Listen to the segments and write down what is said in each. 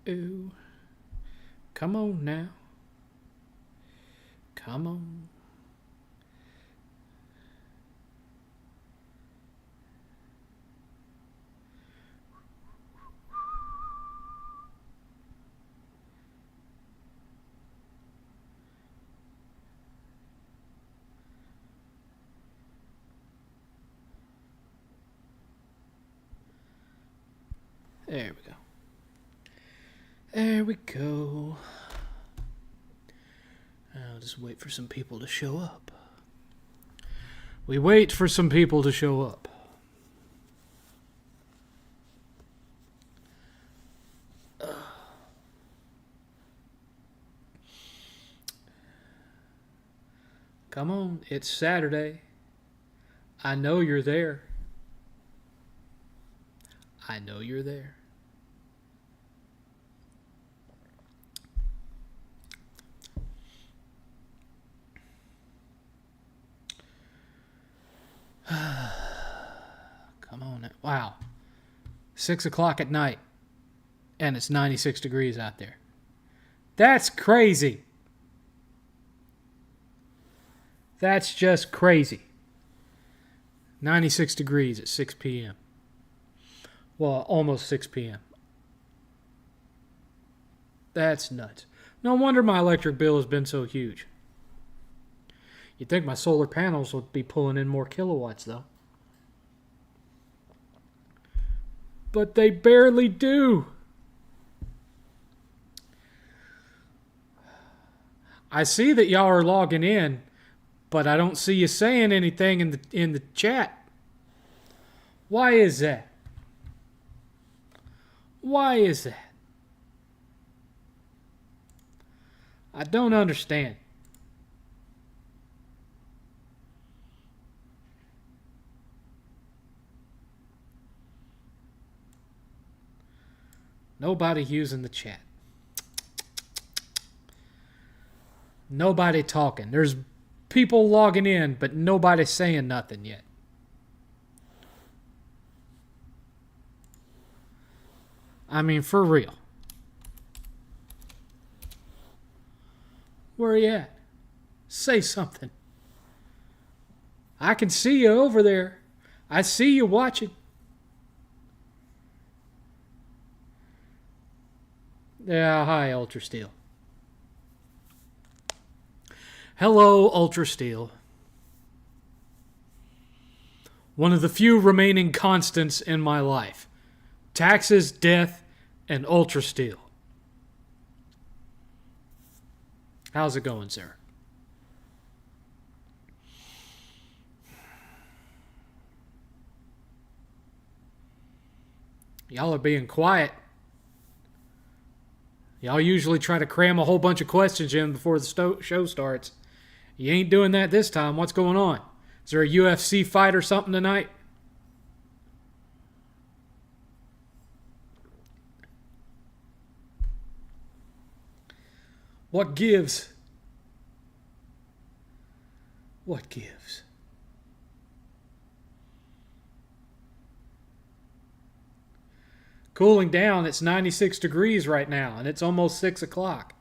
Ooh. Come on now. Come on. There we go. There we go. I'll just wait for some people to show up. We wait for some people to show up. Come on, it's Saturday. I know you're there. I know you're there. Come on now. Wow. 6 o'clock at night. And it's 96 degrees out there. That's crazy. That's just crazy. 96 degrees at 6 p.m. Well, almost 6 p.m. That's nuts. No wonder my electric bill has been so huge. You'd think my solar panels would be pulling in more kilowatts, though. But they barely do. I see that y'all are logging in, but I don't see you saying anything in the chat. Why is that? Why is that? I don't understand. Nobody using the chat. Nobody talking. There's people logging in, but nobody saying nothing yet. I mean, for real. Where are you at? Say something. I can see you over there. I see you watching. Yeah, hi, Ultra Steel. Hello, Ultra Steel. One of the few remaining constants in my life. Taxes, death, and Ultra Steel. How's it going, sir? Y'all are being quiet. Y'all usually try to cram a whole bunch of questions in before the show starts. You ain't doing that this time. What's going on? Is there a UFC fight or something tonight? What gives? What gives? Cooling down, it's 96 degrees right now, and it's almost 6 o'clock.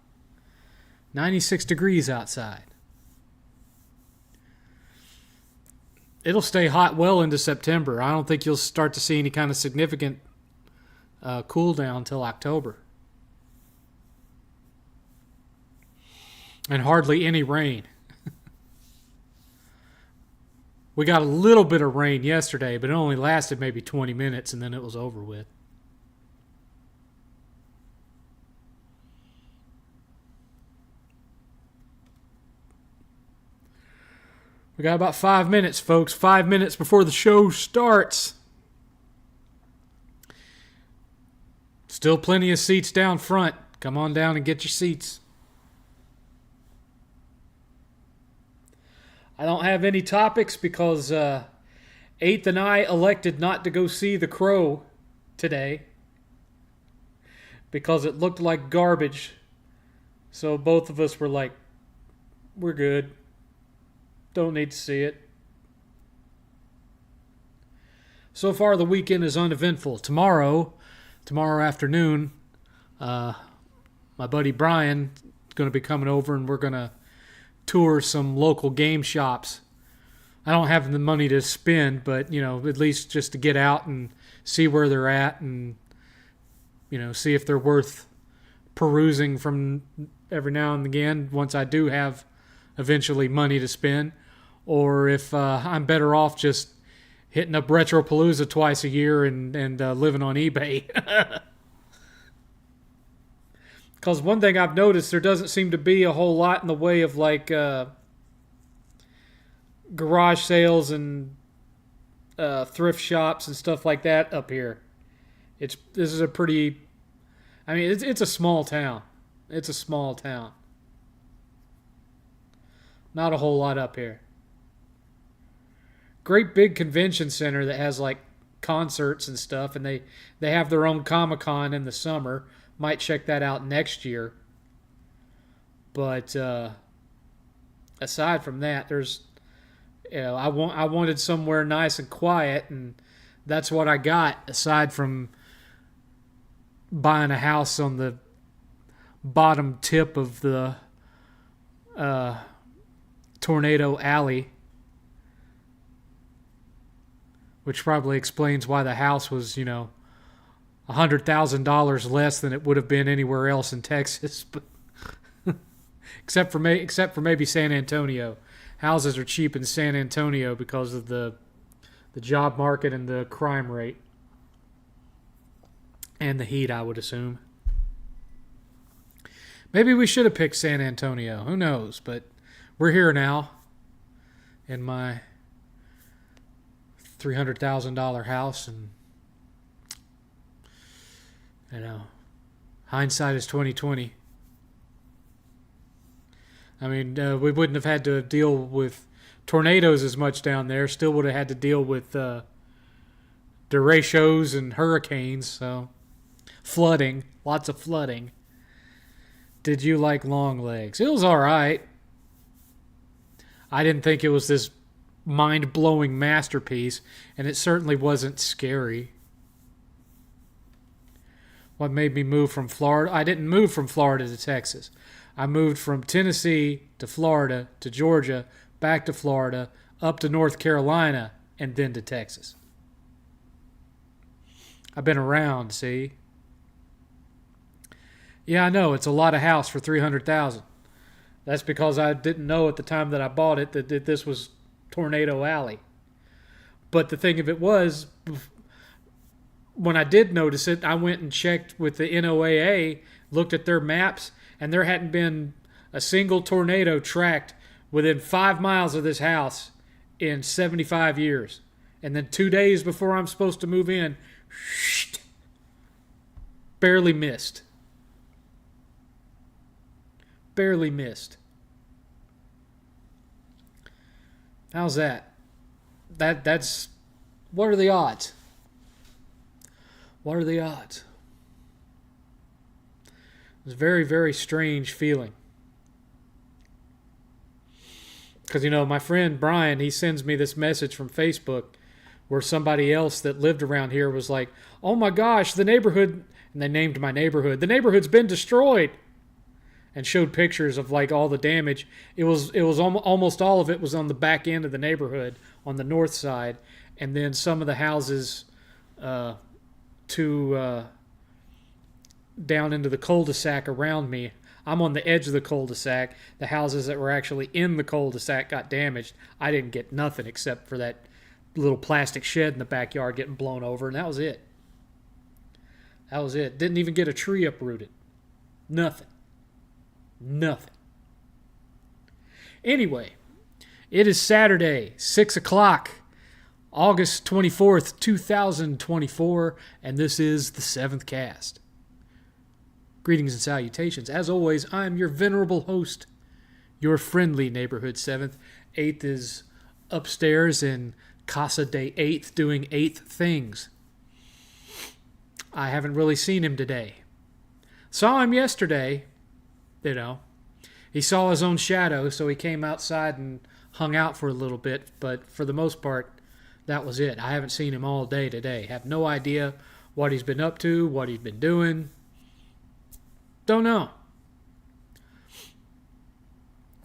96 degrees outside. It'll stay hot well into September. I don't think you'll start to see any kind of significant cool down until October. And hardly any rain. We got a little bit of rain yesterday, but it only lasted maybe 20 minutes, and then it was over with. We got about 5 minutes, folks. 5 minutes before the show starts. Still plenty of seats down front. Come on down and get your seats. I don't have any topics because 8th and I elected not to go see The Crow today because it looked like garbage. So both of us were like, we're good. Don't need to see it. So far, the weekend is uneventful. Tomorrow afternoon, My buddy Brian is going to be coming over, and we're going to tour some local game shops. I don't have the money to spend, but, at least just to get out and see where they're at and, see if they're worth perusing from every now and again once I do have eventually money to spend, or if I'm better off just hitting up Retropalooza twice a year and living on eBay. Because one thing I've noticed, there doesn't seem to be a whole lot in the way of garage sales and thrift shops and stuff like that up here. This is a pretty, it's a small town. It's a small town. Not a whole lot up here. Great big convention center that has concerts and stuff, and they have their own Comic-Con in the summer. Might check that out next year. But aside from that, there's, I wanted somewhere nice and quiet, and that's what I got. Aside from buying a house on the bottom tip of the Tornado Alley, which probably explains why the house was, $100,000 less than it would have been anywhere else in Texas, but except for maybe San Antonio. Houses are cheap in San Antonio because of the job market and the crime rate and the heat, I would assume. Maybe we should have picked San Antonio. Who knows? But we're here now in my $300,000 house, and hindsight is 20/20. We wouldn't have had to deal with tornadoes as much down there. Still would have had to deal with derechos and hurricanes. So flooding, lots of flooding. Did you like Long Legs? It was all right. I didn't think it was this mind-blowing masterpiece, and it certainly wasn't scary. What made me move from Florida? I didn't move from Florida to Texas. I moved from Tennessee to Florida to Georgia, back to Florida, up to North Carolina, and then to Texas. I've been around, see? Yeah, I know, it's a lot of house for $300,000. That's because I didn't know at the time that I bought it that this was Tornado Alley. But the thing of it was, when I did notice it, I went and checked with the NOAA, looked at their maps, and there hadn't been a single tornado tracked within 5 miles of this house in 75 years. And then 2 days before I'm supposed to move in, barely missed. Barely missed. How's that? That's what are the odds? What are the odds? It's a very, very strange feeling. Because, my friend Brian, he sends me this message from Facebook where somebody else that lived around here was like, oh my gosh, the neighborhood, and they named my neighborhood, the neighborhood's been destroyed. And showed pictures of all the damage. It was almost all of it was on the back end of the neighborhood on the north side, and then some of the houses down into the cul-de-sac around me. I'm on the edge of the cul-de-sac. The houses that were actually in the cul-de-sac got damaged. I didn't get nothing except for that little plastic shed in the backyard getting blown over, and that was it. That was it. Didn't even get a tree uprooted. Nothing. Nothing. Anyway, it is Saturday, 6 o'clock, August 24th, 2024, and this is the 7th Cast. Greetings and salutations. As always, I'm your venerable host, your friendly neighborhood 7th. 8th is upstairs in Casa de 8th doing 8th things. I haven't really seen him today. Saw him yesterday. He saw his own shadow, so he came outside and hung out for a little bit, but for the most part, that was it. I haven't seen him all day today. Have no idea what he's been up to, what he's been doing. Don't know.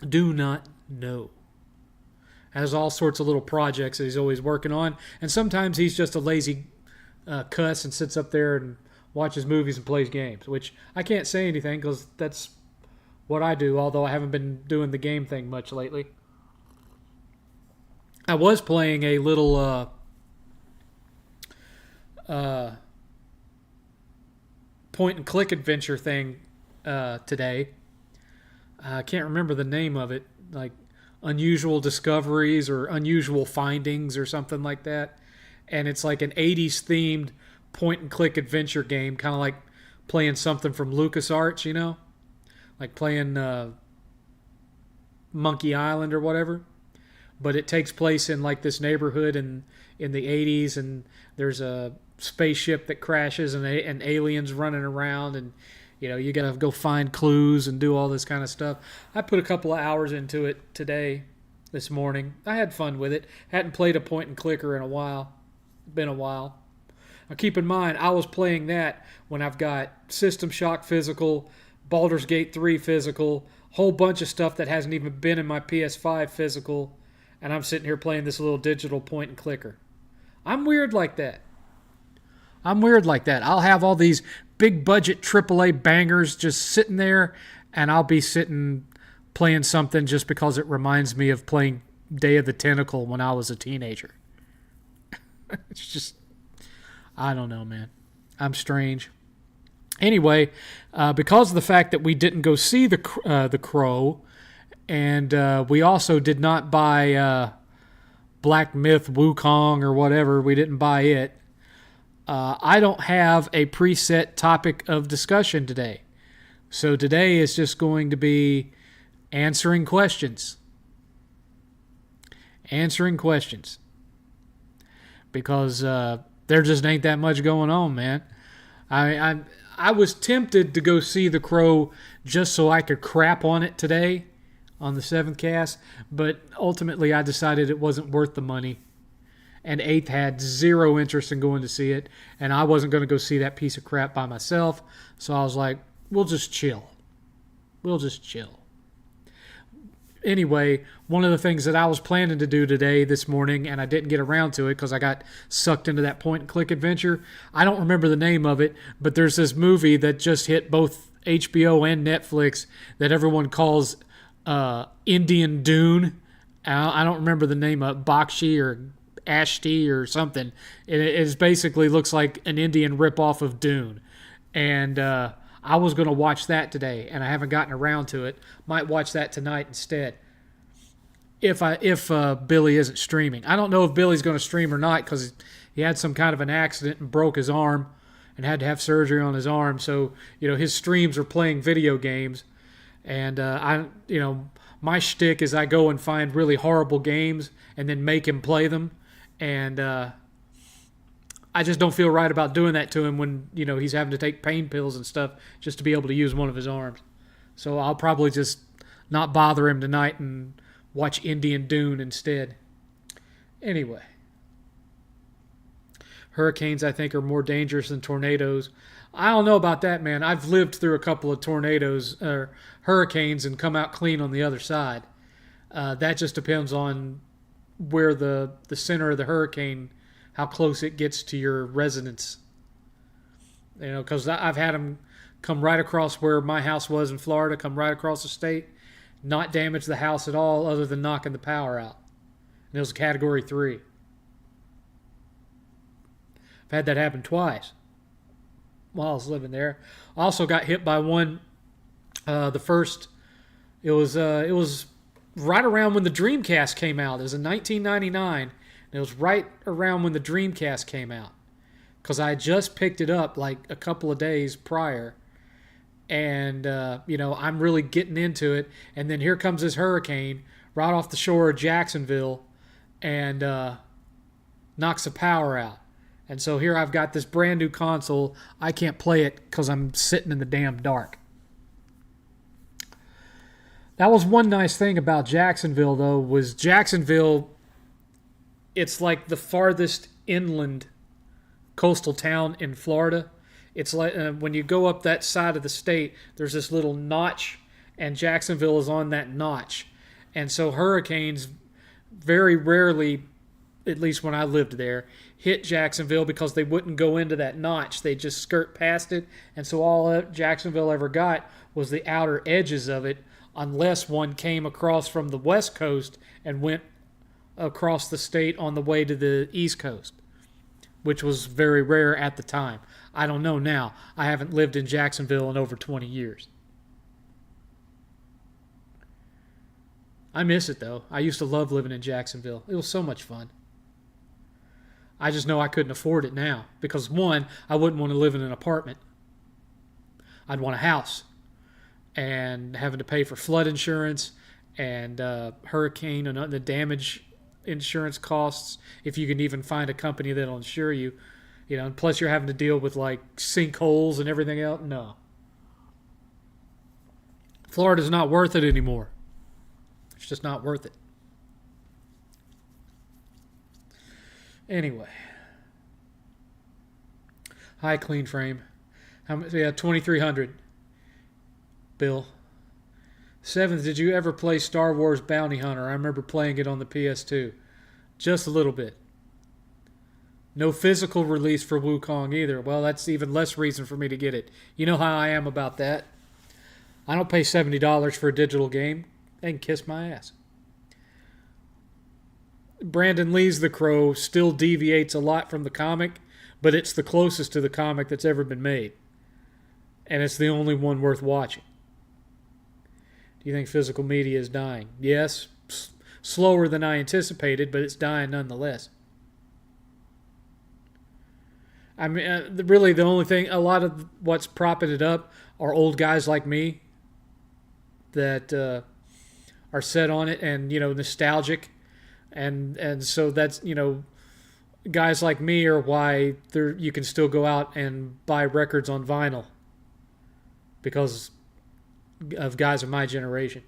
Do not know. Has all sorts of little projects that he's always working on. And sometimes he's just a lazy cuss and sits up there and watches movies and plays games, which I can't say anything because that's what I do, although I haven't been doing the game thing much lately. I was playing a little point-and-click adventure thing today. I can't remember the name of it, like Unusual Discoveries or Unusual Findings or something like that. And it's like an 80s themed point-and-click adventure game, kind of like playing something from LucasArts, you know? Like playing Monkey Island or whatever. But it takes place in like this neighborhood in the 80s, and there's a spaceship that crashes and aliens running around, and you know, you got to go find clues and do all this kind of stuff. I put a couple of hours into it this morning. I had fun with it. Hadn't played a point and clicker in a while. Been a while. Now keep in mind, I was playing that when I've got System Shock physical, Baldur's Gate 3 physical, whole bunch of stuff that hasn't even been in my PS5 physical, and I'm sitting here playing this little digital point and clicker. I'm weird like that. I'll have all these big budget AAA bangers just sitting there, and I'll be sitting playing something just because it reminds me of playing Day of the Tentacle when I was a teenager. It's just, I don't know, man. I'm strange. Anyway, because of the fact that we didn't go see the Crow, and we also did not buy Black Myth Wukong or whatever, we didn't buy it. I don't have a preset topic of discussion today. So today is just going to be answering questions. Because there just ain't that much going on, man. I was tempted to go see The Crow just so I could crap on it today on the 7th Cast, but ultimately I decided it wasn't worth the money. And 8th had zero interest in going to see it, and I wasn't going to go see that piece of crap by myself, so I was like, we'll just chill. Anyway, one of the things that I was planning to do today, this morning, and I didn't get around to it because I got sucked into that point-and-click adventure, I don't remember the name of it, but there's this movie that just hit both HBO and Netflix that everyone calls Indian Dune. I don't remember the name of it, Bakshi or Ashti or something. It basically looks like an Indian ripoff of Dune. And I was going to watch that today, and I haven't gotten around to it. Might watch that tonight instead. If Billy isn't streaming. I don't know if Billy's going to stream or not because he had some kind of an accident and broke his arm and had to have surgery on his arm. So, you know, his streams are playing video games. And my shtick is I go and find really horrible games and then make him play them. And I just don't feel right about doing that to him when, you know, he's having to take pain pills and stuff just to be able to use one of his arms. So I'll probably just not bother him tonight and watch Indian Dune instead. Anyway. Hurricanes, I think, are more dangerous than tornadoes. I don't know about that, man. I've lived through a couple of tornadoes or hurricanes and come out clean on the other side. That just depends on where the center of the hurricane, how close it gets to your residence. You know, because I've had them come right across where my house was in Florida, come right across the state, not damage the house at all other than knocking the power out. And it was a Category 3. I've had that happen twice while I was living there. I also got hit by one, it was right around when the Dreamcast came out. It was in 1999. And it was right around when the Dreamcast came out. Because I had just picked it up like a couple of days prior. And, I'm really getting into it. And then here comes this hurricane right off the shore of Jacksonville and knocks the power out. And so here I've got this brand new console. I can't play it because I'm sitting in the damn dark. That was one nice thing about Jacksonville, though, was Jacksonville, it's like the farthest inland coastal town in Florida. It's like when you go up that side of the state, there's this little notch, and Jacksonville is on that notch. And so hurricanes very rarely, at least when I lived there, hit Jacksonville because they wouldn't go into that notch. They just skirt past it. And so all Jacksonville ever got was the outer edges of it, unless one came across from the west coast and went across the state on the way to the east coast, which was very rare at the time. I don't know now. I haven't lived in Jacksonville in over 20 years. I miss it, though. I used to love living in Jacksonville. It was so much fun. I just know I couldn't afford it now because, one, I wouldn't want to live in an apartment. I'd want a house. And having to pay for flood insurance and hurricane and the damage insurance costs, if you can even find a company that'll insure you, and plus you're having to deal with like sinkholes and everything else. No. Florida's not worth it anymore. It's just not worth it. Anyway. Hi, Clean Frame. How much? Yeah, 2,300. Bill. 7th, did you ever play Star Wars Bounty Hunter? I remember playing it on the PS2. Just a little bit. No physical release for Wukong either. Well, that's even less reason for me to get it. You know how I am about that. I don't pay $70 for a digital game. They can kiss my ass. Brandon Lee's The Crow still deviates a lot from the comic, but it's the closest to the comic that's ever been made. And it's the only one worth watching. Do you think physical media is dying? Yes, slower than I anticipated, but it's dying nonetheless. I mean, really the only thing, a lot of what's propping it up are old guys like me that are set on it and, nostalgic. And so that's, guys like me are why you can still go out and buy records on vinyl because of guys of my generation.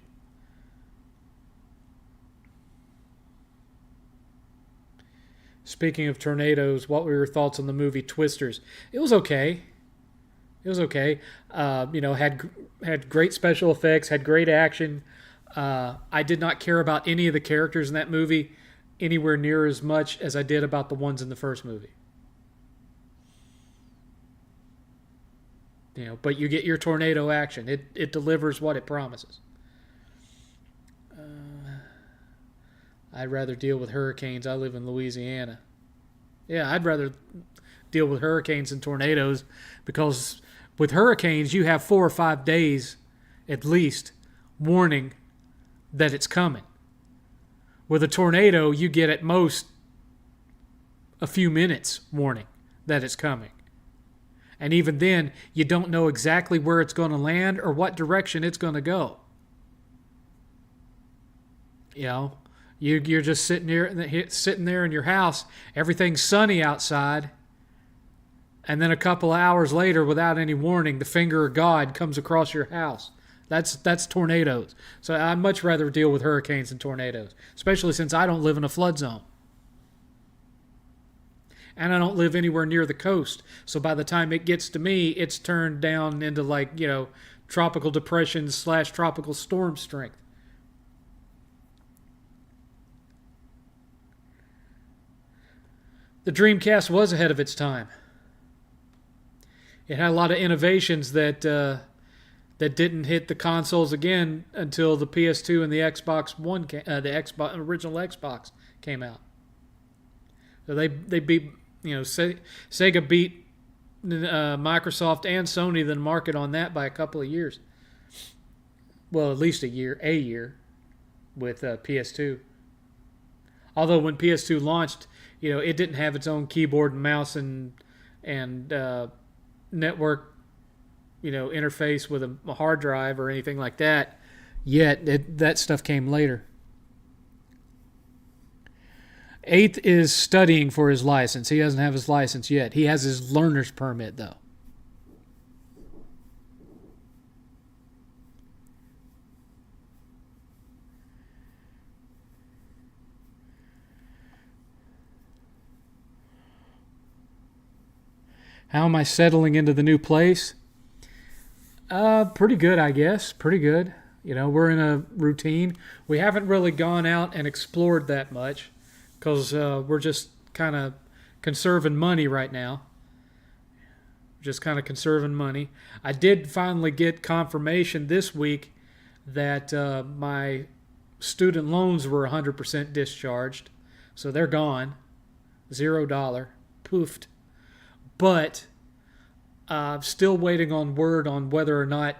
Speaking of tornadoes, what were your thoughts on the movie Twisters? It was okay. Had great special effects, had great action. I did not care about any of the characters in that movie anywhere near as much as I did about the ones in the first movie. But you get your tornado action. It delivers what it promises. I'd rather deal with hurricanes. I live in Louisiana. Yeah, I'd rather deal with hurricanes than tornadoes because with hurricanes you have 4 or 5 days at least warning that it's coming. With a tornado, you get at most a few minutes warning that it's coming. And even then, you don't know exactly where it's going to land or what direction it's going to go. You're just sitting there in your house. Everything's sunny outside. And then a couple of hours later, without any warning, the finger of God comes across your house. That's tornadoes. So I'd much rather deal with hurricanes than tornadoes, especially since I don't live in a flood zone. And I don't live anywhere near the coast. So by the time it gets to me, it's turned down into tropical depression / tropical storm strength. The Dreamcast was ahead of its time. It had a lot of innovations that didn't hit the consoles again until the PS2 and the Xbox One, original Xbox came out. So they beat, Sega beat Microsoft and Sony in the market on that by a couple of years. Well, at least a year with PS2. Although when PS2 launched, it didn't have its own keyboard and mouse and network, interface with a hard drive or anything like that. Yet that stuff came later. 8th is studying for his license. He doesn't have his license yet. He has his learner's permit, though. How am I settling into the new place? Pretty good, I guess. Pretty good. We're in a routine. We haven't really gone out and explored that much because we're just kind of conserving money right now. Just kind of conserving money. I did finally get confirmation this week that my student loans were 100% discharged. So they're gone. $0. Poofed. But I'm still waiting on word on whether or not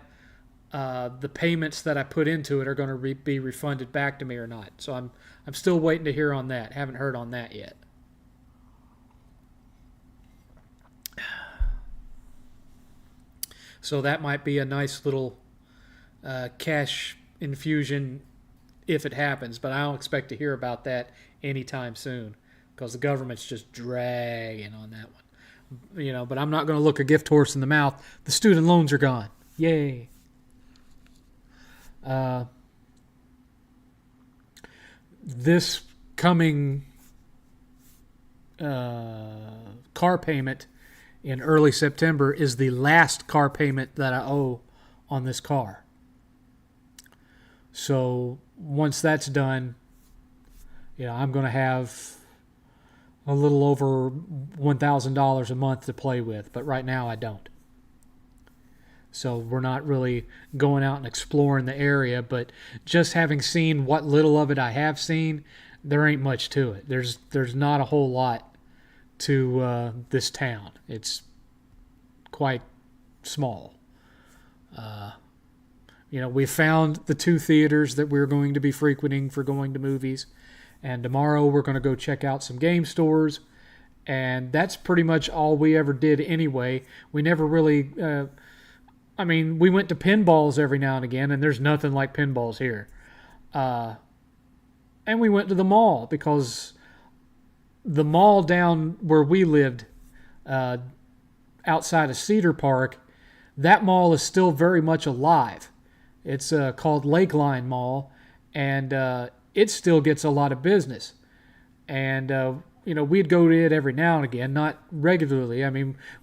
the payments that I put into it are going to be refunded back to me or not. So I'm still waiting to hear on that. Haven't heard on that yet. So that might be a nice little cash infusion if it happens. But I don't expect to hear about that anytime soon because the government's just dragging on that one. But I'm not going to look a gift horse in the mouth. The student loans are gone. Yay. This coming car payment in early September is the last car payment that I owe on this car. So once that's done, I'm going to have a little over $1,000 a month to play with, but right now I don't. So we're not really going out and exploring the area, but just having seen what little of it I have seen, there ain't much to it. There's not a whole lot to this town. It's quite small. We found the 2 theaters that we're going to be frequenting for going to movies. And tomorrow we're going to go check out some game stores. And that's pretty much all we ever did anyway. We never really... we went to pinballs every now and again, and there's nothing like pinballs here. And we went to the mall because the mall down where we lived outside of Cedar Park, that mall is still very much alive. It's called Lakeline Mall, and it still gets a lot of business. And we'd go to it every now and again, not regularly.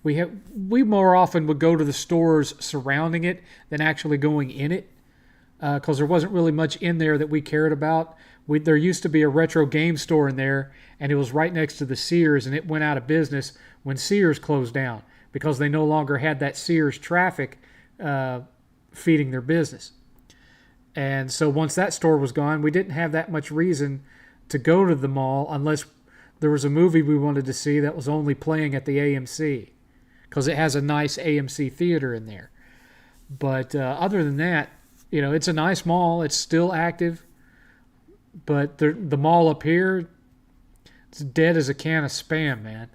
We more often would go to the stores surrounding it than actually going in it, because there wasn't really much in there that we cared about. There used to be a retro game store in there, and it was right next to the Sears, and it went out of business when Sears closed down because they no longer had that Sears traffic feeding their business. And so once that store was gone, we didn't have that much reason to go to the mall unless there was a movie we wanted to see that was only playing at the AMC, because it has a nice AMC theater in there. But other than that, it's a nice mall. It's still active. But the mall up here, it's dead as a can of Spam, man.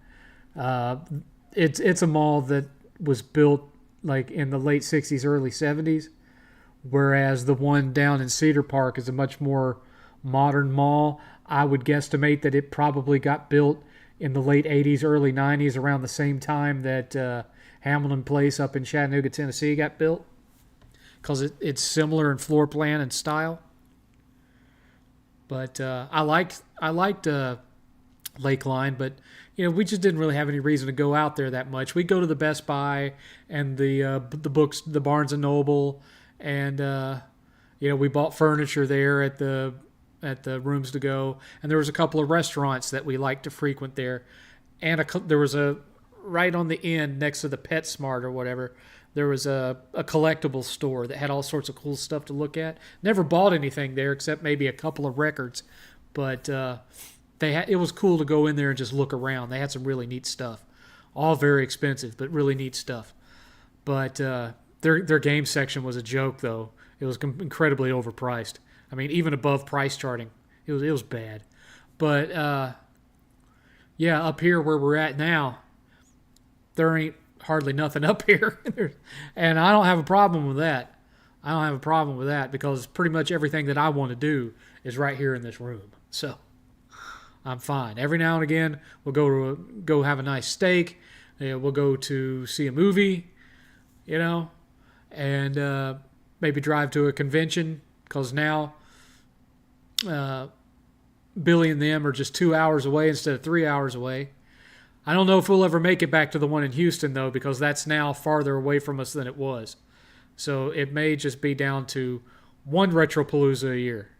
It's a mall that was built like in the late 60s, early 70s, whereas the one down in Cedar Park is a much more modern mall. I would guesstimate that it probably got built in the late 80s, early 90s, around the same time that Hamilton Place up in Chattanooga, Tennessee got built, because it's similar in floor plan and style. But I liked Lakeline, but we just didn't really have any reason to go out there that much. We go to the Best Buy and the books, the Barnes and Noble, and we bought furniture there at the Rooms to Go, and there was a couple of restaurants that we liked to frequent there, and there was a right on the end next to the PetSmart or whatever. There was a collectible store that had all sorts of cool stuff to look at. Never bought anything there except maybe a couple of records, but it was cool to go in there and just look around. They had some really neat stuff, all very expensive, but really neat stuff. But their game section was a joke, though. It was incredibly overpriced. Even above price charting, it was bad. But up here where we're at now, there ain't hardly nothing up here, and I don't have a problem with that. I don't have a problem with that because pretty much everything that I want to do is right here in this room. So I'm fine. Every now and again, we'll go have a nice steak. We'll go to see a movie, and maybe drive to a convention, because now Billy and them are just 2 hours away instead of 3 hours away. I don't know if we'll ever make it back to the one in Houston, though, because that's now farther away from us than it was. So it may just be down to one Retropalooza a year.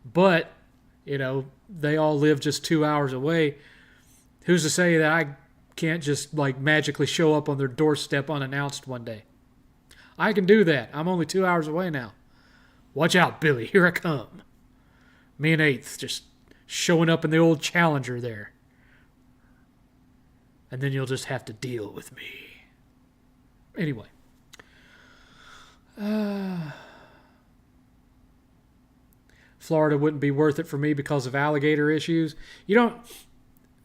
But, they all live just 2 hours away. Who's to say that I can't just, magically show up on their doorstep unannounced one day? I can do that. I'm only 2 hours away now. Watch out, Billy. Here I come. Me and 8th just showing up in the old Challenger there. And then you'll just have to deal with me. Anyway. Florida wouldn't be worth it for me because of alligator issues.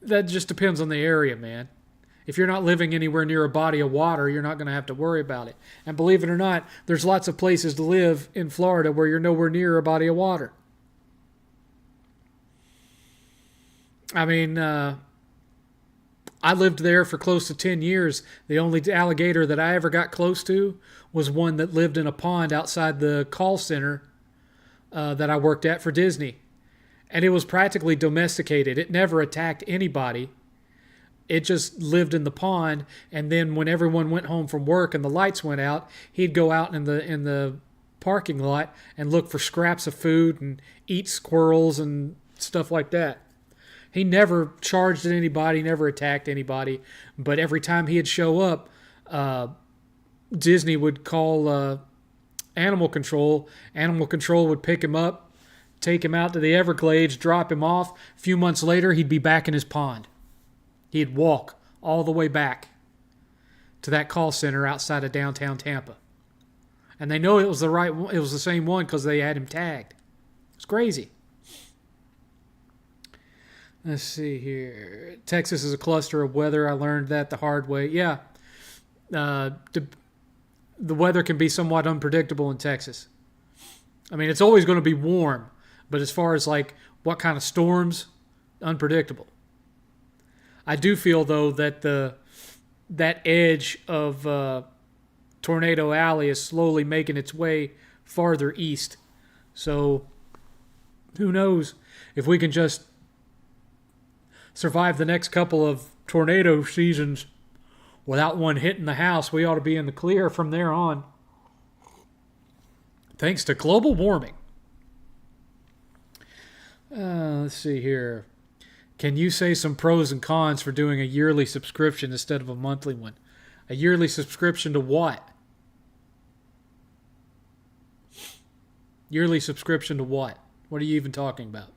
That just depends on the area, man. If you're not living anywhere near a body of water, you're not going to have to worry about it. And believe it or not, there's lots of places to live in Florida where you're nowhere near a body of water. I mean, I lived there for close to 10 years. The only alligator that I ever got close to was one that lived in a pond outside the call center that I worked at for Disney. And it was practically domesticated. It never attacked anybody. It just lived in the pond, and then when everyone went home from work and the lights went out, he'd go out in the parking lot and look for scraps of food and eat squirrels and stuff like that. He never charged at anybody, never attacked anybody, but every time he'd show up, Disney would call animal control. Animal control would pick him up, take him out to the Everglades, drop him off. A few months later, he'd be back in his pond. He'd walk all the way back to that call center outside of downtown Tampa. And they know it was the same one because they had him tagged. It's crazy. Let's see here. Texas is a cluster of weather. I learned that the hard way. Yeah. The weather can be somewhat unpredictable in Texas. I mean, it's always going to be warm, but as far as what kind of storms, unpredictable. I do feel, though, that that edge of Tornado Alley is slowly making its way farther east. So who knows if we can just survive the next couple of tornado seasons without one hitting the house. We ought to be in the clear from there on. Thanks to global warming. Let's see here. Can you say some pros and cons for doing a yearly subscription instead of a monthly one? A yearly subscription to what? Yearly subscription to what? What are you even talking about?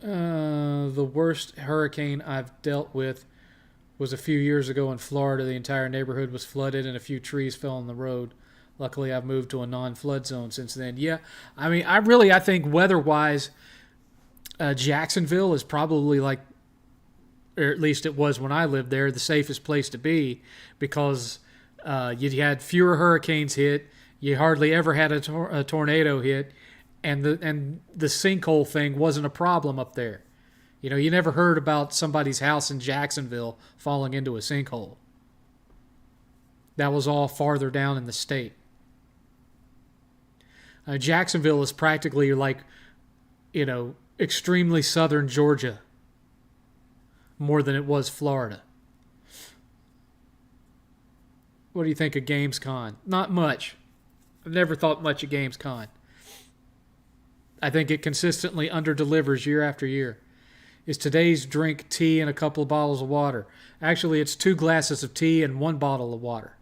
The worst hurricane I've dealt with was a few years ago in Florida. The entire neighborhood was flooded and a few trees fell on the road. Luckily, I've moved to a non-flood zone since then. Yeah, I mean, I think weather-wise, Jacksonville is probably or at least it was when I lived there, the safest place to be because you had fewer hurricanes hit. You hardly ever had a tornado hit, and the sinkhole thing wasn't a problem up there. You never heard about somebody's house in Jacksonville falling into a sinkhole. That was all farther down in the state. Jacksonville is practically extremely southern Georgia more than it was Florida. What do you think of GamesCon? Not much. I've never thought much of GamesCon. I think it consistently underdelivers year after year. Is today's drink tea and a couple of bottles of water? Actually, it's 2 glasses of tea and 1 bottle of water.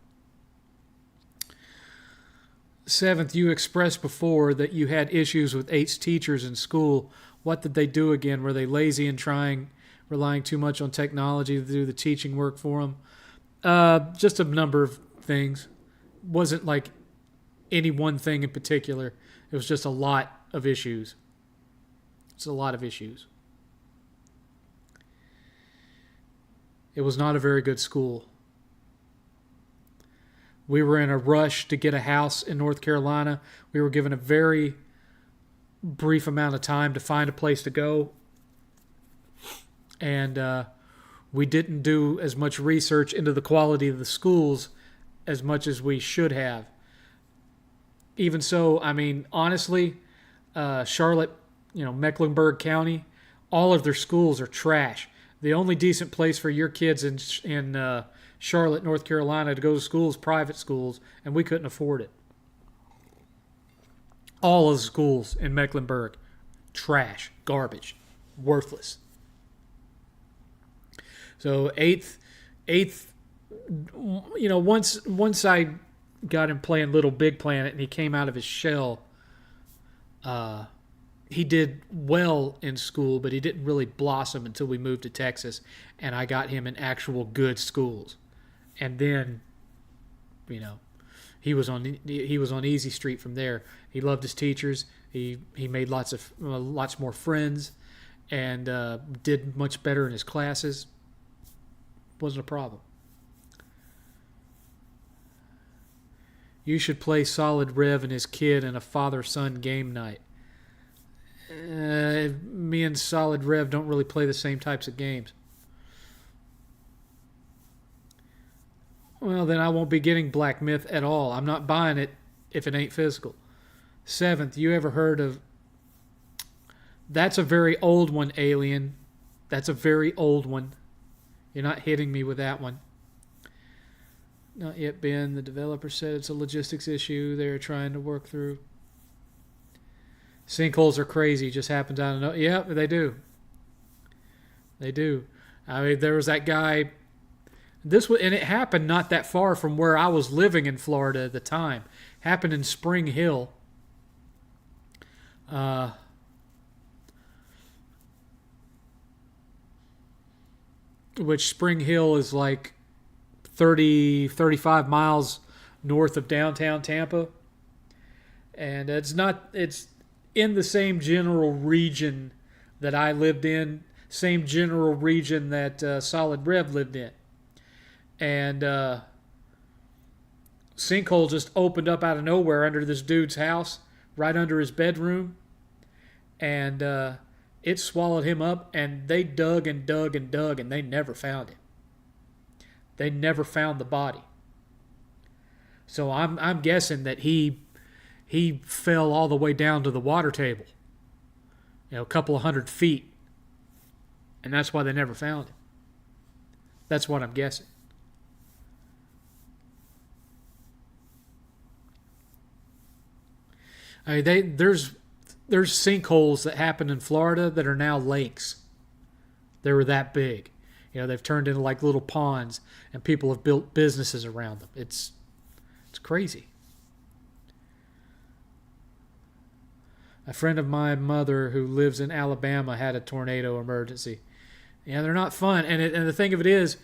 7th, you expressed before that you had issues with 8's teachers in school. What did they do again? Were they lazy and relying too much on technology to do the teaching work for them? Just a number of things. Wasn't like any one thing in particular. It was just a lot of issues. It's a lot of issues. It was not a very good school. We were in a rush to get a house in North Carolina. We were given a very brief amount of time to find a place to go. And we didn't do as much research into the quality of the schools as much as we should have. Even so, I mean, honestly, Charlotte, Mecklenburg County, all of their schools are trash. The only decent place for your kids in Charlotte, North Carolina to go to school is private schools, and we couldn't afford it. All of the schools in Mecklenburg, trash, garbage, worthless. So eighth, once I got him playing Little Big Planet and he came out of his shell, he did well in school, but he didn't really blossom until we moved to Texas, and I got him in actual good schools. And then, he was on easy street from there. He loved his teachers. He made lots more friends, and did much better in his classes. Wasn't a problem. You should play Solid Rev and his kid in a father-son game night. Me and Solid Rev don't really play the same types of games. Well, then I won't be getting Black Myth at all. I'm not buying it if it ain't physical. 7th, you ever heard of... That's a very old one, Alien. That's a very old one. You're not hitting me with that one. Not yet been. The developer said it's a logistics issue they're trying to work through. Sinkholes are crazy. Just happens out of nowhere. Yeah, they do. They do. I mean, there was that guy... and it happened not that far from where I was living in Florida at the time. Happened in Spring Hill. Which Spring Hill is like 35 miles north of downtown Tampa. And it's in the same general region that I lived in, same general region that Solid Rev lived in. And Sinkhole just opened up out of nowhere under this dude's house, right under his bedroom. And it swallowed him up, and they dug and dug and dug, and they never found him. They never found the body. So I'm guessing that he fell all the way down to the water table, a couple of 100 feet, and that's why they never found him. That's what I'm guessing. I mean, there's sinkholes that happened in Florida that are now lakes. They were that big. They've turned into like little ponds, and people have built businesses around them. It's crazy. A friend of my mother who lives in Alabama had a tornado emergency. They're not fun. And the thing of it is,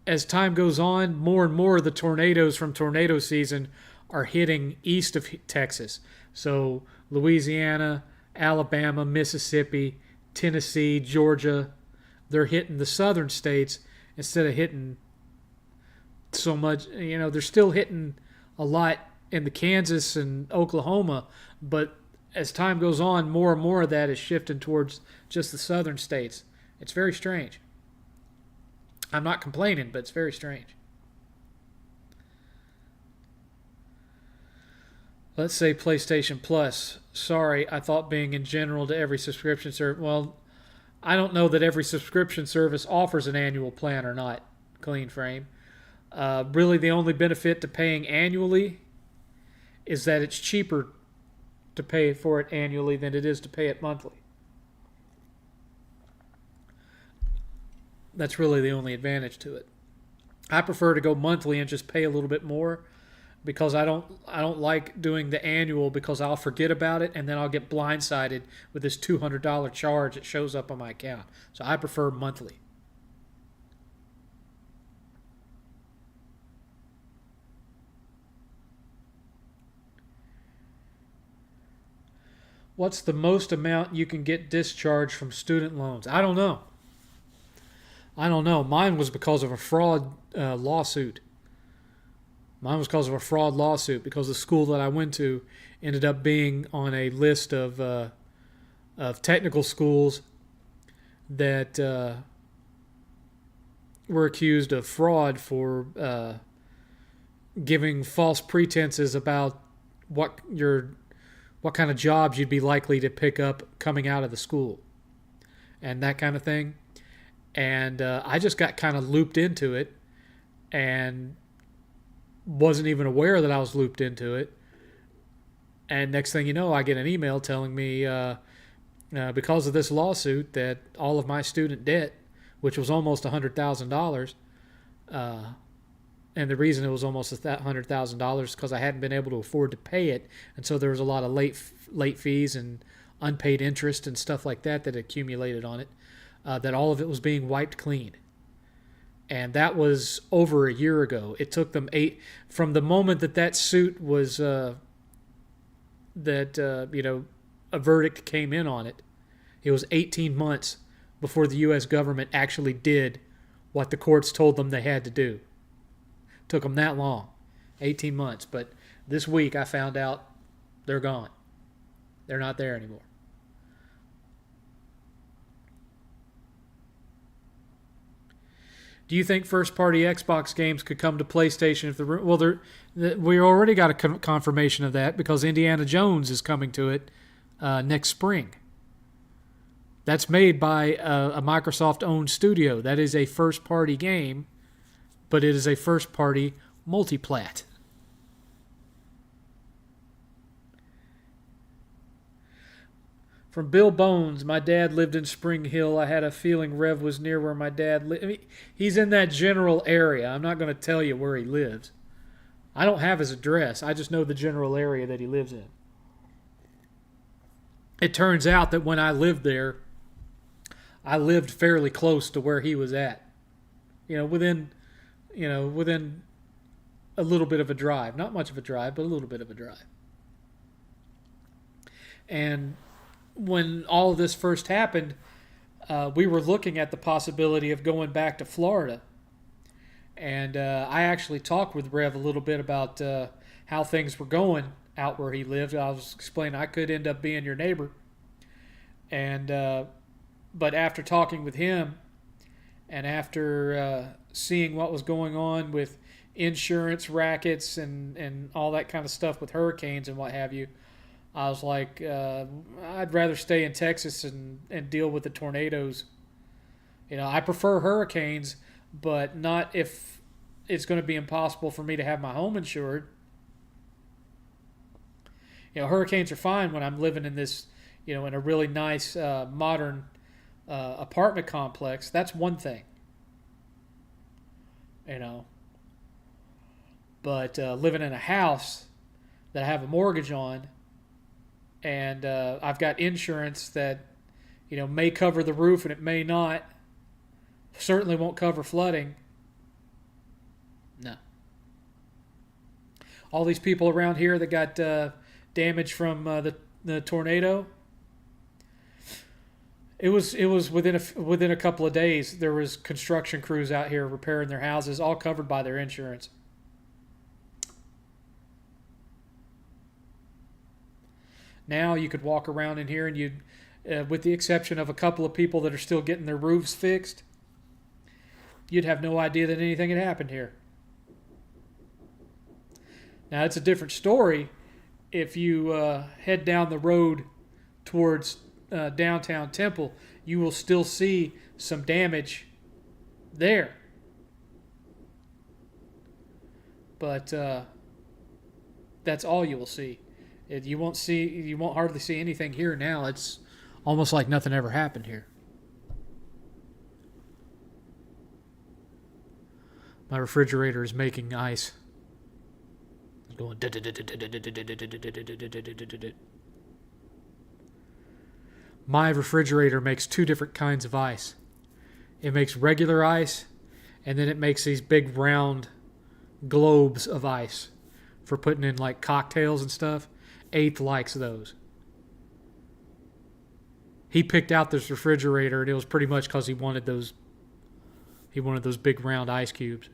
as time goes on, more and more of the tornadoes from tornado season are hitting east of Texas. So Louisiana, Alabama, Mississippi, Tennessee, Georgia, they're hitting the southern states instead of hitting so much. They're still hitting a lot in the Kansas and Oklahoma, but as time goes on, more and more of that is shifting towards just the southern states. It's very strange. I'm not complaining, but it's very strange. Let's say PlayStation Plus. Sorry, I thought being in general to every subscription service. Well, I don't know that every subscription service offers an annual plan or not, Clean Frame. Really, the only benefit to paying annually is that it's cheaper to pay for it annually than it is to pay it monthly. That's really the only advantage to it. I prefer to go monthly and just pay a little bit more, because I don't like doing the annual, because I'll forget about it and then I'll get blindsided with this $200 charge that shows up on my account. So I prefer monthly. What's the most amount you can get discharged from student loans? I don't know. Mine was because of a fraud lawsuit. Because the school that I went to ended up being on a list of technical schools that were accused of fraud for giving false pretenses about what kind of jobs you'd be likely to pick up coming out of the school and that kind of thing. And I just got kind of looped into it and wasn't even aware that I was looped into it. And next thing you know, I get an email telling me because of this lawsuit that all of my student debt, which was almost $100,000, and the reason it was almost $100,000 is because I hadn't been able to afford to pay it, and so there was a lot of late fees and unpaid interest and stuff like that that accumulated on it. That all of it was being wiped clean. And that was over a year ago. It took them from the moment that suit was a verdict came in on it. It was 18 months before the U.S. government actually did what the courts told them they had to do. It took them that long, 18 months. But this week I found out they're gone. They're not there anymore. Do you think first-party Xbox games could come to PlayStation if we already got a confirmation of that because Indiana Jones is coming to it next spring. That's made by a Microsoft-owned studio. That is a first-party game, but it is a first-party multiplat. From Bill Bones, my dad lived in Spring Hill. I had a feeling Rev was near where my dad lived. I mean, he's in that general area. I'm not going to tell you where he lives. I don't have his address. I just know the general area that he lives in. It turns out that when I lived there, I lived fairly close to where he was at. Within a little bit of a drive. Not much of a drive, but a little bit of a drive. And when all of this first happened, we were looking at the possibility of going back to Florida. And I actually talked with Rev a little bit about how things were going out where he lived. I was explaining I could end up being your neighbor. And but after talking with him and after seeing what was going on with insurance rackets and all that kind of stuff with hurricanes and what have you, I was like, I'd rather stay in Texas and deal with the tornadoes. I prefer hurricanes, but not if it's going to be impossible for me to have my home insured. Hurricanes are fine when I'm living in this, in a really nice, modern apartment complex. That's one thing. But living in a house that I have a mortgage on, and I've got insurance that, may cover the roof and it may not. Certainly won't cover flooding. No. All these people around here that got damage from the tornado. It was within a couple of days. There was construction crews out here repairing their houses, all covered by their insurance. Now you could walk around in here and you'd, with the exception of a couple of people that are still getting their roofs fixed, you'd have no idea that anything had happened here. Now it's a different story if you head down the road towards downtown Temple. You will still see some damage there. But that's all you will see. You won't hardly see anything here now. It's almost like nothing ever happened here. My refrigerator is making ice. It's going. My refrigerator makes two different kinds of ice. It makes regular ice, and then it makes these big round globes of ice for putting in like cocktails and stuff. Eighth likes those. He picked out this refrigerator, and it was pretty much because he wanted those big round ice cubes.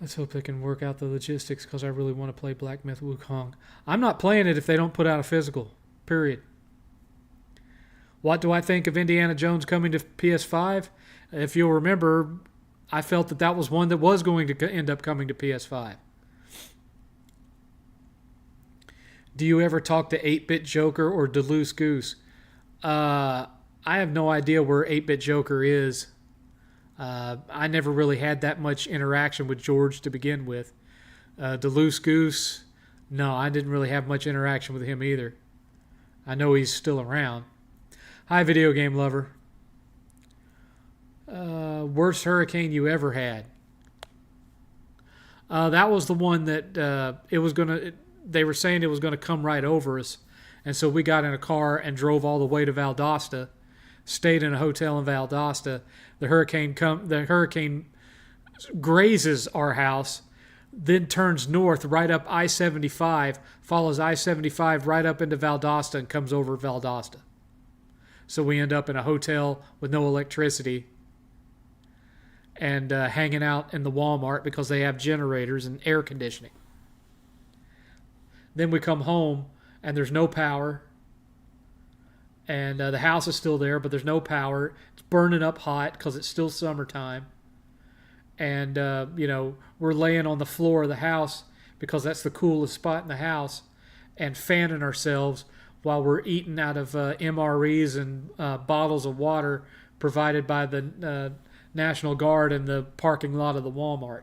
Let's hope they can work out the logistics because I really want to play Black Myth Wukong. I'm not playing it if they don't put out a physical. Period. What do I think of Indiana Jones coming to PS5? If you'll remember, I felt that was one that was going to end up coming to PS5. Do you ever talk to 8-Bit Joker or Deluxe Goose? I have no idea where 8-Bit Joker is. I never really had that much interaction with George to begin with. Deluxe Goose, no, I didn't really have much interaction with him either. I know he's still around. Hi, video game lover. Worst hurricane you ever had? That was the one that they were saying it was gonna come right over us, and so we got in a car and drove all the way to Valdosta, stayed in a hotel in Valdosta. The hurricane grazes our house, then turns north right up I-75, follows I-75 right up into Valdosta and comes over Valdosta. So we end up in a hotel with no electricity and hanging out in the Walmart because they have generators and air conditioning. Then we come home and there's no power, and the house is still there, but there's no power. It's burning up hot because it's still summertime. And, we're laying on the floor of the house because that's the coolest spot in the house and fanning ourselves while we're eating out of MREs and bottles of water provided by the National Guard in the parking lot of the Walmart.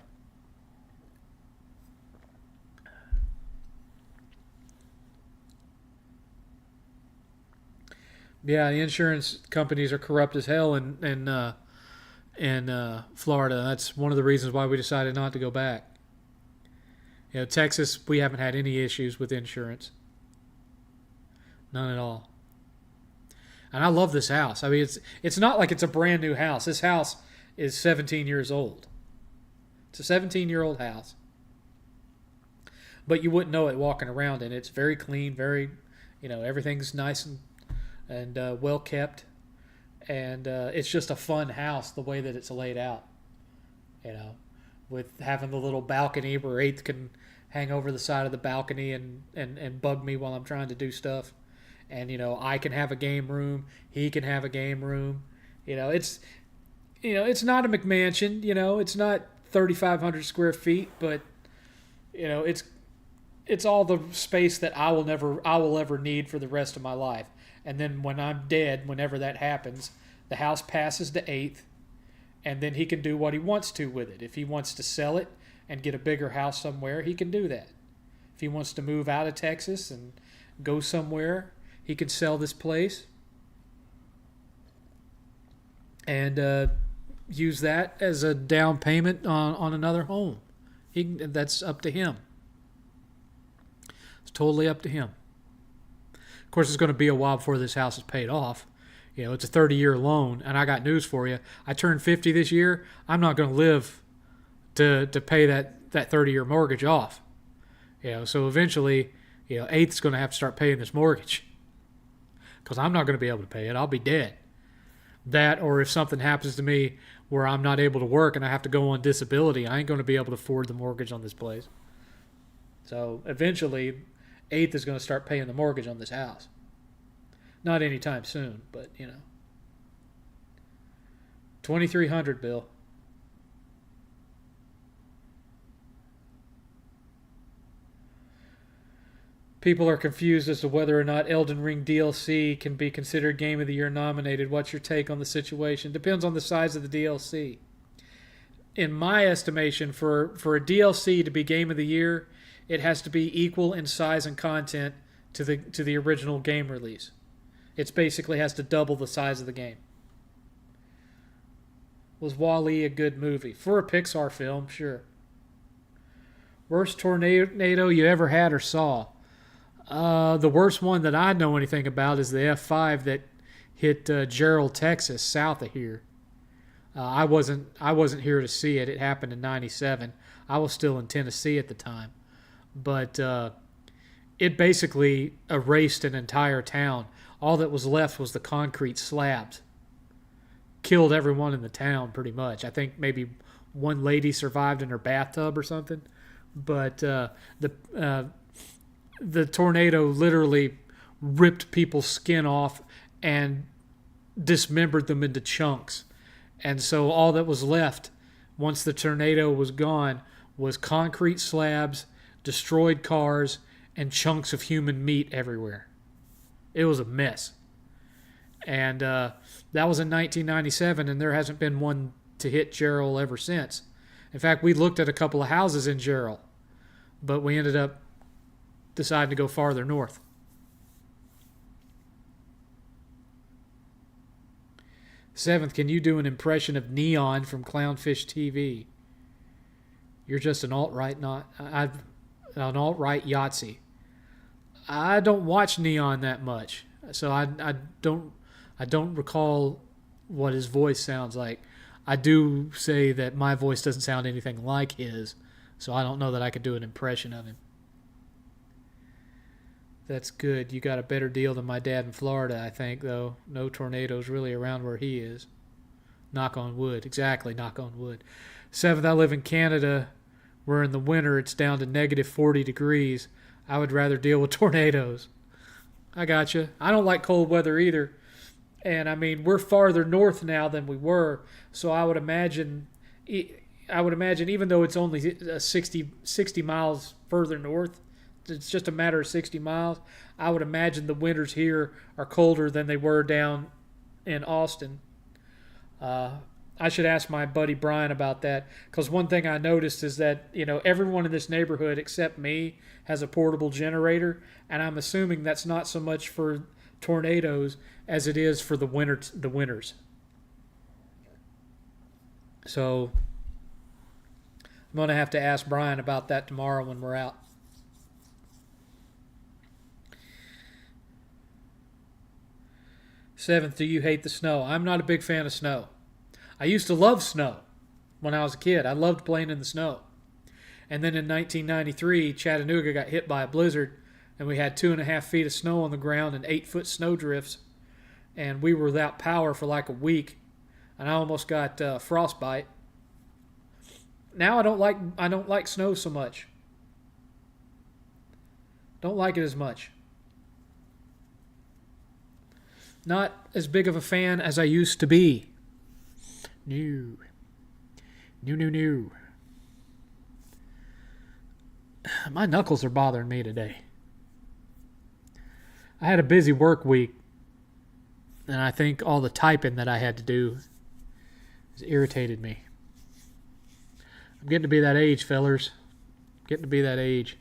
Yeah, the insurance companies are corrupt as hell in Florida. That's one of the reasons why we decided not to go back. Texas, we haven't had any issues with insurance. None at all. And I love this house. I mean, it's not like it's a brand new house. This house is 17 years old. It's a 17-year-old house. But you wouldn't know it walking around in it. It's very clean, very, everything's nice and well kept. And it's just a fun house the way that it's laid out. With having the little balcony where 8th can hang over the side of the balcony and bug me while I'm trying to do stuff. And, I can have a game room. He can have a game room. It's not a McMansion. It's not 3,500 square feet, but, it's all the space that I will ever need for the rest of my life. And then when I'm dead, whenever that happens, the house passes to 8th, and then he can do what he wants to with it. If he wants to sell it and get a bigger house somewhere, he can do that. If he wants to move out of Texas and go somewhere, he can sell this place and use that as a down payment on another home. That's up to him. It's totally up to him. Of course, it's going to be a while before this house is paid off. It's a 30-year loan, and I got news for you. I turned 50 this year. I'm not going to live to pay that 30-year mortgage off. So eventually, 8th's going to have to start paying this mortgage because I'm not going to be able to pay it. I'll be dead. That, or if something happens to me where I'm not able to work and I have to go on disability, I ain't going to be able to afford the mortgage on this place. So eventually, 8th is going to start paying the mortgage on this house. Not anytime soon, but, $2,300, Bill. People are confused as to whether or not Elden Ring DLC can be considered Game of the Year nominated. What's your take on the situation? Depends on the size of the DLC. In my estimation, for a DLC to be Game of the Year, it has to be equal in size and content to the original game release. It basically has to double the size of the game. Was WALL-E a good movie? For a Pixar film, sure. Worst tornado you ever had or saw? The worst one that I know anything about is the F5 that hit Gerald, Texas, south of here. I wasn't here to see it. It happened in '97. I was still in Tennessee at the time. But it basically erased an entire town. All that was left was the concrete slabs. Killed everyone in the town, pretty much. I think maybe one lady survived in her bathtub or something. But the tornado literally ripped people's skin off and dismembered them into chunks. And so all that was left once the tornado was gone was concrete slabs, destroyed cars, and chunks of human meat everywhere. It was a mess. And that was in 1997, and there hasn't been one to hit Jarrell ever since. In fact, we looked at a couple of houses in Jarrell, but we ended up deciding to go farther north. Seventh, can you do an impression of Neon from Clownfish TV? You're just an alt-right, an alt-right Yahtzee. I don't watch Neon that much, so I don't recall what his voice sounds like. I do say that my voice doesn't sound anything like his, so I don't know that I could do an impression of him. That's good. You got a better deal than my dad in Florida, I think, though. No tornadoes really around where he is. Knock on wood. Exactly, knock on wood. Seventh, I live in Canada, where in the winter it's down to negative 40 degrees. I would rather deal with tornadoes. I gotcha. I don't like cold weather either. And, I mean, we're farther north now than we were, so I would imagine even though it's only 60 miles further north, it's just a matter of 60 miles, I would imagine the winters here are colder than they were down in Austin. I should ask my buddy Brian about that, because one thing I noticed is that, everyone in this neighborhood except me has a portable generator, and I'm assuming that's not so much for tornadoes as it is for the winters. So I'm going to have to ask Brian about that tomorrow when we're out. Seventh, do you hate the snow? I'm not a big fan of snow. I used to love snow when I was a kid. I loved playing in the snow. And then in 1993, Chattanooga got hit by a blizzard, and we had 2.5 feet of snow on the ground and 8-foot snow drifts. And we were without power for like a week, and I almost got frostbite. Now I don't like snow so much. Don't like it as much. Not as big of a fan as I used to be. New. My knuckles are bothering me today. I had a busy work week, and I think all the typing that I had to do has irritated me. I'm getting to be that age, fellers. Getting to be that age.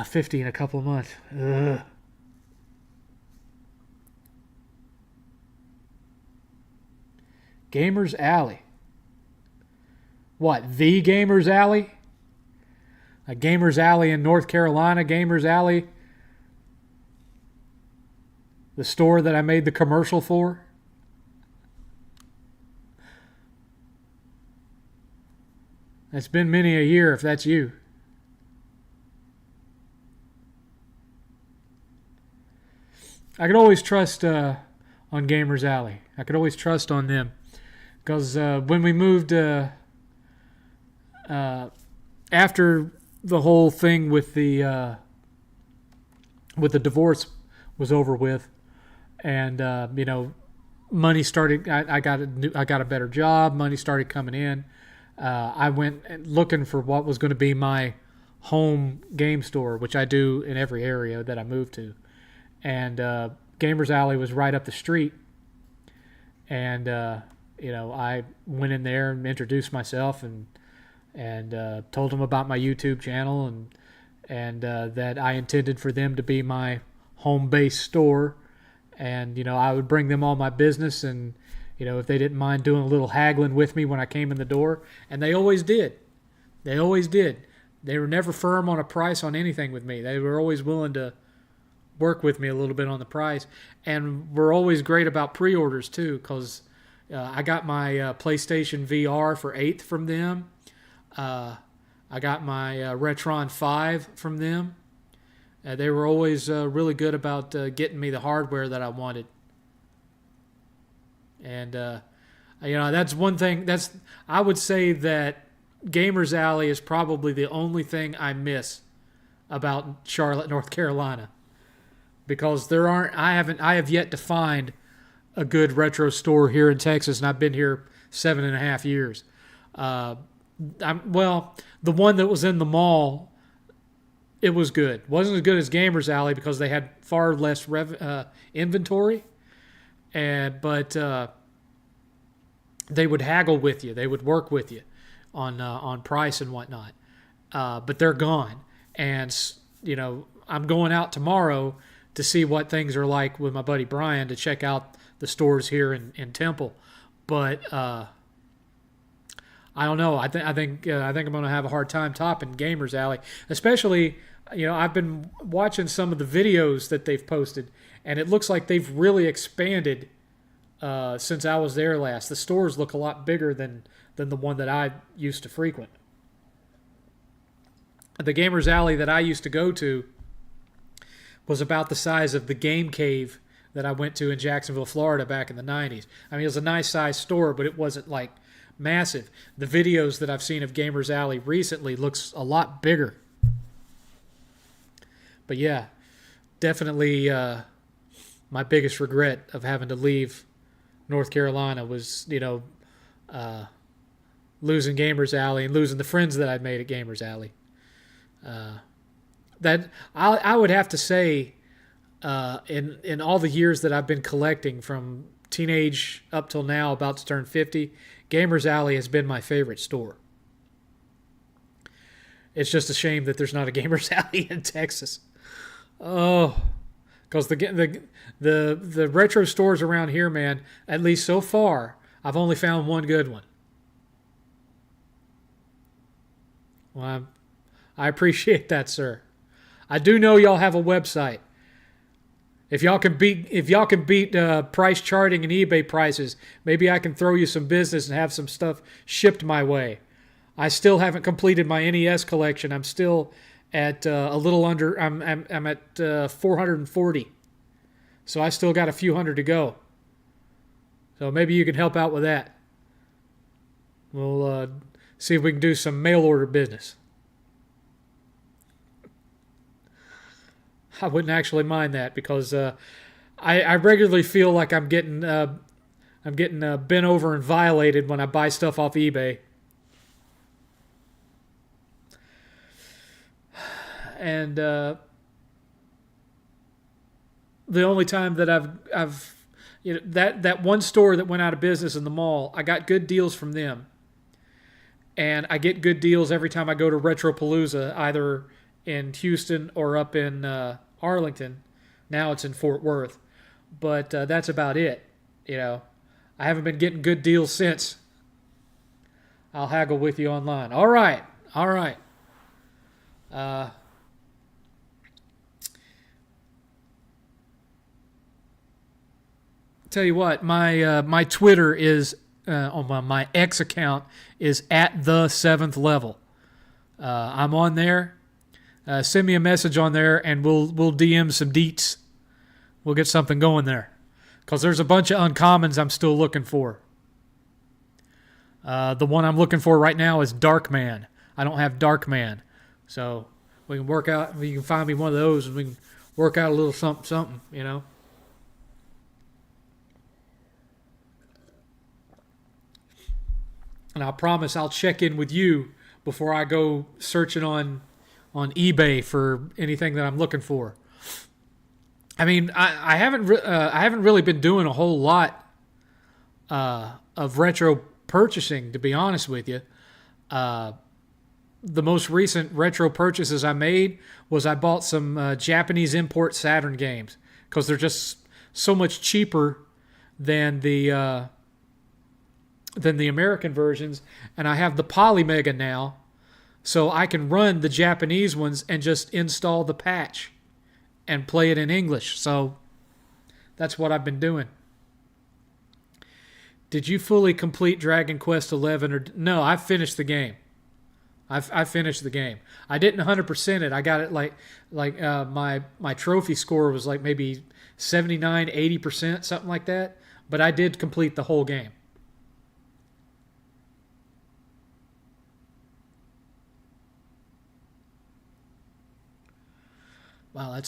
50 in a couple of months. Ugh. Gamers Alley. What, the Gamers Alley? A Gamers Alley in North Carolina, Gamers Alley? The store that I made the commercial for? It's been many a year if that's you. I could always trust on Gamers Alley. I could always trust on them. Because when we moved, after the whole thing with the divorce was over with, and money started. I got a better job. Money started coming in. I went looking for what was going to be my home game store, which I do in every area that I moved to, and Gamers Alley was right up the street, and I went in there and introduced myself and told them about my YouTube channel and that I intended for them to be my home-based store, and I would bring them all my business, and if they didn't mind doing a little haggling with me when I came in the door, and they always did. They always did. They were never firm on a price on anything with me. They were always willing to work with me a little bit on the price, and were always great about pre-orders too, because I got my PlayStation VR for 8th from them. I got my Retron 5 from them. They were always really good about getting me the hardware that I wanted. And, that's one thing. I would say that Gamers Alley is probably the only thing I miss about Charlotte, North Carolina. Because I have yet to find a good retro store here in Texas, and I've been here 7.5 years. Uh, the one that was in the mall, it was good. Wasn't as good as Gamers Alley because they had far less inventory, but they would haggle with you. They would work with you on price and whatnot. But they're gone, and I'm going out tomorrow to see what things are like with my buddy Brian to check out the stores here in Temple. But I don't know. I think I'm going to have a hard time topping Gamers Alley, especially. I've been watching some of the videos that they've posted, and it looks like they've really expanded since I was there last. The stores look a lot bigger than the one that I used to frequent. The Gamers Alley that I used to go to was about the size of the Game Cave that I went to in Jacksonville, Florida back in the 90s. I mean, it was a nice size store, but it wasn't like massive. The videos that I've seen of Gamers Alley recently looks a lot bigger. But yeah, definitely my biggest regret of having to leave North Carolina was, losing Gamers Alley and losing the friends that I'd made at Gamers Alley. That I would have to say, in all the years that I've been collecting from teenage up till now, about to turn 50, Gamers Alley has been my favorite store. It's just a shame that there's not a Gamers Alley in Texas. Oh, because the retro stores around here, man, at least so far, I've only found one good one. Well, I appreciate that, sir. I do know y'all have a website. If y'all can beat price charting and eBay prices, maybe I can throw you some business and have some stuff shipped my way. I still haven't completed my NES collection. I'm still at a little under. I'm at 440, so I still got a few hundred to go. So maybe you can help out with that. We'll see if we can do some mail order business. I wouldn't actually mind that because I regularly feel like I'm getting bent over and violated when I buy stuff off eBay. And the only time that I've that one store that went out of business in the mall, I got good deals from them. And I get good deals every time I go to Retropalooza, either in Houston or up in Arlington. Now it's in Fort Worth. But that's about it. I haven't been getting good deals since. I'll haggle with you online. All right. Tell you what, my Twitter is on my X account is at the 7th level. I'm on there. Send me a message on there, and we'll DM some deets. We'll get something going there, because there's a bunch of uncommons I'm still looking for. The one I'm looking for right now is Darkman. I don't have Darkman, so we can work out. You can find me one of those, and we can work out a little something. And I promise I'll check in with you before I go searching on eBay for anything that I'm looking for. I mean, I haven't really been doing a whole lot of retro purchasing, to be honest with you. The most recent retro purchases I made was I bought some Japanese import Saturn games because they're just so much cheaper than the American versions, and I have the Polymega now, so I can run the Japanese ones and just install the patch and play it in English. So that's what I've been doing. Did you fully complete Dragon Quest XI? No, I finished the game. I finished the game. I didn't 100% it. I got it like my trophy score was like maybe 79, 80%, something like that. But I did complete the whole game. Wow,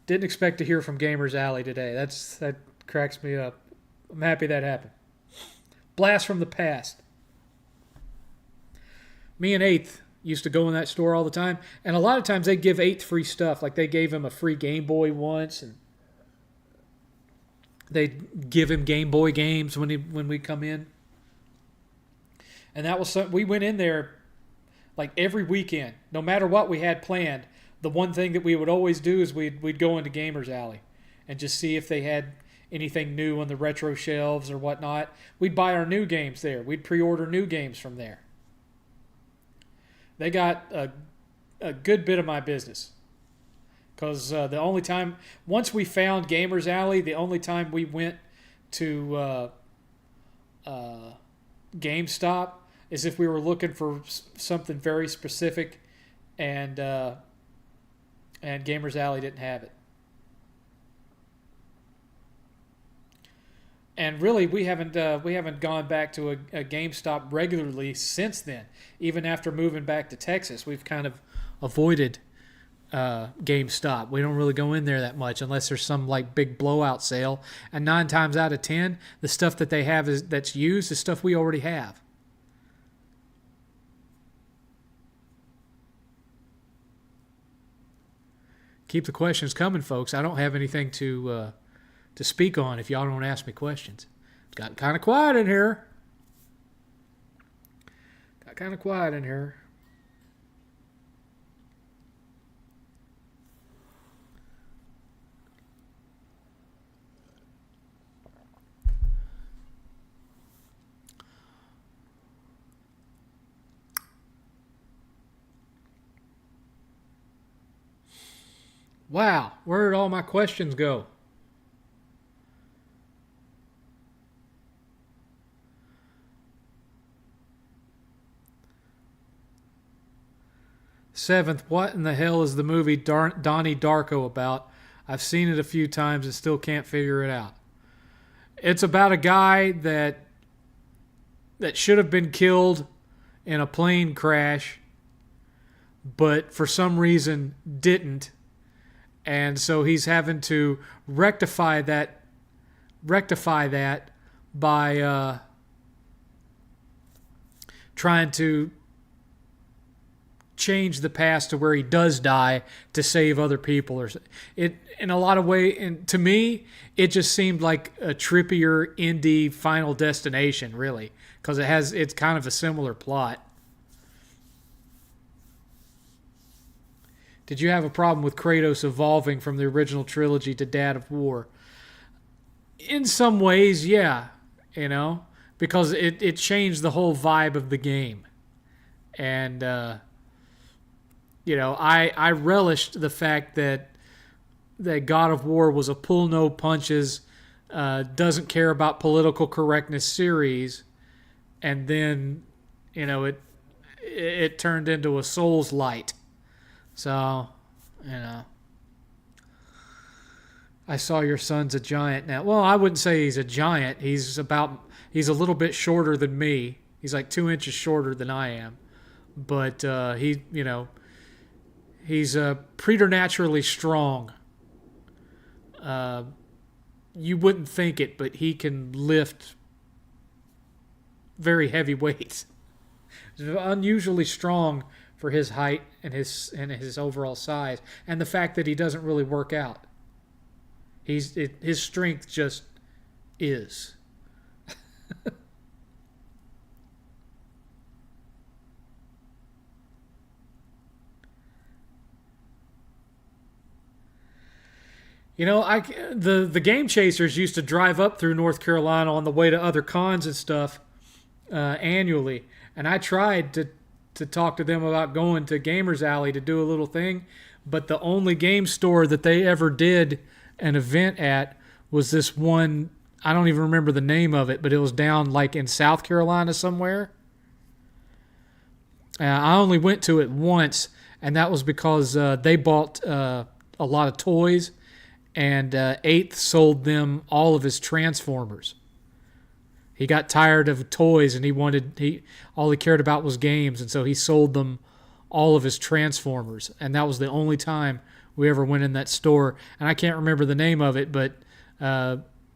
didn't expect to hear from Gamers Alley today. That cracks me up. I'm happy that happened. Blast from the past. Me and 8th used to go in that store all the time, and a lot of times they give 8th free stuff. Like they gave him a free Game Boy once, and they give him Game Boy games when we come in. And that was we went in there like every weekend, no matter what we had planned. The one thing that we would always do is we'd go into Gamers Alley and just see if they had anything new on the retro shelves or whatnot. We'd buy our new games there. We'd pre-order new games from there. They got a good bit of my business. Because the only time, once we found Gamers Alley, the only time we went to GameStop is if we were looking for something very specific, and Gamers Alley didn't have it. And really, we haven't gone back to a GameStop regularly since then. Even after moving back to Texas, we've kind of avoided GameStop. We don't really go in there that much unless there's some like big blowout sale. And 9 times out of 10, the stuff that they have that's used is stuff we already have. Keep the questions coming, folks. I don't have anything to speak on if y'all don't ask me questions. It's gotten kind of quiet in here. Wow, where did all my questions go? Seventh, what in the hell is the movie Donnie Darko about? I've seen it a few times and still can't figure it out. It's about a guy that should have been killed in a plane crash, but for some reason didn't. And so he's having to rectify that by trying to change the past to where he does die to save other people. Or it in a lot of ways, and to me, it just seemed like a trippier indie Final Destination, really, because it's kind of a similar plot. Did you have a problem with Kratos evolving from the original trilogy to Dad of War? In some ways, yeah, because it changed the whole vibe of the game. And, I relished the fact that God of War was a pull no punches, doesn't care about political correctness series, and then, it turned into a Souls light. So, I saw your son's a giant now. Well, I wouldn't say he's a giant. He's a little bit shorter than me. He's like 2 inches shorter than I am. But he's preternaturally strong. You wouldn't think it, but he can lift very heavy weights. He's unusually strong for his height and his overall size, and the fact that he doesn't really work out. His strength just is. The Game Chasers used to drive up through North Carolina on the way to other cons and stuff annually, and I tried to talk to them about going to Gamers Alley to do a little thing, but the only game store that they ever did an event at was this one. I don't even remember the name of it, but it was down like in South Carolina somewhere. I only went to it once, and that was because they bought a lot of toys, and 8th sold them all of his Transformers. He got tired of toys, and all he cared about was games, and so he sold them all of his Transformers, and that was the only time we ever went in that store. And I can't remember the name of it, but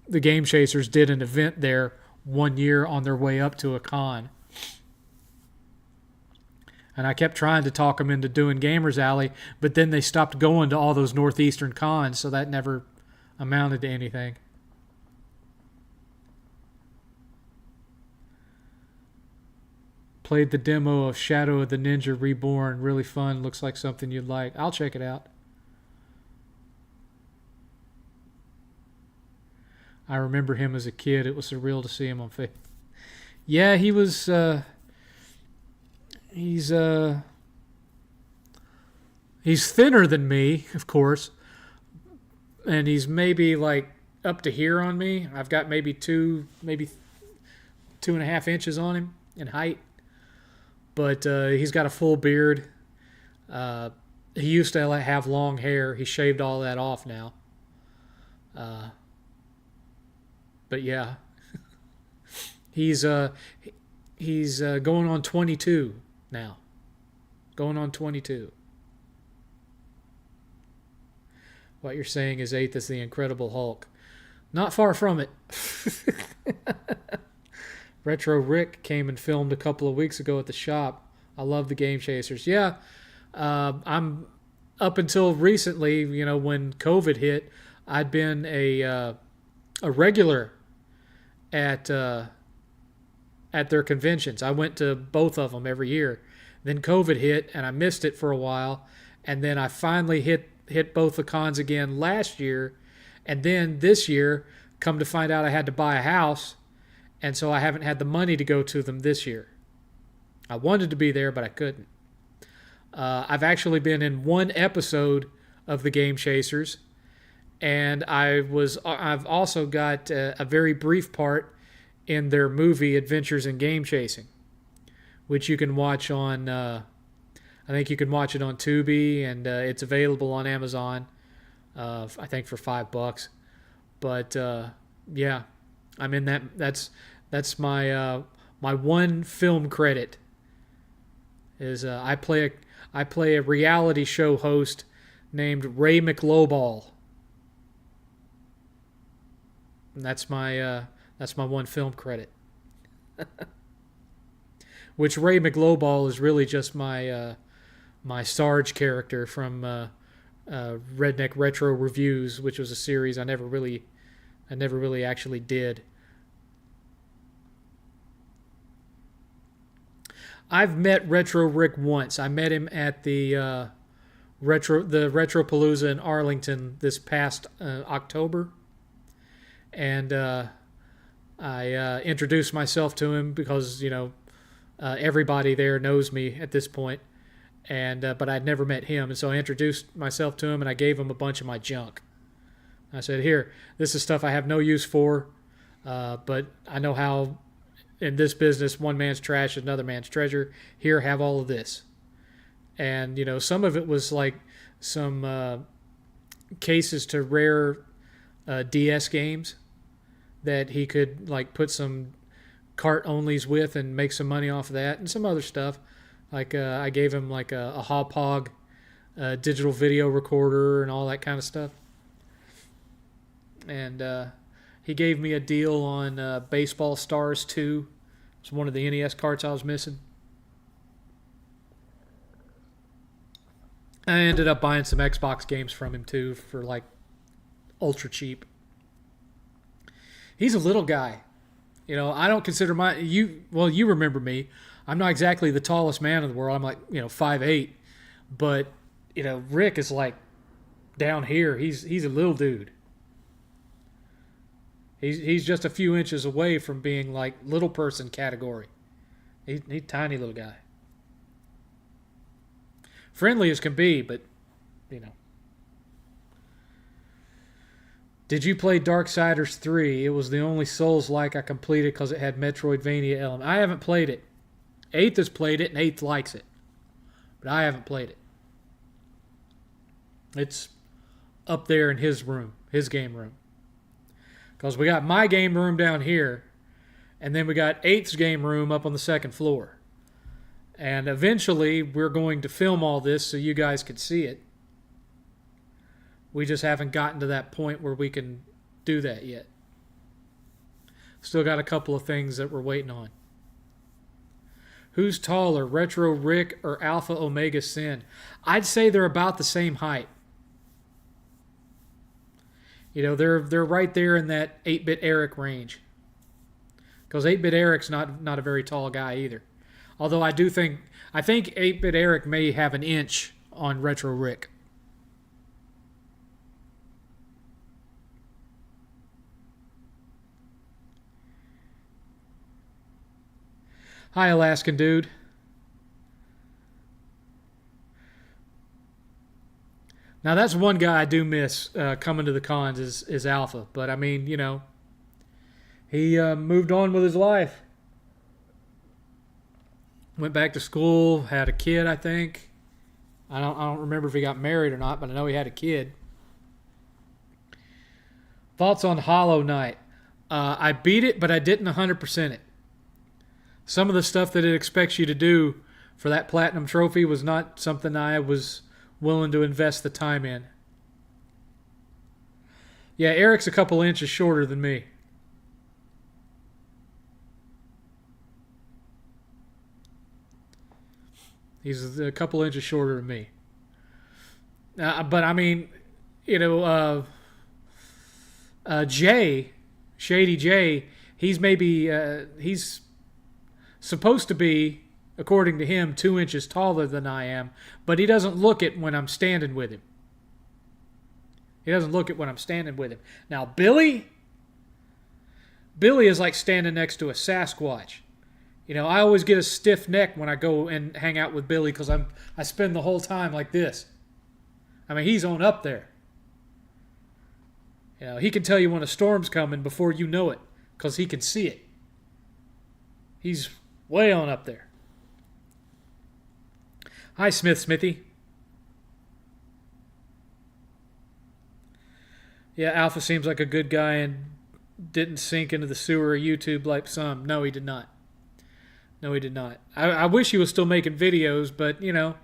the Game Chasers did an event there one year on their way up to a con. And I kept trying to talk them into doing Gamers Alley, but then they stopped going to all those Northeastern cons, so that never amounted to anything. Played the demo of Shadow of the Ninja Reborn. Really fun. Looks like something you'd like. I'll check it out. I remember him as a kid. It was surreal to see him on Facebook. Yeah, he was... He's thinner than me, of course, and he's maybe like up to here on me. I've got maybe 2.5 inches on him in height, but he's got a full beard. He used to have long hair. He shaved all that off now. But yeah, he's going on 22 now. Going on 22. What you're saying is 8th is the Incredible Hulk. Not far from it. Retro Rick came and filmed a couple of weeks ago at the shop. I love the Game Chasers. Yeah, I'm up until recently, when COVID hit, I'd been a regular at their conventions. I went to both of them every year. Then COVID hit, and I missed it for a while. And then I finally hit both the cons again last year. And then this year, come to find out I had to buy a house. And so I haven't had the money to go to them this year. I wanted to be there, but I couldn't. I've actually been in one episode of the Game Chasers. And I've also got a very brief part in their movie Adventures in Game Chasing, which you can watch on, I think you can watch it on Tubi, and it's available on Amazon, I think for $5. But yeah, I'm in that. That's my my one film credit. Is I play a reality show host named Ray McLowball. And that's my one film credit. Which Ray McLowball is really just my my Sarge character from Redneck Retro Reviews, which was a series I never really actually did. I've met Retro Rick once. I met him at the Retropalooza in Arlington this past October. And I introduced myself to him because, everybody there knows me at this point. And but I'd never met him. And so I introduced myself to him, and I gave him a bunch of my junk. I said, here, this is stuff I have no use for, but I know how in this business one man's trash is another man's treasure. Here, have all of this. And, some of it was like some cases to rare DS games that he could like put some cart-onlys with and make some money off of that, and some other stuff. Like I gave him like a Hauppauge digital video recorder and all that kind of stuff. And he gave me a deal on Baseball Stars 2. It's one of the NES carts I was missing. I ended up buying some Xbox games from him too for like ultra cheap. He's a little guy. I don't consider you remember me. I'm not exactly the tallest man in the world. I'm like, 5'8". But, Rick is like down here. He's a little dude. He's just a few inches away from being like little person category. He's a tiny little guy. Friendly as can be, but, Did you play Darksiders 3? It was the only Souls-like I completed because it had Metroidvania element. I haven't played it. 8th has played it, and 8th likes it. But I haven't played it. It's up there in his room, his game room. Because we got my game room down here, and then we got 8th's game room up on the second floor. And eventually, we're going to film all this so you guys can see it. We just haven't gotten to that point where we can do that yet. Still got a couple of things that we're waiting on. Who's taller, Retro Rick or Alpha Omega Sin? I'd say they're about the same height. You know, they're right there in that 8-bit Eric range. Because 8-bit Eric's not a very tall guy either. Although I think 8-bit Eric may have an inch on Retro Rick. Hi, Alaskan dude. Now that's one guy I do miss coming to the cons is Alpha. But I mean, you know, he moved on with his life. Went back to school, had a kid, I think. I don't remember if he got married or not, but I know he had a kid. Thoughts on Hollow Knight? I beat it, but I didn't 100% it. Some of the stuff that it expects you to do for that platinum trophy was not something I was willing to invest the time in. Yeah, Eric's a couple inches shorter than me. He's a couple inches shorter than me. But I mean, you know, Shady J, he's supposed to be, according to him, 2 inches taller than I am, but he doesn't look it when I'm standing with him. Now, Billy is like standing next to a Sasquatch. You know, I always get a stiff neck when I go and hang out with Billy because I spend the whole time like this. I mean, he's on up there. You know, he can tell you when a storm's coming before you know it because he can see it. He's way on up there. Hi, Smithy. Yeah, Alpha seems like a good guy and didn't sink into the sewer of YouTube like some. No, he did not. I wish he was still making videos, but, you know,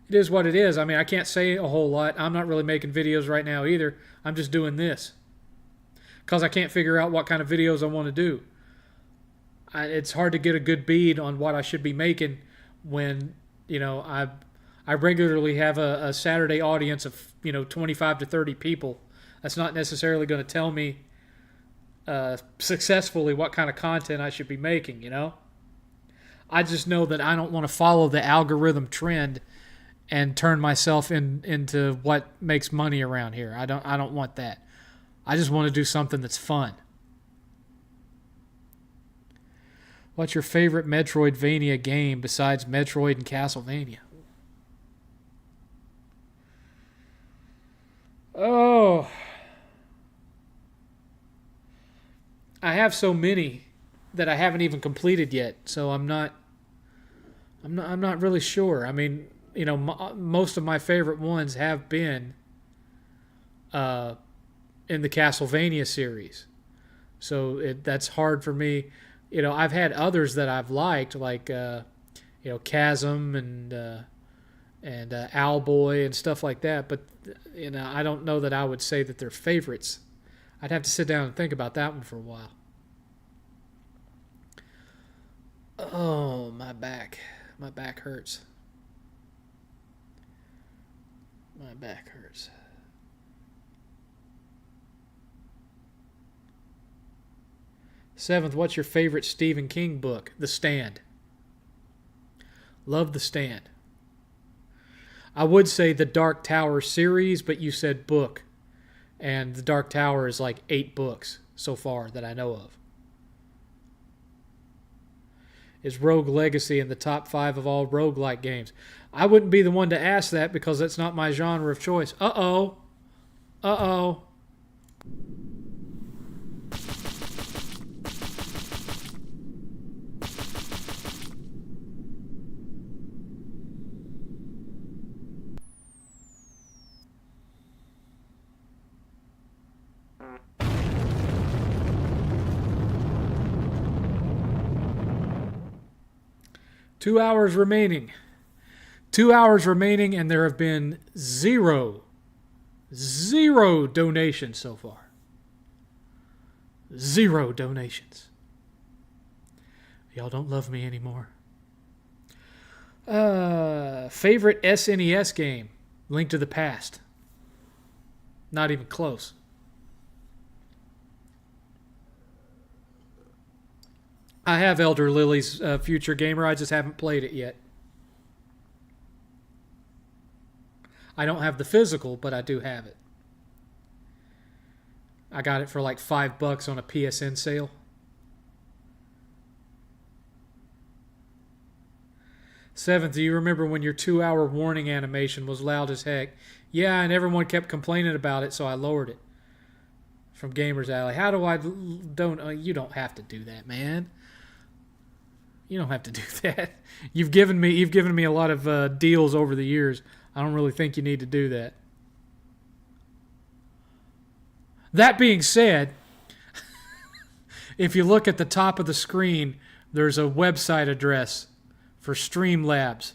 it is what it is. I mean, I can't say a whole lot. I'm not really making videos right now either. I'm just doing this because I can't figure out what kind of videos I want to do. It's hard to get a good bead on what I should be making when, you know, I regularly have a Saturday audience of, you know, 25 to 30 people. That's not necessarily going to tell me successfully what kind of content I should be making, you know? I just know that I don't want to follow the algorithm trend and turn myself into what makes money around here. I don't want that. I just want to do something that's fun. What's your favorite Metroidvania game besides Metroid and Castlevania? Oh, I have so many that I haven't even completed yet, so I'm not really sure. I mean, you know, most of my favorite ones have been in the Castlevania series, so that's hard for me. You know, I've had others that I've liked, like you know, Chasm and Owlboy and stuff like that. But you know, I don't know that I would say that they're favorites. I'd have to sit down and think about that one for a while. Oh, my back hurts. My back hurts. Seventh, what's your favorite Stephen King book? The Stand. Love The Stand. I would say the Dark Tower series, but you said book. And the Dark Tower is like 8 books so far that I know of. Is Rogue Legacy in the top 5 of all roguelike games? I wouldn't be the one to ask that because that's not my genre of choice. Uh-oh. 2 hours remaining. 2 hours remaining, and there have been zero donations so far. 0 donations. Y'all don't love me anymore. Favorite SNES game? Link to the Past. Not even close. I have Elder Lily's Future Gamer. I just haven't played it yet. I don't have the physical, but I do have it. I got it for like $5 on a PSN sale. Seventh, do you remember when your 2-hour warning animation was loud as heck? Yeah, and everyone kept complaining about it, so I lowered it. From Gamers Alley. How do I don't? You don't have to do that, man. You don't have to do that. You've given me a lot of deals over the years. I don't really think you need to do that. That being said, if you look at the top of the screen, there's a website address for Streamlabs.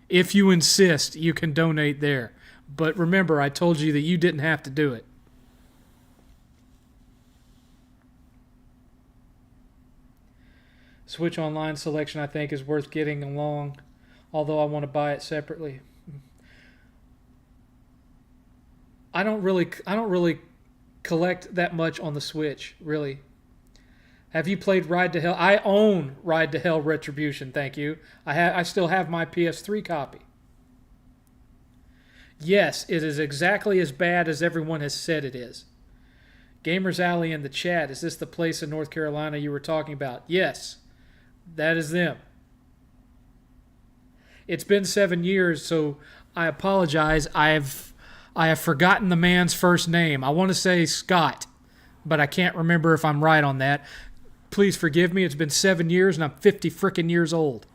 If you insist, you can donate there. But remember, I told you that you didn't have to do it. Switch Online selection, I think, is worth getting along, although I want to buy it separately. I don't really collect that much on the Switch, really. Have you played Ride to Hell? I own Ride to Hell Retribution, thank you. I still have my PS3 copy. Yes, it is exactly as bad as everyone has said it is. Gamers Alley in the chat, is this the place in North Carolina you were talking about? Yes, that is them. It's been 7 years, so I apologize. I have forgotten the man's first name. I want to say Scott, but I can't remember if I'm right on that. Please forgive me. It's been 7 years, and I'm 50 frickin' years old.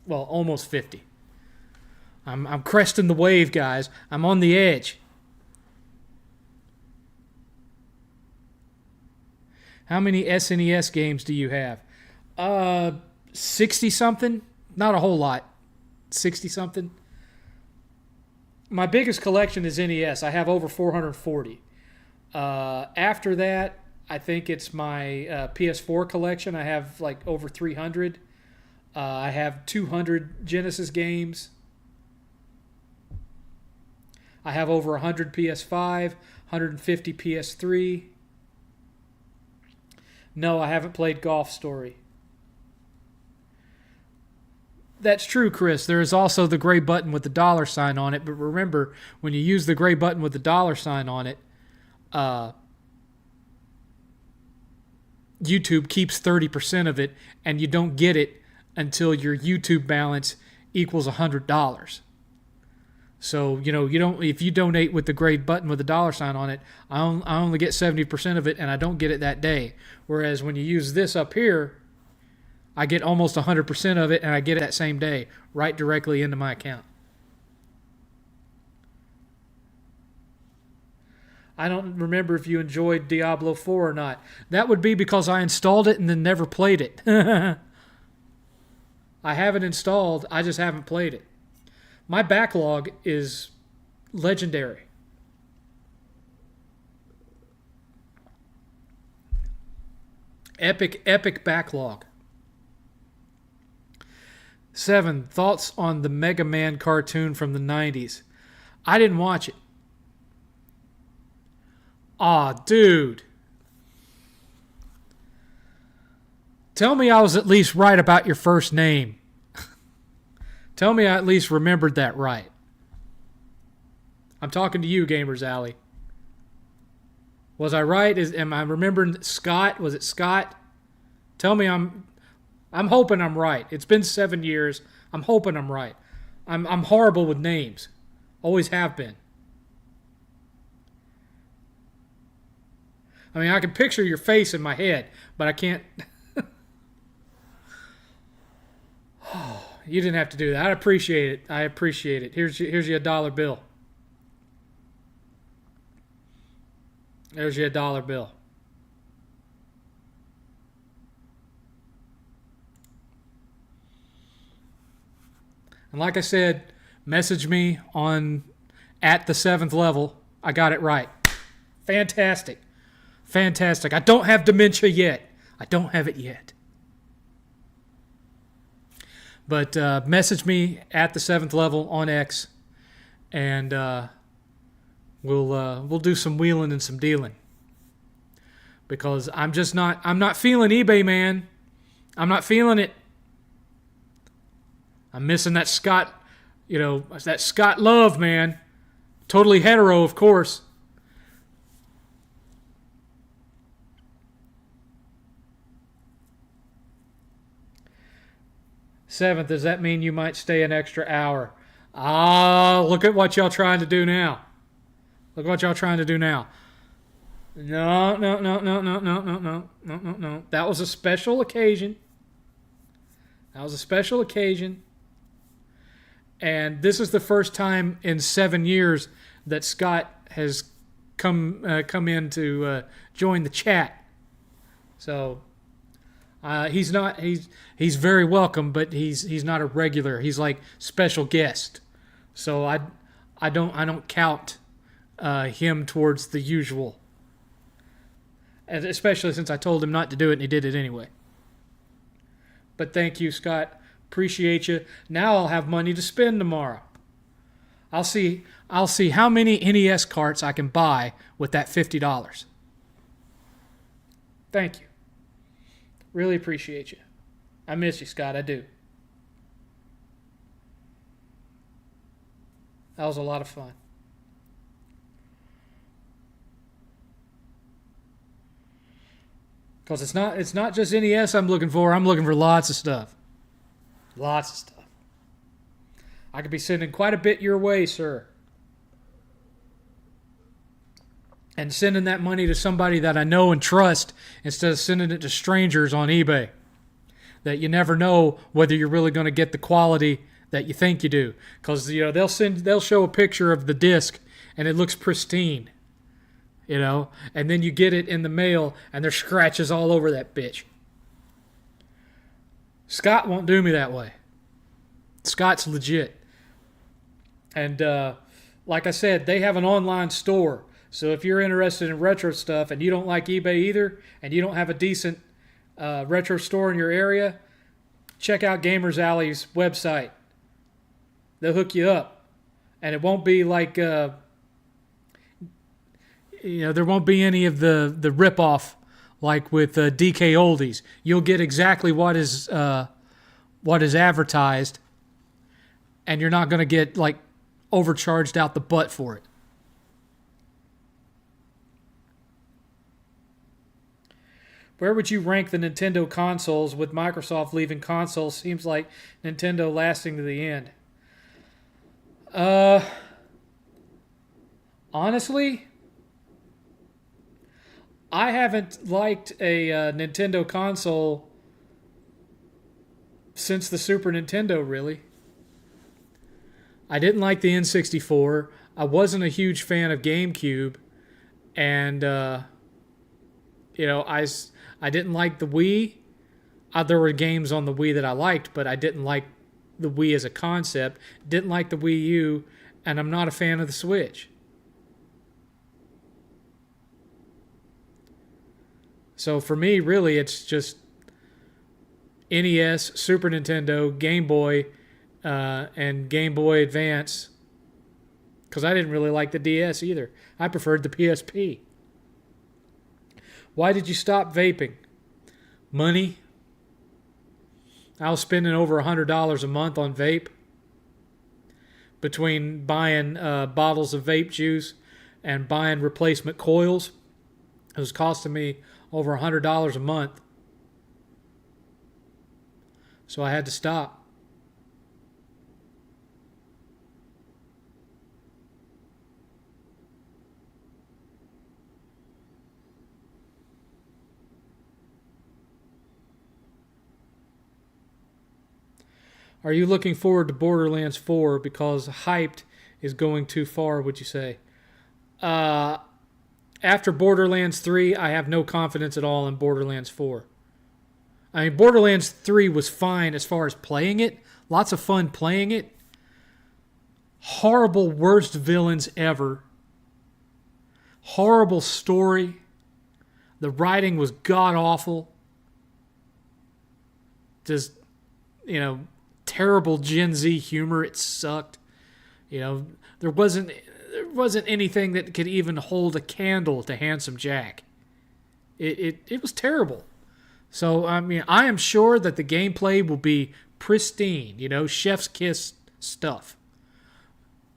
Well, almost 50. I'm cresting the wave, guys. I'm on the edge. How many SNES games do you have? 60-something. Not a whole lot. 60-something. My biggest collection is NES. I have over 440. After that, I think it's my PS4 collection. I have like over 300. I have 200 Genesis games. I have over 100 PS5, 150 PS3. No, I haven't played Golf Story. That's true, Chris. There is also the gray button with the $sign on it. But remember, when you use the gray button with the $sign on it, YouTube keeps 30% of it, and you don't get it until your YouTube balance equals $100. So, you don't. If you donate with the gray button with the $sign on it, I only get 70% of it, and I don't get it that day. Whereas when you use this up here, I get almost 100% of it, and I get it that same day, right directly into my account. I don't remember if you enjoyed Diablo 4 or not. That would be because I installed it and then never played it. I have it installed, I just haven't played it. My backlog is legendary. Epic backlog. 7, thoughts on the Mega Man cartoon from the 90s. I didn't watch it. Aw, dude. Tell me I was at least right about your first name. Tell me I at least remembered that right. I'm talking to you, Gamers Alley. Was I right? Am I remembering Scott? Was it Scott? Tell me I'm hoping I'm right. It's been 7 years. I'm hoping I'm right. I'm horrible with names. Always have been. I mean, I can picture your face in my head, but I can't. You didn't have to do that. I appreciate it. Here's your dollar bill. There's your dollar bill. And like I said, message me on @the7th level. I got it right. Fantastic. Fantastic. I don't have dementia yet. I don't have it yet. But message me at the 7th level on X, and we'll do some wheeling and some dealing. Because I'm not feeling eBay, man. I'm not feeling it. I'm missing that Scott, that Scott love, man. Totally hetero, of course. Seventh, does that mean you might stay an extra hour? Look at what y'all trying to do now. Look what y'all trying to do now. No. That was a special occasion. And this is the first time in 7 years that Scott has come in to join the chat. So he's very welcome, but he's not a regular. He's like special guest. So I don't count him towards the usual. And especially since I told him not to do it and he did it anyway. But thank you, Scott. Appreciate you. Now I'll have money to spend tomorrow. I'll see how many NES carts I can buy with that $50. Thank you. Really appreciate you. I miss you, Scott. I do. That was a lot of fun. Because it's not just NES I'm looking for. I'm looking for lots of stuff. Lots of stuff. I could be sending quite a bit your way, sir. And sending that money to somebody that I know and trust instead of sending it to strangers on eBay. That you never know whether you're really going to get the quality that you think you do. Because they'll show a picture of the disc and it looks pristine. And then you get it in the mail and there's scratches all over that bitch. Scott won't do me that way. Scott's legit. And like I said, they have an online store. So if you're interested in retro stuff and you don't like eBay either, and you don't have a decent retro store in your area, check out Gamers Alley's website. They'll hook you up. And it won't be like... there won't be any of the ripoff like with DK Oldies. You'll get exactly what is advertised, and you're not going to get like overcharged out the butt for it. Where would you rank the Nintendo consoles with Microsoft leaving consoles? Seems like Nintendo lasting to the end. Honestly, I haven't liked a Nintendo console since the Super Nintendo, really. I didn't like the N64. I wasn't a huge fan of GameCube. And, I didn't like the Wii. There were games on the Wii that I liked, but I didn't like the Wii as a concept. Didn't like the Wii U, and I'm not a fan of the Switch. So for me, really, it's just NES, Super Nintendo, Game Boy, and Game Boy Advance. Because I didn't really like the DS either. I preferred the PSP. Why did you stop vaping? Money. I was spending over $100 a month on vape. Between buying bottles of vape juice and buying replacement coils. It was costing me over $100 a month. So I had to stop. Are you looking forward to Borderlands 4 because hyped is going too far, would you say? After Borderlands 3, I have no confidence at all in Borderlands 4. I mean, Borderlands 3 was fine as far as playing it. Lots of fun playing it. Horrible, worst villains ever. Horrible story. The writing was god awful. Just, terrible Gen Z humor. It sucked. There wasn't anything that could even hold a candle to Handsome Jack. It was terrible. So, I am sure that the gameplay will be pristine, chef's kiss stuff.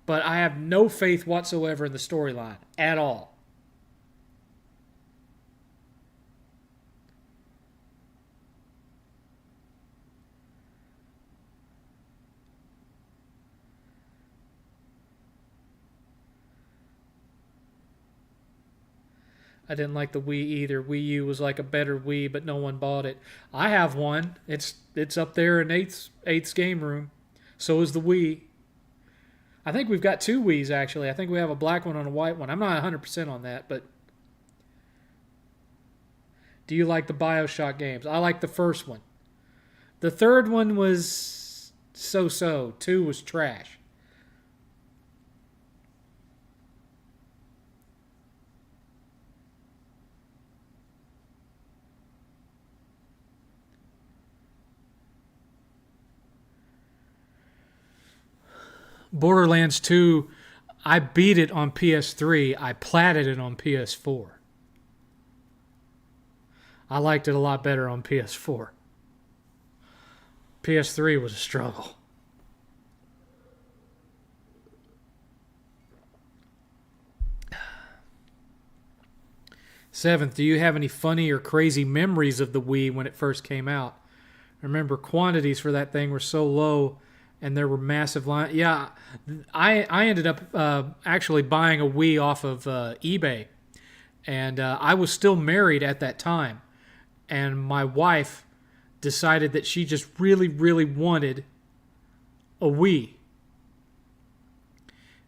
But I have no faith whatsoever in the storyline at all. I didn't like the Wii either. Wii U was like a better Wii, but no one bought it. I have one. It's up there in Eighth's game room. So is the Wii. I think we've got two Wiis, actually. I think we have a black one and a white one. I'm not 100% on that, but... Do you like the BioShock games? I like the first one. The third one was so-so. 2 was trash. Borderlands 2, I beat it on PS3. I platted it on PS4. I liked it a lot better on PS4. PS3 was a struggle. Seventh, do you have any funny or crazy memories of the Wii when it first came out? I remember quantities for that thing were so low and there were massive lines. Yeah, I ended up actually buying a Wii off of eBay. And I was still married at that time. And my wife decided that she just really, really wanted a Wii.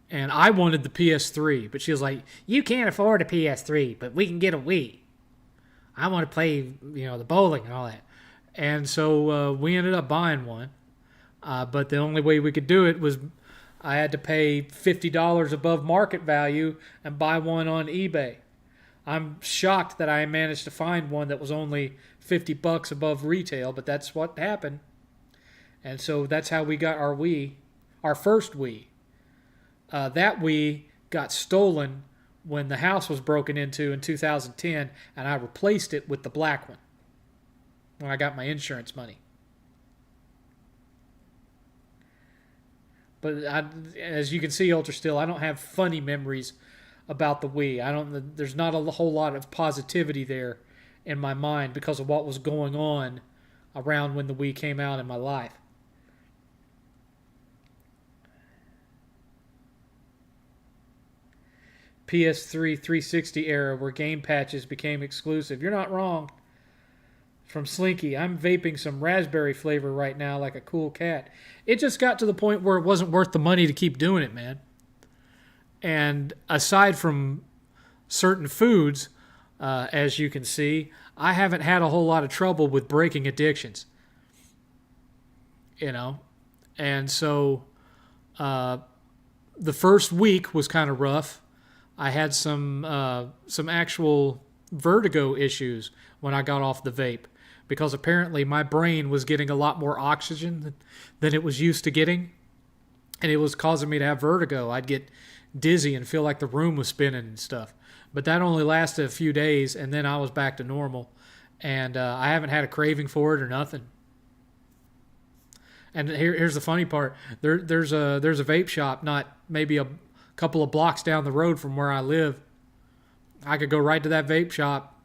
And I wanted the PS3. But she was like, you can't afford a PS3, but we can get a Wii. I want to play, the bowling and all that. And so we ended up buying one. But the only way we could do it was I had to pay $50 above market value and buy one on eBay. I'm shocked that I managed to find one that was only $50 above retail, but that's what happened. And so that's how we got our Wii, our first Wii. That Wii got stolen when the house was broken into in 2010, and I replaced it with the black one when I got my insurance money. But as you can see, Ultra Still, I don't have funny memories about the Wii. There's not a whole lot of positivity there in my mind because of what was going on around when the Wii came out in my life. PS3 360 era where game patches became exclusive. You're not wrong. From Slinky, I'm vaping some raspberry flavor right now like a cool cat. It just got to the point where it wasn't worth the money to keep doing it, man. And aside from certain foods, as you can see, I haven't had a whole lot of trouble with breaking addictions. And so the first week was kind of rough. I had some actual vertigo issues when I got off the vape because apparently my brain was getting a lot more oxygen than it was used to getting, and it was causing me to have vertigo. I'd get dizzy and feel like the room was spinning and stuff. But that only lasted a few days, and then I was back to normal. And I haven't had a craving for it or nothing. And here's the funny part. There's a vape shop not maybe a couple of blocks down the road from where I live. I could go right to that vape shop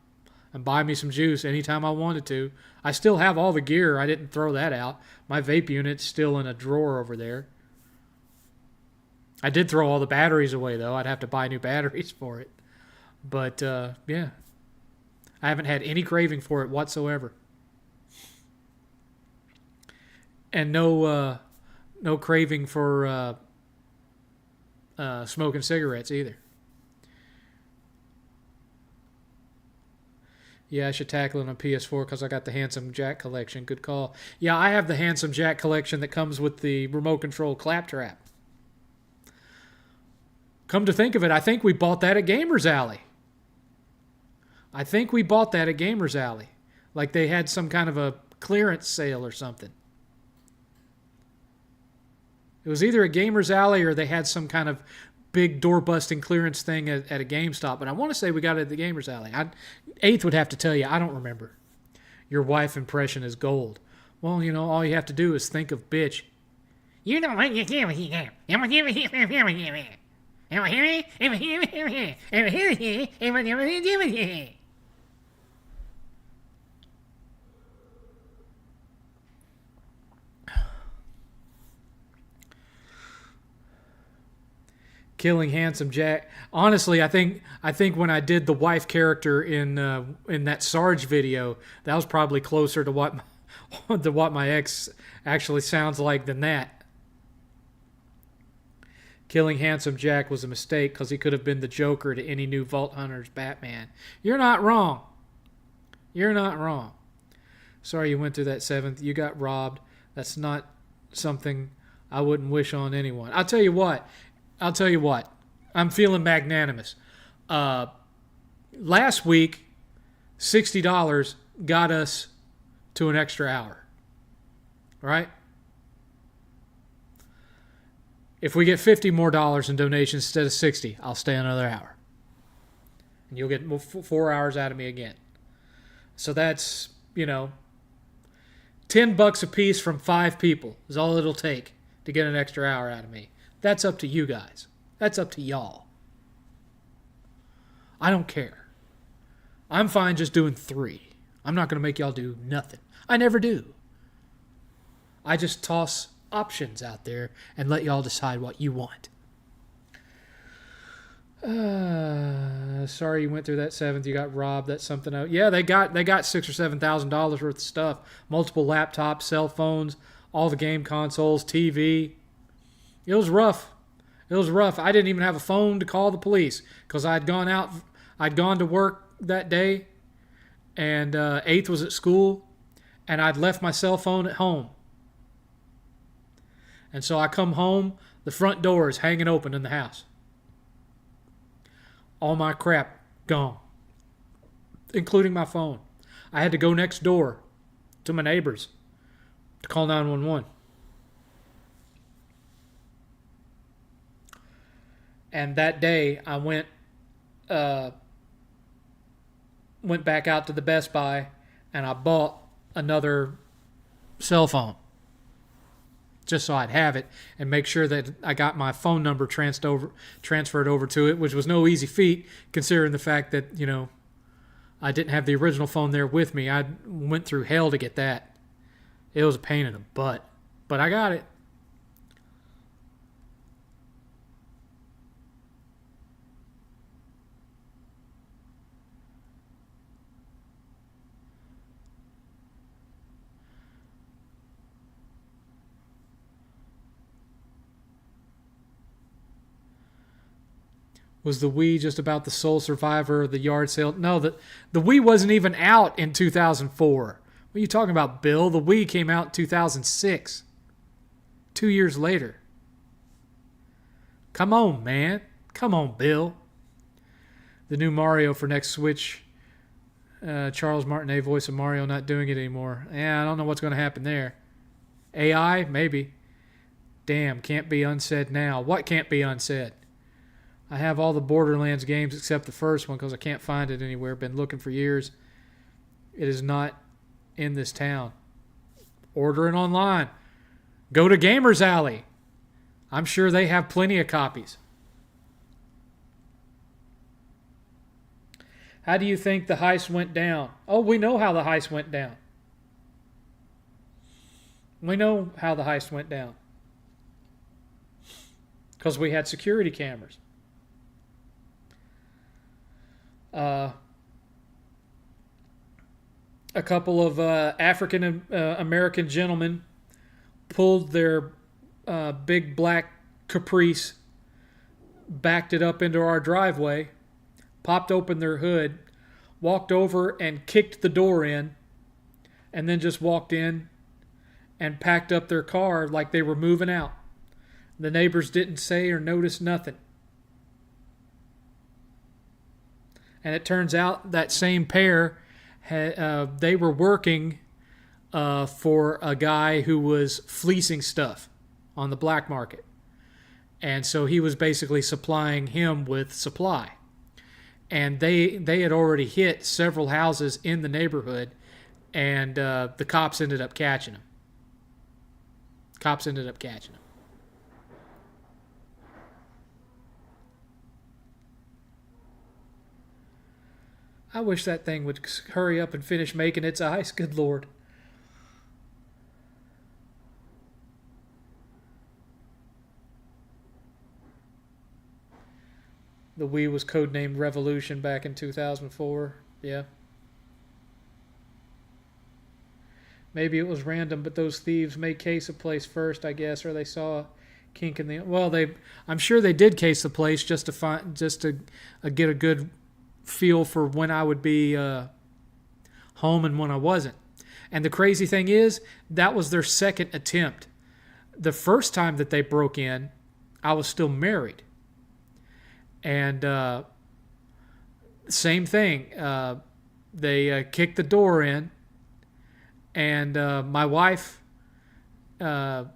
and buy me some juice anytime I wanted to. I still have all the gear. I didn't throw that out. My vape unit's still in a drawer over there. I did throw all the batteries away, though. I'd have to buy new batteries for it. But, yeah. I haven't had any craving for it whatsoever. And no craving for smoking cigarettes either. Yeah, I should tackle it on PS4 because I got the Handsome Jack collection. Good call. Yeah, I have the Handsome Jack collection that comes with the remote control claptrap. Come to think of it, I think we bought that at Gamers Alley. I think we bought that at Gamers Alley. Like they had some kind of a clearance sale or something. It was either a Gamers Alley or they had some kind of big door-busting clearance thing at a GameStop. But I want to say we got it at the Gamers Alley. Eighth would have to tell you. I don't remember. Your wife impression is gold. Well, you know, all you have to do is think of bitch. You know what you do. Killing Handsome Jack. Honestly, I think when I did the wife character in that Sarge video, that was probably closer to what my ex actually sounds like than that. Killing Handsome Jack was a mistake because he could have been the Joker to any new Vault Hunters Batman. You're not wrong. You're not wrong. Sorry you went through that, Seventh. You got robbed. That's not something I wouldn't wish on anyone. I'll tell you what. I'm feeling magnanimous. Last week, $60 got us to an extra hour. Right? If we get $50 more in donations instead of 60, I'll stay another hour. And you'll get 4 hours out of me again. So that's, $10 a piece from 5 people is all it'll take to get an extra hour out of me. That's up to you guys. That's up to y'all. I don't care. I'm fine just doing 3. I'm not going to make y'all do nothing. I never do. I just toss options out there and let y'all decide what you want. Sorry you went through that, Seventh. You got robbed. That's something else. Yeah, they got $6,000 or $7,000 worth of stuff. Multiple laptops, cell phones, all the game consoles, TV. It was rough. I didn't even have a phone to call the police because I'd gone to work that day, and Eighth was at school, and I'd left my cell phone at home. And so I come home, the front door is hanging open in the house. All my crap gone, including my phone. I had to go next door to my neighbors to call 911. And that day, I went back out to the Best Buy, and I bought another cell phone, just so I'd have it and make sure that I got my phone number transferred over to it, which was no easy feat, considering the fact that I didn't have the original phone there with me. I went through hell to get that. It was a pain in the butt, but I got it. Was the Wii just about the sole survivor of the yard sale? No, the Wii wasn't even out in 2004. What are you talking about, Bill? The Wii came out in 2006. 2 years later. Come on, man. Come on, Bill. The new Mario for next Switch. Charles Martinet, voice of Mario, not doing it anymore. Yeah, I don't know what's going to happen there. AI? Maybe. Damn, can't be unsaid now. What can't be unsaid? I have all the Borderlands games except the first one because I can't find it anywhere. Been looking for years. It is not in this town. Order it online. Go to Gamers Alley. I'm sure they have plenty of copies. How do you think the heist went down? Oh, we know how the heist went down. We know how the heist went down. Because we had security cameras. A couple of African American gentlemen pulled their big black Caprice, backed it up into our driveway, popped open their hood, walked over and kicked the door in, and then just walked in and packed up their car like they were moving out. The neighbors didn't say or notice nothing. And it turns out that same pair, they were working for a guy who was fleecing stuff on the black market. And so he was basically supplying him with supply. And they had already hit several houses in the neighborhood, and the cops ended up catching him. I wish that thing would hurry up and finish making its ice. Good Lord. The Wii was codenamed Revolution back in 2004. Yeah. Maybe it was random, but those thieves may case a place first, I guess, or they saw a kink in the... Well, I'm sure they did case the place just to get a good feel for when I would be home and when I wasn't. And the crazy thing is, that was their second attempt. The first time that they broke in, I was still married. And same thing. They kicked the door in, and my wife at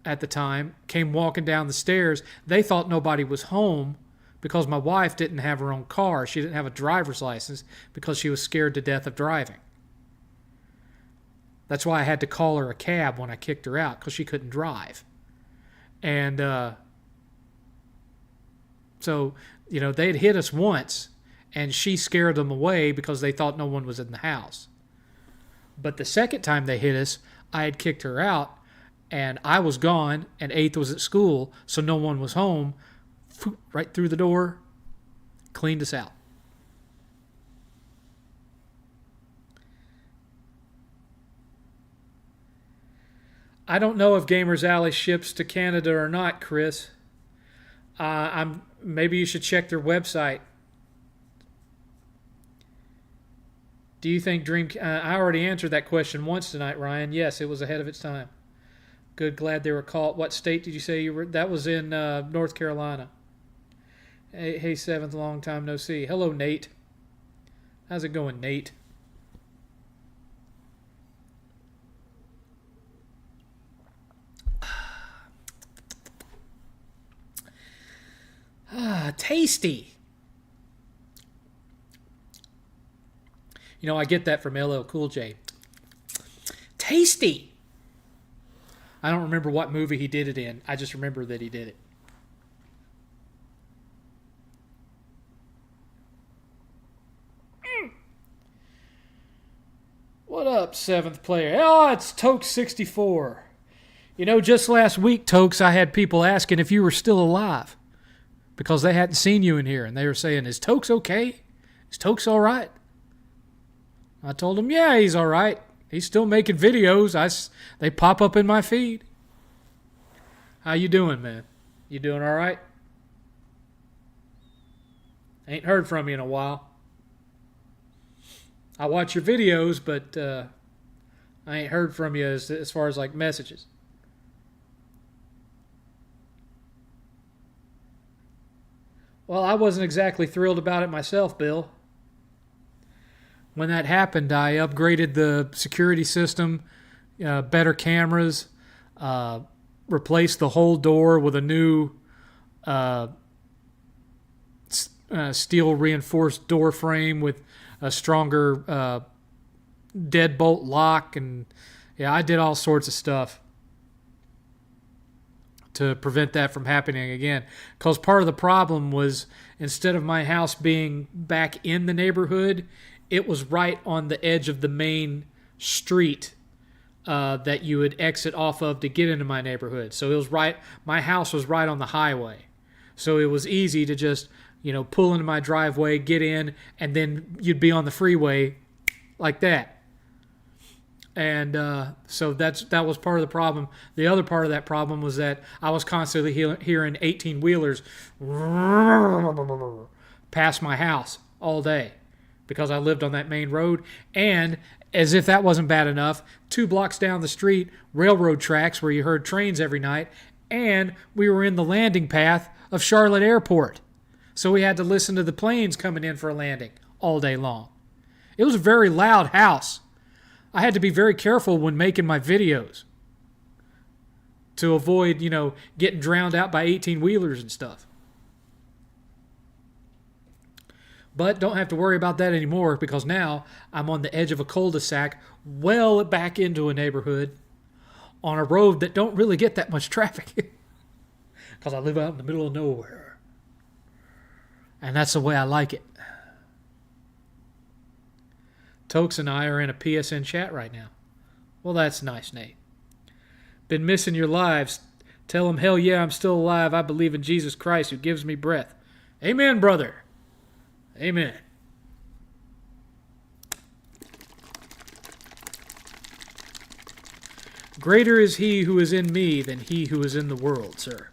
the time came walking down the stairs. They thought nobody was home because my wife didn't have her own car. She didn't have a driver's license because she was scared to death of driving. That's why I had to call her a cab when I kicked her out, because she couldn't drive. And so, they had hit us once, and she scared them away because they thought no one was in the house. But the second time they hit us, I had kicked her out, and I was gone, and Eighth was at school, so no one was home. Right through the door, cleaned us out. I don't know if Gamers Alley ships to Canada or not, Chris. Maybe you should check their website. Do you think I already answered that question once tonight, Ryan. Yes, it was ahead of its time. Good, glad they were called. What state did you say you were? That was in North Carolina. Hey, Seventh, long time no see. Hello, Nate. How's it going, Nate? Tasty. I get that from LL Cool J. Tasty. I don't remember what movie he did it in. I just remember that he did it. What up, Seventh player? Oh, it's Toke64. Just last week, Tokes, I had people asking if you were still alive because they hadn't seen you in here, and they were saying, is Tokes okay? Is Tokes all right? I told them, yeah, he's all right. He's still making videos. They pop up in my feed. How you doing, man? You doing all right? Ain't heard from you in a while. I watch your videos, but I ain't heard from you as far as like messages. Well, I wasn't exactly thrilled about it myself, Bill. When that happened, I upgraded the security system, better cameras, replaced the whole door with a new steel reinforced door frame with a stronger deadbolt lock, and I did all sorts of stuff to prevent that from happening again. Because part of the problem was, instead of my house being back in the neighborhood, it was right on the edge of the main street that you would exit off of to get into my neighborhood. So it was right. My house was right on the highway, so it was easy to just pull into my driveway, get in, and then you'd be on the freeway like that. And so that was part of the problem. The other part of that problem was that I was constantly hearing 18-wheelers pass my house all day because I lived on that main road. And as if that wasn't bad enough, 2 blocks down the street, railroad tracks where you heard trains every night, and we were in the landing path of Charlotte Airport. So we had to listen to the planes coming in for a landing all day long. It was a very loud house. I had to be very careful when making my videos to avoid, getting drowned out by 18-wheelers and stuff. But don't have to worry about that anymore because now I'm on the edge of a cul-de-sac well back into a neighborhood on a road that don't really get that much traffic because I live out in the middle of nowhere. And that's the way I like it. Tokes and I are in a PSN chat right now. Well, that's nice, Nate. Been missing your lives. Tell them, hell yeah, I'm still alive. I believe in Jesus Christ who gives me breath. Amen, brother. Amen. Greater is he who is in me than he who is in the world, sir.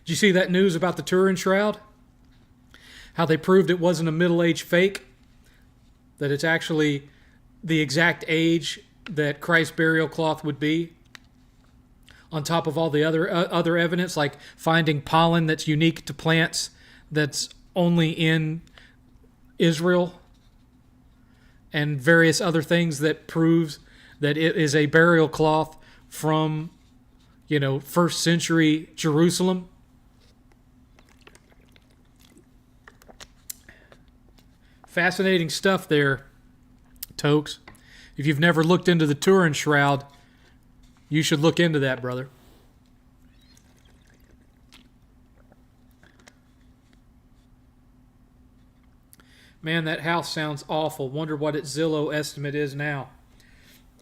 Did you see that news about the Turin Shroud? How they proved it wasn't a middle-aged fake? That it's actually the exact age that Christ's burial cloth would be? On top of all the other evidence, like finding pollen that's unique to plants that's only in Israel, and various other things that proves that it is a burial cloth from, first century Jerusalem. Fascinating stuff there, Tokes. If you've never looked into the Turin Shroud, you should look into that, brother. Man, that house sounds awful. Wonder what its Zillow estimate is now.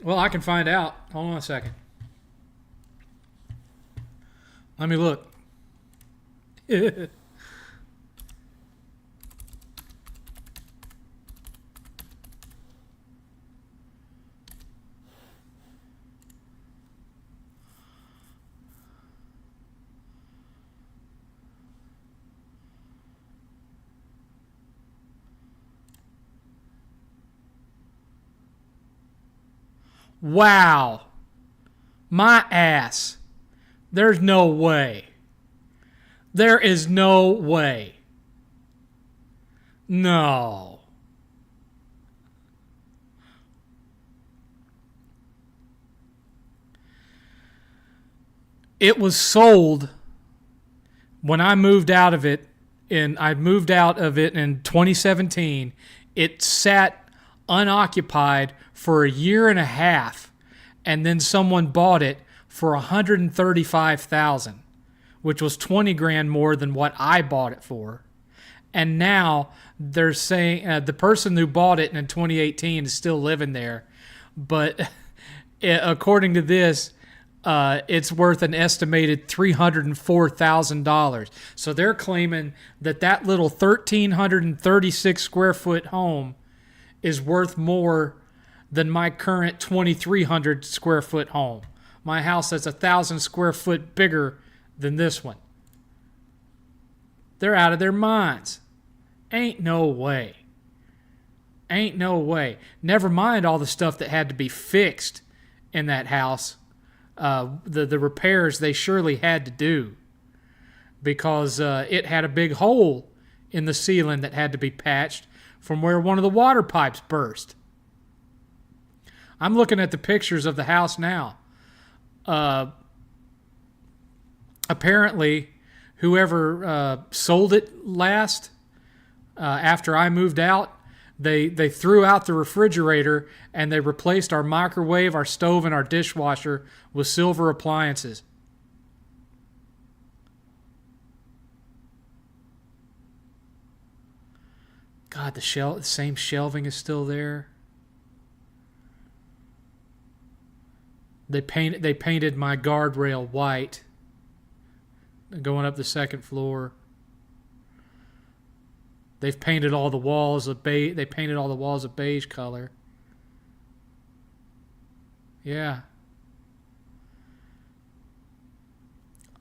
Well, I can find out. Hold on a second. Let me look. Wow. My ass. There's no way. There is no way. No. It was sold when I moved out of it, and I moved out of it in 2017. It sat unoccupied for a year and a half, and then someone bought it for $135,000, which was $20,000 more than what I bought it for. And now they're saying the person who bought it in 2018 is still living there, but according to this, it's worth an estimated $304,000. So they're claiming that little 1,336 square foot home is worth more than my current 2,300 square foot home. My house that's 1,000 square foot bigger than this one. They're out of their minds. Ain't no way. Ain't no way. Never mind all the stuff that had to be fixed in that house. The repairs they surely had to do. Because it had a big hole in the ceiling that had to be patched from where one of the water pipes burst. I'm looking at the pictures of the house now. Apparently, whoever sold it last, after I moved out, they threw out the refrigerator and they replaced our microwave, our stove, and our dishwasher with silver appliances. God, the same shelving is still there. They painted my guardrail white going up the second floor. They've painted all the walls of beige. They painted all the walls of beige color. Yeah.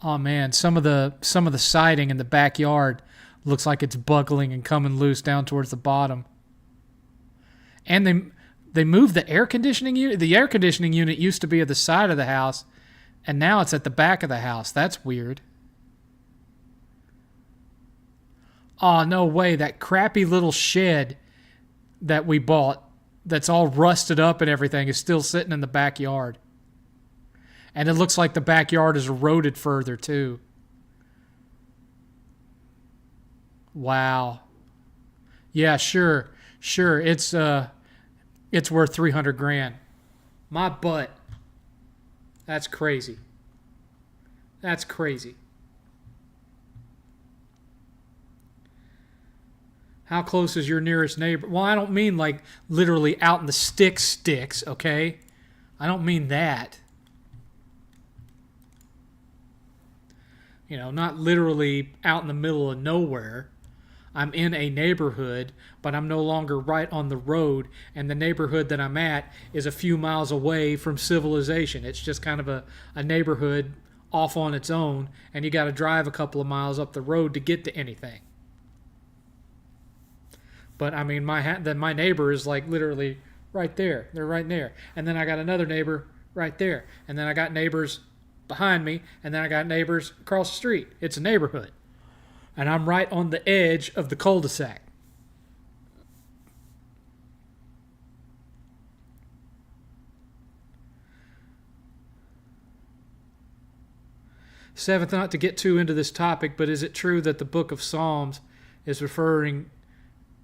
Oh man, some of the siding in the backyard looks like it's buckling and coming loose down towards the bottom. And They moved the air conditioning unit. The air conditioning unit used to be at the side of the house, and now it's at the back of the house. That's weird. Oh, no way. That crappy little shed that we bought that's all rusted up and everything is still sitting in the backyard. And it looks like the backyard is eroded further, too. Wow. Yeah, sure. Sure. It's worth $300,000. My butt. That's crazy. That's crazy. How close is your nearest neighbor? Well, I don't mean like literally out in the sticks, okay? I don't mean that. You know, not literally out in the middle of nowhere. I'm in a neighborhood, but I'm no longer right on the road, and the neighborhood that I'm at is a few miles away from civilization. It's just kind of a neighborhood off on its own, and you got to drive a couple of miles up the road to get to anything. But I mean, my neighbor is like literally right there. They're right there. And then I got another neighbor right there. And then I got neighbors behind me. And then I got neighbors across the street. It's a neighborhood. And I'm right on the edge of the cul-de-sac. Seventh, not to get too into this topic, but is it true that the book of Psalms is referring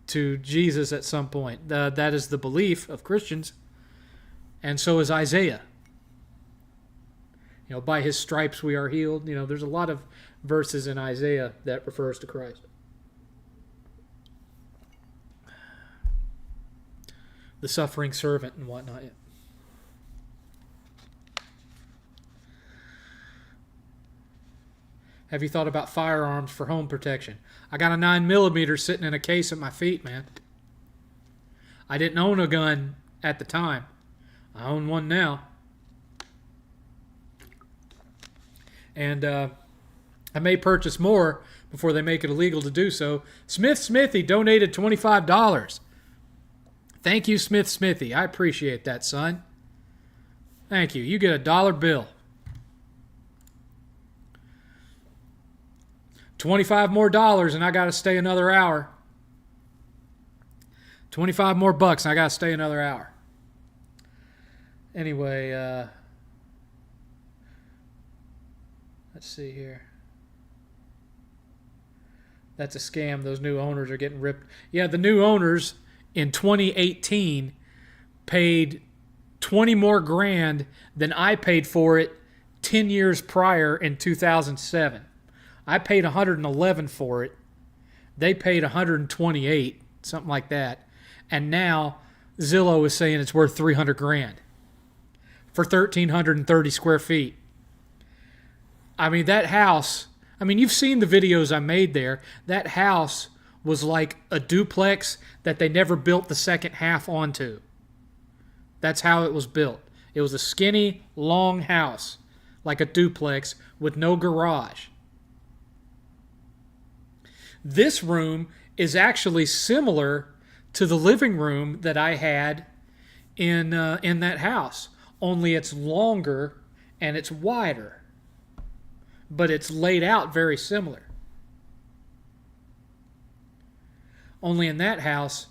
to Jesus at some point? That is the belief of Christians, and so is Isaiah. You know, by his stripes we are healed. You know, there's a lot of verses in Isaiah that refers to Christ. The suffering servant and whatnot. Have you thought about firearms for home protection? I got a 9mm sitting in a case at my feet, man. I didn't own a gun at the time. I own one now. And I may purchase more before they make it illegal to do so. Smith Smithy donated $25. Thank you, Smith Smithy. I appreciate that, son. Thank you. You get a dollar bill. 25 more dollars and I got to stay another hour. 25 more bucks and I got to stay another hour. Anyway, let's see here. That's a scam. Those new owners are getting ripped. Yeah, the new owners in 2018 paid 20 more grand than I paid for it 10 years prior in 2007. I paid 111 for it. They paid 128, something like that. And now Zillow is saying it's worth 300 grand for 1,330 square feet. I mean, that house, I mean, you've seen the videos I made there. That house was like a duplex that they never built the second half onto. That's how it was built. It was a skinny, long house, like a duplex with no garage. This room is actually similar to the living room that I had in that house, only it's longer and it's wider, but it's laid out very similar. Only in that house,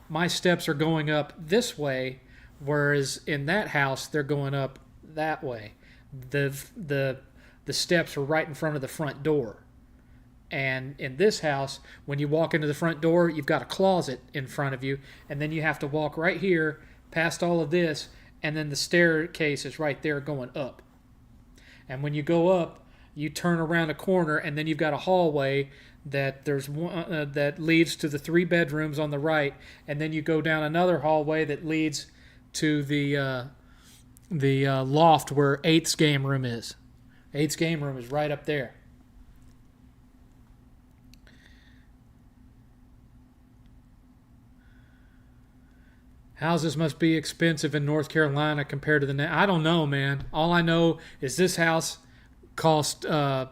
my steps are going up this way, whereas in that house they're going up that way. The steps are right in front of the front door. And in this house, when you walk into the front door, you've got a closet in front of you, and then you have to walk right here past all of this, and then the staircase is right there going up. And when you go up, you turn around a corner, and then you've got a hallway that there's one that leads to the 3 bedrooms on the right, and then you go down another hallway that leads to the loft where 8th's game room is. 8th's game room is right up there. Houses must be expensive in North Carolina compared to the... I don't know, man. All I know is this house cost... it was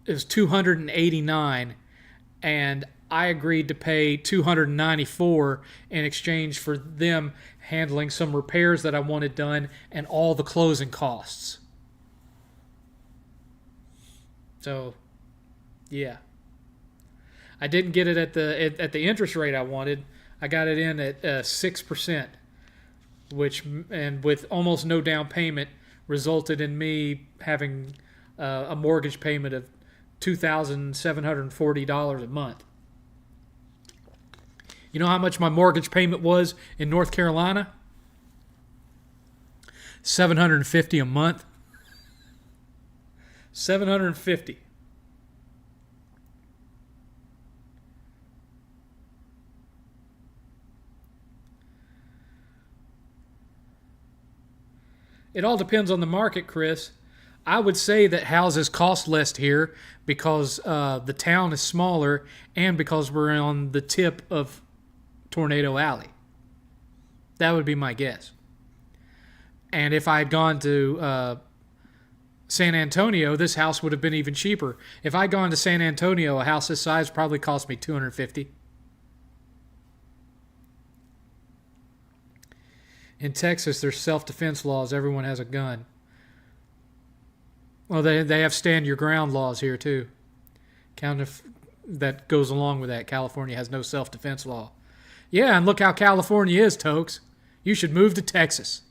$289, and I agreed to pay $294 in exchange for them handling some repairs that I wanted done and all the closing costs. So, yeah. I didn't get it at the interest rate I wanted. I got it in at 6%, which, and with almost no down payment, resulted in me having a mortgage payment of $2,740 a month. You know how much my mortgage payment was in North Carolina? $750 a month. $750. It all depends on the market, Chris. I would say that houses cost less here because the town is smaller and because we're on the tip of Tornado Alley. That would be my guess. And if I had gone to San Antonio, this house would have been even cheaper. If I'd gone to San Antonio, a house this size probably cost me $250. In Texas, there's self-defense laws. Everyone has a gun. Well, they have stand-your-ground laws here, too. That goes along with that. California has no self-defense law. Yeah, and look how California is, Tokes. You should move to Texas.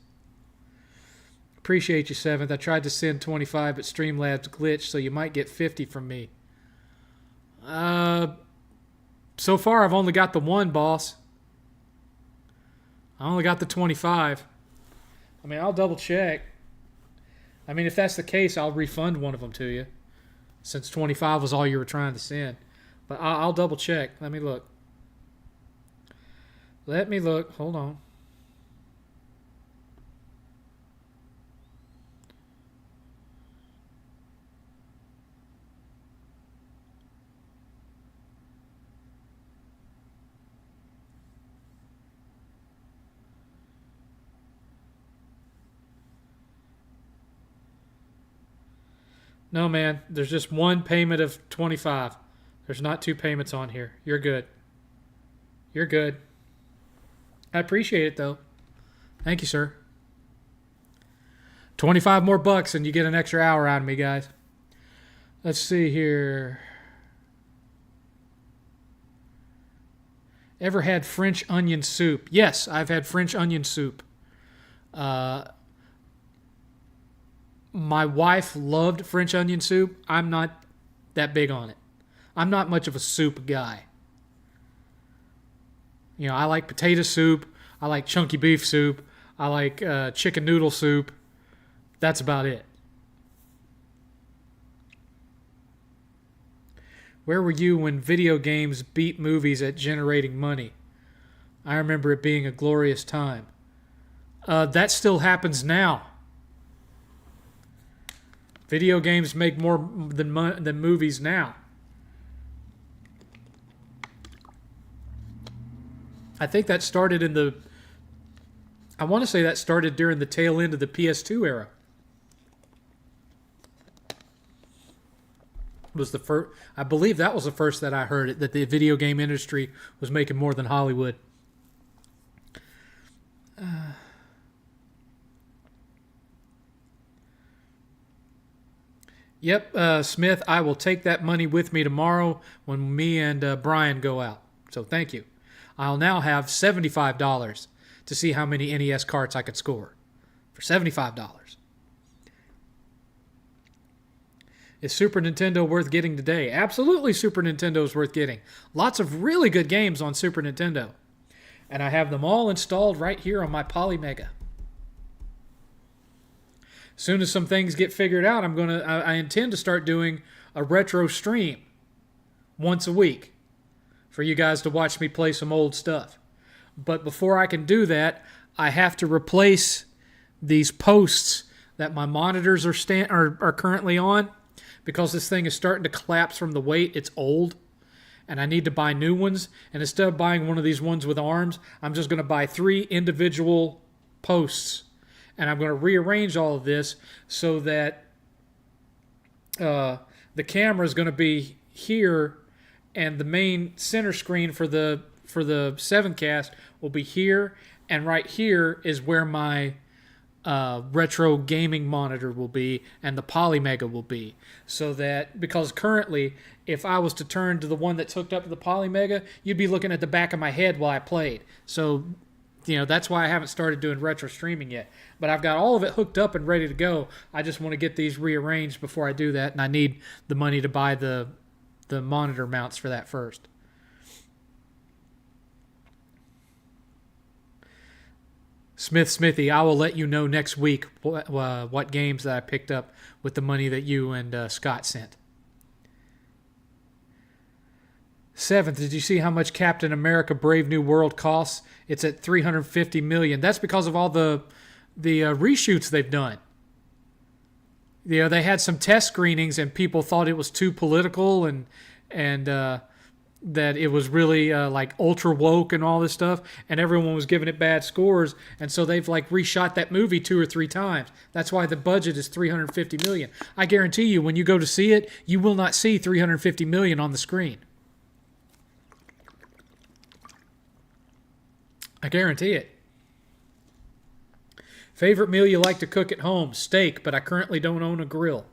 Appreciate you, 7th. I tried to send 25, but Streamlabs glitched, so you might get 50 from me. So far, I've only got the one, boss. I only got the 25. I mean, I'll double check. I mean, if that's the case, I'll refund one of them to you, since 25 was all you were trying to send. But I'll double check. Let me look. Hold on. No, man. There's just one payment of 25. There's not two payments on here. You're good. You're good. I appreciate it, though. Thank you, sir. 25 more bucks and you get an extra hour out of me, guys. Let's see here. Ever had French onion soup? Yes, I've had French onion soup. My wife loved French onion soup. I'm not that big on it. I'm not much of a soup guy. You know, I like potato soup. I like chunky beef soup. I like chicken noodle soup. That's about it. Where were you when video games beat movies at generating money? I remember it being a glorious time. That still happens now. Video games make more than movies now. I think that started I want to say that started during the tail end of the PS2 era. I believe that was the first that I heard that the video game industry was making more than Hollywood. Yep, Smith, I will take that money with me tomorrow when me and Brian go out. So thank you. I'll now have $75 to see how many NES carts I could score. For $75. Is Super Nintendo worth getting today? Absolutely, Super Nintendo is worth getting. Lots of really good games on Super Nintendo. And I have them all installed right here on my Polymega. As soon as some things get figured out, I intend to start doing a retro stream once a week for you guys to watch me play some old stuff. But before I can do that, I have to replace these posts that my monitors are currently on, because this thing is starting to collapse from the weight. It's old, and I need to buy new ones. And instead of buying one of these ones with arms, I'm just going to buy 3 individual posts. And I'm going to rearrange all of this so that the camera is going to be here and the main center screen for the 7thCast will be here, and right here is where my retro gaming monitor will be, and the Polymega will be. So that, because currently, if I was to turn to the one that's hooked up to the Polymega, you'd be looking at the back of my head while I played. So, that's why I haven't started doing retro streaming yet. But I've got all of it hooked up and ready to go. I just want to get these rearranged before I do that, and I need the money to buy the monitor mounts for that first. Smithy, I will let you know next week what games that I picked up with the money that you and Scott sent. 7th, did you see how much Captain America Brave New World costs? It's at $350 million. That's because of all the reshoots they've done. They had some test screenings and people thought it was too political and that it was really like ultra woke and all this stuff, and everyone was giving it bad scores, and so they've like reshot that movie 2 or 3 times. That's why the budget is $350 million. I guarantee you, when you go to see it, you will not see $350 million on the screen. I guarantee it. Favorite meal you like to cook at home? Steak, but I currently don't own a grill.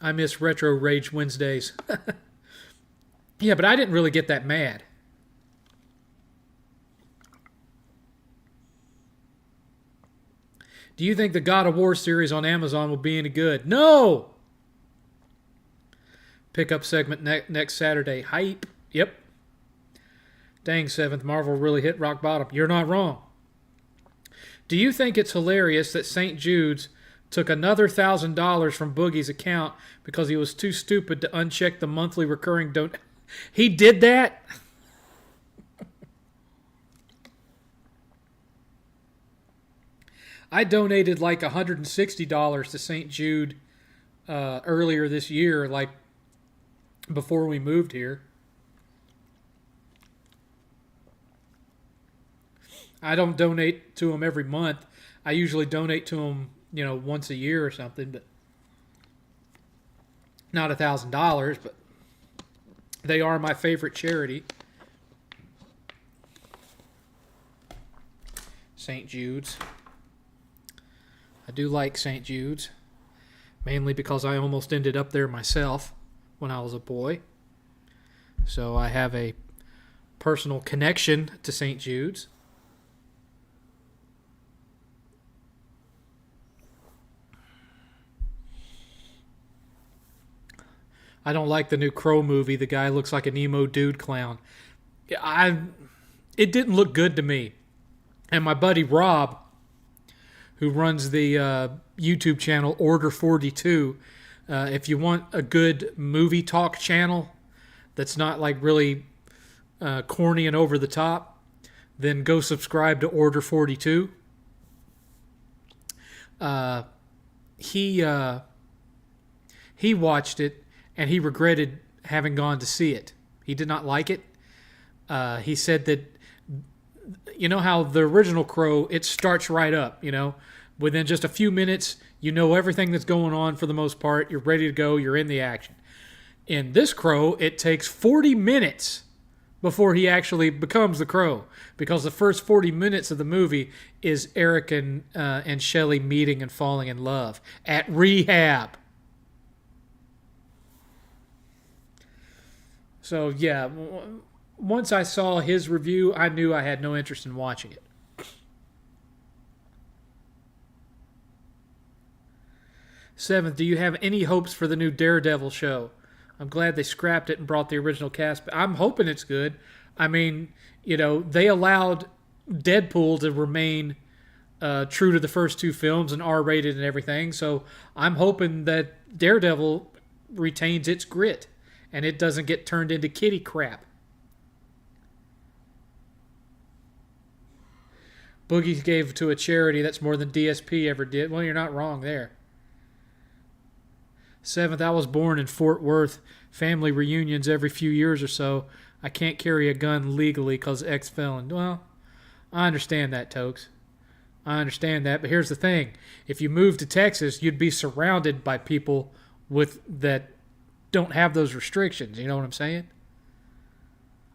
I miss Retro Rage Wednesdays. Yeah, but I didn't really get that mad. Do you think the God of War series on Amazon will be any good? No! Pickup segment next Saturday. Hype. Yep. Dang, 7th. Marvel really hit rock bottom. You're not wrong. Do you think it's hilarious that St. Jude's took another $1,000 from Boogie's account because he was too stupid to uncheck the monthly recurring He did that? I donated like $160 to St. Jude earlier this year, like before we moved here. I don't donate to him every month. I usually donate to him, once a year or something, but not $1,000, but they are my favorite charity. St. Jude's. I do like St. Jude's, mainly because I almost ended up there myself when I was a boy. So I have a personal connection to St. Jude's. I don't like the new Crow movie. The guy looks like an emo dude clown. It didn't look good to me. And my buddy Rob, who runs the YouTube channel Order 42, if you want a good movie talk channel that's not like really corny and over the top, then go subscribe to Order 42. He watched it, and he regretted having gone to see it. He did not like it. He said that, how the original Crow, it starts right up, Within just a few minutes, you know everything that's going on for the most part. You're ready to go. You're in the action. In this Crow, it takes 40 minutes before he actually becomes the Crow, because the first 40 minutes of the movie is Eric and Shelley meeting and falling in love at rehab. So, yeah, once I saw his review, I knew I had no interest in watching it. Seventh, do you have any hopes for the new Daredevil show? I'm glad they scrapped it and brought the original cast, but I'm hoping it's good. I mean, they allowed Deadpool to remain true to the first 2 films and R-rated and everything, so I'm hoping that Daredevil retains its grit and it doesn't get turned into kitty crap. Boogie gave to a charity. That's more than DSP ever did. Well, you're not wrong there. 7th, I was born in Fort Worth. Family reunions every few years or so. I can't carry a gun legally because ex-felon. Well, I understand that, Tokes. I understand that, but here's the thing. If you move to Texas, you'd be surrounded by people that don't have those restrictions. You know what I'm saying?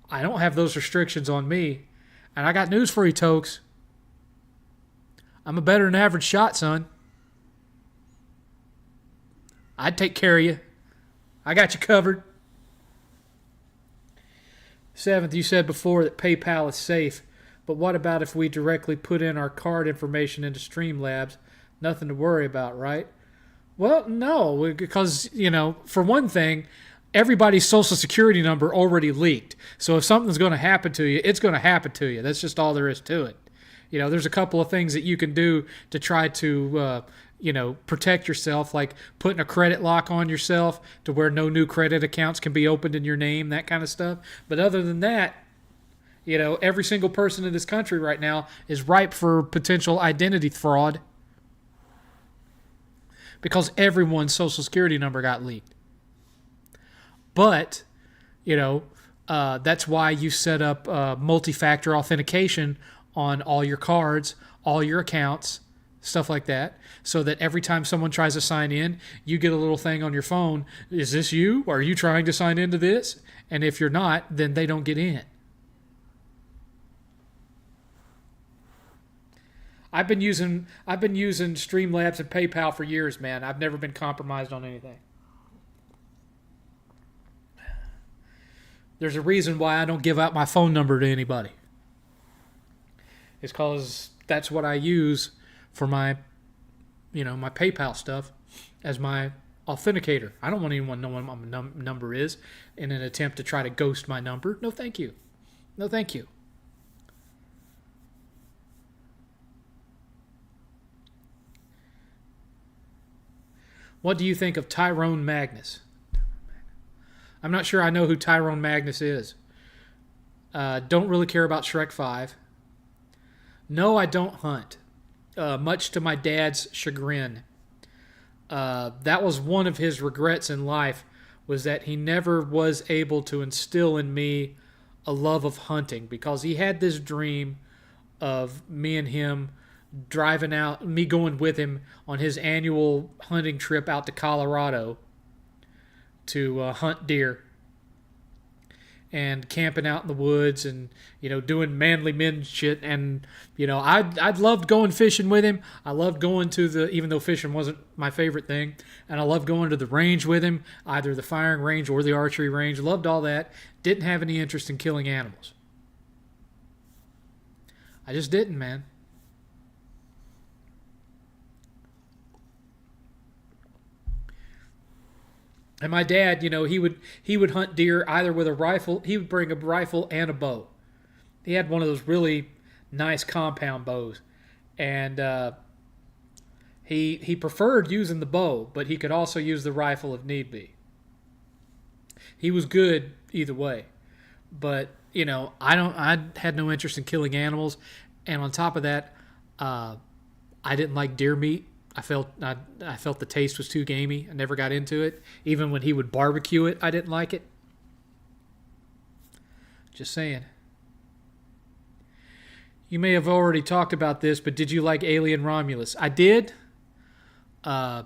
I don't have those restrictions on me. And I got news for you, Tokes. I'm a better than average shot, son. I'd take care of you. I got you covered. 7th, you said before that PayPal is safe. But what about if we directly put in our card information into Streamlabs? Nothing to worry about, right? Well, no, because, for one thing, everybody's social security number already leaked. So if something's going to happen to you, it's going to happen to you. That's just all there is to it. There's a couple of things that you can do to try to, protect yourself, like putting a credit lock on yourself to where no new credit accounts can be opened in your name, that kind of stuff. But other than that, every single person in this country right now is ripe for potential identity fraud because everyone's social security number got leaked. But, that's why you set up multi-factor authentication on all your cards, all your accounts, stuff like that, so that every time someone tries to sign in, you get a little thing on your phone. Is this you? Are you trying to sign into this? And if you're not, then they don't get in. I've been using Streamlabs and PayPal for years, man. I've never been compromised on anything. There's a reason why I don't give out my phone number to anybody. It's because that's what I use for my, my PayPal stuff as my authenticator. I don't want anyone knowing what my number is in an attempt to try to ghost my number. No, thank you. No, thank you. What do you think of Tyrone Magnus? I'm not sure I know who Tyrone Magnus is. Don't really care about Shrek 5. No, I don't hunt. Much to my dad's chagrin. That was one of his regrets in life, was that he never was able to instill in me a love of hunting, because he had this dream of me and him driving out, me going with him on his annual hunting trip out to Colorado to hunt deer and camping out in the woods and, doing manly men shit. And, I'd loved going fishing with him. I loved going to even though fishing wasn't my favorite thing, and I loved going to the range with him, either the firing range or the archery range. Loved all that. Didn't have any interest in killing animals. I just didn't, man. And my dad, he would hunt deer either with a rifle. He would bring a rifle and a bow. He had one of those really nice compound bows, and he preferred using the bow, but he could also use the rifle if need be. He was good either way, but I had no interest in killing animals, and on top of that, I didn't like deer meat. I felt the taste was too gamey. I never got into it. Even when he would barbecue it, I didn't like it. Just saying. You may have already talked about this, but did you like Alien Romulus? I did. I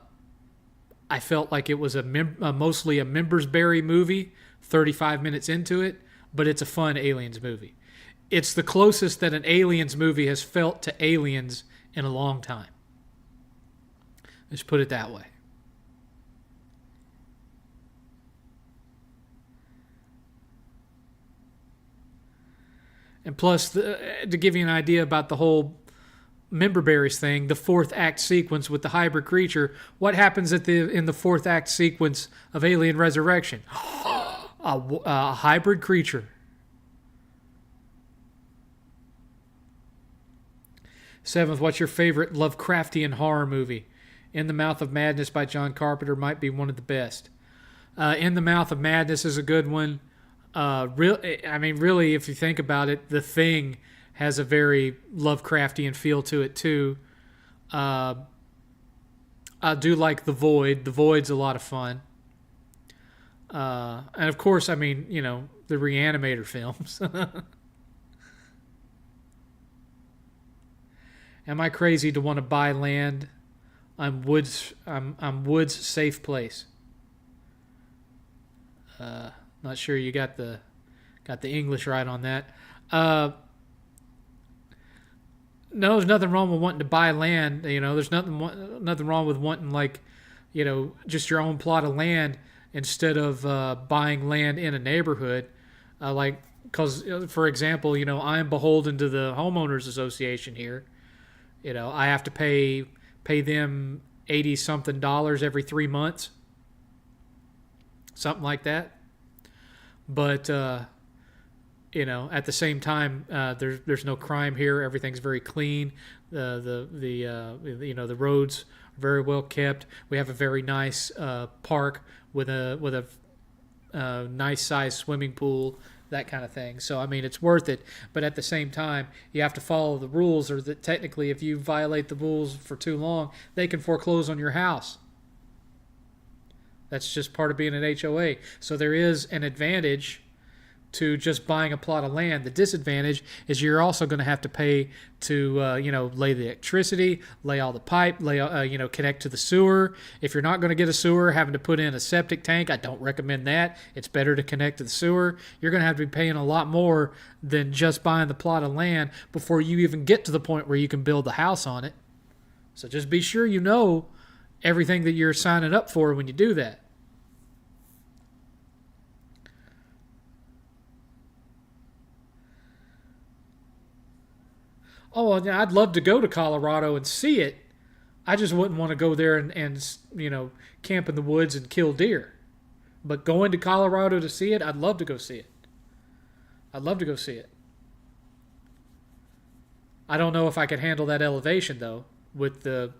felt like it was mostly a Membersberry movie, 35 minutes into it, but it's a fun Aliens movie. It's the closest that an Aliens movie has felt to Aliens in a long time. Let's put it that way. And plus, to give you an idea about the whole Memberberries thing, the fourth act sequence with the hybrid creature, what happens in the fourth act sequence of Alien Resurrection? A hybrid creature. 7th, what's your favorite Lovecraftian horror movie? In the Mouth of Madness by John Carpenter might be one of the best. In the Mouth of Madness is a good one. Really, if you think about it, The Thing has a very Lovecraftian feel to it too. I do like The Void. The Void's a lot of fun. And of course, the Reanimator films. Am I crazy to want to buy land? I'm Wood's safe place. Not sure you got the English right on that. No, there's nothing wrong with wanting to buy land. There's nothing wrong with wanting, like, just your own plot of land instead of buying land in a neighborhood. Because, for example, I'm beholden to the homeowners association here. I have to pay them $80-something every 3 months, something like that. But at the same time, there's no crime here. Everything's very clean. The roads are very well kept. We have a very nice park with a nice sized swimming pool, that kind of thing. So, I mean, it's worth it. But at the same time, you have to follow the rules, or that technically if you violate the rules for too long, they can foreclose on your house. That's just part of being an HOA. So there is an advantage to just buying a plot of land. The disadvantage is you're also going to have to pay to, lay the electricity, lay all the pipe, connect to the sewer. If you're not going to get a sewer, having to put in a septic tank, I don't recommend that. It's better to connect to the sewer. You're going to have to be paying a lot more than just buying the plot of land before you even get to the point where you can build the house on it. So just be sure you know everything that you're signing up for when you do that. Oh, I'd love to go to Colorado and see it. I just wouldn't want to go there and camp in the woods and kill deer. But going to Colorado to see it, I'd love to go see it. I'd love to go see it. I don't know if I could handle that elevation, though, with the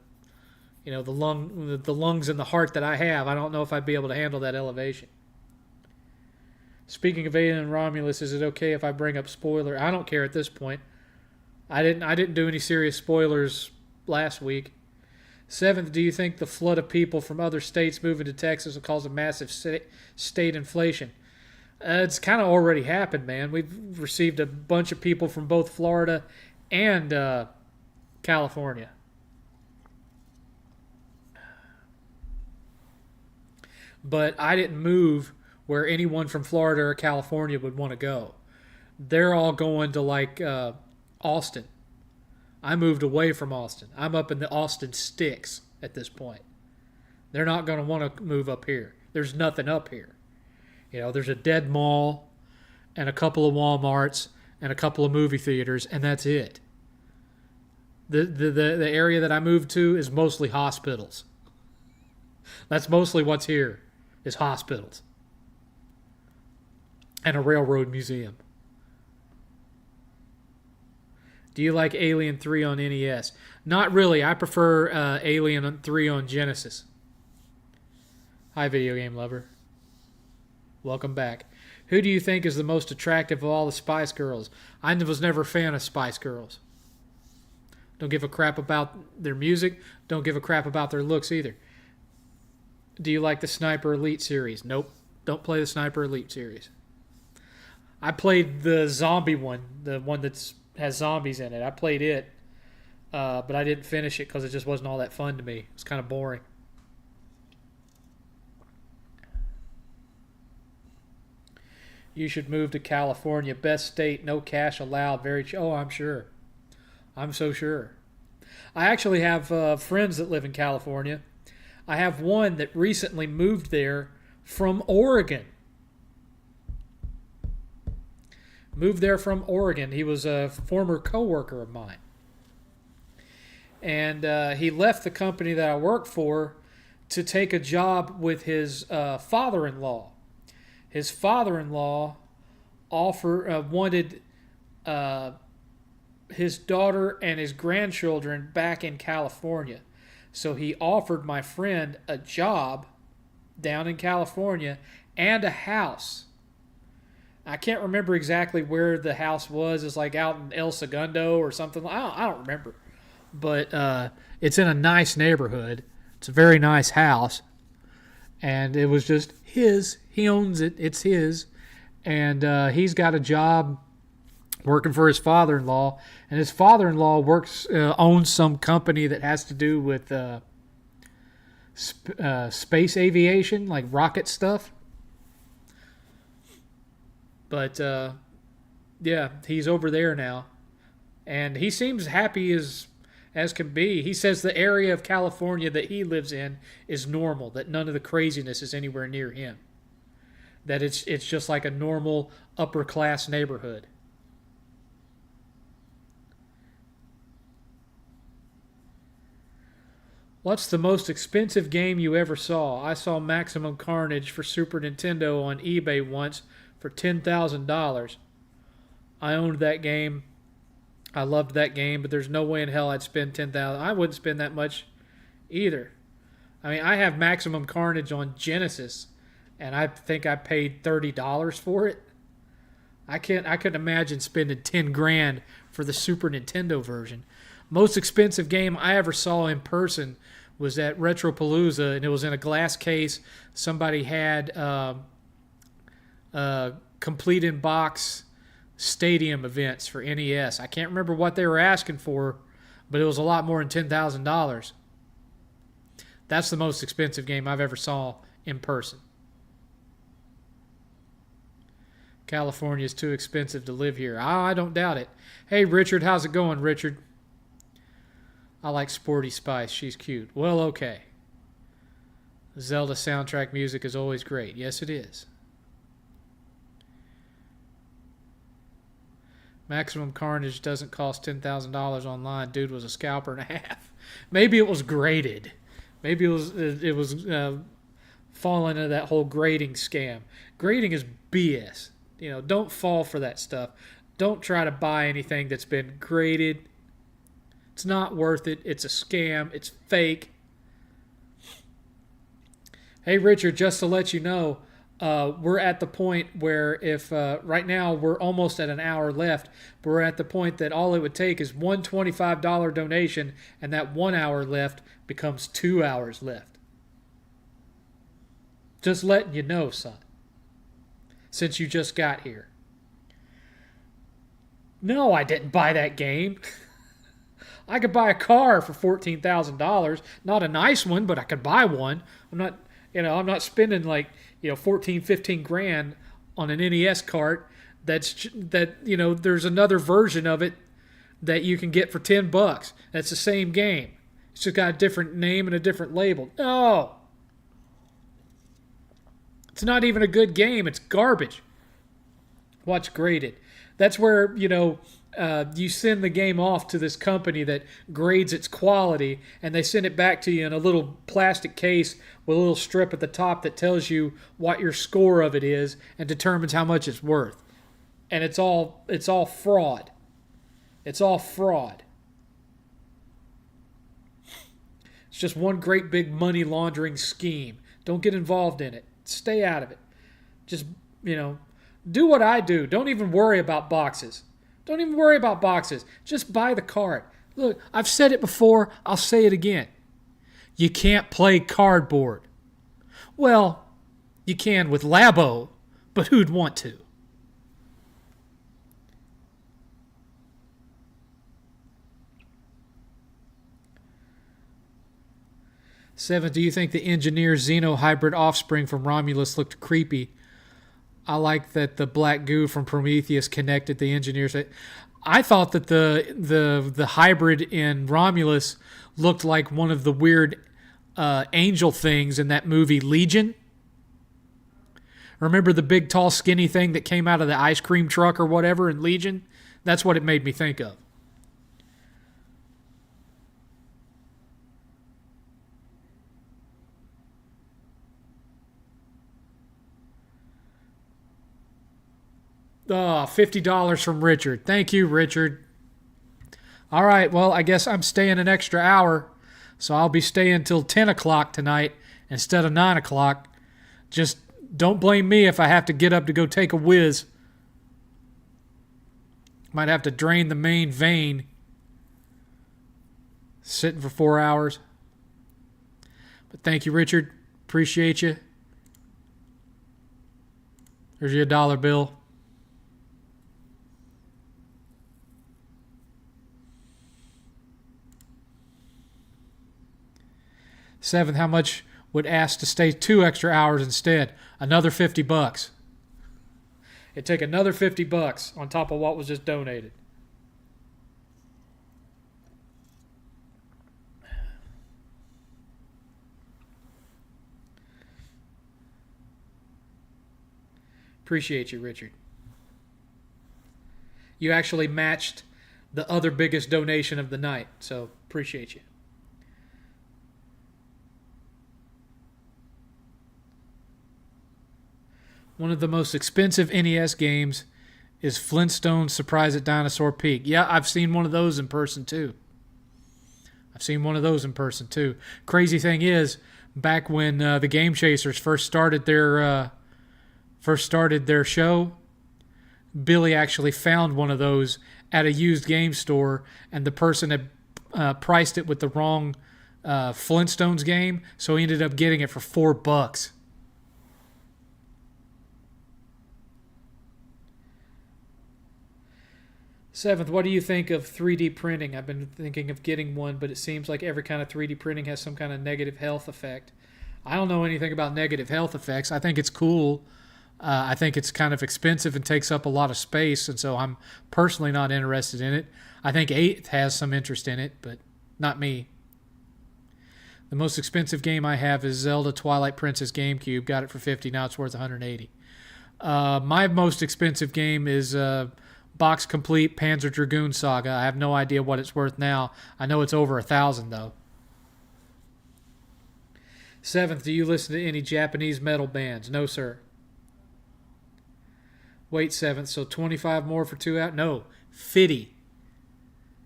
lungs and the heart that I have. I don't know if I'd be able to handle that elevation. Speaking of Alien and Romulus, is it okay if I bring up spoiler? I don't care at this point. I didn't do any serious spoilers last week. 7th, do you think the flood of people from other states moving to Texas will cause a massive state inflation? It's kind of already happened, man. We've received a bunch of people from both Florida and California. But I didn't move where anyone from Florida or California would want to go. They're all going to Austin. I moved away from Austin. I'm up in the Austin sticks at this point. They're not going to want to move up here. There's nothing up here. There's a dead mall and a couple of Walmarts and a couple of movie theaters, and that's it. The area that I moved to is mostly hospitals. That's mostly what's here, is hospitals and a railroad museum. Do you like Alien 3 on NES? Not really. I prefer Alien 3 on Genesis. Hi, video game lover. Welcome back. Who do you think is the most attractive of all the Spice Girls? I was never a fan of Spice Girls. Don't give a crap about their music. Don't give a crap about their looks either. Do you like the Sniper Elite series? Nope. Don't play the Sniper Elite series. I played the zombie one, the one that's has zombies in it. I played it, but I didn't finish it because it just wasn't all that fun to me. It was kind of boring. You should move to California. Best state, no cash allowed. Oh, I'm sure. I'm so sure. I actually have friends that live in California. I have one that recently moved there from Oregon. Moved there from Oregon. He was a former coworker of mine. And he left the company that I worked for to take a job with his father-in-law. His father-in-law wanted his daughter and his grandchildren back in California. So he offered my friend a job down in California and a house. I can't remember exactly where the house was. It's like out in El Segundo or something. I don't remember. But it's in a nice neighborhood. It's a very nice house. And it was just his. He owns it. It's his. And he's got a job working for his father-in-law, and his father-in-law owns some company that has to do with space aviation, like rocket stuff. But yeah, he's over there now, and he seems happy as can be. He says the area of California that he lives in is normal, that none of the craziness is anywhere near him, that it's just like a normal upper class neighborhood. What's the most expensive game you ever saw? I saw Maximum Carnage for Super Nintendo on eBay once for $10,000. I owned that game. I loved that game, but there's no way in hell I'd spend $10,000. I wouldn't spend that much either. I mean, I have Maximum Carnage on Genesis, and I think I paid $30 for it. I couldn't imagine spending 10 grand for the Super Nintendo version. Most expensive game I ever saw in person was at Retropalooza, and it was in a glass case. Somebody had complete in box stadium events for NES. I can't remember what they were asking for, but it was a lot more than $10,000. That's the most expensive game I've ever saw in person. California is too expensive to live here. I don't doubt it. Hey, Richard, how's it going, Richard? I like Sporty Spice. She's cute. Well, okay. Zelda soundtrack music is always great. Yes, it is. Maximum Carnage doesn't cost $10,000 online. Dude was a scalper and a half. Maybe it was graded. Maybe it was falling into that whole grading scam. Grading is BS. Don't fall for that stuff. Don't try to buy anything that's been graded. It's not worth it. It's a scam. It's fake. Hey, Richard, just to let you know, we're at the point where if right now we're almost at an hour left, but we're at the point that all it would take is one $25 donation, and that 1 hour left becomes 2 hours left. Just letting you know, son, since you just got here. No, I didn't buy that game. I could buy a car for $14,000. Not a nice one, but I could buy one. I'm not spending like 14, 15 grand on an NES cart. There's another version of it that you can get for $10. That's the same game. It's just got a different name and a different label. No. It's not even a good game. It's garbage. Watch graded. That's where, you send the game off to this company that grades its quality, and they send it back to you in a little plastic case with a little strip at the top that tells you what your score of it is and determines how much it's worth. And it's all fraud. It's all fraud. It's just one great big money laundering scheme. Don't get involved in it. Stay out of it. Just, do what I do. Don't even worry about boxes. Don't even worry about boxes. Just buy the card. Look, I've said it before. I'll say it again. You can't play cardboard. Well, you can with Labo, but who'd want to? Seven, do you think the engineer Xeno-hybrid offspring from Romulus looked creepy? I like that the black goo from Prometheus connected the engineers. I thought that the hybrid in Romulus looked like one of the weird angel things in that movie Legion. Remember the big, tall, skinny thing that came out of the ice cream truck or whatever in Legion? That's what it made me think of. Oh, $50 from Richard. Thank you, Richard. All right, well, I guess I'm staying an extra hour, so I'll be staying till 10 o'clock tonight instead of 9 o'clock. Just don't blame me if I have to get up to go take a whiz. Might have to drain the main vein. Sitting for 4 hours. But thank you, Richard. Appreciate you. There's your $1 bill. Seventh, how much would ask to stay 2 extra hours instead? Another $50. It'd take another $50 on top of what was just donated. Appreciate you, Richard. You actually matched the other biggest donation of the night, so appreciate you. One of the most expensive NES games is Flintstones Surprise at Dinosaur Peak. Yeah, I've seen one of those in person too. Crazy thing is, back when the Game Chasers first started their show, Billy actually found one of those at a used game store, and the person had priced it with the wrong Flintstones game, so he ended up getting it for $4. Seventh, what do you think of 3D printing? I've been thinking of getting one, but it seems like every kind of 3D printing has some kind of negative health effect. I don't know anything about negative health effects. I think it's cool. I think it's kind of expensive and takes up a lot of space, and so I'm personally not interested in it. I think 8th has some interest in it, but not me. The most expensive game I have is Zelda Twilight Princess GameCube. Got it for $50. Now it's worth $180. My most expensive game is Box Complete Panzer Dragoon Saga. I have no idea what it's worth now. I know it's over $1,000 though. 7th, do you listen to any Japanese metal bands? No, sir. Wait, 7th, so 25 more for 2 hours? No, 50.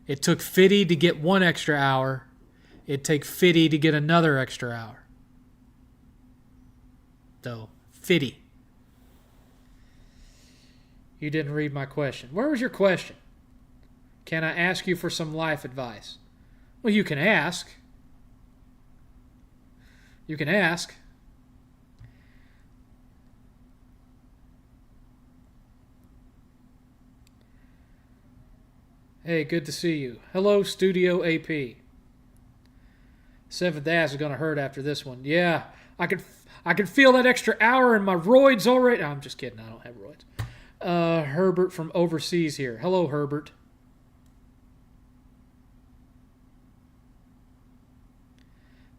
It took 50 to get 1 extra hour. It'd take 50 to get another extra hour. So, 50. You didn't read my question. Where was your question? Can I ask you for some life advice? Well, you can ask. You can ask. Hey, good to see you. Hello, Studio AP. 7th ass is going to hurt after this one. Yeah, I can feel that extra hour in my roids already. No, I'm just kidding. I don't have roids. Herbert from overseas here. Hello, Herbert.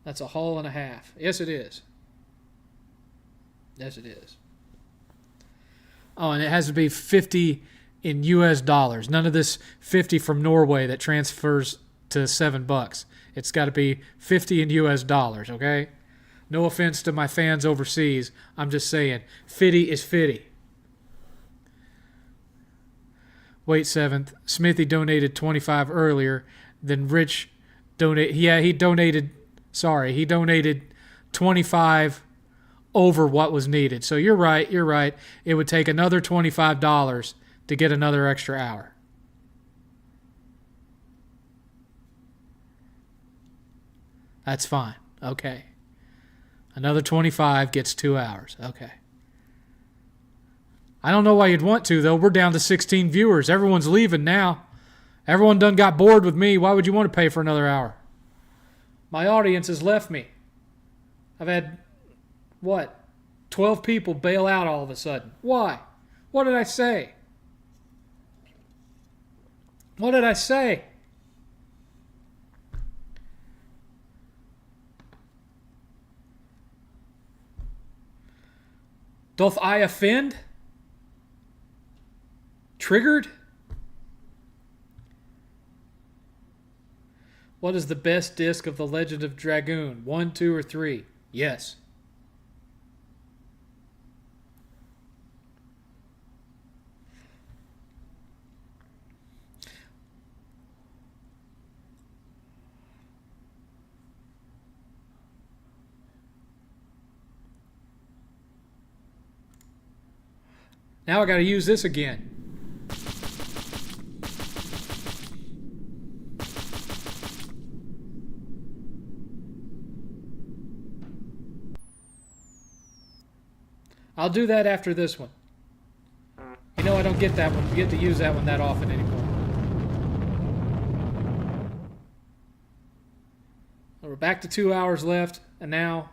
That's a haul and a half. Yes, it is. Yes, it is. Oh, and it has to be 50 in U.S. dollars. None of this 50 from Norway that transfers to $7. It's got to be 50 in U.S. dollars, okay? No offense to my fans overseas. I'm just saying, 50 is 50. Wait, 7th. Smithy donated 25 earlier. Then Rich donated. Yeah, he donated 25 over what was needed. So you're right. It would take another $25 to get another extra hour. That's fine. Okay. Another 25 gets 2 hours. Okay. I don't know why you'd want to, though. We're down to 16 viewers. Everyone's leaving now. Everyone done got bored with me. Why would you want to pay for another hour? My audience has left me. I've had, 12 people bail out all of a sudden. Why? What did I say? What did I say? Doth I offend? Triggered? What is the best disc of The Legend of Dragoon? 1, 2, or 3? Yes. Now I got to use this again. I'll do that after this one. You know I don't get that one. We get to use that one that often anymore. We're back to 2 hours left. And now,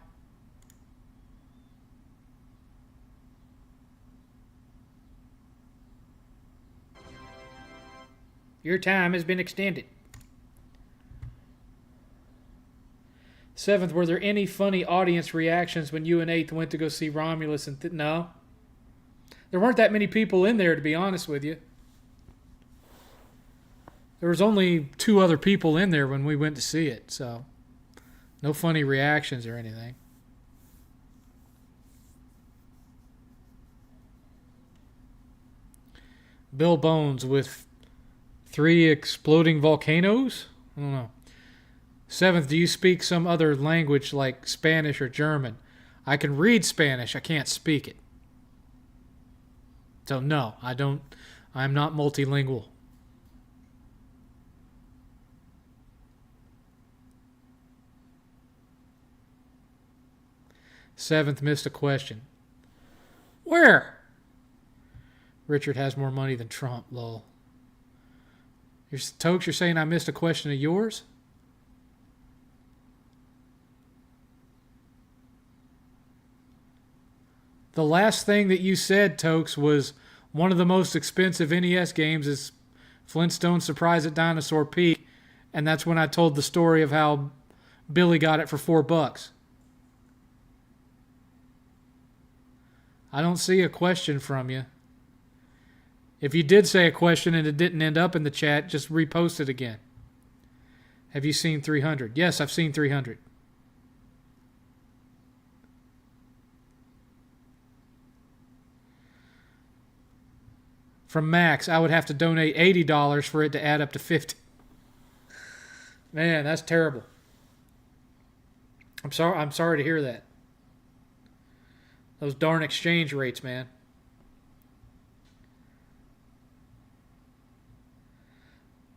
your time has been extended. 7th, were there any funny audience reactions when you and 8th went to go see Romulus? And no. There weren't that many people in there, to be honest with you. There was only 2 other people in there when we went to see it, so no funny reactions or anything. Bill Bones with 3 exploding volcanoes? I don't know. 7th, do you speak some other language like Spanish or German? I can read Spanish, I can't speak it. So no, I'm not multilingual. Seventh missed a question. Where? Richard has more money than Trump, lol. Tokes, you're saying I missed a question of yours? The last thing that you said, Tokes, was one of the most expensive NES games is Flintstone's Surprise at Dinosaur Peak, and that's when I told the story of how Billy got it for $4. I don't see a question from you. If you did say a question and it didn't end up in the chat, just repost it again. Have you seen 300? Yes, I've seen 300. From Max, I would have to donate $80 for it to add up to 50. Man, that's terrible. I'm sorry to hear that. Those darn exchange rates, man.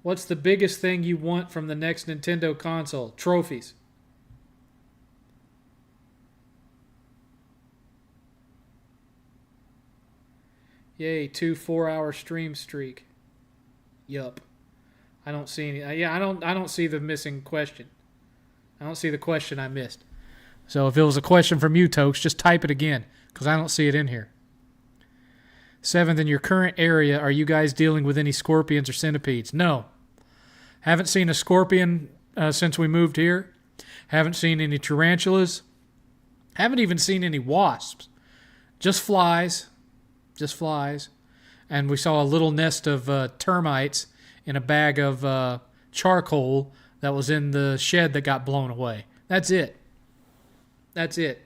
What's the biggest thing you want from the next Nintendo console? Trophies. Yay, 2 4-hour stream streak. Yup. I don't see any. I don't see the missing question. I don't see the question I missed. So if it was a question from you, Tokes, just type it again, because I don't see it in here. 7th, in your current area, are you guys dealing with any scorpions or centipedes? No. Haven't seen a scorpion since we moved here. Haven't seen any tarantulas. Haven't even seen any wasps. Just flies. Just flies. And we saw a little nest of termites in a bag of charcoal that was in the shed that got blown away. That's it. That's it.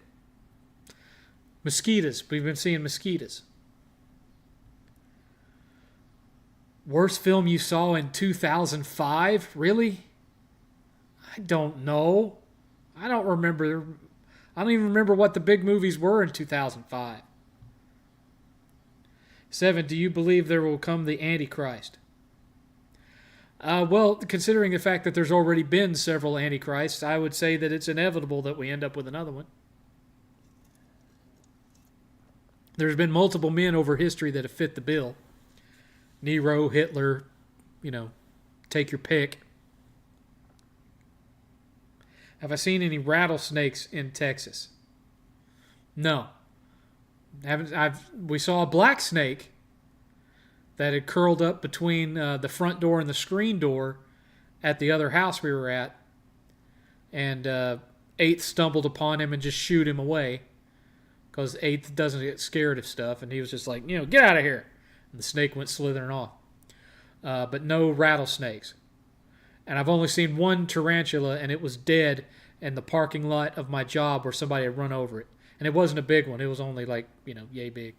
Mosquitoes. We've been seeing mosquitoes. Worst film you saw in 2005? Really? I don't know. I don't remember. I don't even remember what the big movies were in 2005. 7, do you believe there will come the Antichrist? Well, considering the fact that there's already been several Antichrists, I would say that it's inevitable that we end up with another one. There's been multiple men over history that have fit the bill. Nero, Hitler, take your pick. Have I seen any rattlesnakes in Texas? No. We saw a black snake that had curled up between the front door and the screen door at the other house we were at. And 8th stumbled upon him and just shooed him away. Because 8th doesn't get scared of stuff. And he was just like, get out of here. And the snake went slithering off. But no rattlesnakes. And I've only seen one tarantula, and it was dead in the parking lot of my job where somebody had run over it. And it wasn't a big one. It was only yay big.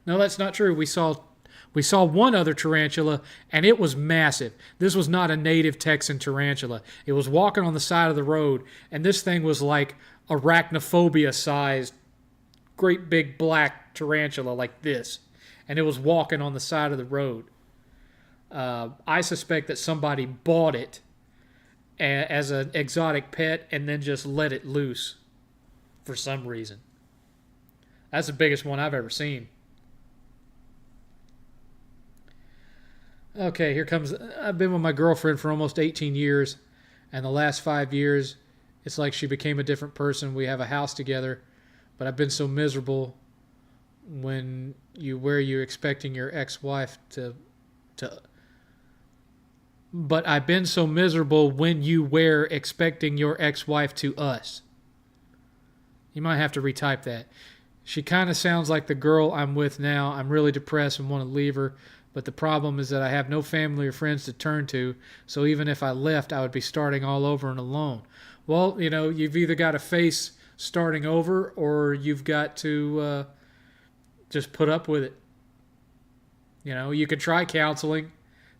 No, that's not true. We saw one other tarantula, and it was massive. This was not a native Texan tarantula. It was walking on the side of the road, and this thing was like arachnophobia-sized, great big black tarantula like this. And it was walking on the side of the road. I suspect that somebody bought it as an exotic pet and then just let it loose for some reason. That's the biggest one I've ever seen. Okay, here comes... I've been with my girlfriend for almost 18 years, And the last 5 years, it's like she became a different person. We have a house together, but I've been so miserable where you're expecting your ex-wife to but I've been so miserable when you were expecting your ex-wife to us. You might have to retype that. She kind of sounds like the girl I'm with now. I'm really depressed and want to leave her, but the problem is that I have no family or friends to turn to, so even if I left, I would be starting all over and alone. Well, you've either got to face starting over or you've got to just put up with it. You could try counseling.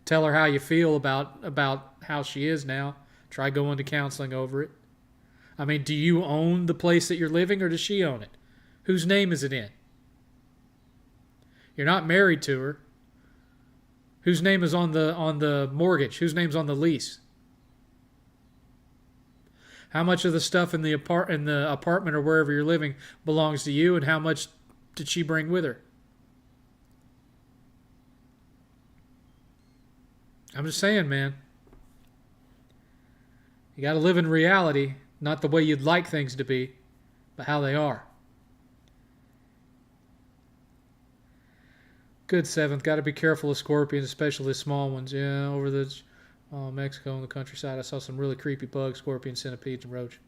Tell her how you feel about how she is now. Try going to counseling over it. I mean, do you own the place that you're living, or does she own it? Whose name is it in? You're not married to her. Whose name is on the mortgage? Whose name's on the lease? How much of the stuff in the apartment or wherever you're living belongs to you, and how much did she bring with her? I'm just saying, man. You got to live in reality, not the way you'd like things to be, but how they are. Good, 7th. Got to be careful of scorpions, especially the small ones. Yeah, over Mexico in the countryside, I saw some really creepy bugs, scorpions, centipedes, and roach.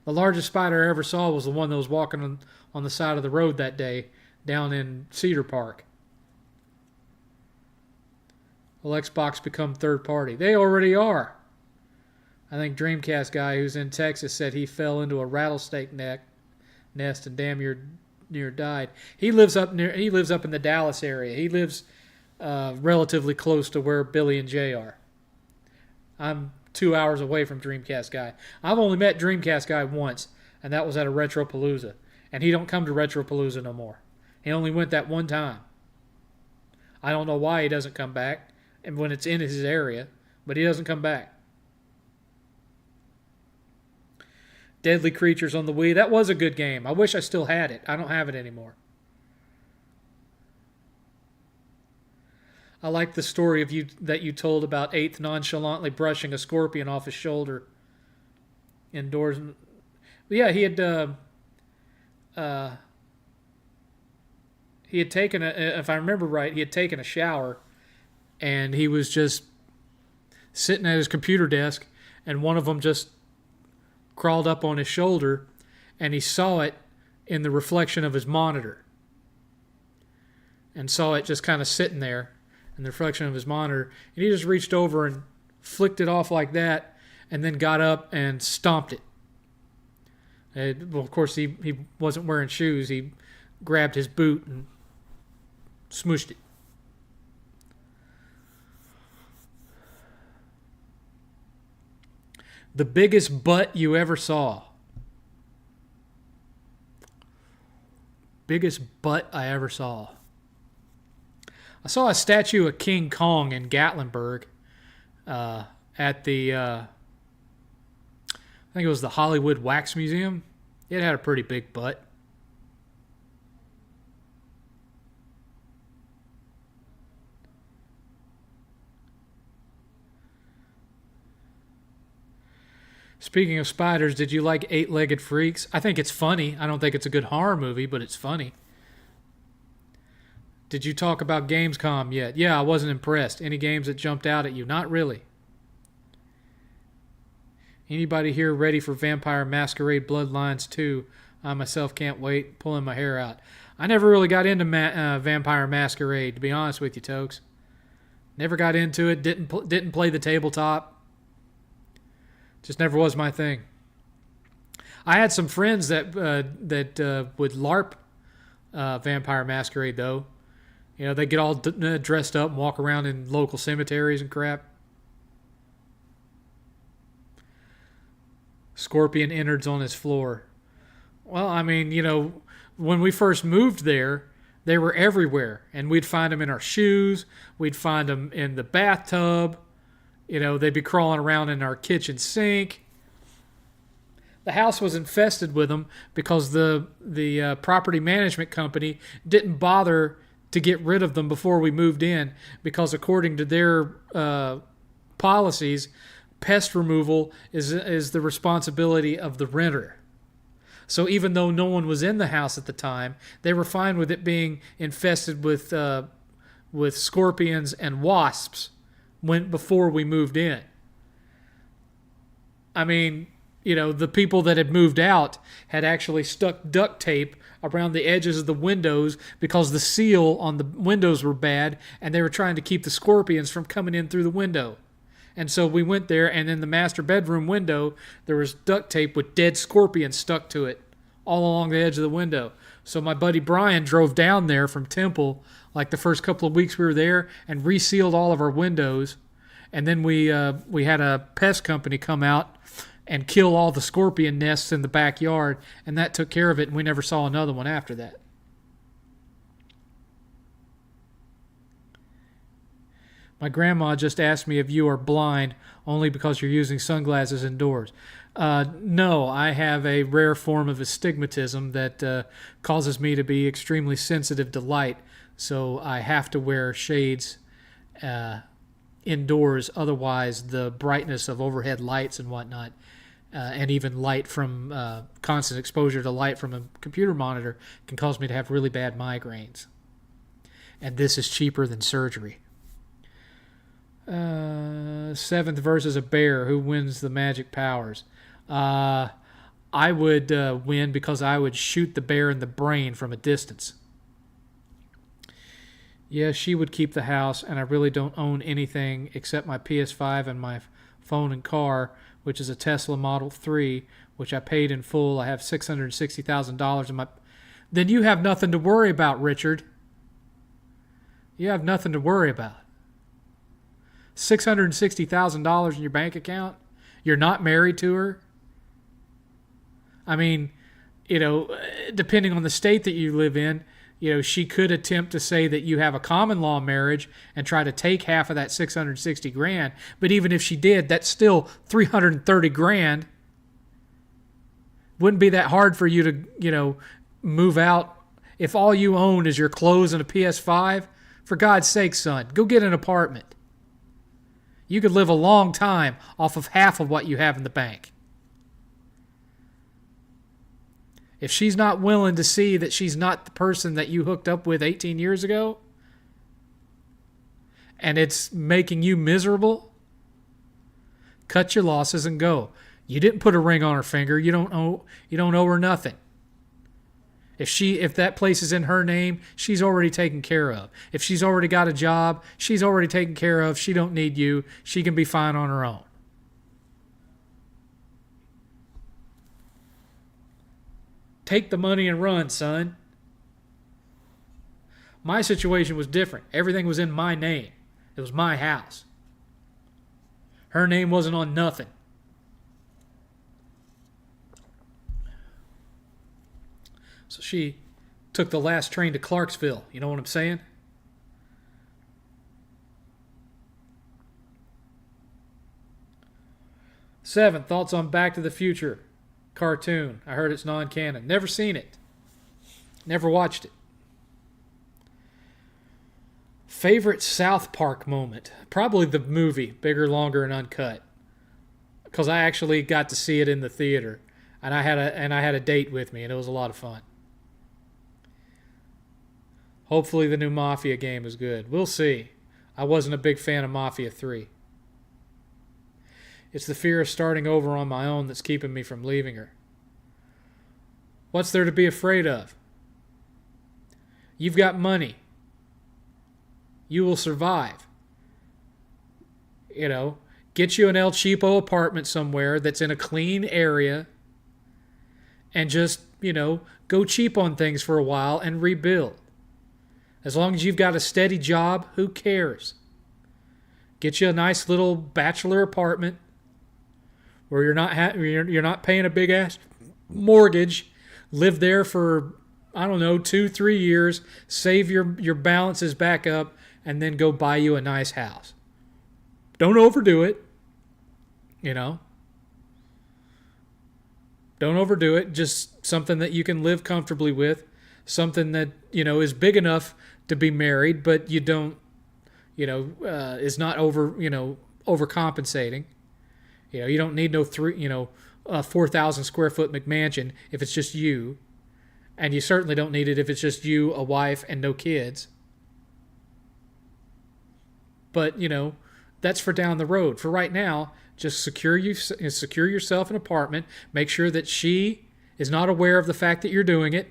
The largest spider I ever saw was the one that was walking on the side of the road that day down in Cedar Park. Will Xbox become third party? They already are. I think Dreamcast guy who's in Texas said he fell into a rattlesnake nest and damn near died. He lives up in the Dallas area. He lives relatively close to where Billy and Jay are. I'm 2 hours away from Dreamcast guy. I've only met Dreamcast guy once, and that was at a Retropalooza. And he don't come to Retropalooza no more. He only went that one time. I don't know why he doesn't come back, and when it's in his area, but he doesn't come back. Deadly Creatures on the Wii. That was a good game. I wish I still had it. I don't have it anymore. I like the story that you told about 8th nonchalantly brushing a scorpion off his shoulder indoors. But yeah, he had taken if I remember right, he had taken a shower, and he was just sitting at his computer desk, and one of them just crawled up on his shoulder, and he saw it in the reflection of his monitor, and saw it just kind of sitting there in the reflection of his monitor, and he just reached over and flicked it off like that, and then got up and stomped it. Well, of course, he wasn't wearing shoes. He grabbed his boot and smooshed it. The biggest butt you ever saw. Biggest butt I ever saw. I saw a statue of King Kong in Gatlinburg at the, I think it was the Hollywood Wax Museum. It had a pretty big butt. Speaking of spiders, did you like Eight-Legged Freaks? I think it's funny. I don't think it's a good horror movie, but it's funny. Did you talk about Gamescom yet? Yeah, I wasn't impressed. Any games that jumped out at you? Not really. Anybody here ready for Vampire Masquerade Bloodlines 2? I myself can't wait. Pulling my hair out. I never really got into Vampire Masquerade, to be honest with you, Tokes. Never got into it. Didn't play the tabletop. Just never was my thing. I had some friends that would LARP Vampire Masquerade, though. You know, they get all dressed up and walk around in local cemeteries and crap. Scorpion innards on his floor. Well, I mean, you know, when we first moved there, they were everywhere. And we'd find them in our shoes. We'd find them in the bathtub. You know, they'd be crawling around in our kitchen sink. The house was infested with them because the property management company didn't bother to get rid of them before we moved in, because according to their policies, pest removal is the responsibility of the renter. So even though no one was in the house at the time, they were fine with it being infested with scorpions and wasps before we moved in. I mean, the people that had moved out had actually stuck duct tape around the edges of the windows because the seal on the windows were bad, and they were trying to keep the scorpions from coming in through the window. And so we went there, and in the master bedroom window, there was duct tape with dead scorpions stuck to it all along the edge of the window. So my buddy Brian drove down there from Temple, like the first couple of weeks we were there, and resealed all of our windows. And then we had a pest company come out and kill all the scorpion nests in the backyard, and that took care of it, and we never saw another one after that. My grandma just asked me if you are blind only because you're using sunglasses indoors. No, I have a rare form of astigmatism that causes me to be extremely sensitive to light, so I have to wear shades indoors. Otherwise, the brightness of overhead lights and whatnot, and even light from constant exposure to light from a computer monitor can cause me to have really bad migraines. And this is cheaper than surgery. 7th versus a bear. Who wins the magic powers? I would win because I would shoot the bear in the brain from a distance. Yeah, she would keep the house, and I really don't own anything except my PS5 and my phone and car, which is a Tesla Model 3, which I paid in full. I have $660,000 in my... Then you have nothing to worry about, Richard. You have nothing to worry about. $660,000 in your bank account? You're not married to her? I mean, depending on the state that you live in, she could attempt to say that you have a common law marriage and try to take half of that $660,000. But even if she did, that's still $330,000. Wouldn't be that hard for you to, move out if all you own is your clothes and a PS5. For God's sake, son, go get an apartment. You could live a long time off of half of what you have in the bank. If she's not willing to see that she's not the person that you hooked up with 18 years ago, and it's making you miserable, cut your losses and go. You didn't put a ring on her finger. You don't owe her nothing. If that place is in her name, she's already taken care of. If she's already got a job, she's already taken care of. She don't need you. She can be fine on her own. Take the money and run, son. My situation was different. Everything was in my name. It was my house. Her name wasn't on nothing. So she took the last train to Clarksville. You know what I'm saying? Seventh, thoughts on Back to the Future cartoon. I heard it's non-canon. Never seen it. Never watched it. Favorite South Park moment? Probably the movie, Bigger, Longer, and Uncut. Because I actually got to see it in the theater. And I had a date with me, and it was a lot of fun. Hopefully the new Mafia game is good. We'll see. I wasn't a big fan of Mafia 3. It's the fear of starting over on my own that's keeping me from leaving her. What's there to be afraid of? You've got money. You will survive. Get you an El Cheapo apartment somewhere that's in a clean area and just, go cheap on things for a while and rebuild. As long as you've got a steady job, who cares? Get you a nice little bachelor apartment where you're not paying a big ass mortgage. Live there for 2-3 years. Save your balances back up, and then go buy you a nice house. Don't overdo it. Don't overdo it. Just something that you can live comfortably with. Something that is big enough to be married, but you don't, is not overcompensating. You don't need no 4,000 square foot McMansion if it's just you. And you certainly don't need it if it's just you, a wife, and no kids. But, that's for down the road. For right now, just secure yourself an apartment. Make sure that she is not aware of the fact that you're doing it.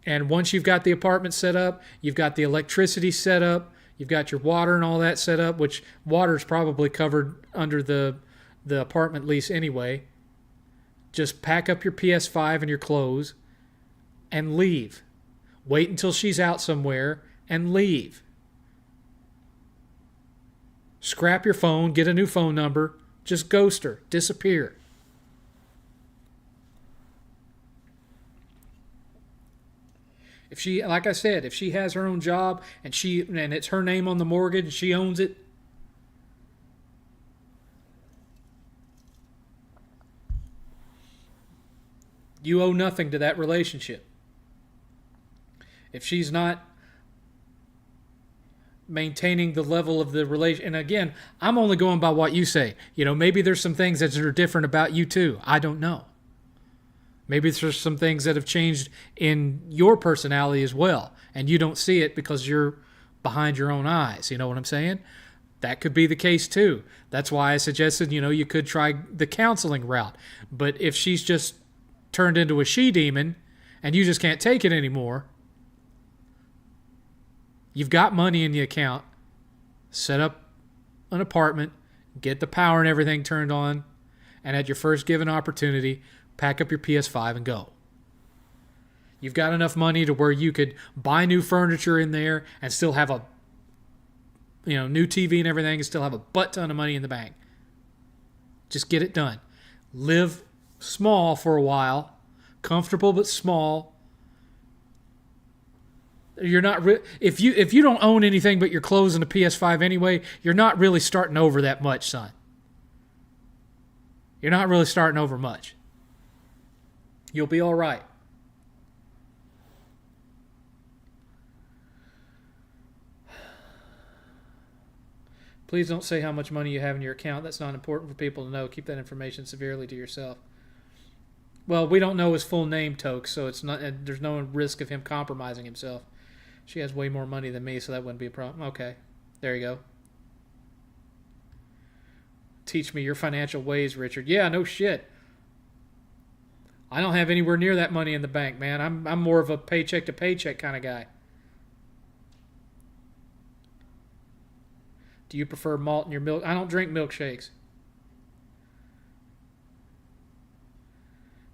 And once you've got the apartment set up, you've got the electricity set up, you've got your water and all that set up, which water's probably covered under the apartment lease anyway. Just pack up your PS5 and your clothes and leave. Wait until she's out somewhere and leave. Scrap your phone, get a new phone number, just ghost her, disappear. If she, like I said, if she has her own job and it's her name on the mortgage and she owns it, you owe nothing to that relationship. If she's not maintaining the level of the relation, and again, I'm only going by what you say. Maybe there's some things that are different about you too. I don't know. Maybe there's some things that have changed in your personality as well, and you don't see it because you're behind your own eyes. You know what I'm saying? That could be the case too. That's why I suggested, you could try the counseling route. But if she's just turned into a she-demon and you just can't take it anymore, you've got money in the account, set up an apartment, get the power and everything turned on, and at your first given opportunity, pack up your PS5 and go. You've got enough money to where you could buy new furniture in there and still have a new TV and everything and still have a butt ton of money in the bank. Just get it done. Live small for a while, comfortable but small. You're not if you don't own anything but your clothes and a PS5 anyway, you're not really starting over that much, son. You're not really starting over much. You'll be all right. Please don't say how much money you have in your account. That's not important for people to know. Keep that information severely to yourself. Well, we don't know his full name, Toke, so it's not. There's no risk of him compromising himself. She has way more money than me, so that wouldn't be a problem. Okay, there you go. Teach me your financial ways, Richard. Yeah, no shit. I don't have anywhere near that money in the bank, man. I'm more of a paycheck to paycheck kind of guy. Do you prefer malt in your milk? I don't drink milkshakes.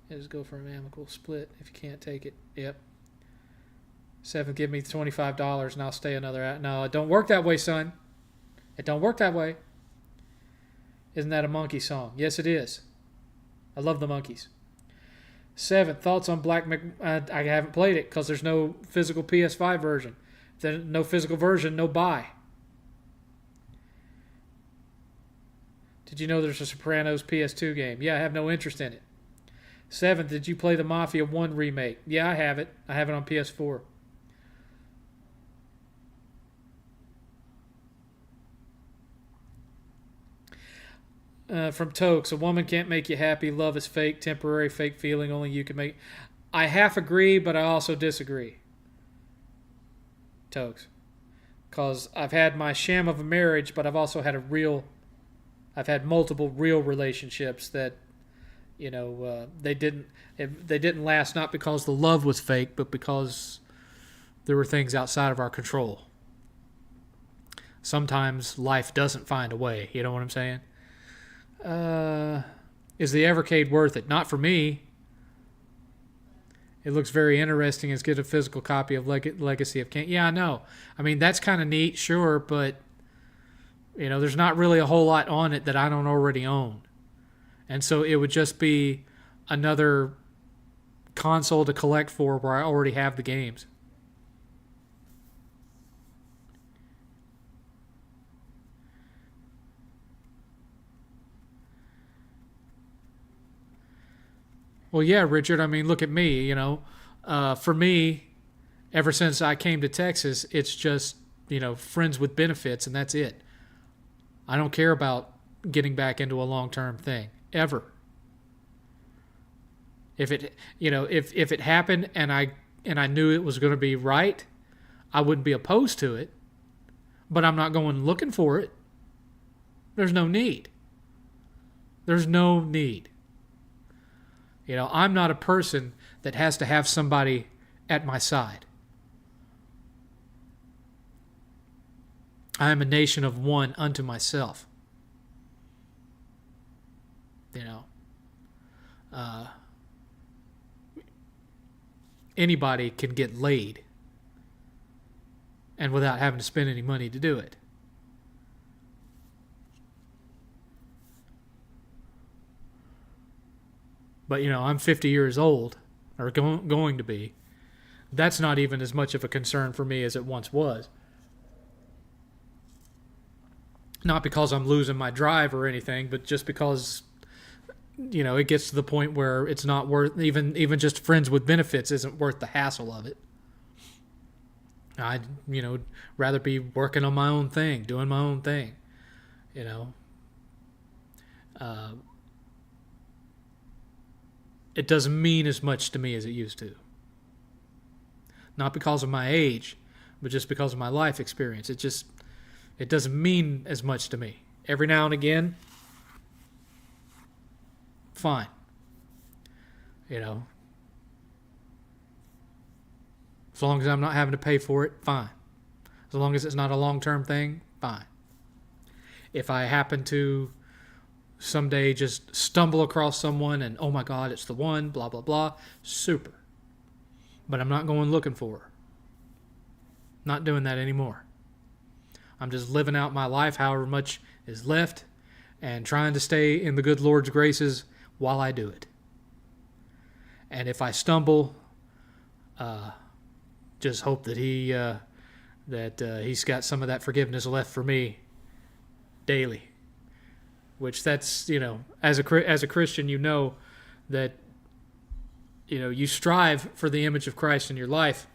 Yeah, just go for an amicable split if you can't take it. Yep. 7, give me $25 and I'll stay another hour. No, it don't work that way, son. It don't work that way. Isn't that a monkey song? Yes, it is. I love the Monkees. 7, thoughts on I haven't played it because there's no physical PS5 version. If there's no physical version, no buy. Did you know there's a Sopranos PS2 game? Yeah, I have no interest in it. 7, did you play the Mafia 1 remake? Yeah, I have it. I have it on PS4. From Tokes, a woman can't make you happy. Love is fake, temporary, fake feeling. Only you can make. I half agree, but I also disagree. Tokes, because I've had my sham of a marriage, but I've also had I've had multiple real relationships that, they didn't last not because the love was fake, but because there were things outside of our control. Sometimes life doesn't find a way. You know what I'm saying? Is the Evercade worth it? Not for me. It looks very interesting. Let's get a physical copy of Legacy of Kain. Yeah, I know. I mean, that's kind of neat, sure, but there's not really a whole lot on it that I don't already own. And so it would just be another console to collect for where I already have the games. Well, yeah, Richard, I mean, look at me, For me, ever since I came to Texas, it's just, friends with benefits, and that's it. I don't care about getting back into a long-term thing ever. If it happened and I knew it was going to be right, I wouldn't be opposed to it. But I'm not going looking for it. There's no need. There's no need. I'm not a person that has to have somebody at my side. I am a nation of one unto myself. Anybody can get laid, and without having to spend any money to do it. But, I'm 50 years old, or going to be. That's not even as much of a concern for me as it once was. Not because I'm losing my drive or anything, but just because, it gets to the point where it's not worth, even just friends with benefits isn't worth the hassle of it. I'd, rather be working on my own thing, doing my own thing, It doesn't mean as much to me as it used to. Not because of my age, but just because of my life experience. It doesn't mean as much to me. Every now and again, fine. As long as I'm not having to pay for it, fine. As long as it's not a long-term thing, fine. If I happen to someday just stumble across someone and, oh my God, it's the one, blah, blah, blah, super. But I'm not going looking for her. Not doing that anymore. I'm just living out my life, however much is left, and trying to stay in the good Lord's graces while I do it. And if I stumble, just hope that he's got some of that forgiveness left for me daily. Which that's, as a Christian, that, you strive for the image of Christ in your life,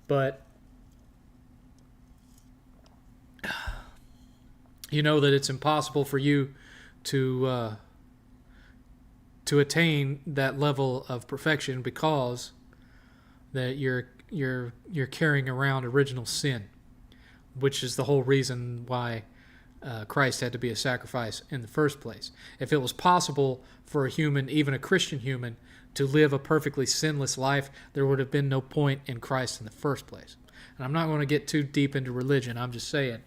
but that it's impossible for you to attain that level of perfection because that you're carrying around original sin, which is the whole reason why Christ had to be a sacrifice in the first place. If it was possible for a human, even a Christian human, to live a perfectly sinless life, there would have been no point in Christ in the first place. And I'm not going to get too deep into religion. I'm just saying,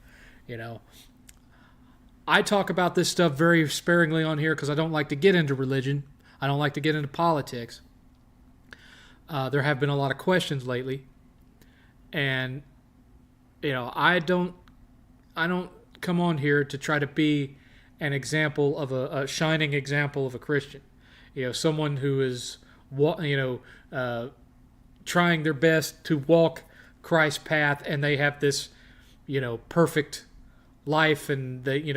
I talk about this stuff very sparingly on here because I don't like to get into religion. I don't like to get into politics. There have been a lot of questions lately. And, I don't come on here to try to be an example of a shining example of a Christian. Someone who is, trying their best to walk Christ's path, and they have this, perfect life, and they,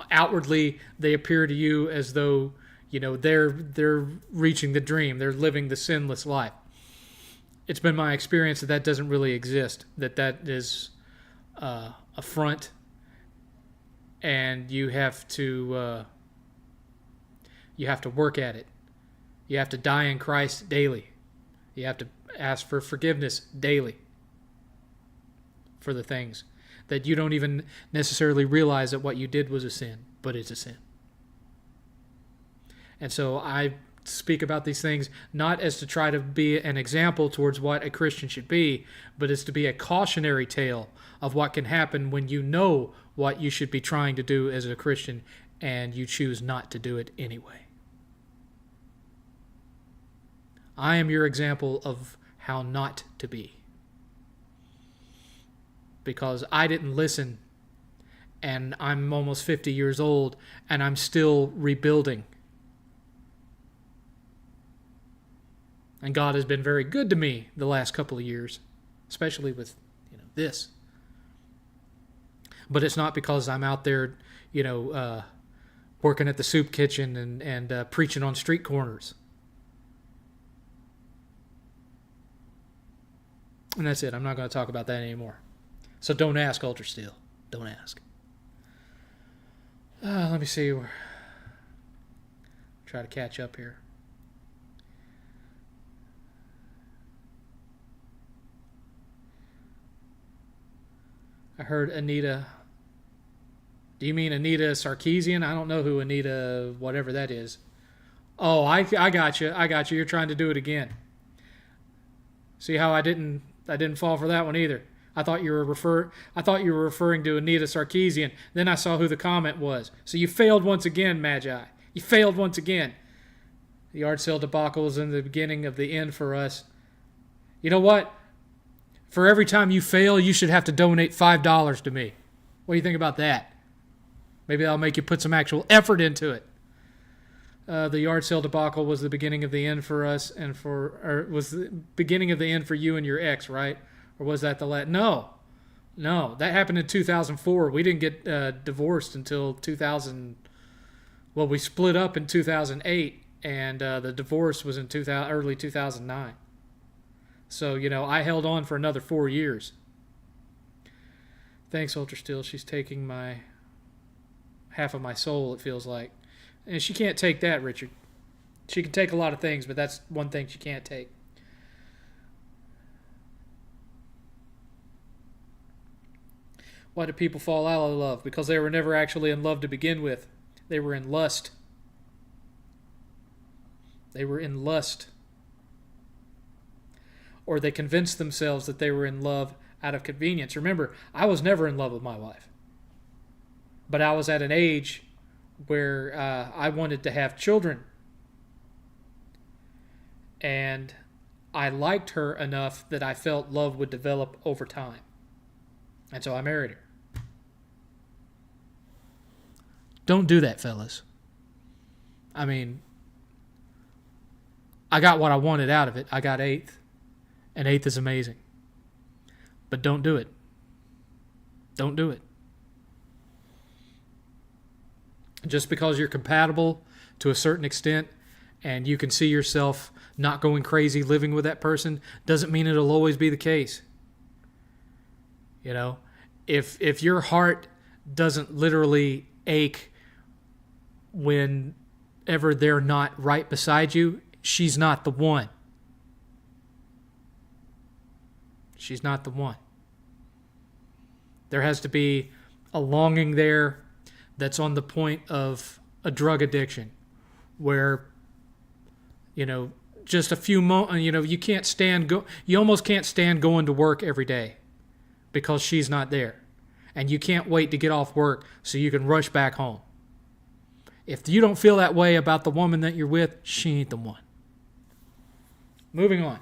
outwardly they appear to you as though, they're reaching the dream, they're living the sinless life. It's been my experience that doesn't really exist. That is a front. And you have to work at it. You have to die in Christ daily. You have to ask for forgiveness daily for the things that you don't even necessarily realize that what you did was a sin, but it's a sin. And so I speak about these things not as to try to be an example towards what a Christian should be, but as to be a cautionary tale of what can happen when you know what you should be trying to do as a Christian and you choose not to do it anyway. I am your example of how not to be. Because I didn't listen, and I'm almost 50 years old, and I'm still rebuilding. And God has been very good to me the last couple of years, especially with this. But it's not because I'm out there, working at the soup kitchen and preaching on street corners. And that's it. I'm not going to talk about that anymore. So don't ask, Ultra Steel. Don't ask. Let me see. Try to catch up here. I heard Anita. Do you mean Anita Sarkeesian? I don't know who Anita, whatever that is. Oh, I got you. I got you. You're trying to do it again. See how I didn't fall for that one either. I thought you were referring to Anita Sarkeesian. Then I saw who the comment was. So you failed once again, Magi. You failed once again. The yard sale debacle is in the beginning of the end for us. You know what? For every time you fail, you should have to donate $5 to me. What do you think about that? Maybe that'll make you put some actual effort into it. The yard sale debacle was the beginning of the end for us, or was the beginning of the end for you and your ex, right? Or was that the last? No, that happened in 2004. We didn't get divorced until 2000. Well, we split up in 2008, and the divorce was in early 2009. So, I held on for another 4 years. Thanks, Ultra Steel. She's taking half of my soul, it feels like. And she can't take that, Richard. She can take a lot of things, but that's one thing she can't take. Why do people fall out of love? Because they were never actually in love to begin with. They were in lust. They were in lust. Or they convinced themselves that they were in love out of convenience. Remember, I was never in love with my wife. But I was at an age where I wanted to have children. And I liked her enough that I felt love would develop over time. And so I married her. Don't do that, fellas. I mean, I got what I wanted out of it. I got 8th. And 8th is amazing. But don't do it. Don't do it. Just because you're compatible to a certain extent and you can see yourself not going crazy living with that person doesn't mean it'll always be the case. If your heart doesn't literally ache whenever they're not right beside you, she's not the one. She's not the one. There has to be a longing there that's on the point of a drug addiction where, just a few moments, you almost can't stand going to work every day because she's not there. And you can't wait to get off work so you can rush back home. If you don't feel that way about the woman that you're with, she ain't the one. Moving on.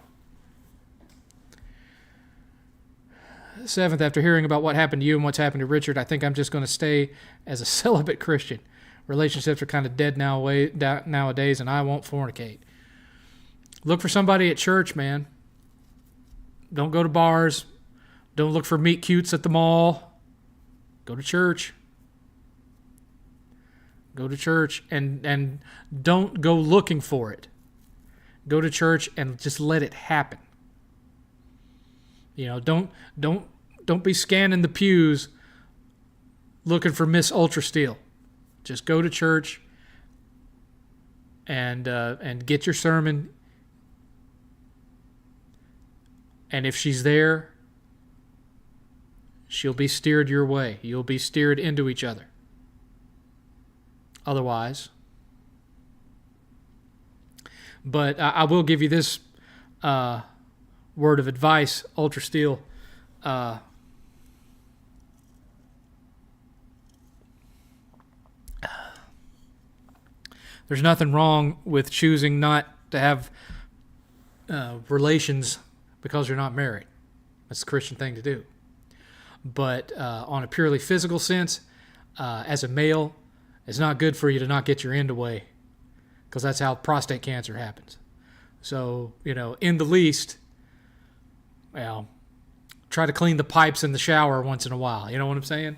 7th, after hearing about what happened to you and what's happened to Richard, I think I'm just going to stay as a celibate Christian. Relationships are kind of dead nowadays, and I won't fornicate. Look for somebody at church, man. Don't go to bars. Don't look for meet cutes at the mall. Go to church. Go to church and don't go looking for it. Go to church and just let it happen. Don't be scanning the pews looking for Miss Ultra Steel. Just go to church and get your sermon. And if she's there, she'll be steered your way. You'll be steered into each other. Otherwise. But I will give you this word of advice, Ultra Steel. There's nothing wrong with choosing not to have relations because you're not married. That's the Christian thing to do. But on a purely physical sense, as a male, it's not good for you to not get your end away because that's how prostate cancer happens. So, in the least, try to clean the pipes in the shower once in a while. You know what I'm saying?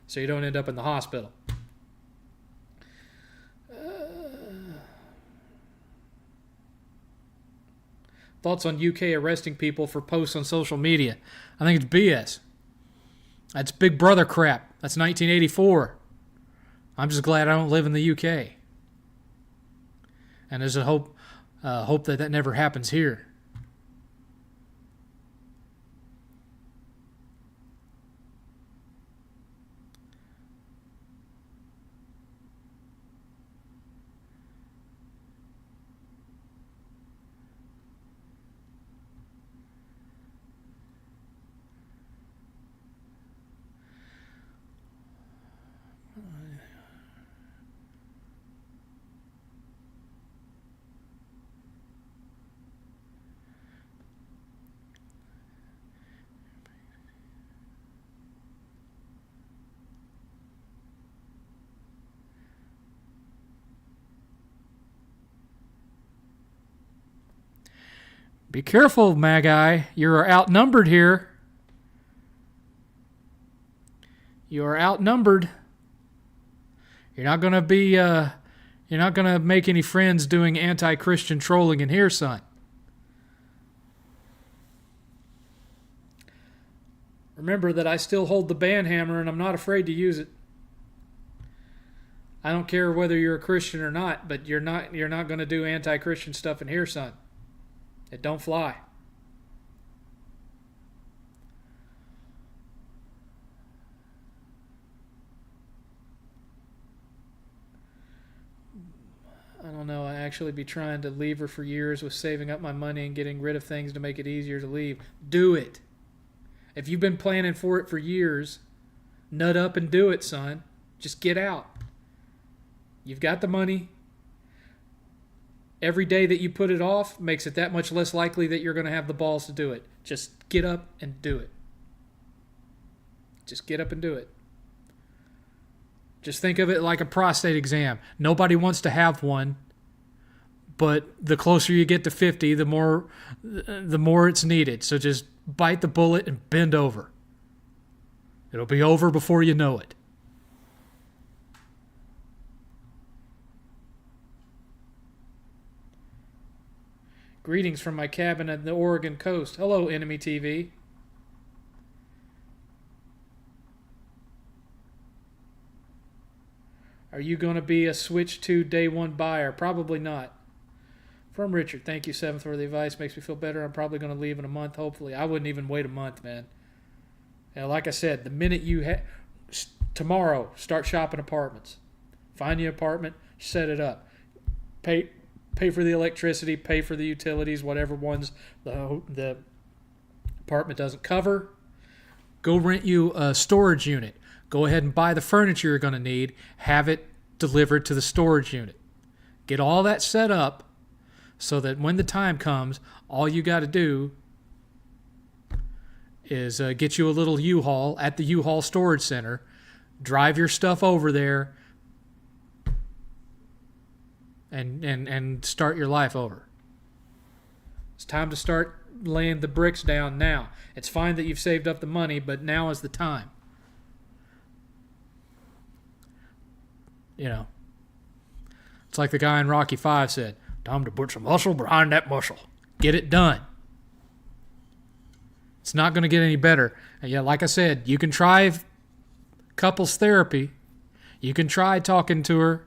So you don't end up in the hospital. Thoughts on UK arresting people for posts on social media? I think it's BS. That's Big Brother crap. That's 1984. I'm just glad I don't live in the UK. And there's a hope that that never happens here. Be careful, Magi. You're outnumbered here. You are outnumbered. You're not going to be. You're not going to make any friends doing anti-Christian trolling in here, son. Remember that I still hold the ban hammer, and I'm not afraid to use it. I don't care whether you're a Christian or not, but you're not going to do anti-Christian stuff in here, son. It don't fly. I don't know. I actually be trying to leave her for years with saving up my money and getting rid of things to make it easier to leave. Do it. If you've been planning for it for years, nut up and do it, son. Just get out. You've got the money. Every day that you put it off makes it that much less likely that you're going to have the balls to do it. Just get up and do it. Just get up and do it. Just think of it like a prostate exam. Nobody wants to have one, but the closer you get to 50, the more it's needed. So just bite the bullet and bend over. It'll be over before you know it. Greetings from my cabin at the Oregon coast. Hello, Enemy TV. Are you going to be a Switch 2 day one buyer? Probably not. From Richard. Thank you, 7th, for the advice. Makes me feel better. I'm probably going to leave in a month, hopefully. I wouldn't even wait a month, man. And like I said, the minute you tomorrow, start shopping apartments. Find your apartment, set it up. Pay for the electricity, pay for the utilities, whatever ones the apartment doesn't cover. Go rent you a storage unit. Go ahead and buy the furniture you're going to need. Have it delivered to the storage unit. Get all that set up so that when the time comes, all you got to do is get you a little U-Haul at the U-Haul storage center. Drive your stuff over there. And start your life over. It's time to start laying the bricks down now. It's fine that you've saved up the money, but now is the time. You know, it's like the guy in Rocky V said, time to put some muscle behind that muscle. Get it done. It's not going to get any better. And yeah, like I said, you can try couples therapy. You can try talking to her.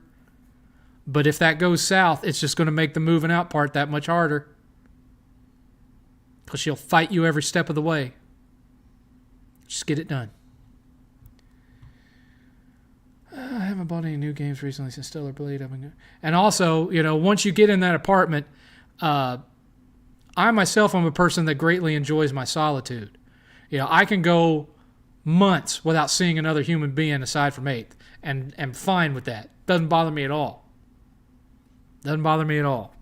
But if that goes south, it's just going to make the moving out part that much harder. Because she'll fight you every step of the way. Just get it done. I haven't bought any new games recently since Stellar Blade. And also, you know, once you get in that apartment, I myself am a person that greatly enjoys my solitude. You know, I can go months without seeing another human being aside from 8th. And am fine with that. Doesn't bother me at all. Doesn't bother me at all.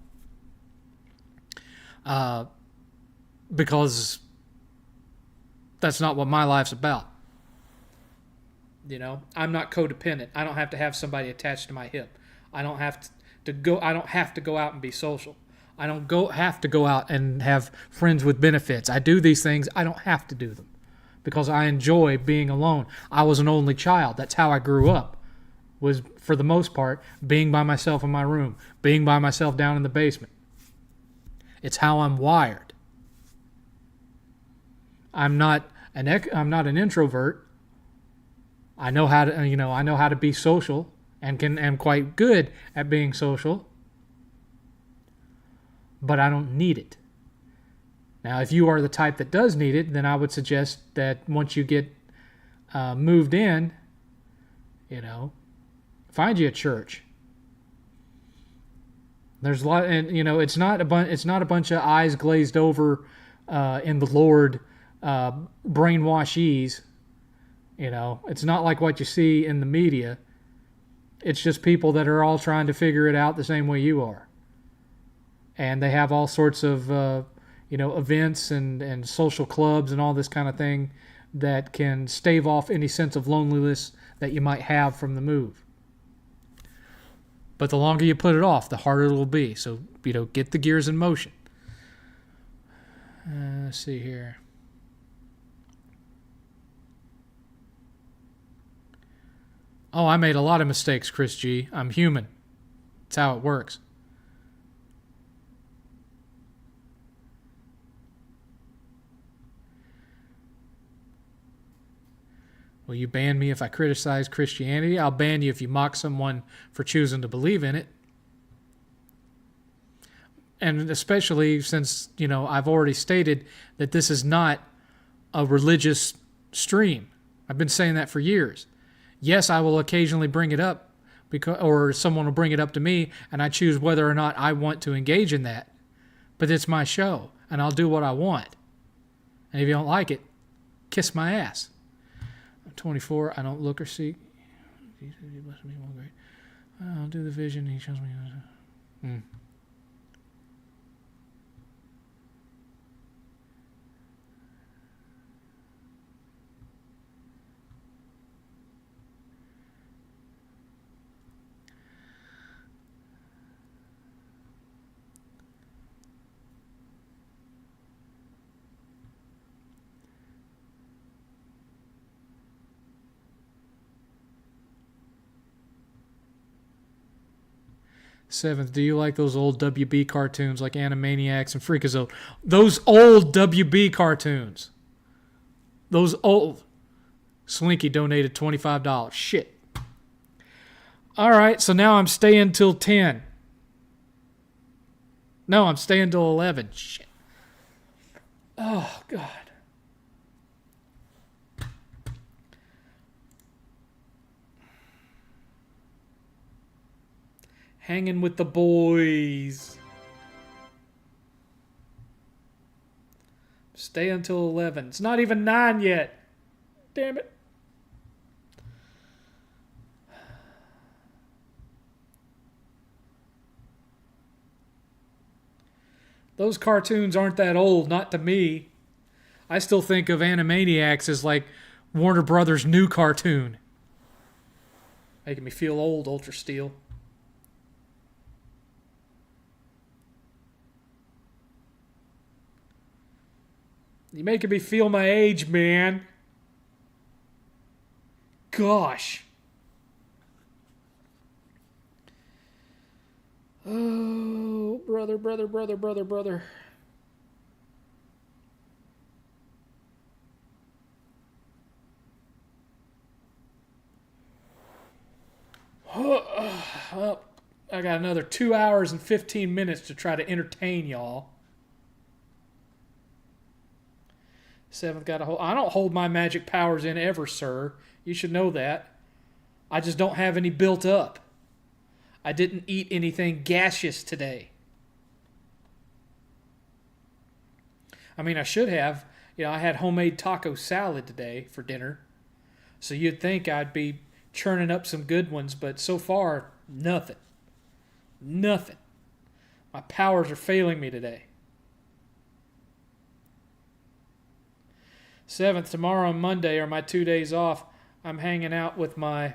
Because that's not what my life's about. You know, I'm not codependent. I don't have to have somebody attached to my hip. I don't have to go out and be social. I don't have to go out and have friends with benefits. I do these things. I don't have to do them because I enjoy being alone. I was an only child. That's how I grew up. Was, for the most part, being by myself in my room, being by myself down in the basement. It's how I'm wired. I'm not an introvert. I know how to be social and am quite good at being social, but I don't need it. Now, if you are the type that does need it, then I would suggest that once you get moved in, find you a church. There's a lot, and it's not a bunch of eyes glazed over in the Lord brainwashees. It's not like what you see in the media. It's just people that are all trying to figure it out the same way you are, and they have all sorts of events and social clubs and all this kind of thing that can stave off any sense of loneliness that you might have from the move. But the longer you put it off, the harder it will be. So, get the gears in motion. Let's see here. Oh, I made a lot of mistakes, Chris G. I'm human. That's how it works. Will you ban me if I criticize Christianity? I'll ban you if you mock someone for choosing to believe in it. And especially since, I've already stated that this is not a religious stream. I've been saying that for years. Yes, I will occasionally bring it up, or someone will bring it up to me, and I choose whether or not I want to engage in that. But it's my show, and I'll do what I want. And if you don't like it, kiss my ass. 24, I don't look or seek. I'll do the vision. He shows me. 7th, do you like those old WB cartoons like Animaniacs and Freakazoid? Those old WB cartoons. Those old. Slinky donated $25. Shit. All right, so now I'm staying till 10. No, I'm staying till 11. Shit. Oh, God. Hanging with the boys. Stay until 11. It's not even 9 yet. Damn it. Those cartoons aren't that old, not to me. I still think of Animaniacs as like Warner Brothers' new cartoon. Making me feel old, Ultra Steel. You're making me feel my age, man. Gosh. Oh, brother. Well, I got another 2 hours and 15 minutes to try to entertain y'all. 7th got a hold. I don't hold my magic powers in ever, sir. You should know that. I just don't have any built up. I didn't eat anything gaseous today. I mean, I should have. I had homemade taco salad today for dinner. So you'd think I'd be churning up some good ones, but so far, nothing. Nothing. My powers are failing me today. 7th, tomorrow and Monday are my 2 days off. I'm hanging out with my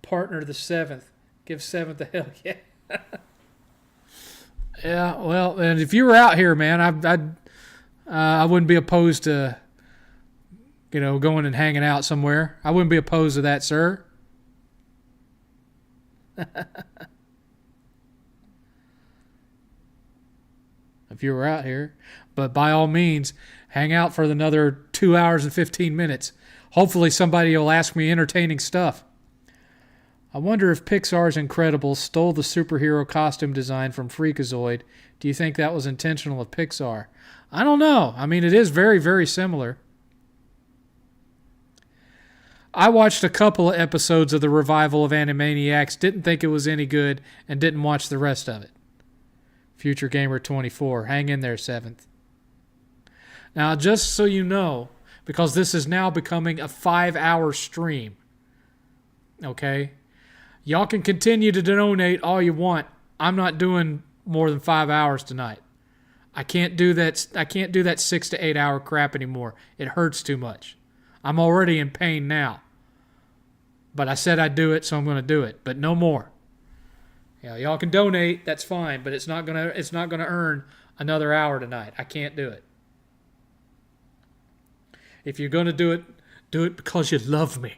partner, the 7th. Give 7th a hell yeah. Yeah, well, and if you were out here, man, I wouldn't be opposed to, going and hanging out somewhere. I wouldn't be opposed to that, sir. If you were out here. But by all means, hang out for another 2 hours and 15 minutes. Hopefully somebody will ask me entertaining stuff. I wonder if Pixar's Incredibles stole the superhero costume design from Freakazoid. Do you think that was intentional of Pixar? I don't know. I mean, it is very, very similar. I watched a couple of episodes of the revival of Animaniacs, didn't think it was any good, and didn't watch the rest of it. Future Gamer 24. Hang in there, 7th. Now, just so you know, because this is now becoming a 5-hour stream, okay? Y'all can continue to donate all you want. I'm not doing more than 5 hours tonight. I can't do that. I can't do that 6 to 8 hour crap anymore. It hurts too much. I'm already in pain now. But I said I'd do it, so I'm going to do it. But no more. Yeah, y'all can donate. That's fine. But it's not gonna earn another hour tonight. I can't do it. If you're going to do it because you love me.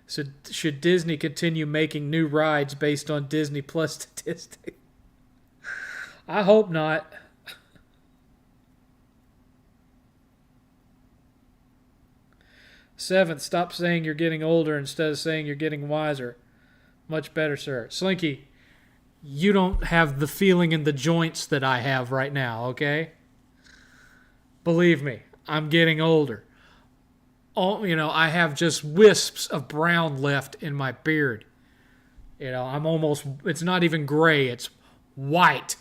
So should Disney continue making new rides based on Disney Plus statistics? I hope not. Seventh, stop saying you're getting older instead of saying you're getting wiser. Much better, sir. Slinky, you don't have the feeling in the joints that I have right now, okay? Believe me, I'm getting older. I have just wisps of brown left in my beard. I'm almost, it's not even gray, it's white.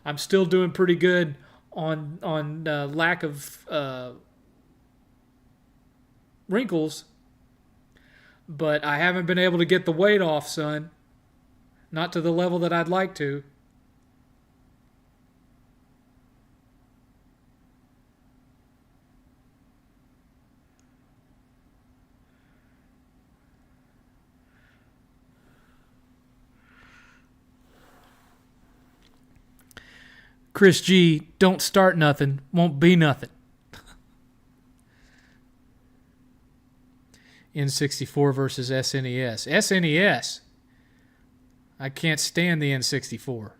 I'm still doing pretty good on lack of wrinkles, but I haven't been able to get the weight off, son. Not to the level that I'd like to. Chris G, don't start nothing, won't be nothing. N64 versus SNES. SNES. I can't stand the N64.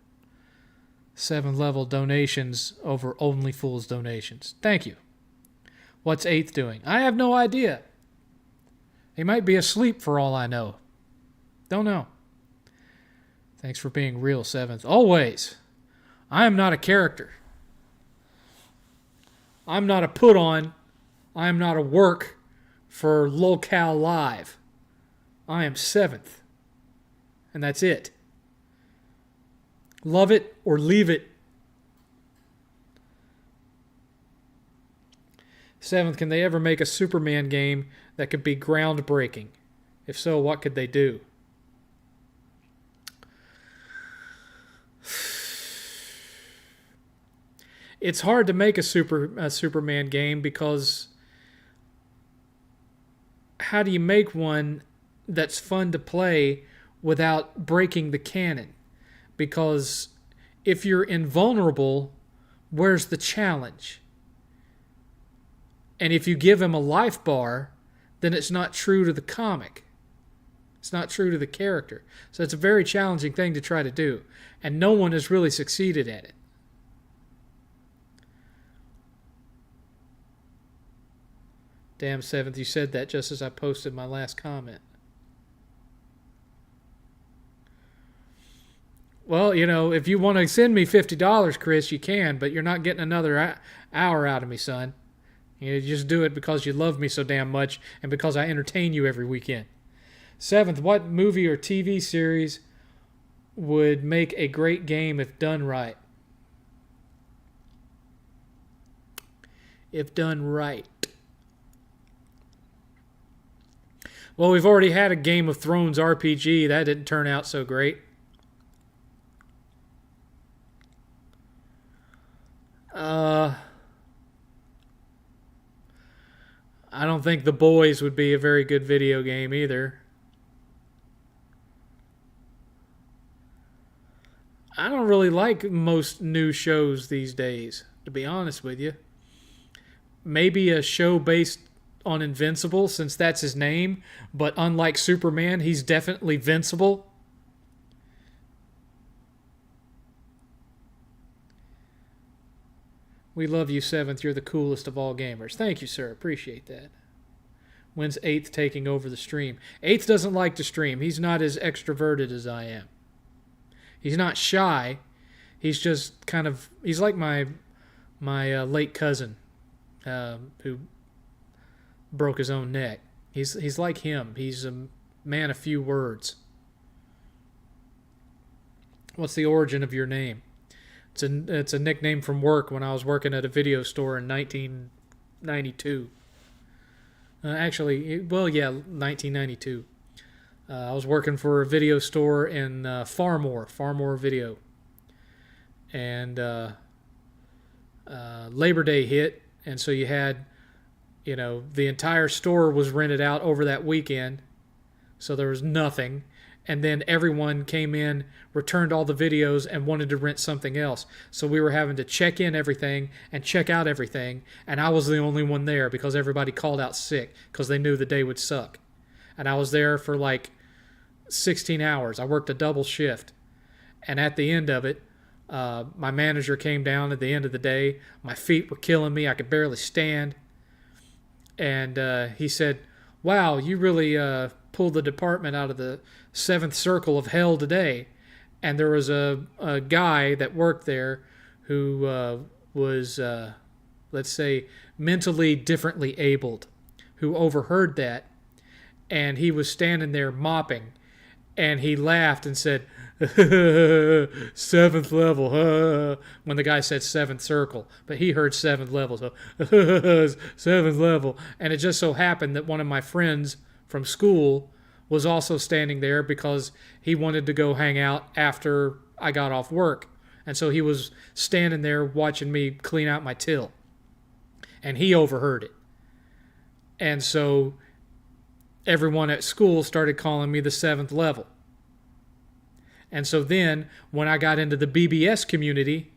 7-level donations over Only Fools donations. Thank you. What's 8th doing? I have no idea. He might be asleep for all I know. Don't know. Thanks for being real, 7th. Always. I am not a character. I'm not a put-on. I am not a work for Locale Live. I am 7th. And that's it. Love it or leave it. 7th, can they ever make a Superman game that could be groundbreaking? If so, what could they do? It's hard to make a Superman game because how do you make one that's fun to play without breaking the canon? Because if you're invulnerable, where's the challenge? And if you give him a life bar, then it's not true to the comic. It's not true to the character. So it's a very challenging thing to try to do. And no one has really succeeded at it. Damn, 7th, you said that just as I posted my last comment. Well, if you want to send me $50, Chris, you can, but you're not getting another hour out of me, son. You just do it because you love me so damn much and because I entertain you every weekend. 7th, what movie or TV series would make a great game if done right? If done right. Well, we've already had a Game of Thrones RPG. That didn't turn out so great. I don't think The Boys would be a very good video game either. I don't really like most new shows these days, to be honest with you. Maybe a show based on Invincible, since that's his name, but unlike Superman, he's definitely vincible. We love you, 7th. You're the coolest of all gamers. Thank you, sir. Appreciate that. When's 8th taking over the stream? 8th doesn't like to stream. He's not as extroverted as I am. He's not shy. He's just kind of... He's like my late cousin who broke his own neck. He's like him. He's a man of few words. What's the origin of your name? It's a nickname from work when I was working at a video store in 1992. 1992. I was working for a video store in Farmore Video. And Labor Day hit, and so you had, the entire store was rented out over that weekend, so there was nothing. And then everyone came in, returned all the videos, and wanted to rent something else. So we were having to check in everything and check out everything, and I was the only one there because everybody called out sick because they knew the day would suck. And I was there for like 16 hours. I worked a double shift. And at the end of it, my manager came down at the end of the day. My feet were killing me. I could barely stand. And he said, "Wow, you really pulled the department out of the 7th circle of hell today." And there was a guy that worked there who was, let's say, mentally differently abled, who overheard that. And he was standing there mopping. And he laughed and said, "7th level," when the guy said 7th circle, but he heard 7th level, so 7th level. And it just so happened that one of my friends from school was also standing there because he wanted to go hang out after I got off work. And so he was standing there watching me clean out my till. And he overheard it. And so everyone at school started calling me the 7th level. And so then, when I got into the BBS community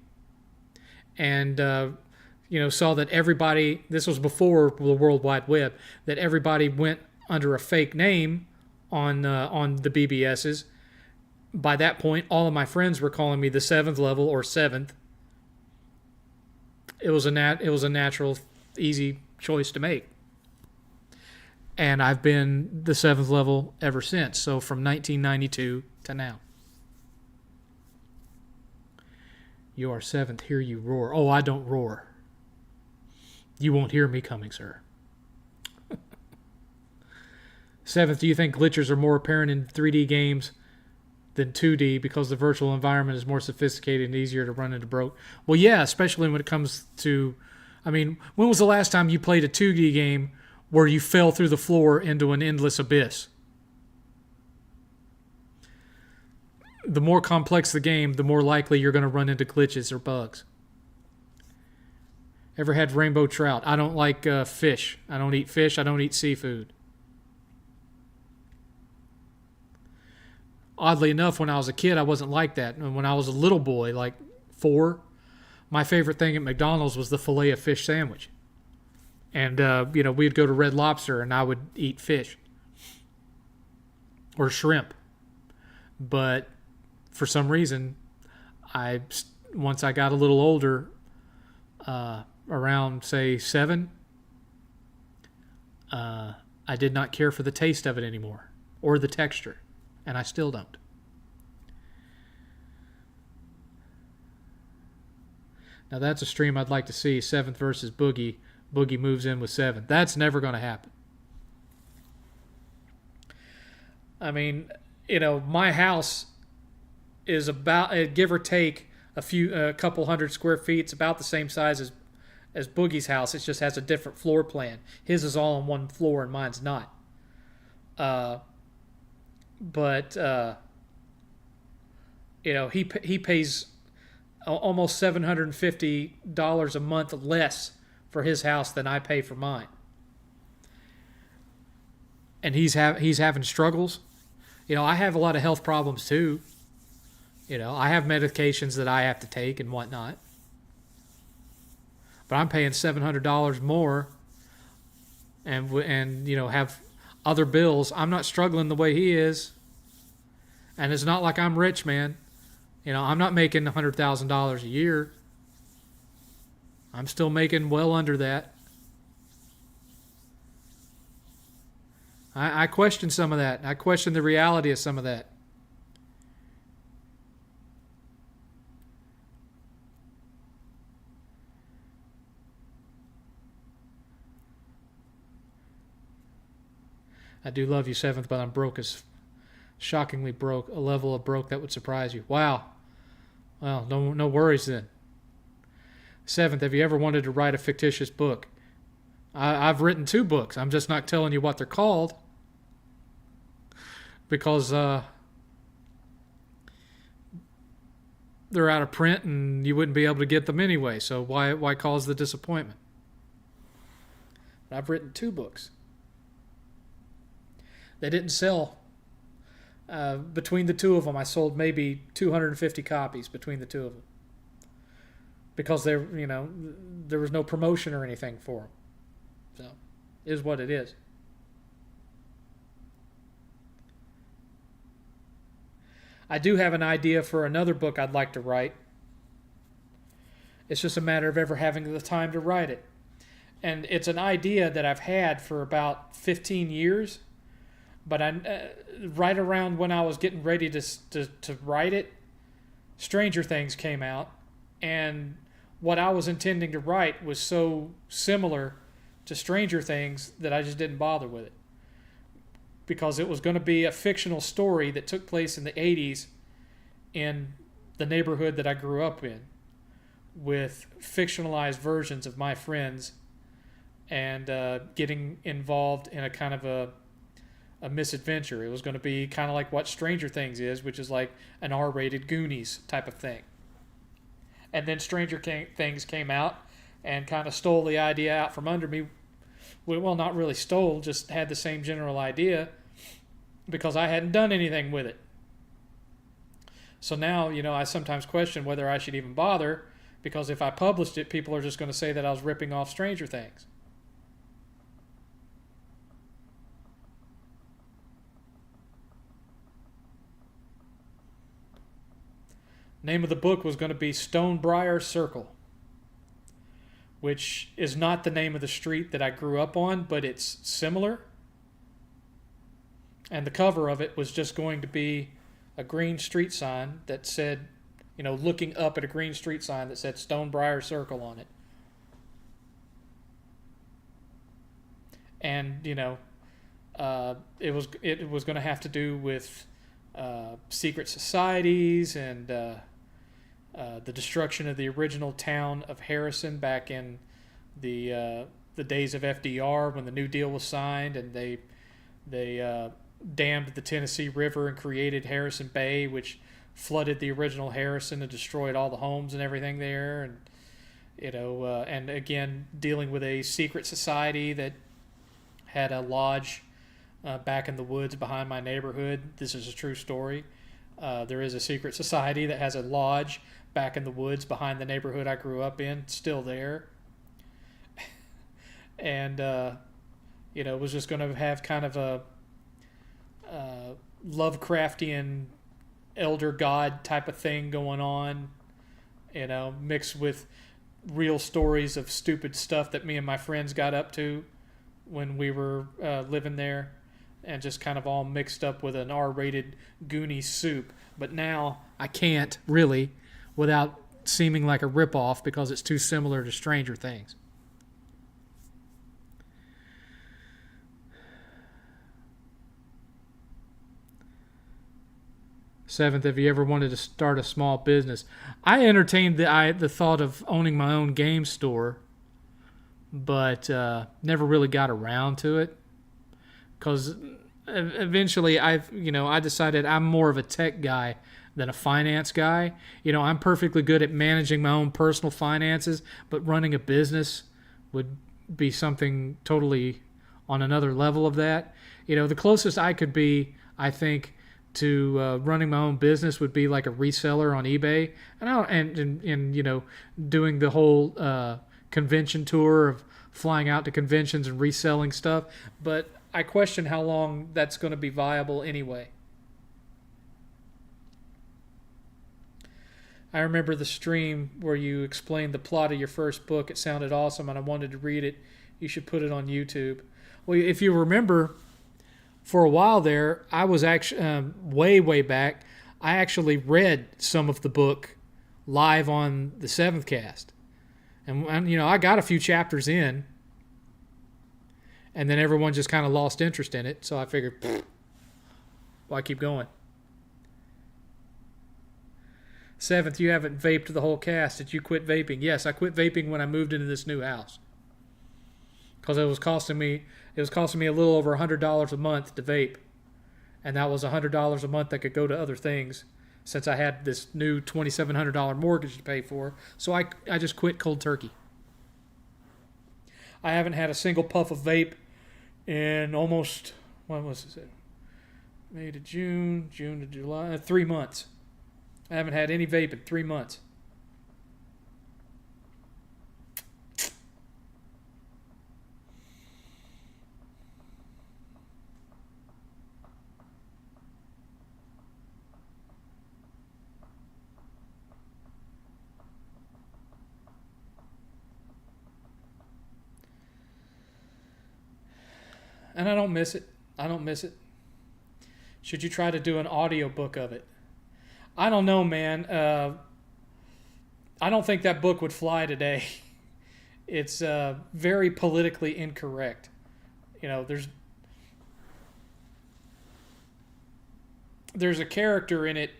and, saw that everybody, this was before the World Wide Web, that everybody went under a fake name on the BBSs, by that point, all of my friends were calling me the 7th level or 7th. It was a natural, easy choice to make. And I've been the 7th level ever since, so from 1992 to now. You are 7th, hear you roar. Oh, I don't roar. You won't hear me coming, sir. 7th, do you think glitches are more apparent in 3D games than 2D because the virtual environment is more sophisticated and easier to run into broke? Well, yeah, especially when it comes to... when was the last time you played a 2D game where you fell through the floor into an endless abyss? The more complex the game, the more likely you're going to run into glitches or bugs. Ever had rainbow trout? I don't like fish. I don't eat fish. I don't eat seafood. Oddly enough, when I was a kid, I wasn't like that. And when I was a little boy, like 4, my favorite thing at McDonald's was the filet of fish sandwich. And, we'd go to Red Lobster and I would eat fish. Or shrimp. But for some reason, once I got a little older, around, say, 7, I did not care for the taste of it anymore. Or the texture. And I still don't. Now that's a stream I'd like to see. 7th versus Boogie. Boogie moves in with 7th. That's never going to happen. My house is about, give or take, a couple hundred square feet. It's about the same size as Boogie's house. It just has a different floor plan. His is all on one floor and mine's not. He pays almost $750 a month less for his house than I pay for mine. And he's having struggles. I have a lot of health problems too. I have medications that I have to take and whatnot. But I'm paying $700 more and have other bills. I'm not struggling the way he is. And it's not like I'm rich, man. I'm not making $100,000 a year. I'm still making well under that. I question some of that. I question the reality of some of that. I do love you, Seventh, but I'm broke as shockingly broke. A level of broke that would surprise you. Wow. Well, no worries then. Seventh, have you ever wanted to write a fictitious book? I've written 2 books. I'm just not telling you what they're called because they're out of print and you wouldn't be able to get them anyway. So why cause the disappointment? I've written 2 books. They didn't sell. Between the 2 of them, I sold maybe 250 copies between the 2 of them because there was no promotion or anything for them. So, it is what it is. I do have an idea for another book I'd like to write. It's just a matter of ever having the time to write it. And it's an idea that I've had for about 15 years. But right around when I was getting ready to write it, Stranger Things came out. And what I was intending to write was so similar to Stranger Things that I just didn't bother with it. Because it was going to be a fictional story that took place in the 80s in the neighborhood that I grew up in, with fictionalized versions of my friends and getting involved in a kind of a misadventure. It was going to be kind of like what Stranger Things is, which is like an R-rated Goonies type of thing. And then Stranger Things came out and kind of stole the idea out from under me. Well, not really stole, just had the same general idea because I hadn't done anything with it. So now, I sometimes question whether I should even bother, because if I published it, people are just going to say that I was ripping off Stranger Things. Name of the book was going to be Stonebriar Circle, which is not the name of the street that I grew up on, but it's similar. And the cover of it was just going to be a green street sign that said, looking up at a green street sign that said Stonebriar Circle on it. And, it was going to have to do with secret societies and the destruction of the original town of Harrison back in the days of FDR when the New Deal was signed, and they dammed the Tennessee River and created Harrison Bay, which flooded the original Harrison and destroyed all the homes and everything there. And and again, dealing with a secret society that had a lodge back in the woods behind my neighborhood. This is a true story. There is a secret society that has a lodge back in the woods behind the neighborhood I grew up in, still there. And, was just going to have kind of a Lovecraftian elder god type of thing going on, mixed with real stories of stupid stuff that me and my friends got up to when we were living there, and just kind of all mixed up with an R-rated Goonies soup. But now I can't really without seeming like a ripoff because it's too similar to Stranger Things. Seventh, have you ever wanted to start a small business? I entertained the thought of owning my own game store, but never really got around to it because eventually I decided I'm more of a tech guy than a finance guy. I'm perfectly good at managing my own personal finances, but running a business would be something totally on another level of that. The closest I could be, I think, to running my own business would be like a reseller on eBay, and doing the whole convention tour of flying out to conventions and reselling stuff. But I question how long that's going to be viable anyway. I remember the stream where you explained the plot of your first book. It sounded awesome, and I wanted to read it. You should put it on YouTube. Well, if you remember, for a while there, I was actually way back. I actually read some of the book live on the 7thCast, and I got a few chapters in, and then everyone just kind of lost interest in it. So I figured, why keep going? 7th, you haven't vaped the whole cast. Did you quit vaping? Yes, I quit vaping when I moved into this new house because it was costing me a little over $100 a month to vape, and that was $100 a month that could go to other things since I had this new $2,700 mortgage to pay for. So I just quit cold turkey. I haven't had a single puff of vape in almost, when was it? May to June, June to July, 3 months. I haven't had any vape in 3 months. And I don't miss it. Should you try to do an audiobook of it? I don't know, man. I don't think that book would fly today. It's very politically incorrect. There's a character in it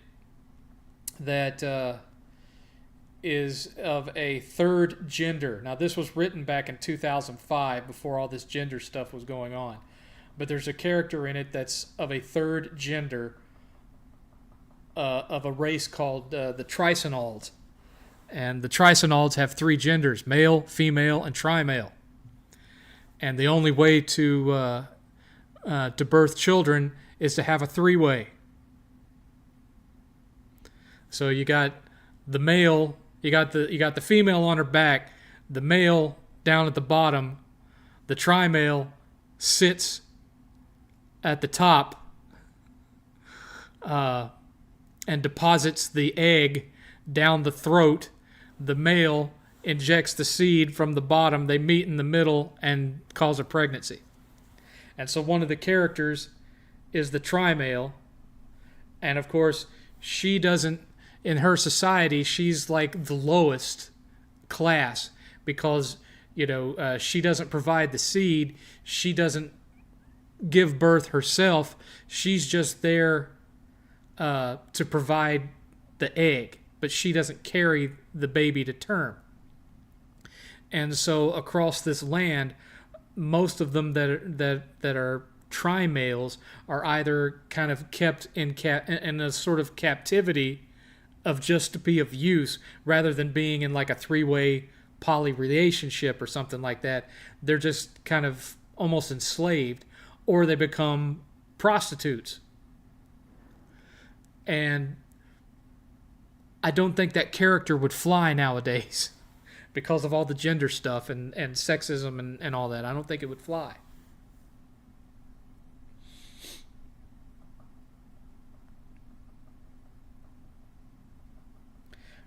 that is of a third gender. Now, this was written back in 2005, before all this gender stuff was going on. But there's a character in it that's of a third gender, of a race called the Trisonolds. And the Trisonolds have 3 genders: male, female, and trimale. And the only way to birth children is to have a 3-way. So you got the male, you got the female on her back, the male down at the bottom, the trimale sits at the top, and deposits the egg down the throat. The male injects the seed from the bottom. They meet in the middle and cause a pregnancy. And so one of the characters is the trimale. And of course, she doesn't, in her society, she's like the lowest class because, she doesn't provide the seed. She doesn't give birth herself. She's just there to provide the egg, but she doesn't carry the baby to term. And so across this land, most of them that are trimales are either kind of kept in a sort of captivity of just to be of use, rather than being in like a 3-way poly relationship or something like that. They're just kind of almost enslaved, or they become prostitutes. And I don't think that character would fly nowadays because of all the gender stuff and sexism and all that. I don't think it would fly.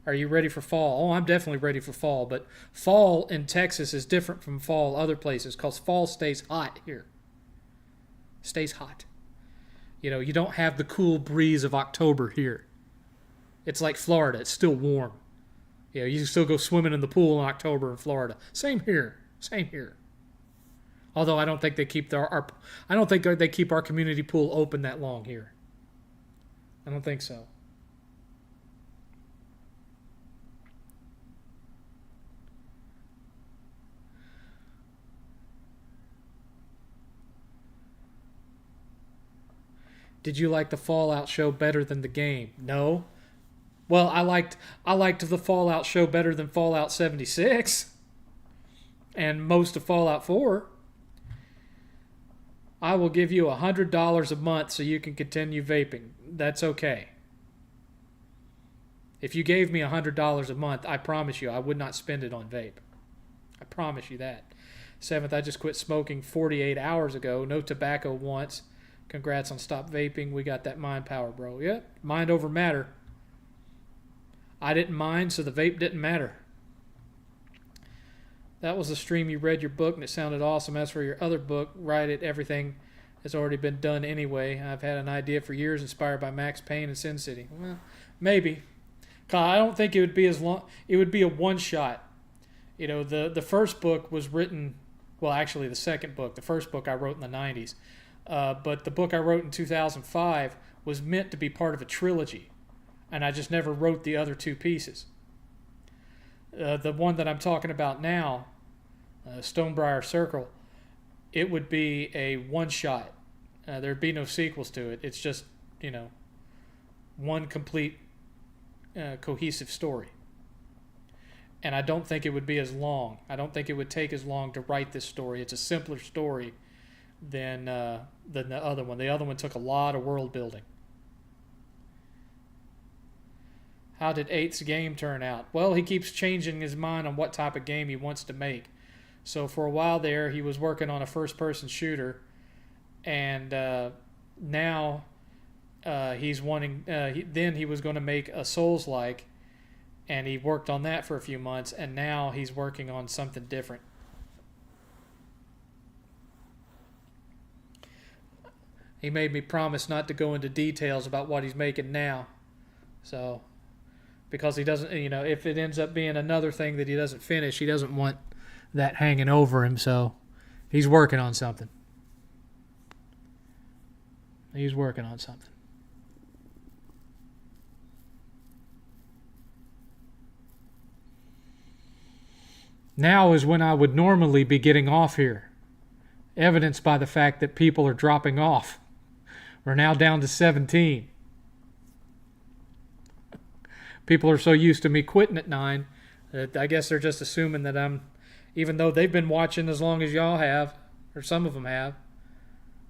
Are you ready for fall? Oh, I'm definitely ready for fall, but fall in Texas is different from fall other places because fall stays hot here. Stays hot. You don't have the cool breeze of October here. It's like Florida. It's still warm. You can still go swimming in the pool in October in Florida. Same here. Although I don't think they keep they keep our community pool open that long here. I don't think so. Did you like the Fallout show better than the game? No. Well, I liked the Fallout show better than Fallout 76 and most of Fallout 4. I will give you $100 a month so you can continue vaping. That's okay. If you gave me $100 a month, I promise you I would not spend it on vape. I promise you that. 7th, I just quit smoking 48 hours ago. No tobacco once. Congrats on stop vaping. We got that mind power, bro. Yep, mind over matter. I didn't mind, so the vape didn't matter. That was the stream you read your book, and it sounded awesome. As for your other book, write it. Everything has already been done anyway. I've had an idea for years, inspired by Max Payne and Sin City. Well, maybe. I don't think it would be as long. It would be a one shot. The first book was written. Well, actually, the second book. The first book I wrote in the '90s, but the book I wrote in 2005 was meant to be part of a trilogy, and I just never wrote the other two pieces. The one that I'm talking about now, Stonebriar Circle, it would be a one shot. There'd be no sequels to it. It's just, one complete cohesive story. And I don't think it would be as long. I don't think it would take as long to write this story. It's a simpler story than the other one. The other one took a lot of world building. How did 8th's game turn out? Well, he keeps changing his mind on what type of game he wants to make. So for a while there, he was working on a first-person shooter, and now he's wanting. Then he was going to make a Souls-like, and he worked on that for a few months, and now he's working on something different. He made me promise not to go into details about what he's making now. So, because he doesn't, if it ends up being another thing that he doesn't finish, he doesn't want that hanging over him. So, he's working on something. He's working on something. Now is when I would normally be getting off here, evidenced by the fact that people are dropping off. We're now down to 17. People are so used to me quitting at 9 that I guess they're just assuming that even though they've been watching as long as y'all have, or some of them have,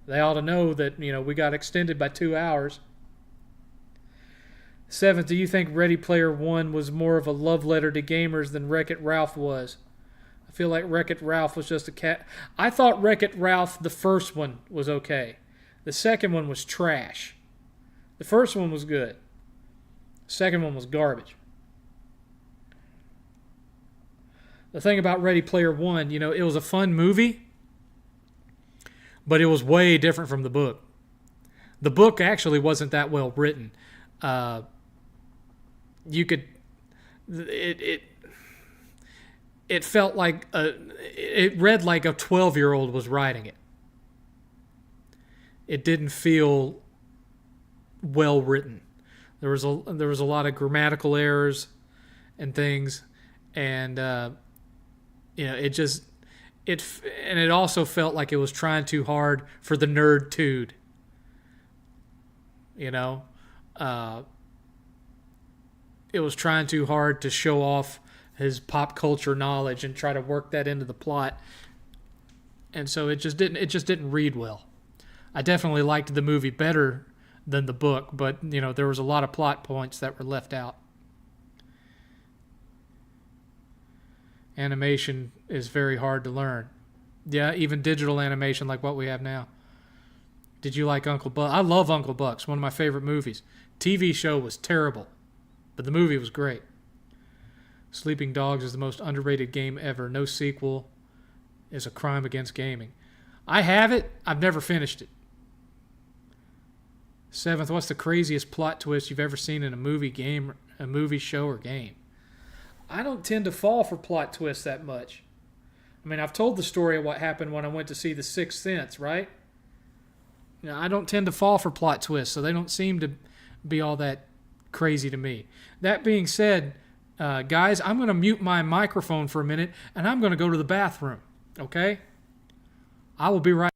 they ought to know that, we got extended by 2 hours. 7th, do you think Ready Player One was more of a love letter to gamers than Wreck-It Ralph was? I feel like Wreck-It Ralph was just a cat. I thought Wreck-It Ralph, the first one, was okay. The second one was trash. The first one was good. The second one was garbage. The thing about Ready Player One, it was a fun movie, but it was way different from the book. The book actually wasn't that well written. It felt like it read like a 12-year-old was writing it. It didn't feel well written. There was a lot of grammatical errors and things, and it also felt like it was trying too hard for the nerd dude. It was trying too hard to show off his pop culture knowledge and try to work that into the plot, and so it just didn't read well. I definitely liked the movie better than the book, but there was a lot of plot points that were left out. Animation is very hard to learn. Yeah, even digital animation like what we have now. Did you like Uncle Buck? I love Uncle Buck's, one of my favorite movies. TV show was terrible, but the movie was great. Sleeping Dogs is the most underrated game ever. No sequel is a crime against gaming. I have it. I've never finished it. 7th, what's the craziest plot twist you've ever seen in a movie, show, or game? I don't tend to fall for plot twists that much. I mean, I've told the story of what happened when I went to see The Sixth Sense, right? I don't tend to fall for plot twists, so they don't seem to be all that crazy to me. That being said, guys, I'm going to mute my microphone for a minute, and I'm going to go to the bathroom, okay? I will be right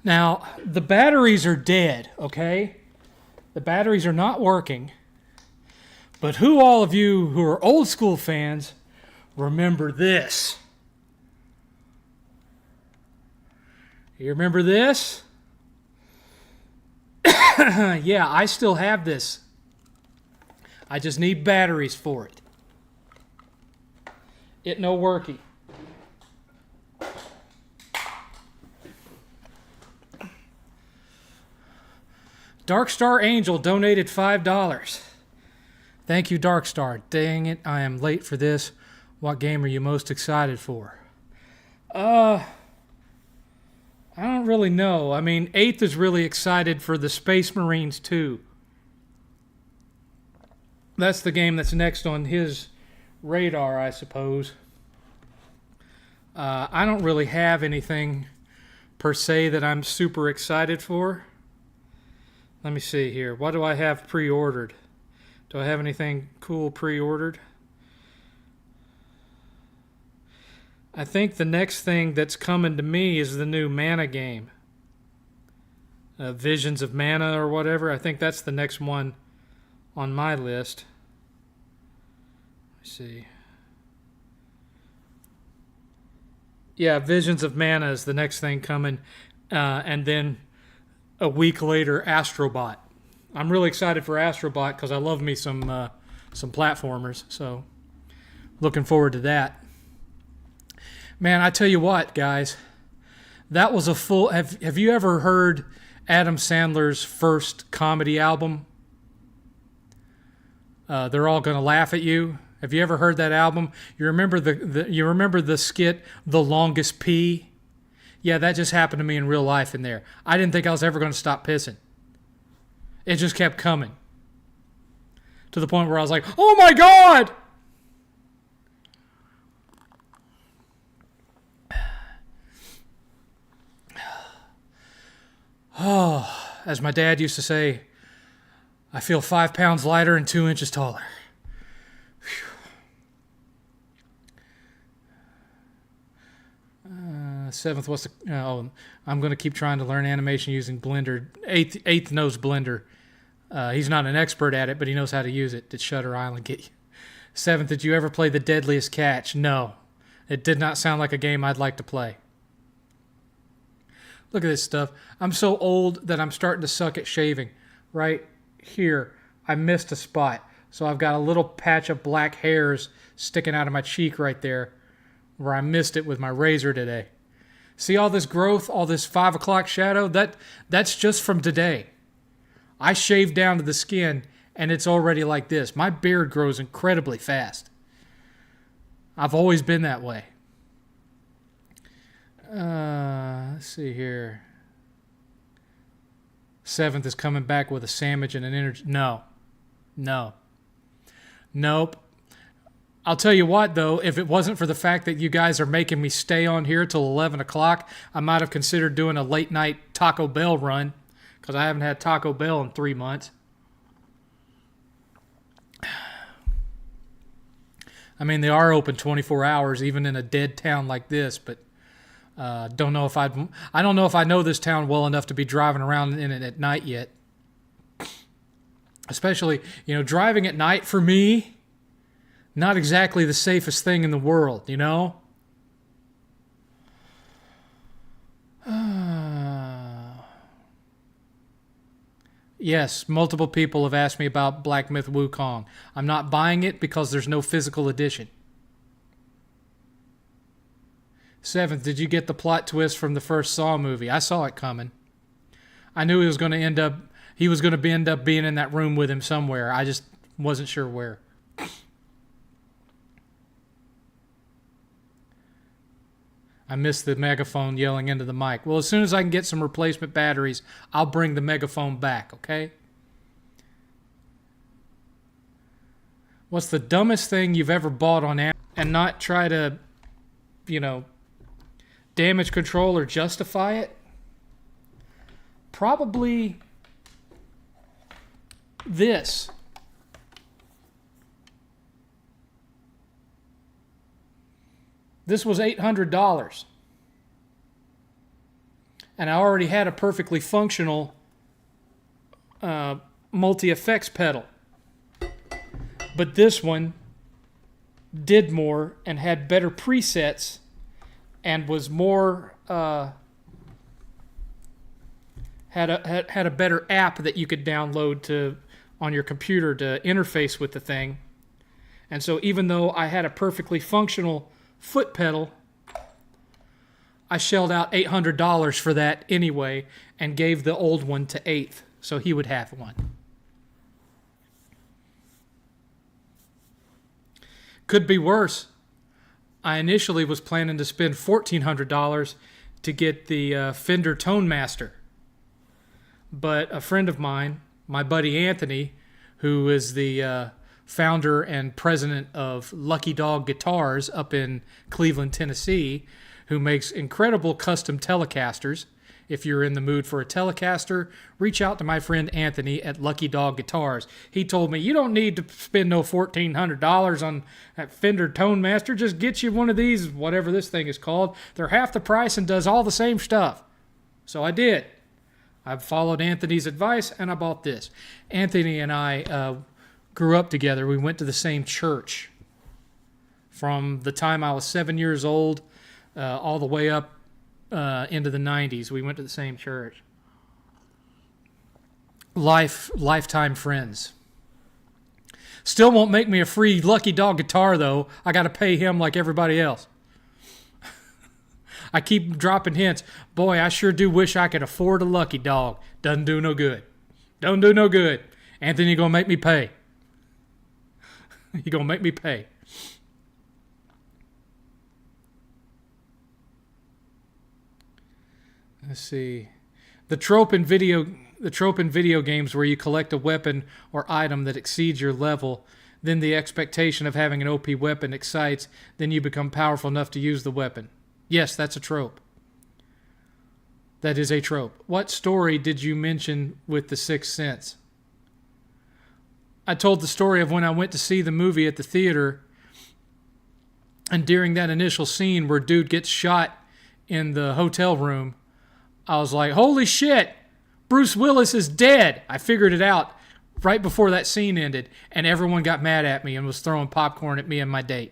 Now, the batteries are dead, okay? The batteries are not working. But who all of you who are old school fans remember this? You remember this? Yeah, I still have this. I just need batteries for it. It no worky. Darkstar Angel donated $5. Thank you, Darkstar. Dang it, I am late for this. What game are you most excited for? I don't really know. I mean, 8th is really excited for the Space Marines 2. That's the game that's next on his radar, I suppose. I don't really have anything per se that I'm super excited for. Let me see here. What do I have pre-ordered? Do I have anything cool pre-ordered? I think the next thing that's coming to me is the new Mana game. Visions of Mana or whatever. I think that's the next one on my list. Let me see. Yeah, Visions of Mana is the next thing coming. And then a week later, Astrobot. I'm really excited for Astrobot because I love me some platformers. So, looking forward to that. Man, I tell you what, guys. That was a full... Have you ever heard Adam Sandler's first comedy album? They're All Gonna Laugh at You. Have you ever heard that album? You remember you remember the skit, The Longest Pee? Yeah, that just happened to me in real life in there. I didn't think I was ever going to stop pissing. It just kept coming. To the point where I was like, oh my God! Oh, as my dad used to say, I feel 5 pounds lighter and 2 inches taller. 7th, what's the... I'm going to keep trying to learn animation using Blender. 8th knows Blender. He's not an expert at it, but he knows how to use it. Did Shutter Island get you? 7th, did you ever play The Deadliest Catch? No. It did not sound like a game I'd like to play. Look at this stuff. I'm so old that I'm starting to suck at shaving. Right here, I missed a spot. So I've got a little patch of black hairs sticking out of my cheek right there where I missed it with my razor today. See all this growth, all this 5 o'clock shadow? That's just from today. I shaved down to the skin, and it's already like this. My beard grows incredibly fast. I've always been that way. Let's see here. 7th is coming back with a sandwich and an energy. No. Nope. I'll tell you what, though, if it wasn't for the fact that you guys are making me stay on here till 11 o'clock, I might have considered doing a late-night Taco Bell run, because I haven't had Taco Bell in 3 months. I mean, they are open 24 hours, even in a dead town like this, but I don't know if I know this town well enough to be driving around in it at night yet. Especially, driving at night for me... Not exactly the safest thing in the world, you know? Yes, multiple people have asked me about Black Myth Wukong. I'm not buying it because there's no physical edition. 7th, did you get the plot twist from the first Saw movie? I saw it coming. I knew he was going to end up being in that room with him somewhere. I just wasn't sure where. I missed the megaphone yelling into the mic. Well, as soon as I can get some replacement batteries, I'll bring the megaphone back, okay? What's the dumbest thing you've ever bought on Amazon and not try to, damage control or justify it? Probably this. This was $800. and I already had a perfectly functional multi-effects pedal. But this one did more and had better presets and was more had a better app that you could download on your computer to interface with the thing. And so even though I had a perfectly functional foot pedal, I shelled out $800 for that anyway and gave the old one to 8th so he would have one. Could be worse. I initially was planning to spend $1,400 to get the Fender Tone Master. But a friend of mine, my buddy Anthony, who is the founder and president of Lucky Dog Guitars up in Cleveland, Tennessee, who makes incredible custom Telecasters. If you're in the mood for a Telecaster, reach out to my friend Anthony at Lucky Dog Guitars. He told me, you don't need to spend no $1,400 on that Fender Tone Master. Just get you one of these, whatever this thing is called. They're half the price and does all the same stuff. So I did. I followed Anthony's advice and I bought this. Anthony and I grew up together. We went to the same church from the time I was 7 years old all the way up into the 90s. We went to the same church. Lifetime friends. Still won't make me a free Lucky Dog guitar, though. I got to pay him like everybody else. I keep dropping hints. Boy, I sure do wish I could afford a Lucky Dog. Doesn't do no good. Don't do no good. Anthony gonna make me pay. He gonna make me pay. Let's see. The trope in video games where you collect a weapon or item that exceeds your level, then the expectation of having an OP weapon excites, then you become powerful enough to use the weapon. Yes, that's a trope. That is a trope. What story did you mention with The Sixth Sense? I told the story of when I went to see the movie at the theater, and during that initial scene where dude gets shot in the hotel room, I was like, holy shit, Bruce Willis is dead. I figured it out right before that scene ended, and everyone got mad at me and was throwing popcorn at me and my date.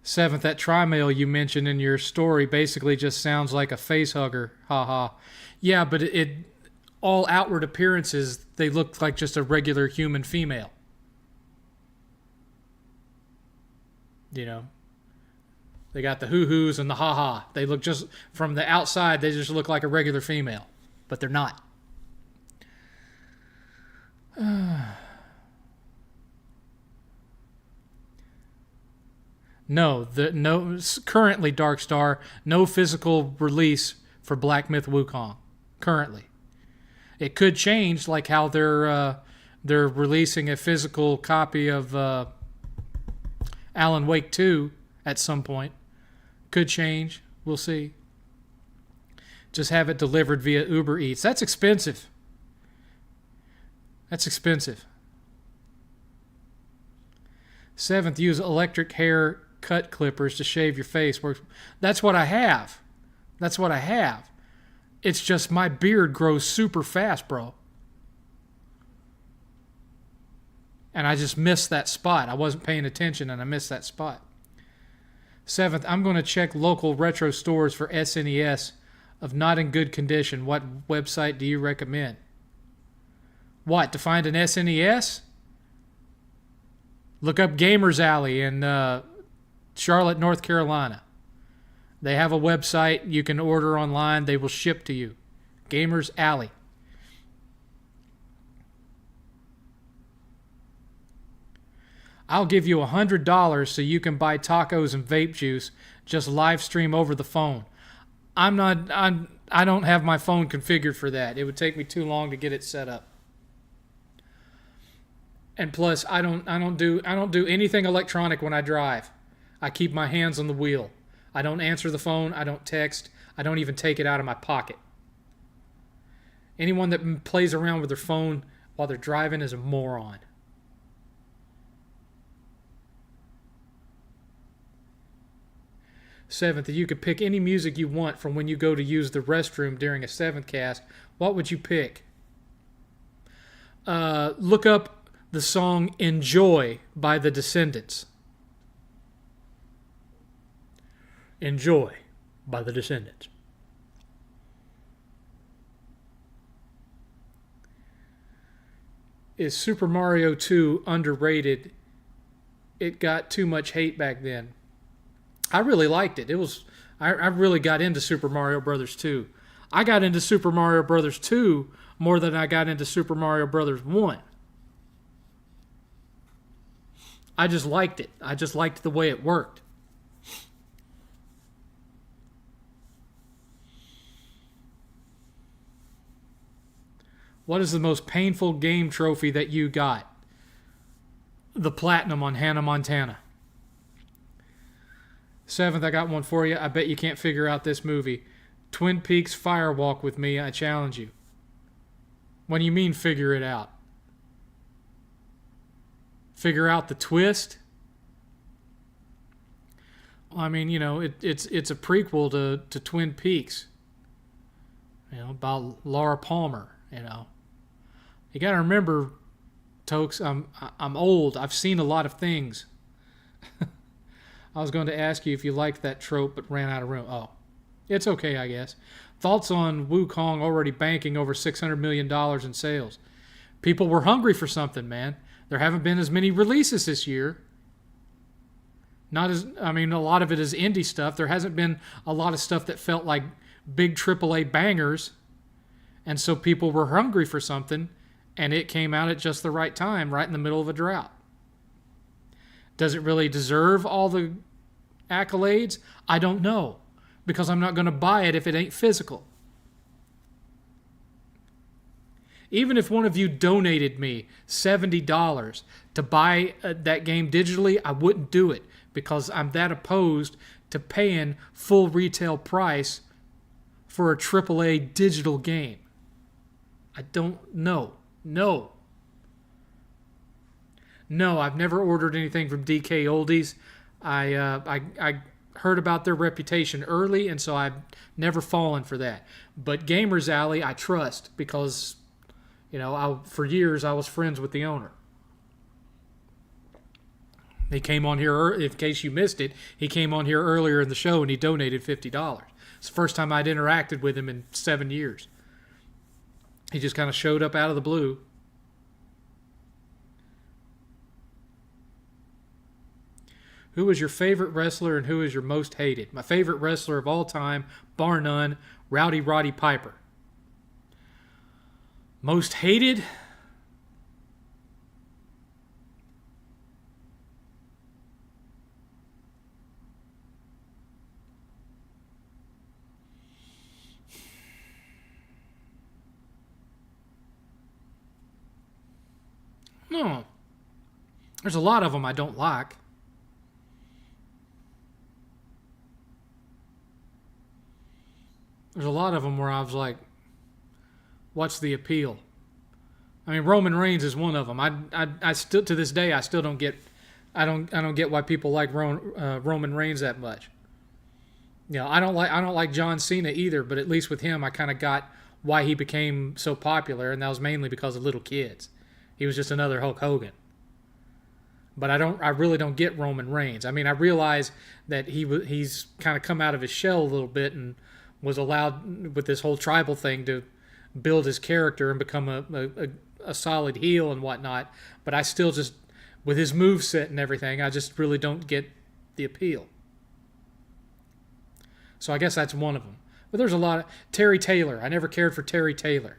Seventh, that tri-mail you mentioned in your story basically just sounds like a face hugger. Ha. Yeah, but it all outward appearances, they look like just a regular human female. You know, they got the hoo-hoos and the ha-ha. They look just, from the outside, they just look like a regular female. But they're not. No, currently, Dark Star, no physical release for Black Myth Wukong. Currently. It could change, like how they're releasing a physical copy of Alan Wake 2 at some point. Could change. We'll see. Just have it delivered via Uber Eats. That's expensive. Seventh, use electric hair cut clippers to shave your face. That's what I have. It's just my beard grows super fast, bro. And I just missed that spot. I wasn't paying attention and I missed that spot. Seventh, I'm going to check local retro stores for SNES of not in good condition. What website do you recommend? What, to find an SNES? Look up Gamers Alley in Charlotte, North Carolina. They have a website. You can order online. They will ship to you. Gamers Alley. I'll give you $100 so you can buy tacos and vape juice. Just live stream over the phone. I don't have my phone configured for that. It would take me too long to get it set up. And plus, I don't do anything electronic when I drive. I keep my hands on the wheel. I don't answer the phone. I don't text. I don't even take it out of my pocket. Anyone that plays around with their phone while they're driving is a moron. Seventh, if you could pick any music you want from when you go to use the restroom during a Seventh Cast, what would you pick? Look up the song Enjoy by the Descendants. Enjoy by the Descendants. Is Super Mario 2 underrated? It got too much hate back then. I really liked it. I really got into Super Mario Brothers 2. I got into Super Mario Brothers 2 more than I got into Super Mario Brothers 1. I just liked it. I just liked the way it worked. What is the most painful game trophy that you got? The platinum on Hannah Montana. Seventh, I got one for you. I bet you can't figure out this movie. Twin Peaks Firewalk with me. I challenge you. What do you mean figure it out? Figure out the twist? Well, I mean, it's a prequel to Twin Peaks. About Laura Palmer, You got to remember, Tokes, I'm old. I've seen a lot of things. I was going to ask you if you liked that trope, but ran out of room. Oh, it's okay, I guess. Thoughts on Wukong already banking over $600 million in sales? People were hungry for something, man. There haven't been as many releases this year. A lot of it is indie stuff. There hasn't been a lot of stuff that felt like big AAA bangers. And so people were hungry for something, and it came out at just the right time, right in the middle of a drought. Does it really deserve all the accolades? I don't know, because I'm not going to buy it if it ain't physical. Even if one of you donated me $70 to buy that game digitally, I wouldn't do it, because I'm that opposed to paying full retail price for a AAA digital game. I don't know. No, I've never ordered anything from DK Oldies. I heard about their reputation early, and so I've never fallen for that. But Gamers Alley, I trust, because, for years I was friends with the owner. He came on here, in case you missed it, he came on here earlier in the show and he donated $50. It's the first time I'd interacted with him in 7 years. He just kind of showed up out of the blue. Who is your favorite wrestler and who is your most hated? My favorite wrestler of all time, bar none, Rowdy Roddy Piper. Most hated? No. There's a lot of them I don't like. There's a lot of them where I was like, what's the appeal? I mean, Roman Reigns is one of them. I still, to this day, I still don't get, I don't get why people like Roman Reigns that much. I don't like John Cena either, but at least with him, I kind of got why he became so popular, and that was mainly because of little kids. He was just another Hulk Hogan. But I really don't get Roman Reigns. I mean, I realize that he's kind of come out of his shell a little bit and was allowed with this whole tribal thing to build his character and become a solid heel and whatnot. But I still just, with his moveset and everything, I just really don't get the appeal. So I guess that's one of them. But there's a lot of Terry Taylor. I never cared for Terry Taylor.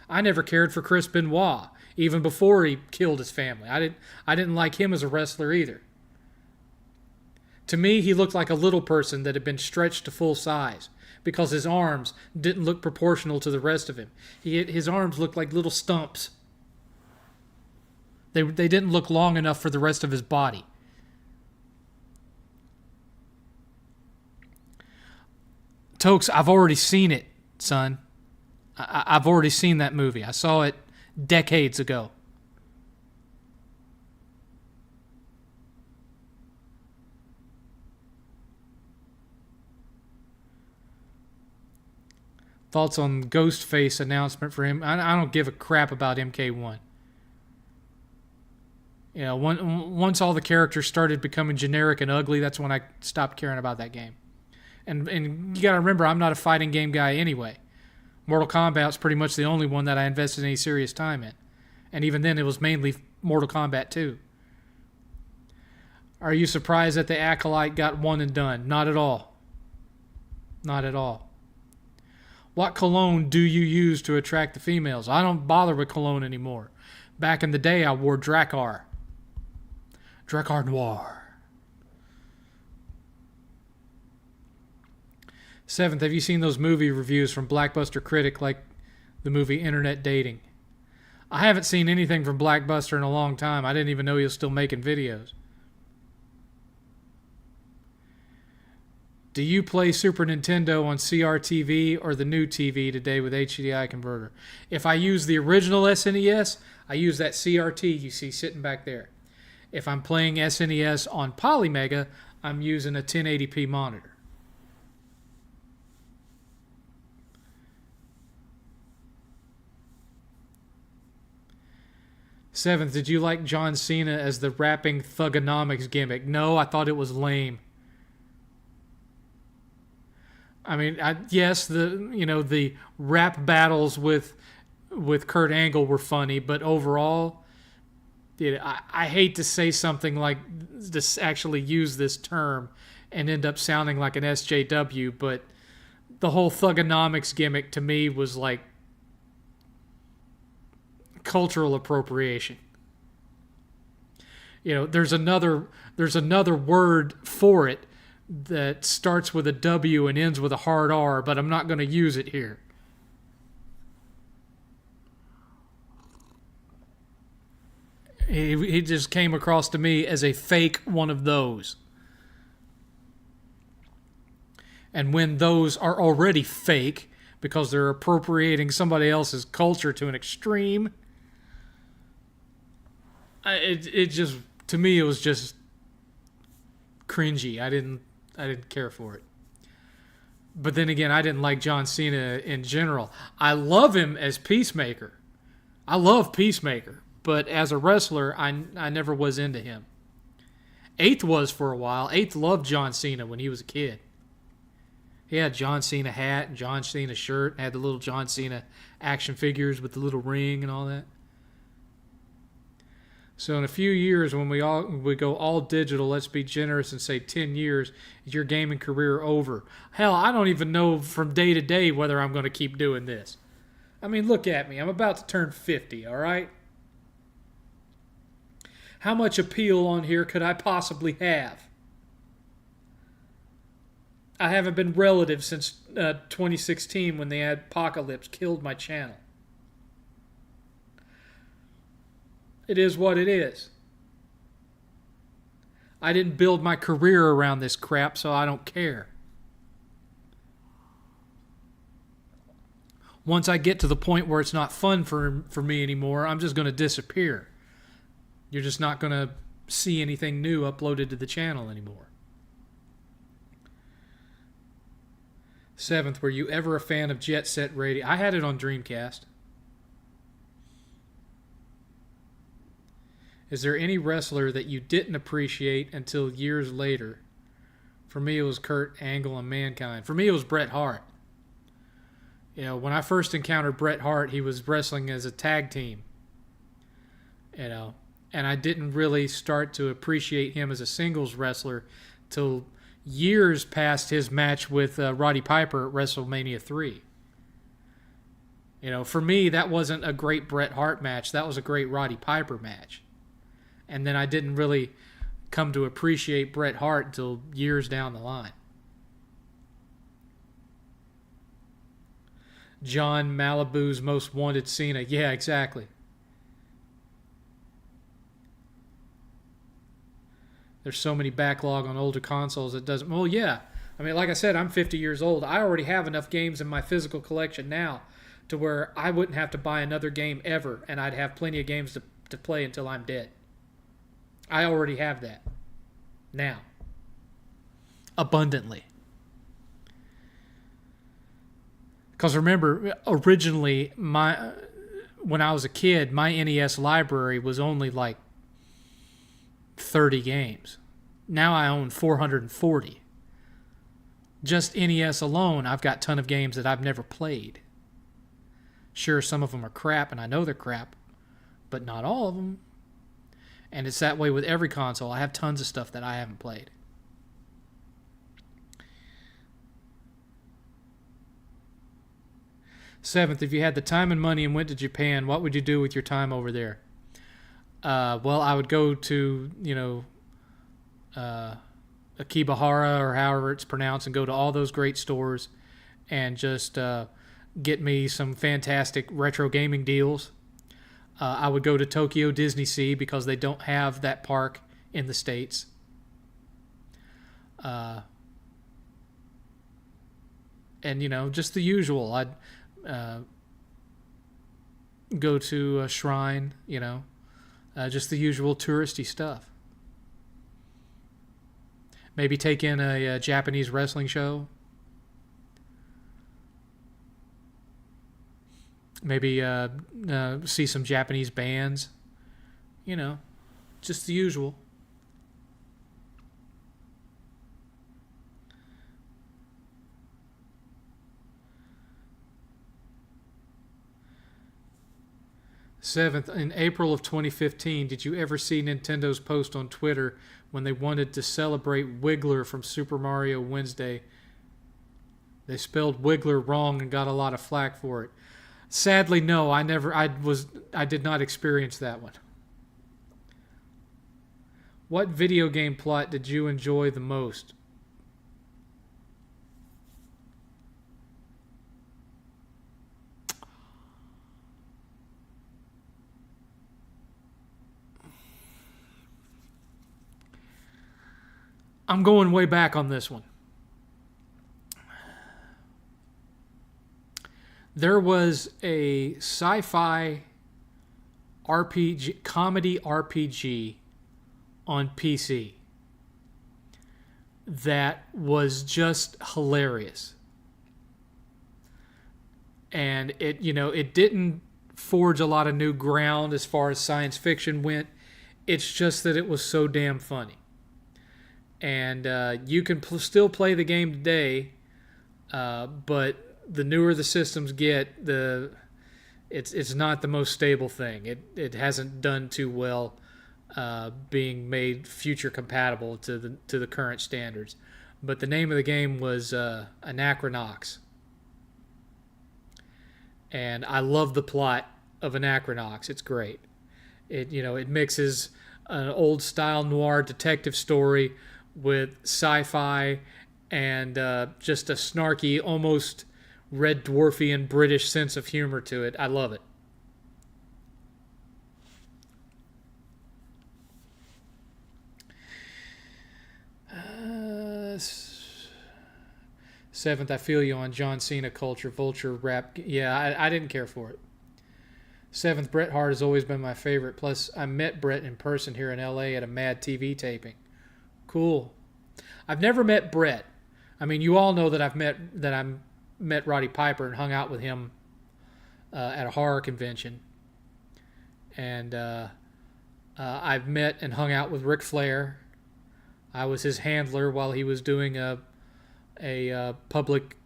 I never cared for Chris Benoit, even before he killed his family. I didn't like him as a wrestler either. To me, he looked like a little person that had been stretched to full size because his arms didn't look proportional to the rest of him. His arms looked like little stumps. They didn't look long enough for the rest of his body. Tokes, I've already seen it, son. I've already seen that movie. I saw it decades ago. Thoughts on Ghostface announcement for him? I don't give a crap about MK1. You know, once all the characters started becoming generic and ugly, that's when I stopped caring about that game. And you got to remember, I'm not a fighting game guy anyway. Mortal Kombat's pretty much the only one that I invested any serious time in. And even then, it was mainly Mortal Kombat 2. Are you surprised that the Acolyte got one and done? Not at all. Not at all. What cologne do you use to attract the females? I don't bother with cologne anymore. Back in the day, I wore Drakkar. Drakkar Noir. 7th, have you seen those movie reviews from Blackbuster Critic like the movie Internet Dating? I haven't seen anything from Blackbuster in a long time. I didn't even know he was still making videos. Do you play Super Nintendo on CRTV or the new TV today with HDI converter? If I use the original SNES, I use that CRT you see sitting back there. If I'm playing SNES on Polymega, I'm using a 1080p monitor. Seventh, did you like John Cena as the rapping thugonomics gimmick? No, I thought it was lame. I mean, yes, the rap battles with Kurt Angle were funny, but overall, I hate to say something like this, actually use this term, and end up sounding like an SJW, but the whole thugonomics gimmick to me was like cultural appropriation. You know, there's another word for it that starts with a W and ends with a hard R, but I'm not going to use it here. He just came across to me as a fake one of those. And when those are already fake because they're appropriating somebody else's culture to an extreme, it just, to me, it was just cringy. I didn't care for it. But then again, I didn't like John Cena in general. I love him as Peacemaker. I love Peacemaker. But as a wrestler, I never was into him. 8th was for a while. 8th loved John Cena when he was a kid. He had John Cena hat and John Cena shirt. Had the little John Cena action figures with the little ring and all that. So in a few years, when we go all digital, let's be generous and say 10 years, is your gaming career over? Hell, I don't even know from day to day whether I'm going to keep doing this. I mean, look at me. I'm about to turn 50, all right? How much appeal on here could I possibly have? I haven't been relative since 2016 when the apocalypse killed my channel. It is what it is. I didn't build my career around this crap, so I don't care. Once I get to the point where it's not fun for me anymore, I'm just going to disappear. You're just not going to see anything new uploaded to the channel anymore. 7th, were you ever a fan of Jet Set Radio? I had it on Dreamcast. Is there any wrestler that you didn't appreciate until years later? For me, it was Kurt Angle and Mankind. For me, it was Bret Hart. You know, when I first encountered Bret Hart, he was wrestling as a tag team. You know, and I didn't really start to appreciate him as a singles wrestler till years past his match with Roddy Piper at WrestleMania 3. You know, for me, that wasn't a great Bret Hart match. That was a great Roddy Piper match. And then I didn't really come to appreciate Bret Hart until years down the line. John Malibu's Most Wanted Cena. Yeah, exactly. There's so many backlog on older consoles it doesn't... Well, yeah. I mean, like I said, I'm 50 years old. I already have enough games in my physical collection now to where I wouldn't have to buy another game ever, and I'd have plenty of games to play until I'm dead. I already have that. Now. Abundantly. Because remember, originally, when I was a kid, my NES library was only like 30 games. Now I own 440. Just NES alone, I've got a ton of games that I've never played. Sure, some of them are crap, and I know they're crap, but not all of them. And it's that way with every console. I have tons of stuff that I haven't played. Seventh, if you had the time and money and went to Japan, what would you do with your time over there? Well, I would go to, Akibahara, or however it's pronounced, and go to all those great stores and just get me some fantastic retro gaming deals. I would go to Tokyo Disney Sea because they don't have that park in the States. And, just the usual. I'd go to a shrine, just the usual touristy stuff. Maybe take in a Japanese wrestling show. Maybe see some Japanese bands. Just the usual. Seventh, in April of 2015, did you ever see Nintendo's post on Twitter when they wanted to celebrate Wiggler from Super Mario Wednesday? They spelled Wiggler wrong and got a lot of flack for it. Sadly, no, I did not experience that one. What video game plot did you enjoy the most? I'm going way back on this one. There was a sci-fi RPG, comedy RPG on PC that was just hilarious. And it didn't forge a lot of new ground as far as science fiction went. It's just that it was so damn funny. And you can still play the game today, but the newer the systems get, it's not the most stable thing. It hasn't done too well being made future compatible to the current standards. But the name of the game was Anachronox, and I love the plot of Anachronox. It's great. It mixes an old style noir detective story with sci-fi and just a snarky, almost Red Dwarfian British sense of humor to it. I love it. Seventh, I feel you on John Cena culture, vulture rap. Yeah, I didn't care for it. Seventh, Bret Hart has always been my favorite. Plus, I met Bret in person here in L.A. at a Mad TV taping. Cool. I've never met Bret. I mean, you all know that I met Roddy Piper and hung out with him at a horror convention. And I've met and hung out with Ric Flair. I was his handler while he was doing a public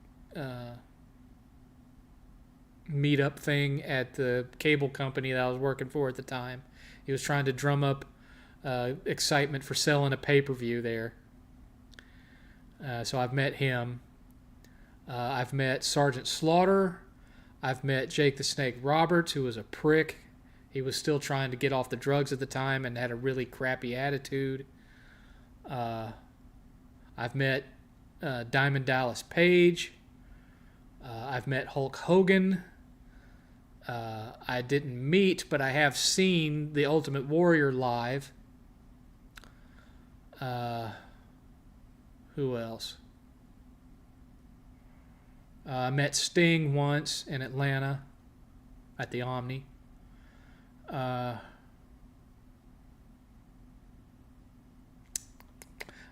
meetup thing at the cable company that I was working for at the time. He was trying to drum up excitement for selling a pay-per-view there. So I've met him. I've met Sergeant Slaughter. I've met Jake the Snake Roberts, who was a prick. He was still trying to get off the drugs at the time and had a really crappy attitude. I've met Diamond Dallas Page. I've met Hulk Hogan. I didn't meet, but I have seen The Ultimate Warrior live. Who else? I met Sting once in Atlanta at the Omni.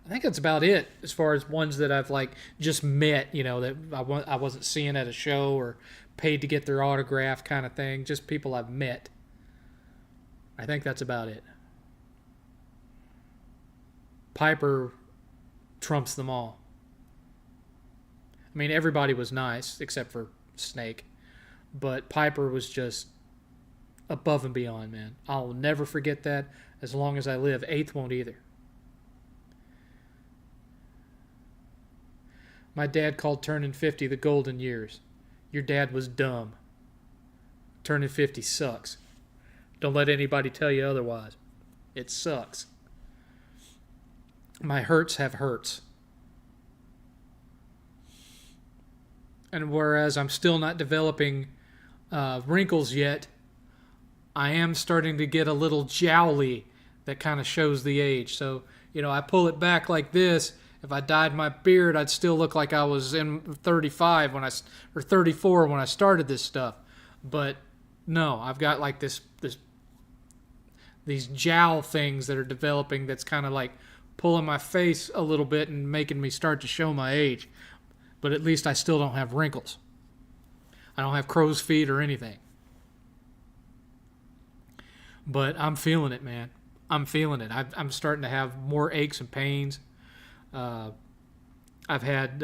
I think that's about it as far as ones that I've like just met, that I wasn't seeing at a show or paid to get their autograph kind of thing. Just people I've met. I think that's about it. Piper trumps them all. I mean, everybody was nice except for Snake, but Piper was just above and beyond, man. I'll never forget that as long as I live. Eighth won't either. My dad called turning 50 the golden years. Your dad was dumb. Turning 50 sucks. Don't let anybody tell you otherwise. It sucks. My hurts have hurts. And whereas I'm still not developing wrinkles yet, I am starting to get a little jowly that kind of shows the age. So, I pull it back like this. If I dyed my beard, I'd still look like I was in 35 or 34 when I started this stuff. But no, I've got like these jowl things that are developing that's kind of like pulling my face a little bit and making me start to show my age. But at least I still don't have wrinkles. I don't have crow's feet or anything. But I'm feeling it, man. I'm feeling it. I'm starting to have more aches and pains. I've had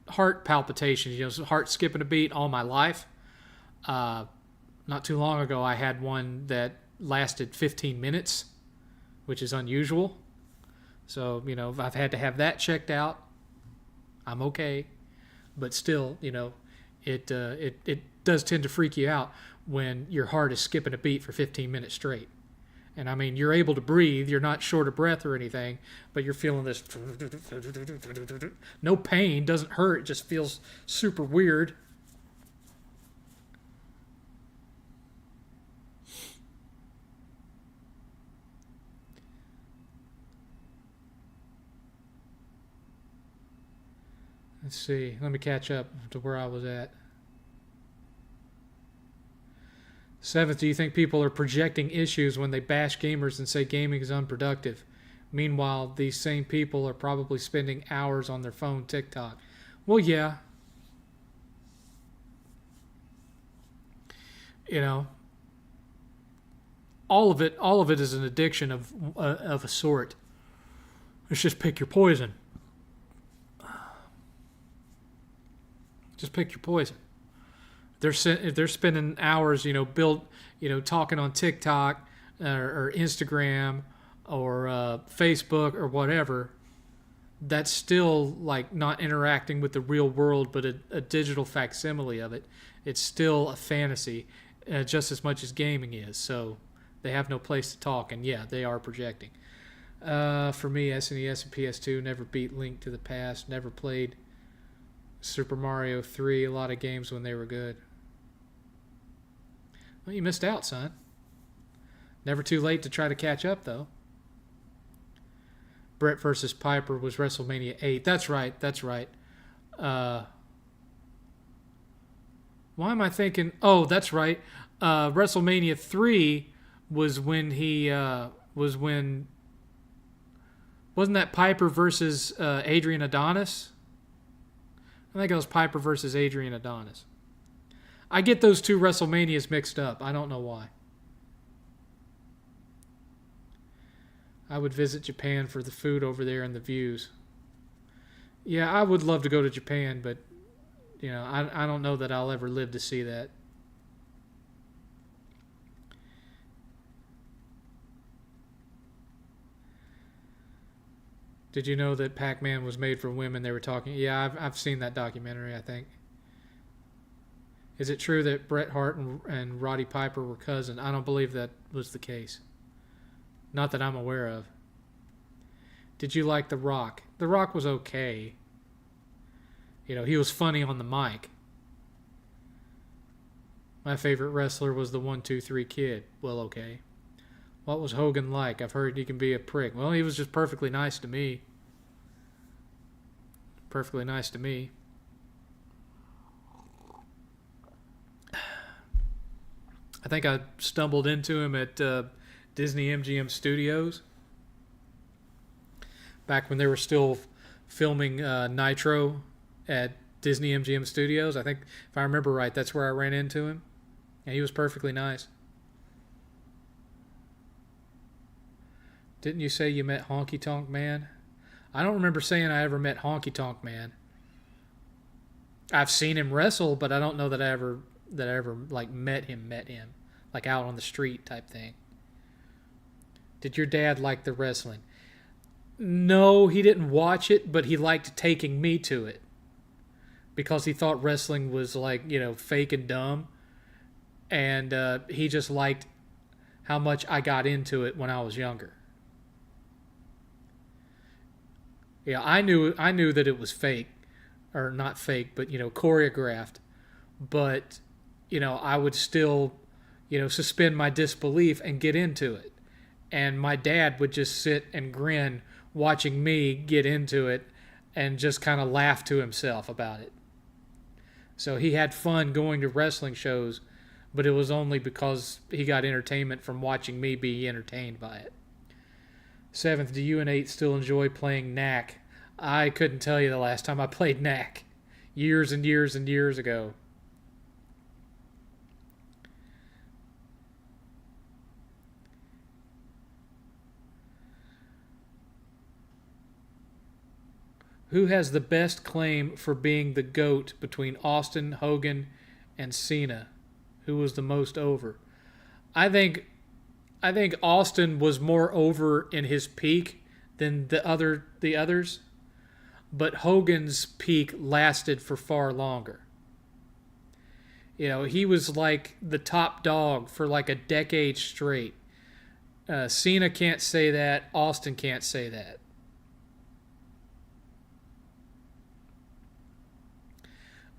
heart palpitations, heart skipping a beat all my life. Not too long ago, I had one that lasted 15 minutes, which is unusual. So, I've had to have that checked out. I'm okay, but still, it does tend to freak you out when your heart is skipping a beat for 15 minutes straight. And I mean, you're able to breathe, you're not short of breath or anything, but you're feeling this. No pain, doesn't hurt, it just feels super weird. Let's see, let me catch up to where I was at. 7th, do you think people are projecting issues when they bash gamers and say gaming is unproductive? Meanwhile, these same people are probably spending hours on their phone, TikTok. Well, yeah. All of it is an addiction of a sort. Let's just pick your poison. Just pick your poison. They're spending hours, talking on TikTok or Instagram or Facebook or whatever. That's still like not interacting with the real world, but a digital facsimile of it. It's still a fantasy, just as much as gaming is. So they have no place to talk, and yeah, they are projecting. For me, SNES and PS2 never beat Link to the Past. Never played Super Mario 3. A lot of games when they were good. Well, you missed out, son. Never too late to try to catch up, though. Brett versus Piper was WrestleMania 8. That's right. Why am I thinking... Oh, that's right. WrestleMania 3 was when wasn't that Piper versus Adrian Adonis? I think it was Piper versus Adrian Adonis. I get those two WrestleManias mixed up. I don't know why. I would visit Japan for the food over there and the views. Yeah, I would love to go to Japan, but I don't know that I'll ever live to see that. Did you know that Pac-Man was made for women? They were talking. Yeah, I've seen that documentary, I think. Is it true that Bret Hart and Roddy Piper were cousins? I don't believe that was the case. Not that I'm aware of. Did you like The Rock? The Rock was okay. He was funny on the mic. My favorite wrestler was the 1-2-3 Kid. Well, okay. What was Hogan like? I've heard he can be a prick. Well, he was just perfectly nice to me. Perfectly nice to me. I think I stumbled into him at Disney MGM Studios. back when they were still filming Nitro at Disney MGM Studios. I think, if I remember right, that's where I ran into him. And he was perfectly nice. Didn't you say you met Honky Tonk Man? I don't remember saying I ever met Honky Tonk Man. I've seen him wrestle, but I don't know that I ever like met him, like out on the street type thing. Did your dad like the wrestling? No, he didn't watch it, but he liked taking me to it because he thought wrestling was like, fake and dumb, and he just liked how much I got into it when I was younger. Yeah, I knew that it was fake, or not fake, but choreographed. But I would still, suspend my disbelief and get into it. And my dad would just sit and grin watching me get into it and just kind of laugh to himself about it. So he had fun going to wrestling shows, but it was only because he got entertainment from watching me be entertained by it. 7th, do you and 8 still enjoy playing Knack? I couldn't tell you the last time I played Knack. Years and years and years ago. Who has the best claim for being the GOAT between Austin, Hogan, and Cena? Who was the most over? I think Austin was more over in his peak than the others, but Hogan's peak lasted for far longer. He was like the top dog for like a decade straight. Cena can't say that. Austin can't say that.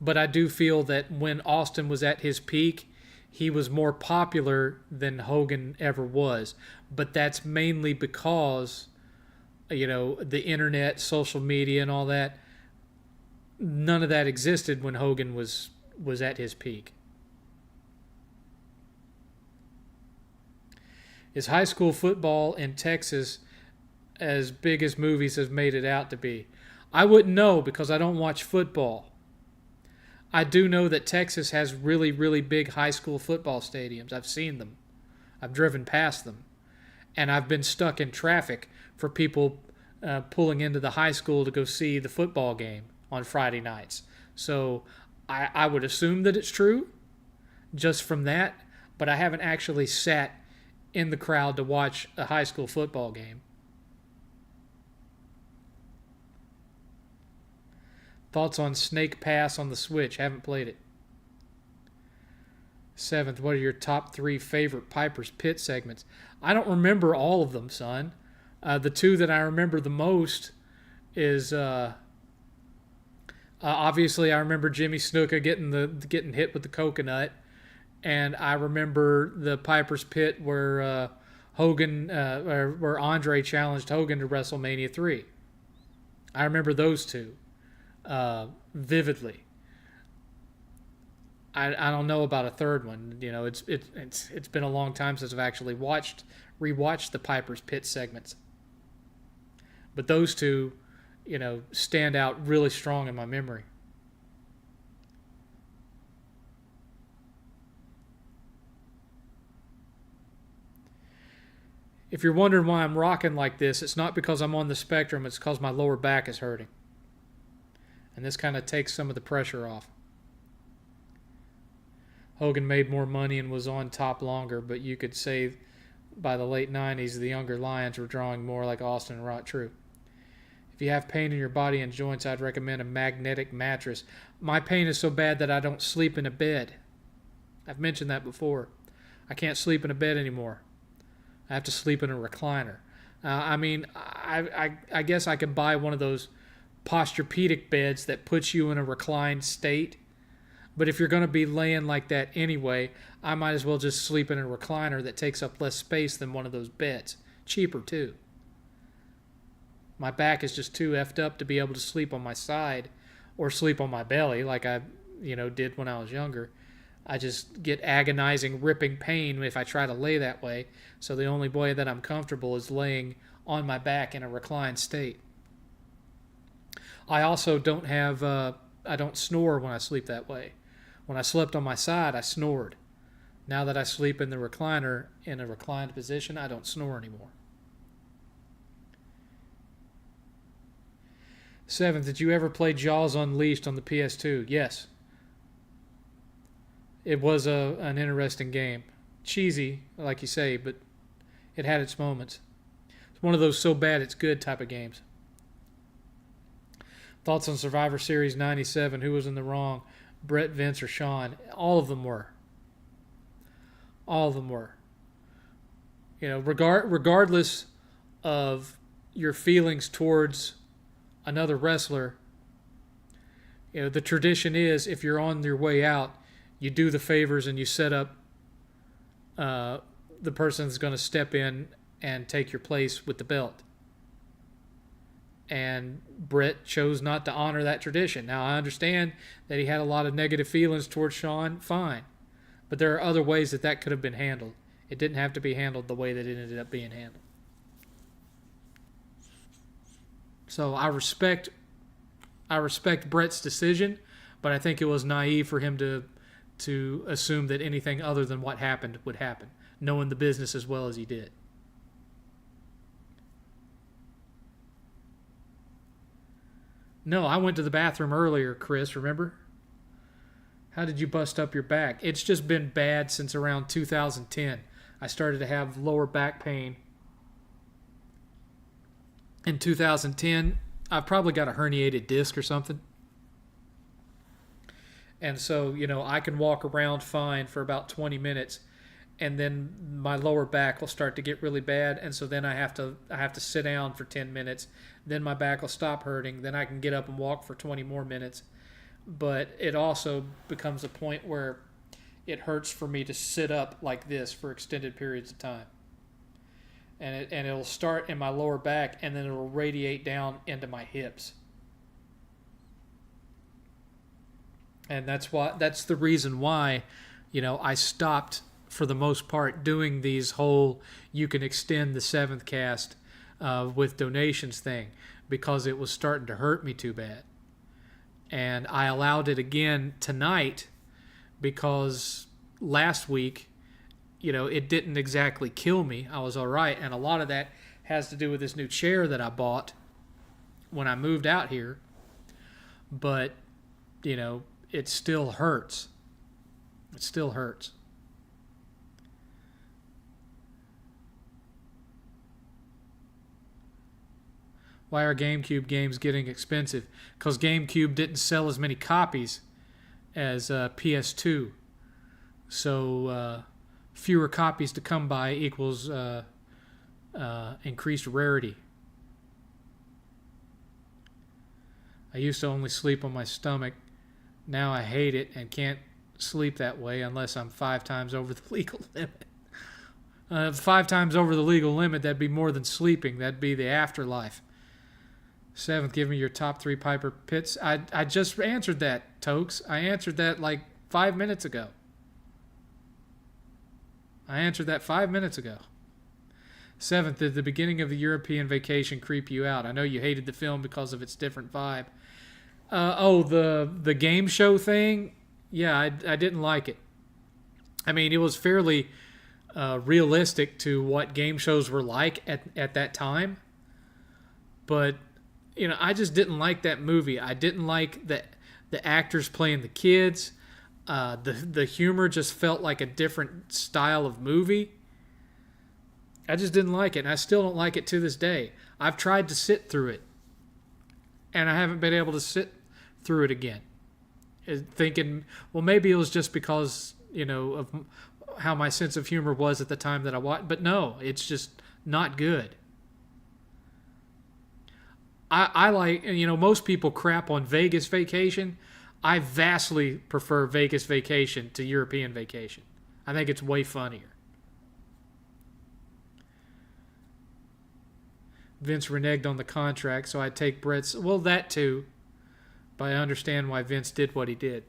But I do feel that when Austin was at his peak, he was more popular than Hogan ever was. But that's mainly because, the internet, social media, and all that, none of that existed when Hogan was at his peak. Is high school football in Texas as big as movies have made it out to be? I wouldn't know because I don't watch football. I do know that Texas has really, really big high school football stadiums. I've seen them. I've driven past them. And I've been stuck in traffic for people pulling into the high school to go see the football game on Friday nights. So I would assume that it's true just from that, but I haven't actually sat in the crowd to watch a high school football game. Thoughts on Snake Pass on the Switch? Haven't played it. 7th, what are your top 3 favorite Piper's Pit segments? I don't remember all of them, son. The 2 that I remember the most is obviously I remember Jimmy Snuka getting hit with the coconut, and I remember the Piper's Pit where where Andre challenged Hogan to WrestleMania 3. I remember those 2. Vividly. I don't know about a third one. It's been a long time since I've actually rewatched the Piper's Pit segments. But those 2, stand out really strong in my memory. If you're wondering why I'm rocking like this, it's not because I'm on the spectrum, it's because my lower back is hurting. And this kind of takes some of the pressure off. Hogan made more money and was on top longer, but you could say by the late 90s, the younger Lions were drawing more like Austin and Rock. True. If you have pain in your body and joints, I'd recommend a magnetic mattress. My pain is so bad that I don't sleep in a bed. I've mentioned that before. I can't sleep in a bed anymore. I have to sleep in a recliner. I guess I could buy one of those Posturepedic beds that puts you in a reclined state. But if you're going to be laying like that anyway, I might as well just sleep in a recliner that takes up less space than one of those beds. Cheaper, too. My back is just too effed up to be able to sleep on my side or sleep on my belly like I did when I was younger. I just get agonizing, ripping pain if I try to lay that way. So the only way that I'm comfortable is laying on my back in a reclined state. I also don't have, I don't snore when I sleep that way. When I slept on my side, I snored. Now that I sleep in the recliner, in a reclined position, I don't snore anymore. 7th, did you ever play Jaws Unleashed on the PS2? Yes. It was an interesting game. Cheesy, like you say, but it had its moments. It's one of those so bad it's good type of games. Thoughts on Survivor Series 97? Who was in the wrong? Brett, Vince, or Sean? All of them were. All of them were. You know, regardless of your feelings towards another wrestler, you know, the tradition is if you're on your way out, you do the favors and you set up the person that's going to step in and take your place with the belt. And Brett chose not to honor that tradition. Now, I understand that he had a lot of negative feelings towards Sean, fine. But there are other ways that could have been handled. It didn't have to be handled the way that it ended up being handled. So I respect Brett's decision, but I think it was naive for him to assume that anything other than what happened would happen, knowing the business as well as he did. No, I went to the bathroom earlier, Chris, remember? How did you bust up your back? It's just been bad since around 2010. I started to have lower back pain. In 2010, I've probably got a herniated disc or something. And so, you know, I can walk around fine for about 20 minutes, and then my lower back will start to get really bad, and so then I have to sit down for 10 minutes. Then my back will stop hurting. Then I can get up and walk for 20 more minutes. But it also becomes a point where it hurts for me to sit up like this for extended periods of time. And it'll start in my lower back, and then it'll radiate down into my hips. And that's the reason why, you know, I stopped for the most part doing these whole you can extend the 7th cast with donations thing, because it was starting to hurt me too bad. And I allowed it again tonight because last week, you know, it didn't exactly kill me. I was all right. And a lot of that has to do with this new chair that I bought when I moved out here. But, you know, it still hurts. It still hurts. Why are GameCube games getting expensive? Because GameCube didn't sell as many copies as PS2. So fewer copies to come by equals increased rarity. I used to only sleep on my stomach. Now I hate it and can't sleep that way unless I'm 5 times over the legal limit. 5 times over the legal limit, that'd be more than sleeping. That'd be the afterlife. 7th, give me your top 3 Piper Pits. I just answered that, Tokes. I answered that like 5 minutes ago. I answered that 5 minutes ago. 7th, did the beginning of the European Vacation creep you out? I know you hated the film because of its different vibe. The game show thing? Yeah, I didn't like it. I mean, it was fairly realistic to what game shows were like at that time. But, you know, I just didn't like that movie. I didn't like the actors playing the kids. The humor just felt like a different style of movie. I just didn't like it, and I still don't like it to this day. I've tried to sit through it, and I haven't been able to sit through it again. Thinking, well, maybe it was just because, you know, of how my sense of humor was at the time that I watched. But no, it's just not good. I like, you know, most people crap on Vegas Vacation. I vastly prefer Vegas Vacation to European Vacation. I think it's way funnier. Vince reneged on the contract, so I take Brett's. Well, that too. But I understand why Vince did what he did.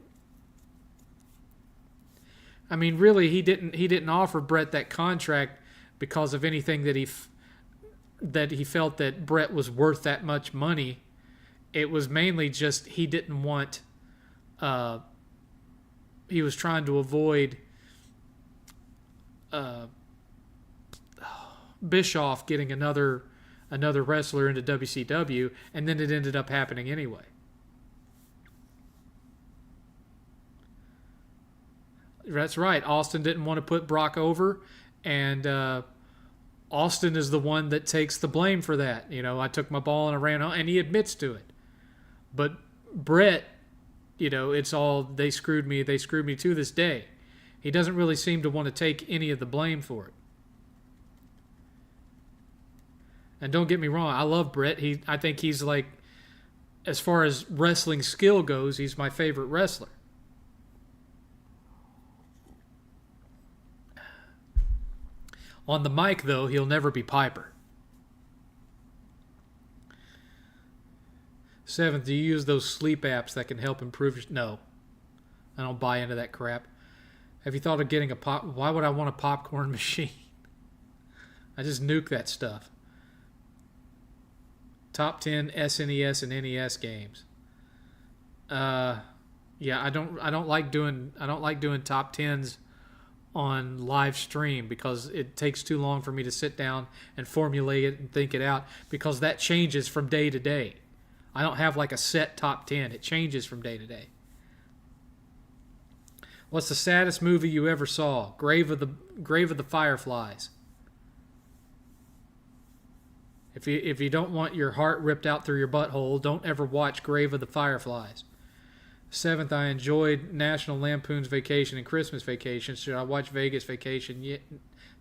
I mean, really, he didn't offer Brett that contract because of anything that he felt that Brett was worth that much money it was mainly just he didn't want. He was trying to avoid Bischoff getting another wrestler into WCW, and then it ended up happening anyway. That's right. Austin didn't want to put Brock over, and Austin is the one that takes the blame for that. I took my ball and I ran home, and he admits to it. But Brett, it's all they screwed me. They screwed me to this day. He doesn't really seem to want to take any of the blame for it. And don't get me wrong, I love Brett. I think he's like, as far as wrestling skill goes, he's my favorite wrestler. On the mic, though, he'll never be Piper. 7th, do you use those sleep apps that can help improve your... No. I don't buy into that crap. Have you thought of getting a pop... Why would I want a popcorn machine? I just nuke that stuff. Top 10 SNES and NES games. Yeah, I don't like doing top 10s on live stream because it takes too long for me to sit down and formulate it and think it out, because that changes from day to day. I don't have like a set top 10. It changes from day to day. What's the saddest movie you ever saw? Grave of the Fireflies. If you don't want your heart ripped out through your butthole, don't ever watch Grave of the Fireflies. 7th, I enjoyed National Lampoon's Vacation and Christmas Vacation. Should I watch Vegas Vacation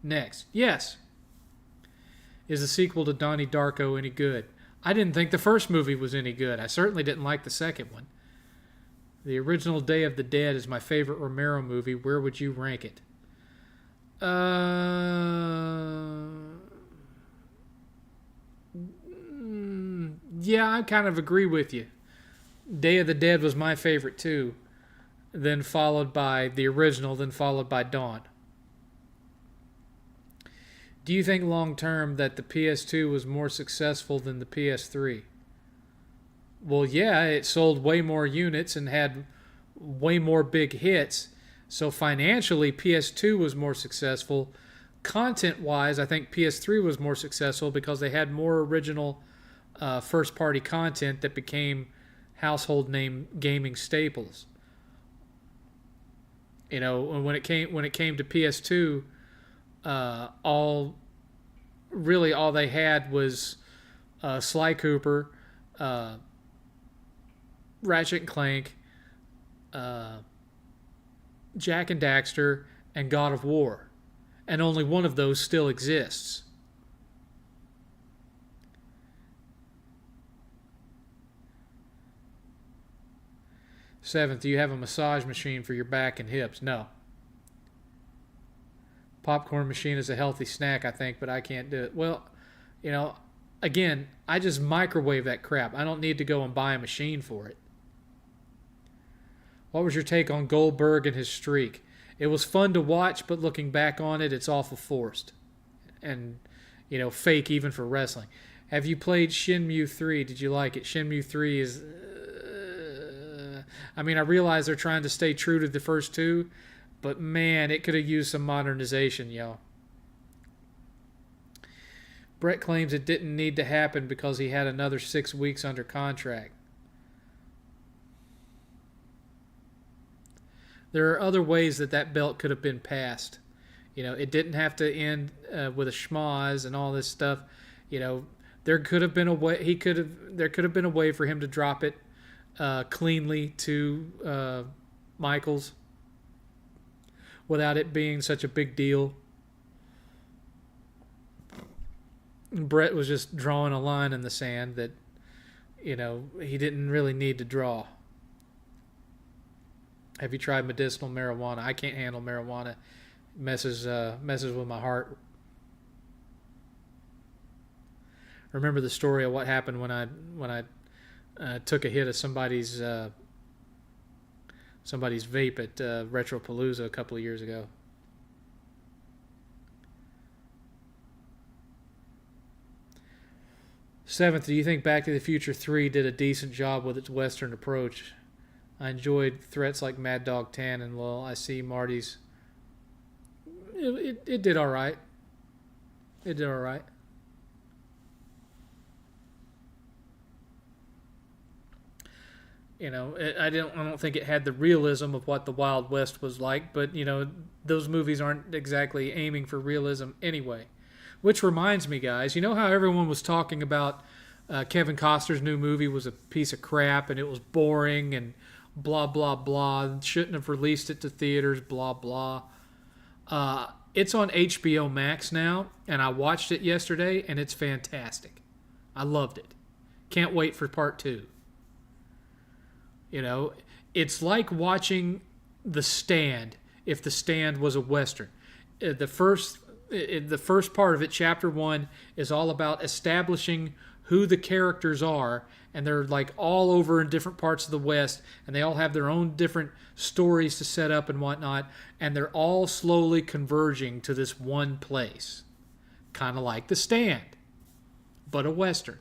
next? Yes. Is the sequel to Donnie Darko any good? I didn't think the first movie was any good. I certainly didn't like the second one. The original Day of the Dead is my favorite Romero movie. Where would you rank it? Yeah, I kind of agree with you. Day of the Dead was my favorite too, then followed by the original, then followed by Dawn. Do you think long term that the PS2 was more successful than the PS3? Well, yeah, it sold way more units and had way more big hits. So financially, PS2 was more successful. Content-wise, I think PS3 was more successful because they had more original first-party content that became household name gaming staples. When it came to PS2, all they had was Sly Cooper, Ratchet and Clank, Jack and Daxter, and God of War. And only one of those still exists. Seventh, do you have a massage machine for your back and hips? No. Popcorn machine is a healthy snack, I think, but I can't do it. Well, again, I just microwave that crap. I don't need to go and buy a machine for it. What was your take on Goldberg and his streak? It was fun to watch, but looking back on it, it's awful forced. And, fake even for wrestling. Have you played Shenmue 3? Did you like it? Shenmue 3 is... I realize they're trying to stay true to the first two, but man, it could have used some modernization, yo. Brett claims it didn't need to happen because he had another 6 weeks under contract. There are other ways that belt could have been passed. It didn't have to end with a schmoz and all this stuff. There could have been a way. There could have been a way for him to drop it cleanly to Michaels without it being such a big deal. Brett was just drawing a line in the sand that, he didn't really need to draw. Have you tried medicinal marijuana? I can't handle marijuana. It messes with my heart. Remember the story of what happened when I took a hit of somebody's vape at Retropalooza a couple of years ago. Seventh, do you think Back to the Future 3 did a decent job with its Western approach? I enjoyed threats like Mad Dog 10 and well, I see Marty's. It did all right. It did all right. I don't think it had the realism of what the Wild West was like, but those movies aren't exactly aiming for realism anyway. Which reminds me, guys, you know how everyone was talking about Kevin Costner's new movie was a piece of crap and it was boring and blah blah blah, shouldn't have released it to theaters, blah blah. It's on HBO Max now, and I watched it yesterday, and it's fantastic. I loved it. Can't wait for part 2. It's like watching The Stand if The Stand was a Western. The first part of it, chapter 1, is all about establishing who the characters are, and they're like all over in different parts of the West, and they all have their own different stories to set up and whatnot, and they're all slowly converging to this one place. Kind of like The Stand, but a Western.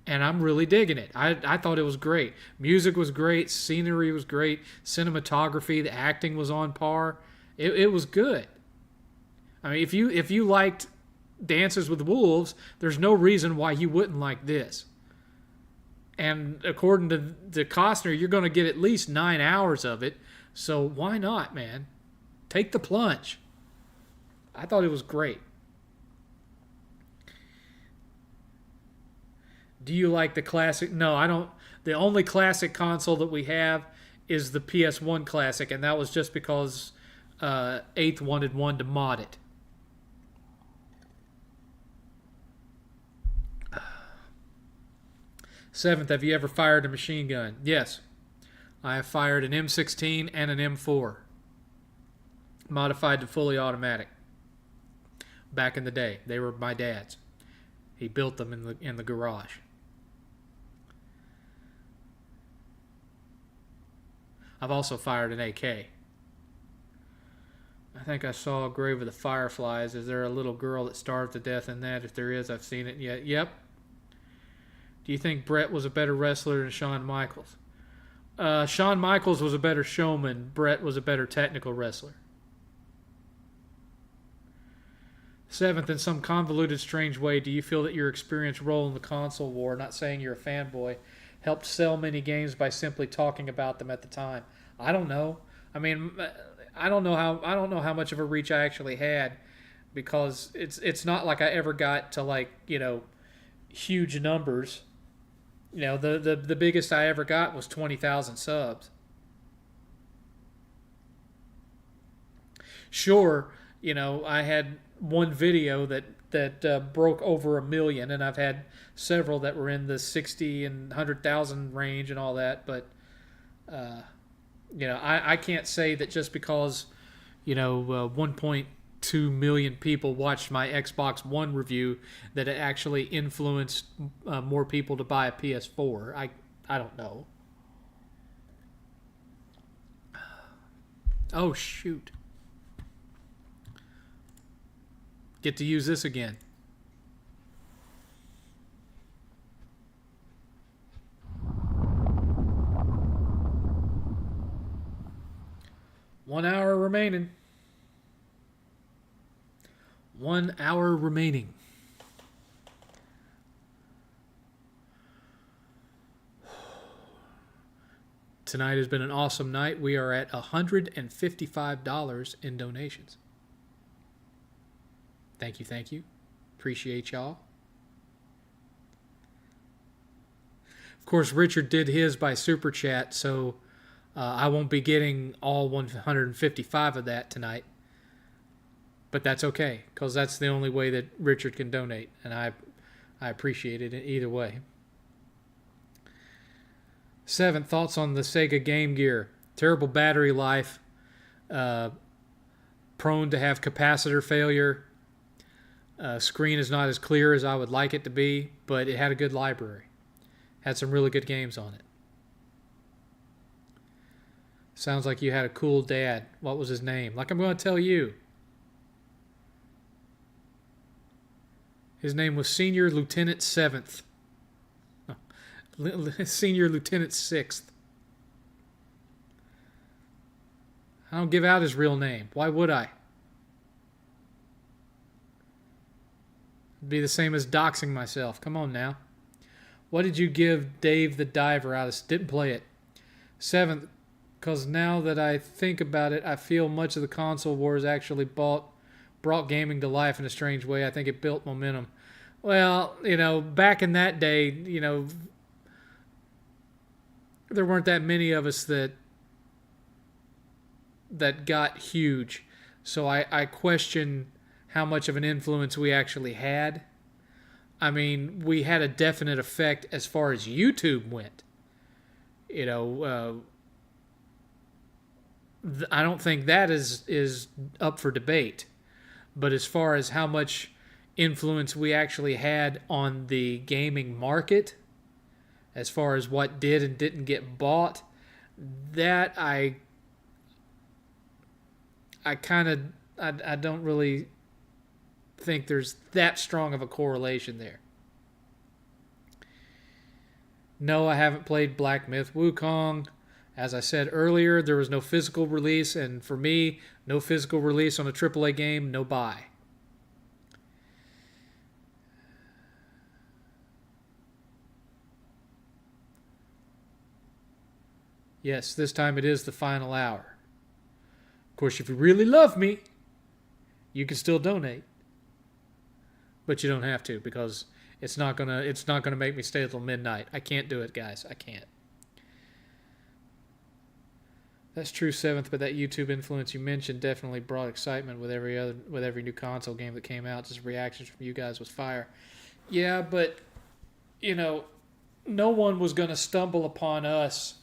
And I'm really digging it. I thought it was great. Music was great. Scenery was great. Cinematography, the acting was on par. It was good. I mean, if you liked Dances with Wolves, there's no reason why you wouldn't like this. And according to Costner, you're going to get at least 9 hours of it. So why not, man? Take the plunge. I thought it was great. Do you like the classic? No, I don't. The only classic console that we have is the PS1 Classic, and that was just because 8th wanted one to mod it. Seventh, have you ever fired a machine gun? Yes. I have fired an M16 and an M4. Modified to fully automatic. Back in the day. They were my dad's. He built them in the garage. I've also fired an AK. I think I saw Grave of the Fireflies. Is there a little girl that starved to death in that? If there is, I've seen it yet. Yep. Do you think Brett was a better wrestler than Shawn Michaels? Shawn Michaels was a better showman. Brett was a better technical wrestler. Seventh, in some convoluted, strange way, do you feel that your experienced role in the console war, not saying you're a fanboy, helped sell many games by simply talking about them at the time? I don't know. I mean, I don't know how much of a reach I actually had, because it's not like I ever got to huge numbers. The biggest I ever got was 20,000 subs. Sure, I had one video that broke over 1 million, and I've had several that were in the 60 and 100,000 range and all that, but I can't say that just because 1.2 million people watched my Xbox One review that it actually influenced more people to buy a PS4. I don't know. Oh shoot. Get to use this again. One hour remaining. 1 hour remaining. Tonight has been an awesome night. We are at $155 in donations. Thank you. Appreciate y'all. Of course, Richard did his by Super Chat, so I won't be getting all 155 of that tonight. But that's okay, because that's the only way that Richard can donate, and I appreciate it either way. Seventh, thoughts on the Sega Game Gear. Terrible battery life, prone to have capacitor failure. Screen is not as clear as I would like it to be, but it had a good library. Had some really good games on it. Sounds like you had a cool dad. What was his name? Like I'm going to tell you. His name was Senior Lieutenant 7th. Senior Lieutenant 6th. I don't give out his real name. Why would I? It'd be the same as doxing myself. Come on now. What did you give Dave the Diver out of... Didn't play it. 7th, because now that I think about it, I feel much of the console wars actually brought gaming to life in a strange way. I think it built momentum. Well, back in that day, there weren't that many of us that got huge. So I question how much of an influence we actually had. I mean, we had a definite effect as far as YouTube went. I don't think that is up for debate. But as far as how much influence we actually had on the gaming market, as far as what did and didn't get bought, that I don't really think there's that strong of a correlation there. No, I haven't played Black Myth Wukong. As I said earlier, there was no physical release, and for me, no physical release on a AAA game, no buy. Yes, this time it is the final hour. Of course, if you really love me, you can still donate. But you don't have to, because it's not gonna make me stay till midnight. I can't do it, guys. I can't. That's true, 7th, but that YouTube influence you mentioned definitely brought excitement with every new console game that came out. Just reactions from you guys was fire. Yeah, but no one was gonna stumble upon us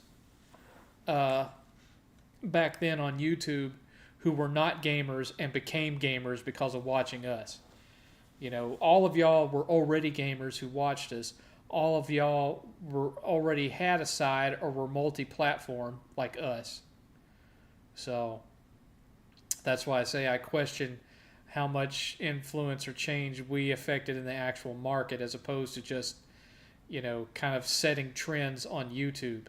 back then on YouTube who were not gamers and became gamers because of watching us. All of y'all were already gamers who watched us. All of y'all already had a side or were multi-platform like us. So that's why I say I question how much influence or change we affected in the actual market as opposed to just, kind of setting trends on YouTube.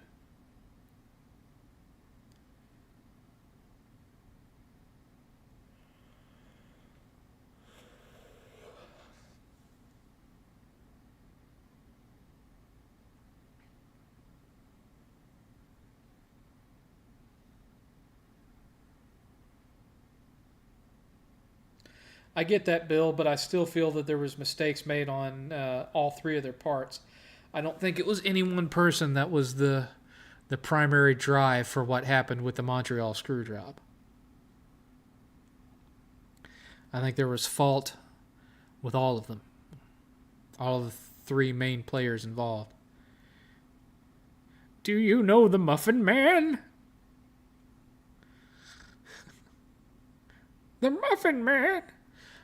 I get that, Bill, but I still feel that there was mistakes made on all three of their parts. I don't think it was any one person that was the primary drive for what happened with the Montreal screw job. I think there was fault with all of them. All of the three main players involved. Do you know the Muffin Man? The Muffin Man!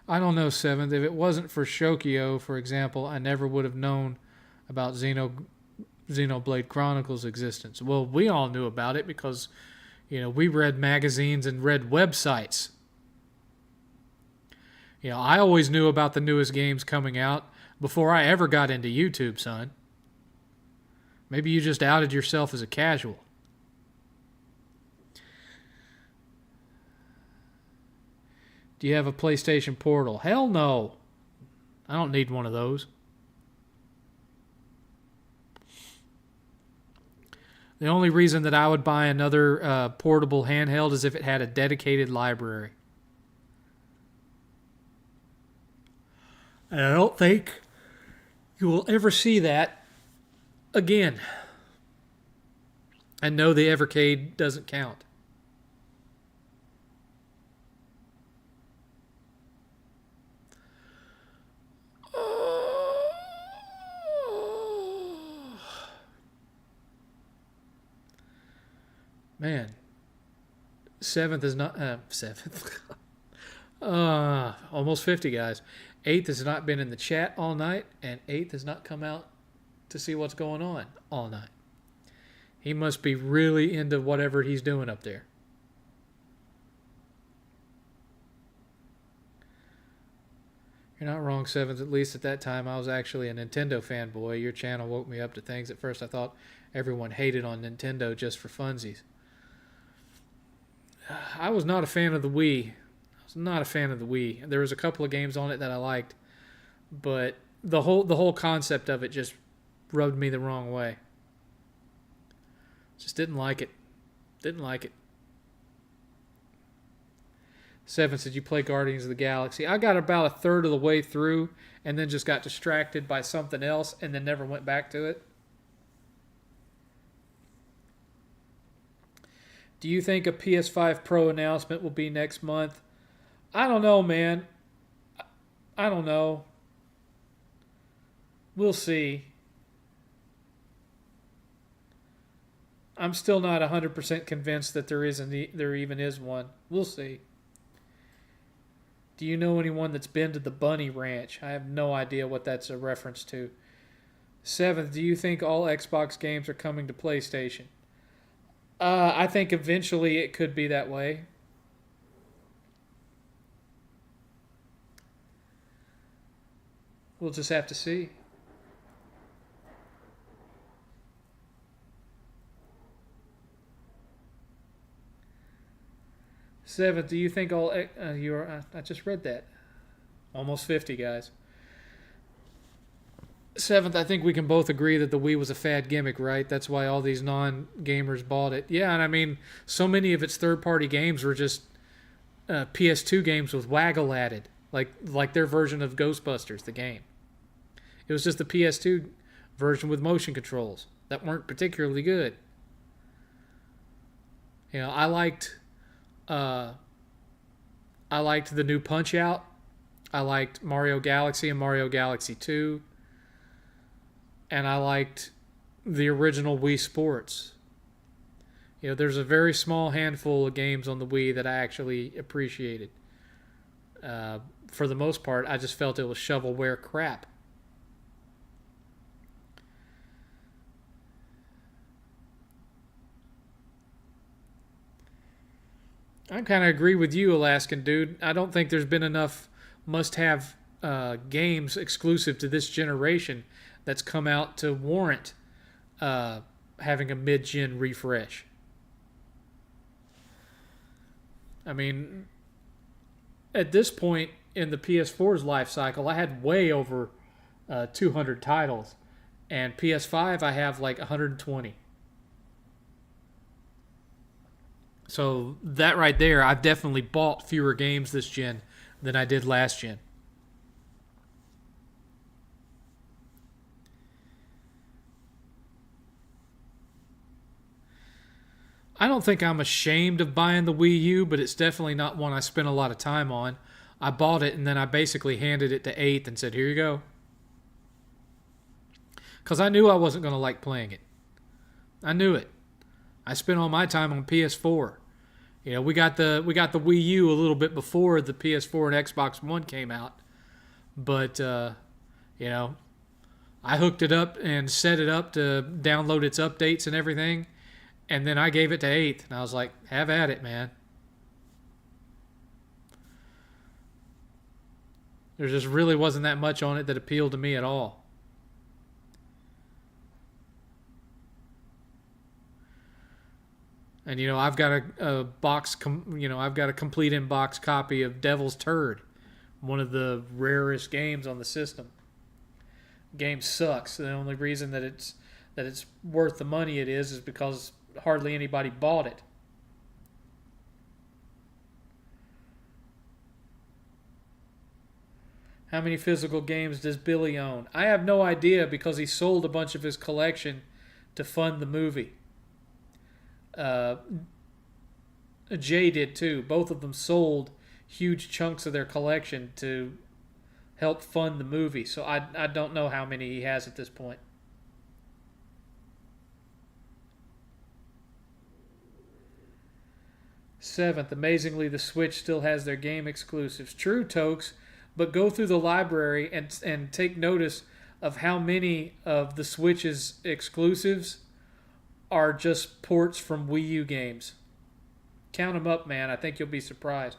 I don't know, 7th. If it wasn't for Shokio, for example, I never would have known about Xenoblade Chronicles' existence. Well, we all knew about it because, we read magazines and read websites. I always knew about the newest games coming out before I ever got into YouTube, son. Maybe you just outed yourself as a casual. Do you have a PlayStation Portal? Hell no. I don't need one of those. The only reason that I would buy another portable handheld is if it had a dedicated library. And I don't think you will ever see that again. And no, the Evercade doesn't count. Man, 7th is not 7th. Almost 50 guys. 8th has not been in the chat all night, and 8th has not come out to see what's going on all night. He must be really into whatever he's doing up there. You're not wrong, Seventh. At least at that time, I was actually a Nintendo fanboy. Your channel woke me up to things. At first, I thought everyone hated on Nintendo just for funsies. I was not a fan of the Wii. I was not a fan of the Wii. There was a couple of games on it that I liked, but the whole concept of it just rubbed me the wrong way. Just didn't like it. Didn't like it. Seventh, did you play Guardians of the Galaxy? I got about a third of the way through and then just got distracted by something else and then never went back to it. Do you think a PS5 Pro announcement will be next month? I don't know, man. I don't know. We'll see. I'm still not 100% convinced that there even is one. We'll see. Do you know anyone that's been to the Bunny Ranch? I have no idea what that's a reference to. Seventh, do you think all Xbox games are coming to PlayStation? I think eventually it could be that way. We'll just have to see. Seventh, do you think all I just read that. Almost 50, guys. Seventh, I think we can both agree that the Wii was a fad gimmick, right? That's why all these non-gamers bought it. Yeah, and I mean, so many of its third-party games were just PS2 games with waggle added, like their version of Ghostbusters, the game. It was just the PS2 version with motion controls that weren't particularly good. You know, I liked the new Punch-Out. I liked Mario Galaxy and Mario Galaxy 2. And I liked the original Wii Sports. You know, there's a very small handful of games on the Wii that I actually appreciated. For the most part, I just felt it was shovelware crap. I kind of agree with you, Alaskan dude. I don't think there's been enough must-have games exclusive to this generation that's come out to warrant having a mid-gen refresh. I mean, at this point in the PS4's life cycle, I had way over 200 titles. And PS5, I have like 120. So that right there, I've definitely bought fewer games this gen than I did last gen. I don't think I'm ashamed of buying the Wii U, but it's definitely not one I spent a lot of time on. I bought it and then I basically handed it to 8th and said, here you go. Because I knew I wasn't going to like playing it. I knew it. I spent all my time on PS4. You know, we got the Wii U a little bit before the PS4 and Xbox One came out. But, you know, I hooked it up and set it up to download its updates and everything. And then I gave it to 8th, and I was like, have at it, man. There just really wasn't that much on it that appealed to me at all. And, you know, I've got I've got a complete in-box copy of Devil's Turd, one of the rarest games on the system. The game sucks. The only reason that it's worth the money it is because hardly anybody bought it. How many physical games does Billy own? I have no idea because he sold a bunch of his collection to fund the movie. Jay did too. Both of them sold huge chunks of their collection to help fund the movie. So I don't know how many he has at this point. Seventh, amazingly, the Switch still has their game exclusives. True, Tokes, but go through the library and take notice of how many of the Switch's exclusives are just ports from Wii U games. Count them up, man. I think you'll be surprised.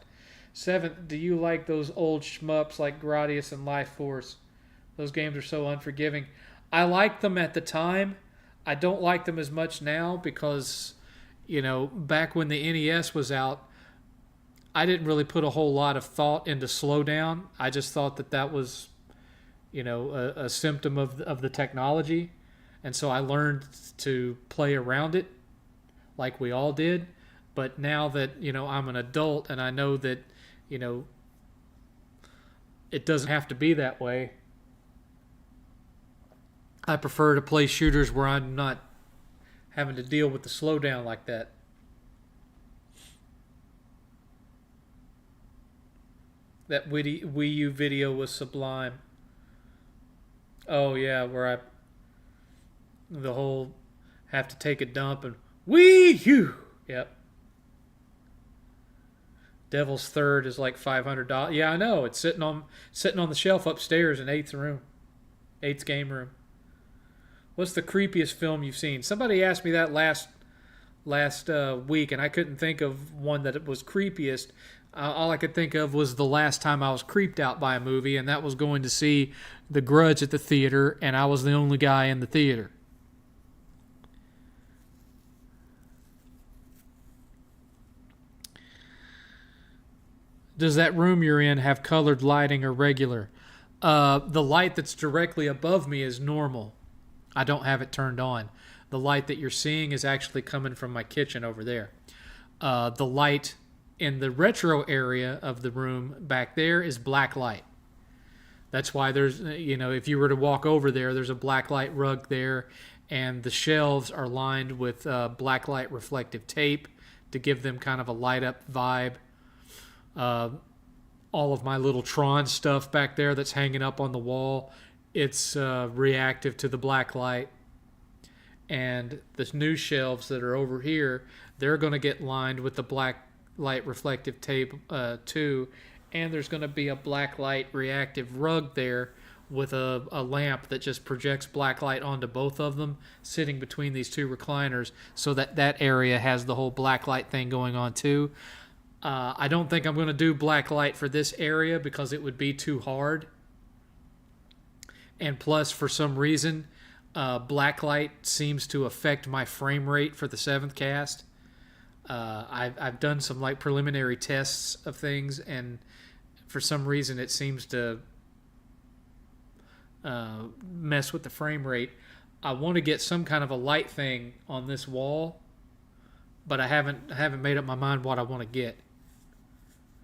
Seventh, do you like those old shmups like Gradius and Life Force? Those games are so unforgiving. I liked them at the time. I don't like them as much now because, back when the NES was out, I didn't really put a whole lot of thought into slowdown. I just thought that was, a symptom of the technology. And so I learned to play around it like we all did. But now that, I'm an adult and I know that, it doesn't have to be that way, I prefer to play shooters where I'm not having to deal with the slowdown like that. That Wii U video was sublime. Oh yeah, the whole have to take a dump and Wii U. Yep. Devil's Third is like $500. Yeah, I know. It's sitting on the shelf upstairs in eighth game room. What's the creepiest film you've seen? Somebody asked me that last week, and I couldn't think of one that was creepiest. All I could think of was the last time I was creeped out by a movie, and that was going to see The Grudge at the theater, and I was the only guy in the theater. Does that room you're in have colored lighting or regular? The light that's directly above me is normal. I don't have it turned on. The light that you're seeing is actually coming from my kitchen over there. The light in the retro area of the room back there is black light. That's why there's, if you were to walk over there, there's a black light rug there, and the shelves are lined with black light reflective tape to give them kind of a light up vibe. All of my little Tron stuff back there that's hanging up on the wall, it's reactive to the black light. And the new shelves that are over here, they're going to get lined with the black light reflective tape too. And there's going to be a black light reactive rug there with a lamp that just projects black light onto both of them, sitting between these two recliners, so that area has the whole black light thing going on too. I don't think I'm going to do black light for this area because it would be too hard. And plus, for some reason, black light seems to affect my frame rate for the 7thCast. I've done some like preliminary tests of things, and for some reason it seems to mess with the frame rate. I want to get some kind of a light thing on this wall, but I haven't made up my mind what I want to get.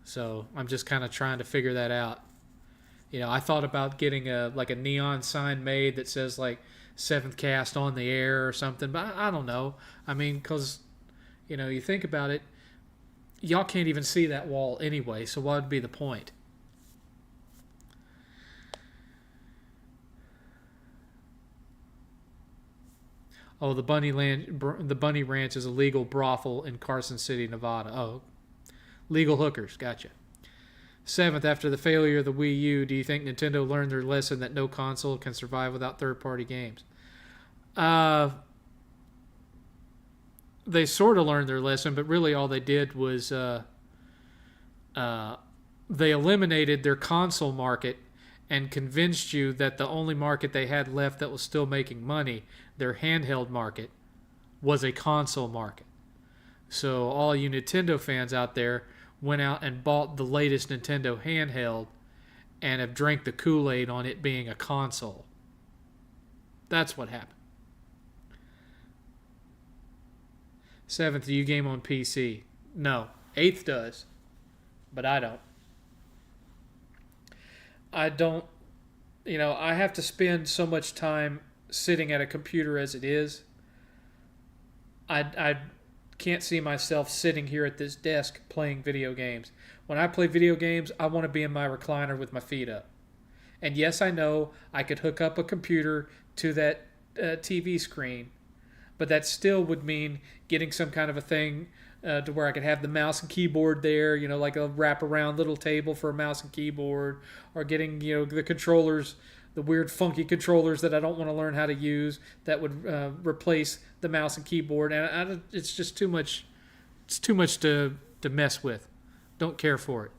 So I'm just kind of trying to figure that out. I thought about getting a neon sign made that says like 7thCast on the air or something, but I don't know. I mean, because, you think about it, y'all can't even see that wall anyway, so what would be the point? Oh, the Bunny Ranch is a legal brothel in Carson City, Nevada. Oh, legal hookers, gotcha. 7th, after the failure of the Wii U, do you think Nintendo learned their lesson that no console can survive without third-party games? They sort of learned their lesson, but really all they did was they eliminated their console market and convinced you that the only market they had left that was still making money, their handheld market, was a console market. So all you Nintendo fans out there went out and bought the latest Nintendo handheld and have drank the Kool-Aid on it being a console. That's what happened. 7th, do you game on PC? No. 8th does, but I don't. I have to spend so much time sitting at a computer as it is. I can't see myself sitting here at this desk playing video games. When I play video games, I want to be in my recliner with my feet up. And yes, I know I could hook up a computer to that TV screen, but that still would mean getting some kind of a thing to where I could have the mouse and keyboard there, like a wrap-around little table for a mouse and keyboard, or getting, the controllers, the weird funky controllers that I don't want to learn how to use that would replace the mouse and keyboard. And it's just too much. It's too much to mess with. Don't care for it.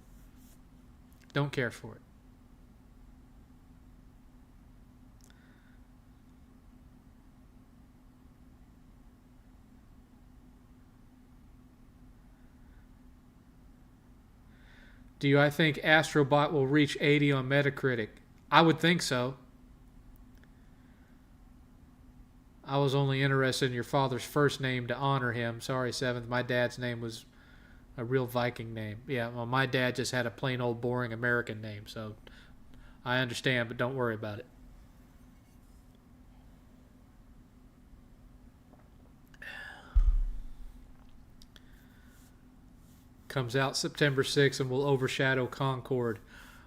Don't care for it. I think Astrobot will reach 80 on Metacritic? I would think so. I was only interested in your father's first name to honor him. Sorry, 7th. My dad's name was a real Viking name. Yeah, well, my dad just had a plain old boring American name, so I understand, but don't worry about it. Comes out September 6th and will overshadow Concord.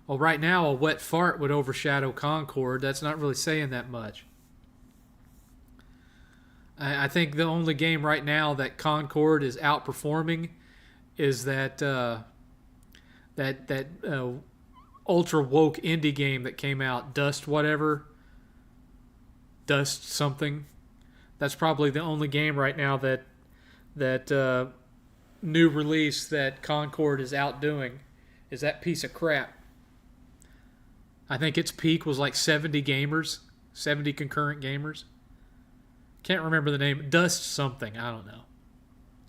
Well, right now, a wet fart would overshadow Concord. That's not really saying that much. I think the only game right now that Concord is outperforming is that ultra woke indie game that came out, Dust something. That's probably the only game right now that new release that Concord is outdoing is that piece of crap. I think its peak was like 70 gamers, 70 concurrent gamers. Can't remember the name. Dust something. I don't know.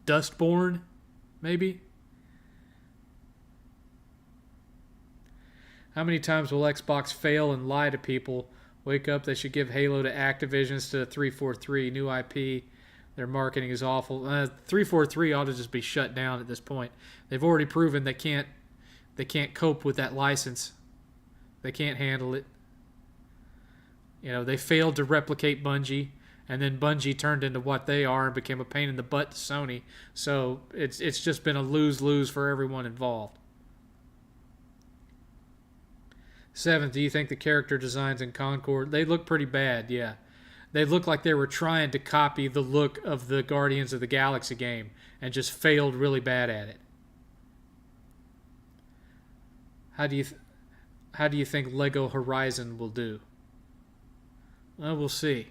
Dustborn, maybe? How many times will Xbox fail and lie to people? Wake up, they should give Halo to Activision instead of 343. New IP. Their marketing is awful. 343 ought to just be shut down at this point. They've already proven they can't cope with that license. They can't handle it. You know, they failed to replicate Bungie, and then Bungie turned into what they are and became a pain in the butt to Sony. So it's just been a lose-lose for everyone involved. 7th, do you think the character designs in Concord, they look pretty bad, yeah. They look like they were trying to copy the look of the Guardians of the Galaxy game and just failed really bad at it. How do you think Lego Horizon will do? Well, we'll see.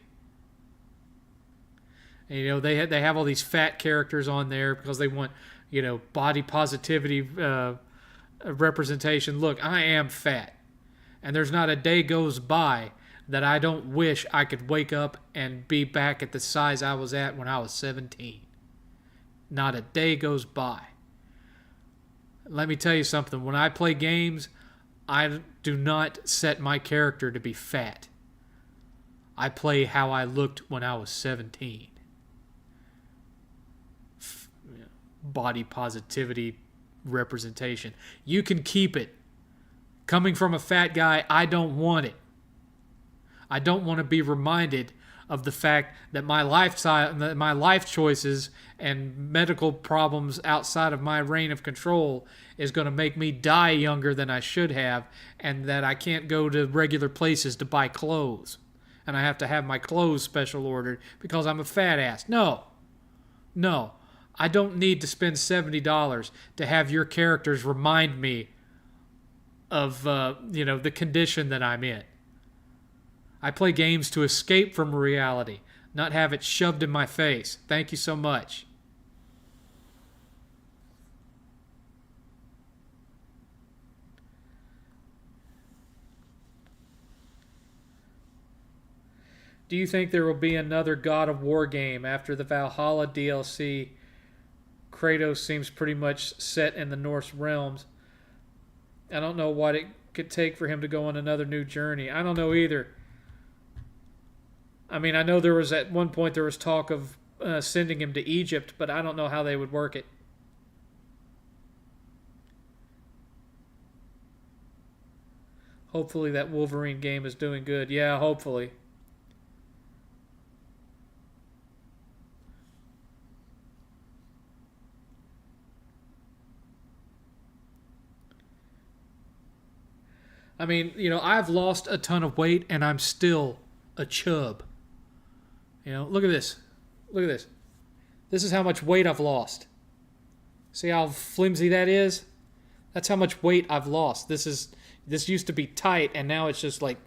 And, you know, they have all these fat characters on there because they want, you know, body positivity representation. Look, I am fat, and there's not a day goes by that I don't wish I could wake up and be back at the size I was at when I was 17. Not a day goes by. Let me tell you something. When I play games, I do not set my character to be fat. I play how I looked when I was 17. Body positivity representation. You can keep it. Coming from a fat guy, I don't want it. I don't want to be reminded of the fact that my life choices and medical problems outside of my reign of control is going to make me die younger than I should have, and that I can't go to regular places to buy clothes, and I have to have my clothes special ordered because I'm a fat ass. No. I don't need to spend $70 to have your characters remind me of the condition that I'm in. I play games to escape from reality, not have it shoved in my face. Thank you so much. Do you think there will be another God of War game after the Valhalla DLC? Kratos seems pretty much set in the Norse realms. I don't know what it could take for him to go on another new journey. I don't know either. I mean, I know at one point there was talk of sending him to Egypt, but I don't know how they would work it. Hopefully that Wolverine game is doing good. Yeah, hopefully. I mean, I've lost a ton of weight and I'm still a chub. Look at this. Look at this. This is how much weight I've lost. See how flimsy that is? That's how much weight I've lost. This used to be tight, and now it's just like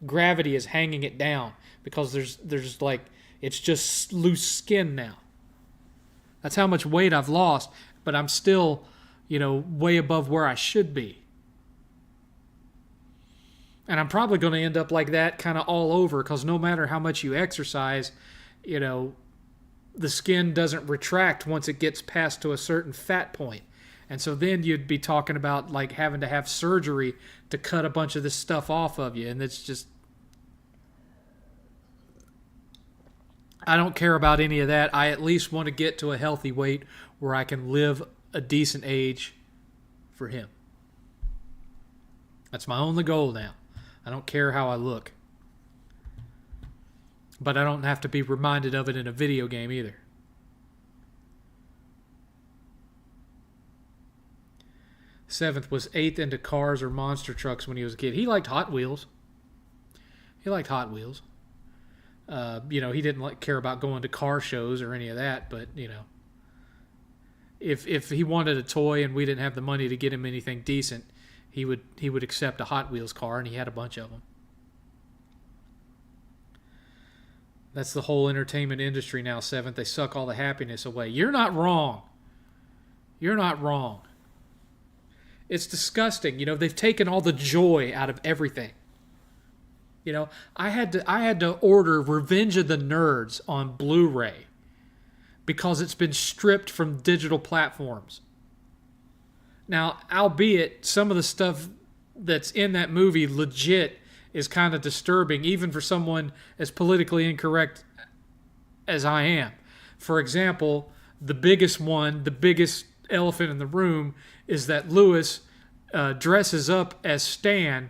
gravity is hanging it down because there's like it's just loose skin now. That's how much weight I've lost, but I'm still, way above where I should be. And I'm probably going to end up like that kind of all over, because no matter how much you exercise, you know, the skin doesn't retract once it gets past to a certain fat point. And so then you'd be talking about like having to have surgery to cut a bunch of this stuff off of you. And it's just, I don't care about any of that. I at least want to get to a healthy weight where I can live a decent age for him. That's my only goal now. I don't care how I look. But I don't have to be reminded of it in a video game either. Seventh was 8th into cars or monster trucks when he was a kid. He liked Hot Wheels. He didn't care about going to car shows or any of that, but, if he wanted a toy and we didn't have the money to get him anything decent, he would accept a Hot Wheels car, and he had a bunch of them. That's the whole entertainment industry now, Seventh. They suck all the happiness away. You're not wrong. It's disgusting. They've taken all the joy out of everything. I had to order Revenge of the Nerds on Blu-ray because it's been stripped from digital platforms. Now, albeit some of the stuff that's in that movie legit is kind of disturbing, even for someone as politically incorrect as I am. For example, the biggest elephant in the room is that Lewis dresses up as Stan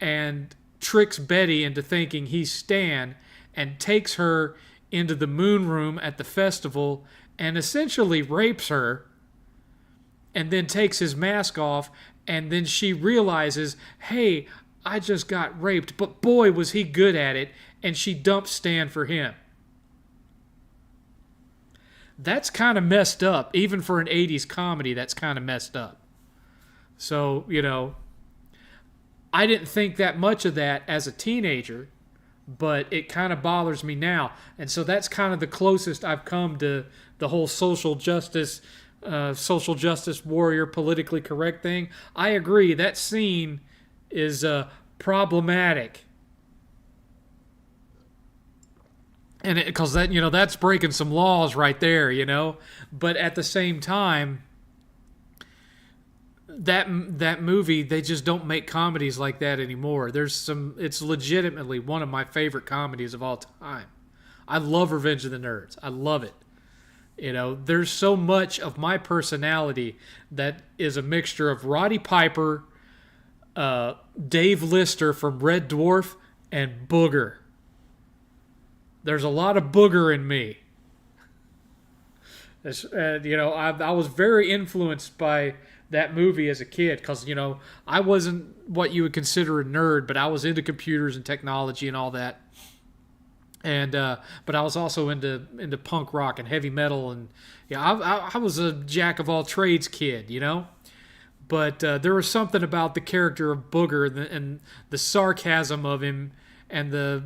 and tricks Betty into thinking he's Stan and takes her into the moon room at the festival and essentially rapes her, and then takes his mask off, and then she realizes, hey, I just got raped, but boy was he good at it, and she dumps Stan for him. That's kind of messed up. Even for an 80s comedy, that's kind of messed up. So, I didn't think that much of that as a teenager, but it kind of bothers me now. And so that's kind of the closest I've come to the whole social justice warrior, politically correct thing. I agree, that scene is problematic. And because that's breaking some laws right there, But at the same time, that movie, they just don't make comedies like that anymore. It's legitimately one of my favorite comedies of all time. I love Revenge of the Nerds. I love it. There's so much of my personality that is a mixture of Roddy Piper, Dave Lister from Red Dwarf, and Booger. There's a lot of Booger in me. I was very influenced by that movie as a kid because, I wasn't what you would consider a nerd, but I was into computers and technology and all that. And but I was also into punk rock and heavy metal, and I was a jack of all trades kid, But there was something about the character of Booger and the sarcasm of him and the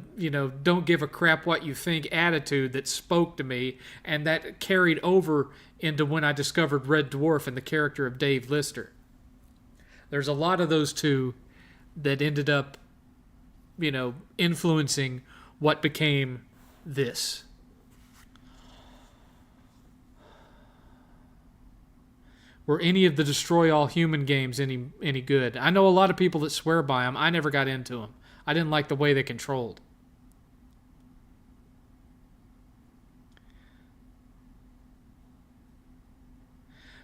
don't give a crap what you think attitude that spoke to me, and that carried over into when I discovered Red Dwarf and the character of Dave Lister. There's a lot of those two that ended up influencing what became this. Were any of the Destroy All Human games any good? I know a lot of people that swear by them. I never got into them. I didn't like the way they controlled.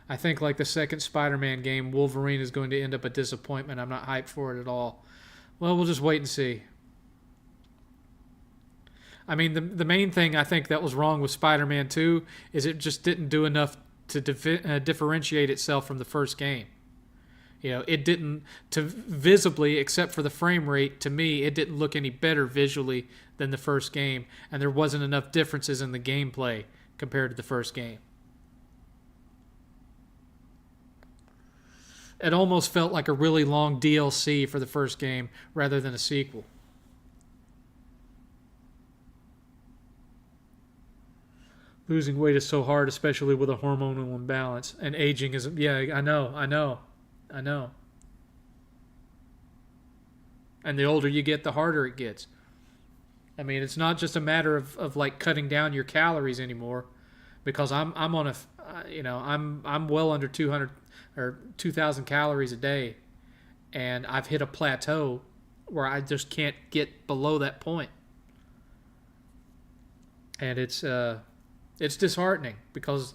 I think like the second Spider-Man game, Wolverine is going to end up a disappointment. I'm not hyped for it at all. Well, we'll just wait and see. I mean, the main thing I think that was wrong with Spider-Man 2 is it just didn't do enough to differentiate itself from the first game. It didn't, visibly, except for the frame rate, to me, it didn't look any better visually than the first game, and there wasn't enough differences in the gameplay compared to the first game. It almost felt like a really long DLC for the first game rather than a sequel. Losing weight is so hard, especially with a hormonal imbalance. And aging is... Yeah, I know. And the older you get, the harder it gets. I mean, it's not just a matter of like cutting down your calories anymore, because I'm on a, I'm well under 200 or 2,000 calories a day, and I've hit a plateau where I just can't get below that point. And it's disheartening because,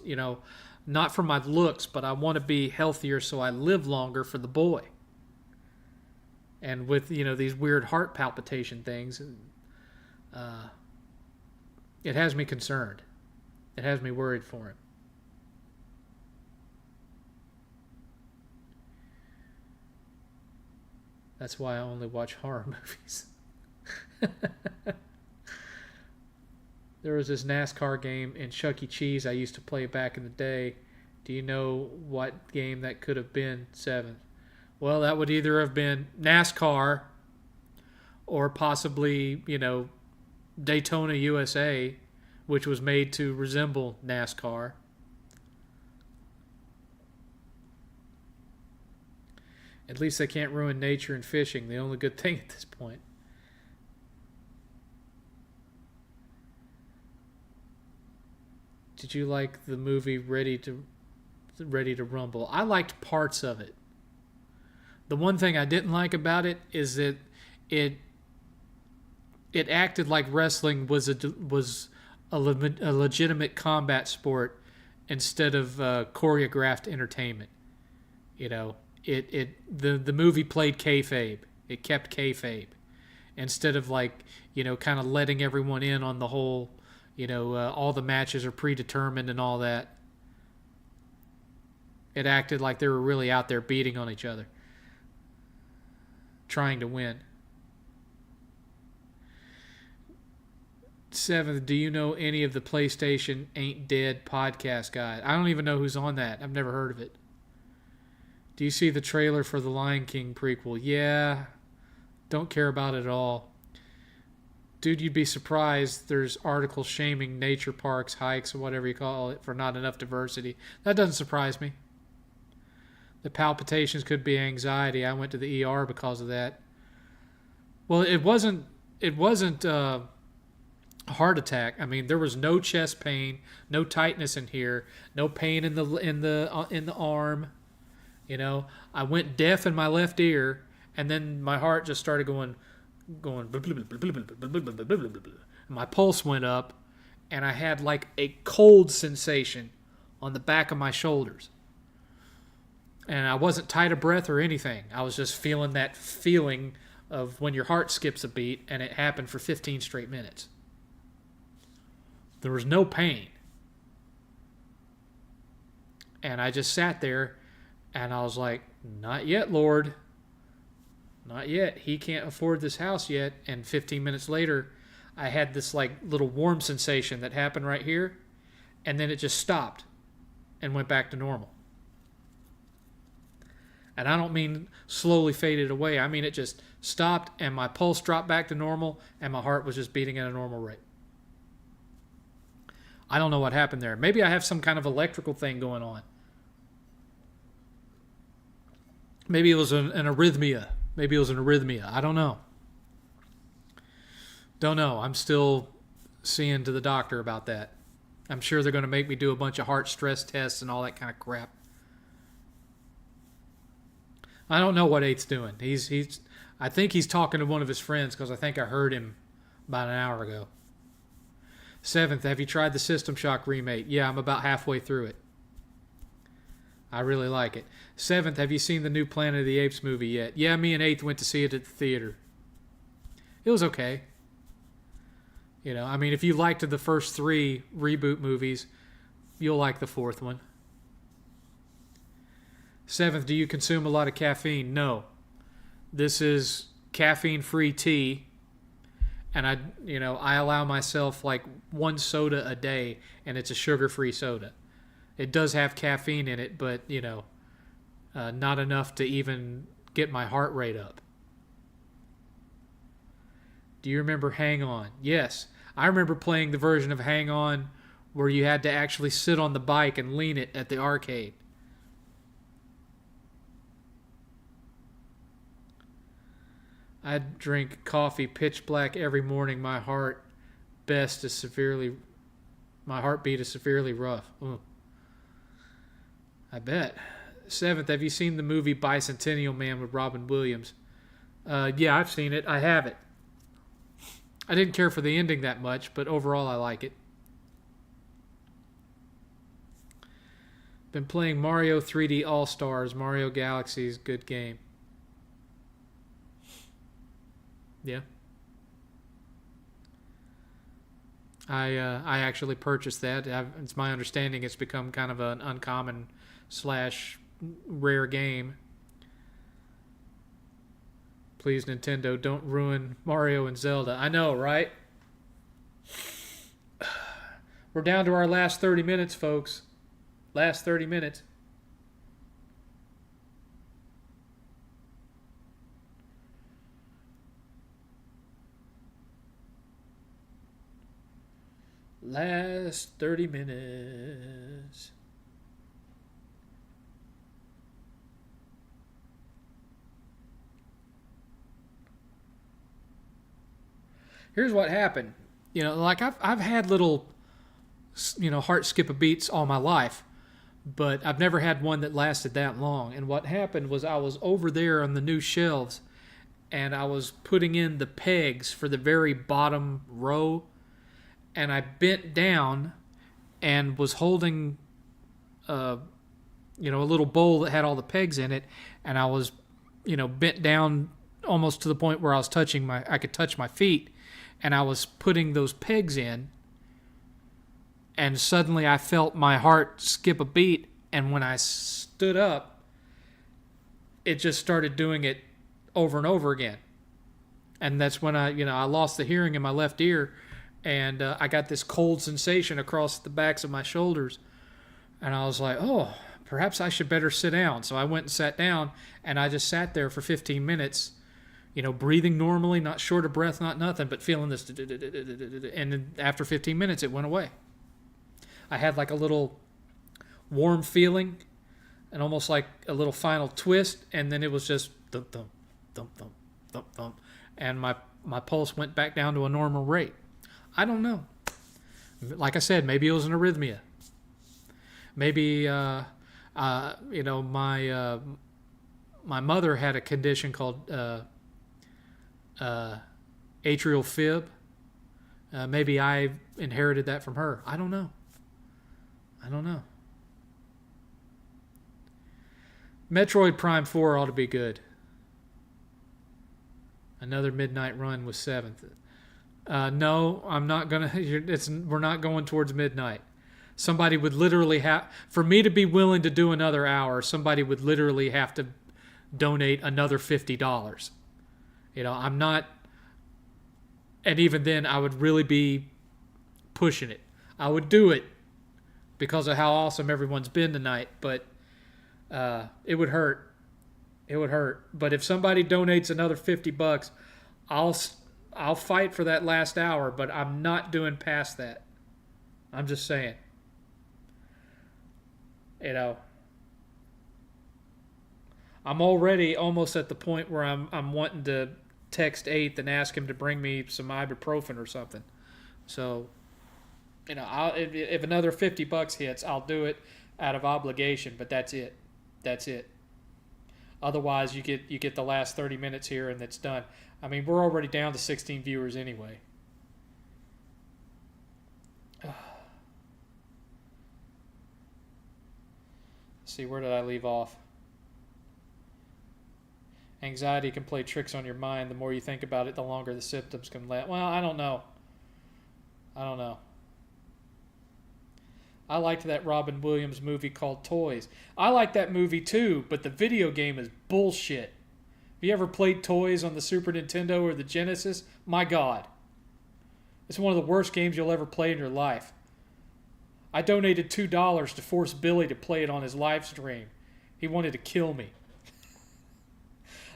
not for my looks, but I want to be healthier so I live longer for the boy. And with, these weird heart palpitation things, it has me concerned. It has me worried for him. That's why I only watch horror movies. There was this NASCAR game in Chuck E. Cheese I used to play back in the day. Do you know what game that could have been, 7th? Well, that would either have been NASCAR or possibly, Daytona, USA, which was made to resemble NASCAR. At least they can't ruin nature and fishing, the only good thing at this point. Did you like the movie Ready to Rumble? I liked parts of it. The one thing I didn't like about it is that it acted like wrestling was a legitimate combat sport instead of choreographed entertainment. The movie played kayfabe. It kept kayfabe instead of kind of letting everyone in on the whole. All the matches are predetermined and all that. It acted like they were really out there beating on each other, trying to win. 7th, do you know any of the PlayStation Ain't Dead podcast guide? I don't even know who's on that. I've never heard of it. Do you see the trailer for the Lion King prequel? Yeah. Don't care about it at all. Dude, you'd be surprised there's articles shaming nature parks, hikes, or whatever you call it, for not enough diversity. That doesn't surprise me. The palpitations could be anxiety. I went to the ER because of that. Well, it wasn't a heart attack. I mean, there was no chest pain, no tightness in here, no pain in the arm. I went deaf in my left ear, and then my heart just started going. My pulse went up, and I had like a cold sensation on the back of my shoulders. And I wasn't tight of breath or anything. I was just feeling that feeling of when your heart skips a beat, and it happened for 15 straight minutes. There was no pain. And I just sat there, and I was like, not yet, Lord. Not yet. He can't afford this house yet. And 15 minutes later, I had this little warm sensation that happened right here. And then it just stopped and went back to normal. And I don't mean slowly faded away. I mean it just stopped and my pulse dropped back to normal and my heart was just beating at a normal rate. I don't know what happened there. Maybe I have some kind of electrical thing going on. Maybe it was an arrhythmia. I don't know. I'm still seeing to the doctor about that. I'm sure they're going to make me do a bunch of heart stress tests and all that kind of crap. I don't know what 8th's doing. I think he's talking to one of his friends because I think I heard him about an hour ago. 7th, have you tried the System Shock remake? Yeah, I'm about halfway through it. I really like it. 7th, have you seen the new Planet of the Apes movie yet? Yeah, me and 8th went to see it at the theater. It was okay. If you liked the first 3 reboot movies, you'll like the 4th one. 7th, do you consume a lot of caffeine? No. This is caffeine-free tea, and I allow myself 1 soda a day, and it's a sugar-free soda. It does have caffeine in it, but, not enough to even get my heart rate up. Do you remember Hang On? Yes. I remember playing the version of Hang On where you had to actually sit on the bike and lean it at the arcade. I drink coffee pitch black every morning. My heartbeat is severely rough. Ooh. I bet. 7th, have you seen the movie Bicentennial Man with Robin Williams? Yeah, I've seen it. I have it. I didn't care for the ending that much, but overall I like it. Been playing Mario 3D All-Stars. Mario Galaxy's good game. Yeah. I actually purchased that. It's my understanding it's become kind of an uncommon / rare game. Please, Nintendo, don't ruin Mario and Zelda. I know, right? We're down to our last 30 minutes, folks. Last 30 minutes. Last 30 minutes. Here's what happened. Like I've had little, heart skip a beats all my life, but I've never had one that lasted that long. And what happened was I was over there on the new shelves, and I was putting in the pegs for the very bottom row, and I bent down and was holding a little bowl that had all the pegs in it, and I was bent down almost to the point where I could touch my feet, and I was putting those pegs in, and suddenly I felt my heart skip a beat, and when I stood up, it just started doing it over and over again. And that's when I lost the hearing in my left ear, and I got this cold sensation across the backs of my shoulders, and I was like, oh, perhaps I should better sit down. So I went and sat down, and I just sat there for 15 minutes, breathing normally, not short of breath, not nothing, but feeling this, and then after 15 minutes, it went away. I had like a little warm feeling and almost like a little final twist, and then it was just thump, thump, thump, thump, thump, thump, and my pulse went back down to a normal rate. I don't know. Like I said, maybe it was an arrhythmia. Maybe, my mother had a condition called atrial fib. Maybe I inherited that from her. I don't know. Metroid Prime 4 ought to be good. Another midnight run with 7th. No, I'm not gonna. We're not going towards midnight. Somebody would literally have, for me to be willing to do another hour, somebody would literally have to donate another $50. I'm not, and even then I would really be pushing it. I would do it because of how awesome everyone's been tonight, but it would hurt. It would hurt. But if somebody donates another $50, I'll fight for that last hour, but I'm not doing past that. I'm just saying. I'm already almost at the point where I'm wanting to text 8th and ask him to bring me some ibuprofen or something. So, if another $50 hits, I'll do it out of obligation, but that's it. That's it. Otherwise, you get the last 30 minutes here and it's done. I mean, we're already down to 16 viewers anyway. See, where did I leave off? Anxiety can play tricks on your mind. The more you think about it, the longer the symptoms can last. Well, I don't know. I liked that Robin Williams movie called Toys. I like that movie too, but the video game is bullshit. Have you ever played Toys on the Super Nintendo or the Genesis? My God. It's one of the worst games you'll ever play in your life. I donated $2 to force Billy to play it on his live stream. He wanted to kill me.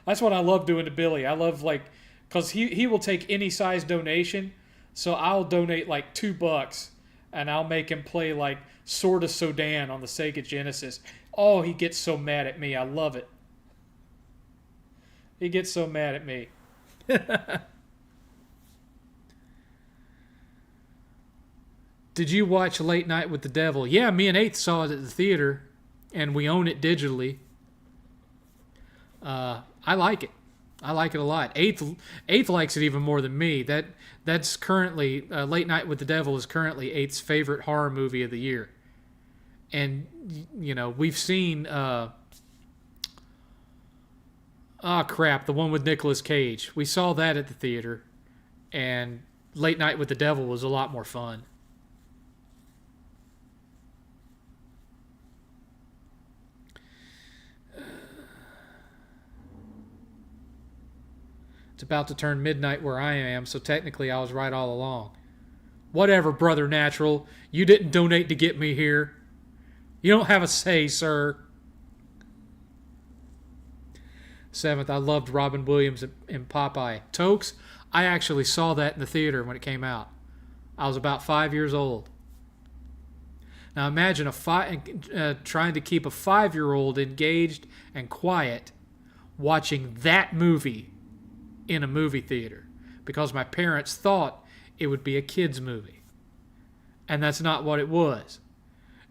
That's what I love doing to Billy. I love, because he will take any size donation, so I'll donate like $2 and I'll make him play like Sword of Sodan on the Sega Genesis. Oh, he gets so mad at me. I love it. He gets so mad at me. Did you watch Late Night with the Devil? Yeah, me and Eighth saw it at the theater, and we own it digitally. I like it. I like it a lot. Eighth likes it even more than me. That's currently Late Night with the Devil is currently Eighth's favorite horror movie of the year. And we've seen the one with Nicolas Cage. We saw that at the theater, and Late Night with the Devil was a lot more fun. It's about to turn midnight where I am, so technically I was right all along. Whatever, Brother Natural. You didn't donate to get me here. You don't have a say, sir. 7th, I loved Robin Williams in Popeye. Tokes, I actually saw that in the theater when it came out. I was about 5 years old. Now imagine trying to keep a 5-year-old engaged and quiet watching that movie in a movie theater, because my parents thought it would be a kid's movie. And that's not what it was.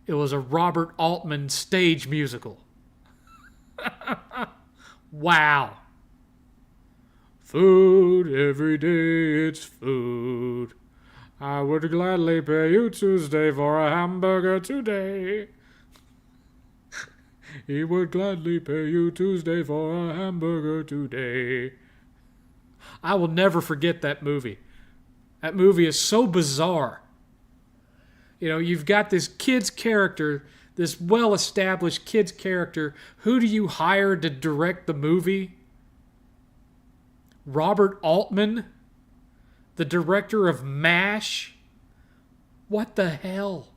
It was a Robert Altman stage musical. Wow. Food, every day it's food. I would gladly pay you Tuesday for a hamburger today. He would gladly pay you Tuesday for a hamburger today. I will never forget that movie. That movie is so bizarre. You've got this kid's character, this well-established kid's character. Who do you hire to direct the movie? Robert Altman, the director of MASH? What the hell?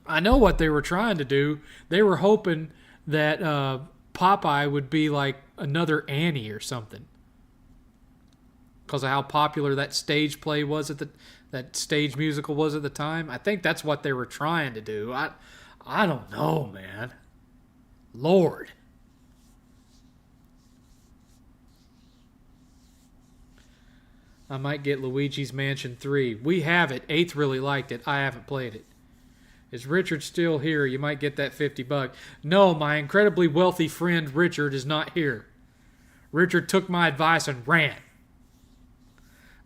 I know what they were trying to do. They were hoping that Popeye would be like another Annie or something, because of how popular that stage play was that stage musical was at the time. I think that's what they were trying to do. I don't know, man. Lord. I might get Luigi's Mansion 3. We have it. 8th really liked it. I haven't played it. Is Richard still here? You might get that $50. No, my incredibly wealthy friend Richard is not here. Richard took my advice and ran.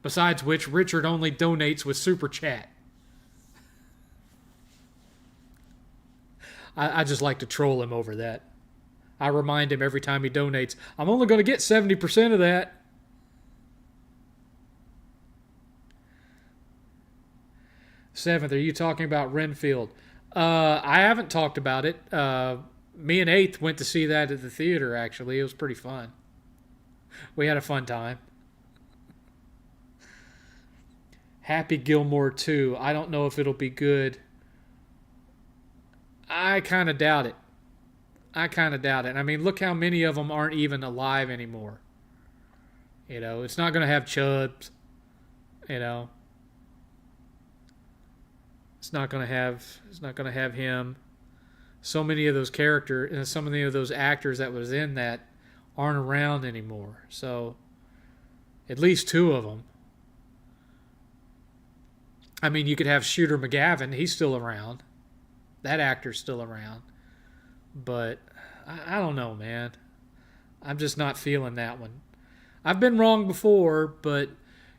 Besides which, Richard only donates with Super Chat. I just like to troll him over that. I remind him every time he donates, I'm only going to get 70% of that. Seventh, are you talking about Renfield? I haven't talked about it. Me and Eighth went to see that at the theater, actually. It was pretty fun. We had a fun time. Happy Gilmore 2. I don't know if it'll be good. I kind of doubt it. I mean, look how many of them aren't even alive anymore. It's not going to have Chubbs. It's not going to have him. So many of those characters and so many of those actors that was in that aren't around anymore. So at least 2 of them. I mean, you could have Shooter McGavin. He's still around. That actor's still around. But I don't know, man. I'm just not feeling that one. I've been wrong before, but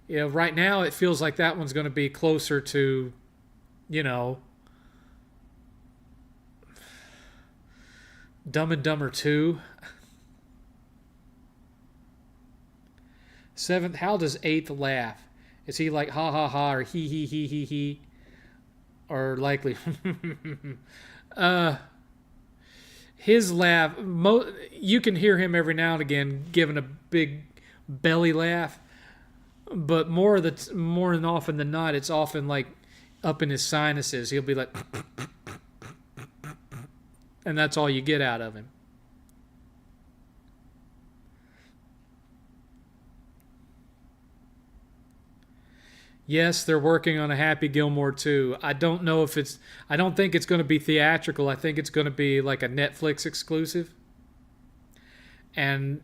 right now it feels like that one's going to be closer to, Dumb and Dumber 2. 7th, how does 8th laugh? Is he like ha ha ha or he? Or likely his laugh, you can hear him every now and again giving a big belly laugh, but more than often than not, it's often like up in his sinuses. He'll be like and that's all you get out of him. Yes, they're working on a Happy Gilmore 2. I don't think it's going to be theatrical. I think it's going to be like a Netflix exclusive. And,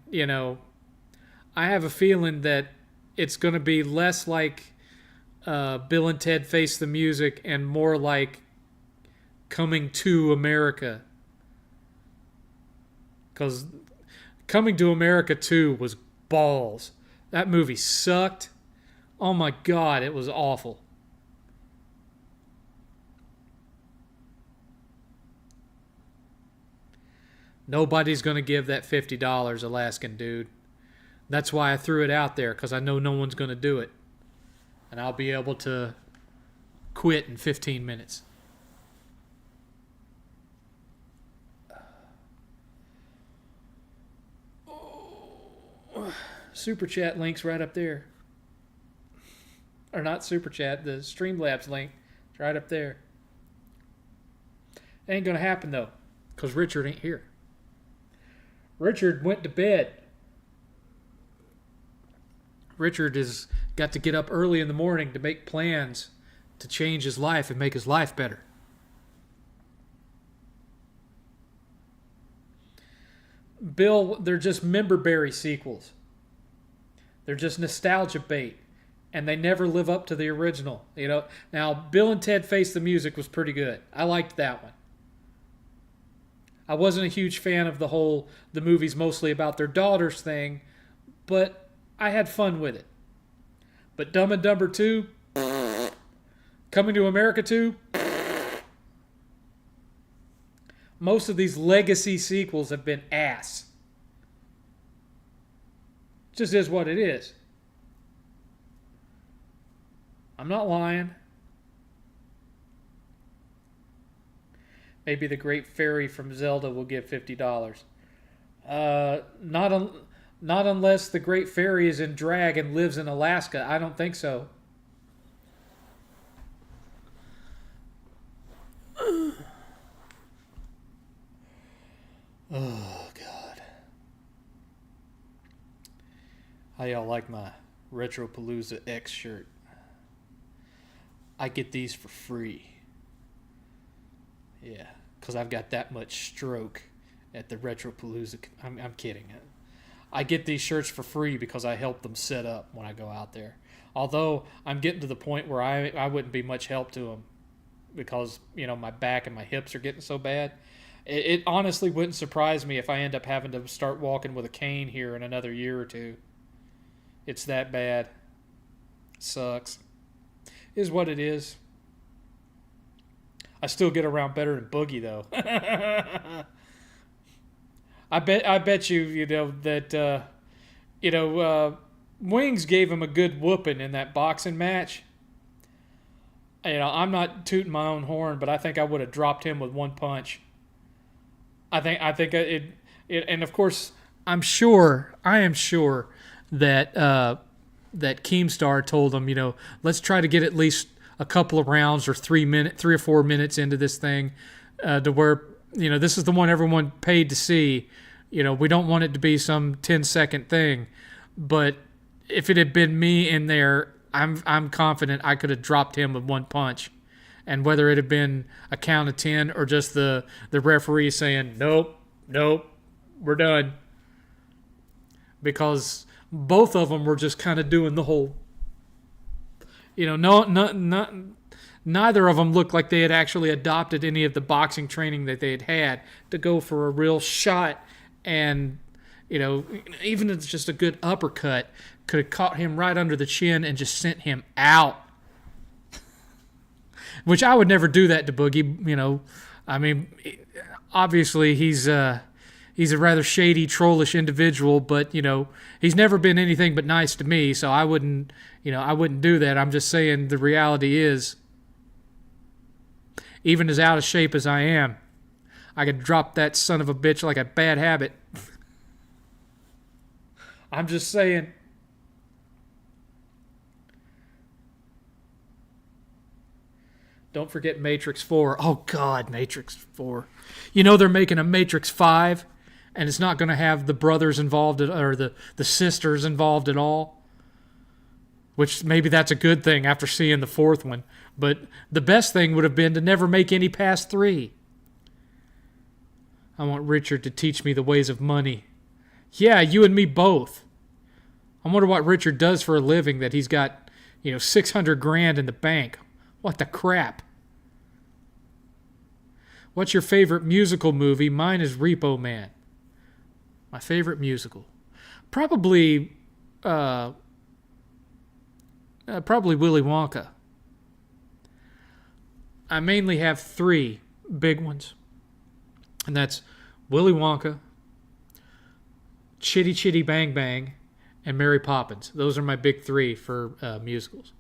I have a feeling that it's going to be less like Bill and Ted Face the Music and more like Coming to America. Because Coming to America 2 was balls. That movie sucked. Oh my God, it was awful. Nobody's going to give that $50, Alaskan dude. That's why I threw it out there, because I know no one's going to do it. And I'll be able to quit in 15 minutes. Super Chat link's right up there. Or not Super Chat, the Streamlabs link. It's right up there. It ain't going to happen, though, because Richard ain't here. Richard went to bed. Richard has got to get up early in the morning to make plans to change his life and make his life better. Bill, they're just memberberry sequels. They're just nostalgia bait. And they never live up to the original. Now, Bill and Ted Face the Music was pretty good. I liked that one. I wasn't a huge fan of the movies mostly about their daughters thing, but I had fun with it. But Dumb and Dumber 2, Coming to America 2, most of these legacy sequels have been ass. Just is what it is. I'm not lying. Maybe the Great Fairy from Zelda will give $50. Not unless the Great Fairy is in drag and lives in Alaska. I don't think so. Oh, God. How y'all like my Retropalooza X shirt? I get these for free. Yeah, because I've got that much stroke at the Retropalooza. I'm kidding. I get these shirts for free because I help them set up when I go out there. Although I'm getting to the point where I wouldn't be much help to them because, my back and my hips are getting so bad. It honestly wouldn't surprise me if I end up having to start walking with a cane here in another year or two. It's that bad. Sucks. Is what it is. I still get around better than Boogie, though. I bet you that Wings gave him a good whooping in that boxing match. I'm not tooting my own horn, but I think I would have dropped him with one punch. I think it, and of course I am sure that that Keemstar told him, let's try to get at least a couple of rounds or 3 or 4 minutes into this thing, to where, this is the one everyone paid to see. We don't want it to be some 10-second thing, but if it had been me in there, I'm confident I could have dropped him with one punch. And whether it had been a count of 10 or just the referee saying, nope, we're done. Because both of them were just kind of doing the whole, neither of them looked like they had actually adopted any of the boxing training that they had to go for a real shot. And, even if it's just a good uppercut, could have caught him right under the chin and just sent him out. Which I would never do that to Boogie. Obviously he's a rather shady, trollish individual, but he's never been anything but nice to me. So I wouldn't do that. I'm just saying the reality is, even as out of shape as I am, I could drop that son of a bitch like a bad habit. I'm just saying. Don't forget Matrix 4. Oh, God, Matrix 4. They're making a Matrix 5, and it's not going to have the brothers involved or the sisters involved at all. Which maybe that's a good thing after seeing the fourth one. But the best thing would have been to never make any past 3. I want Richard to teach me the ways of money. Yeah, you and me both. I wonder what Richard does for a living that he's got, 600 grand in the bank. What the crap? What's your favorite musical movie? Mine is Repo Man. My favorite musical. Probably Willy Wonka. I mainly have three big ones. And that's Willy Wonka, Chitty Chitty Bang Bang, and Mary Poppins. Those are my big three for musicals.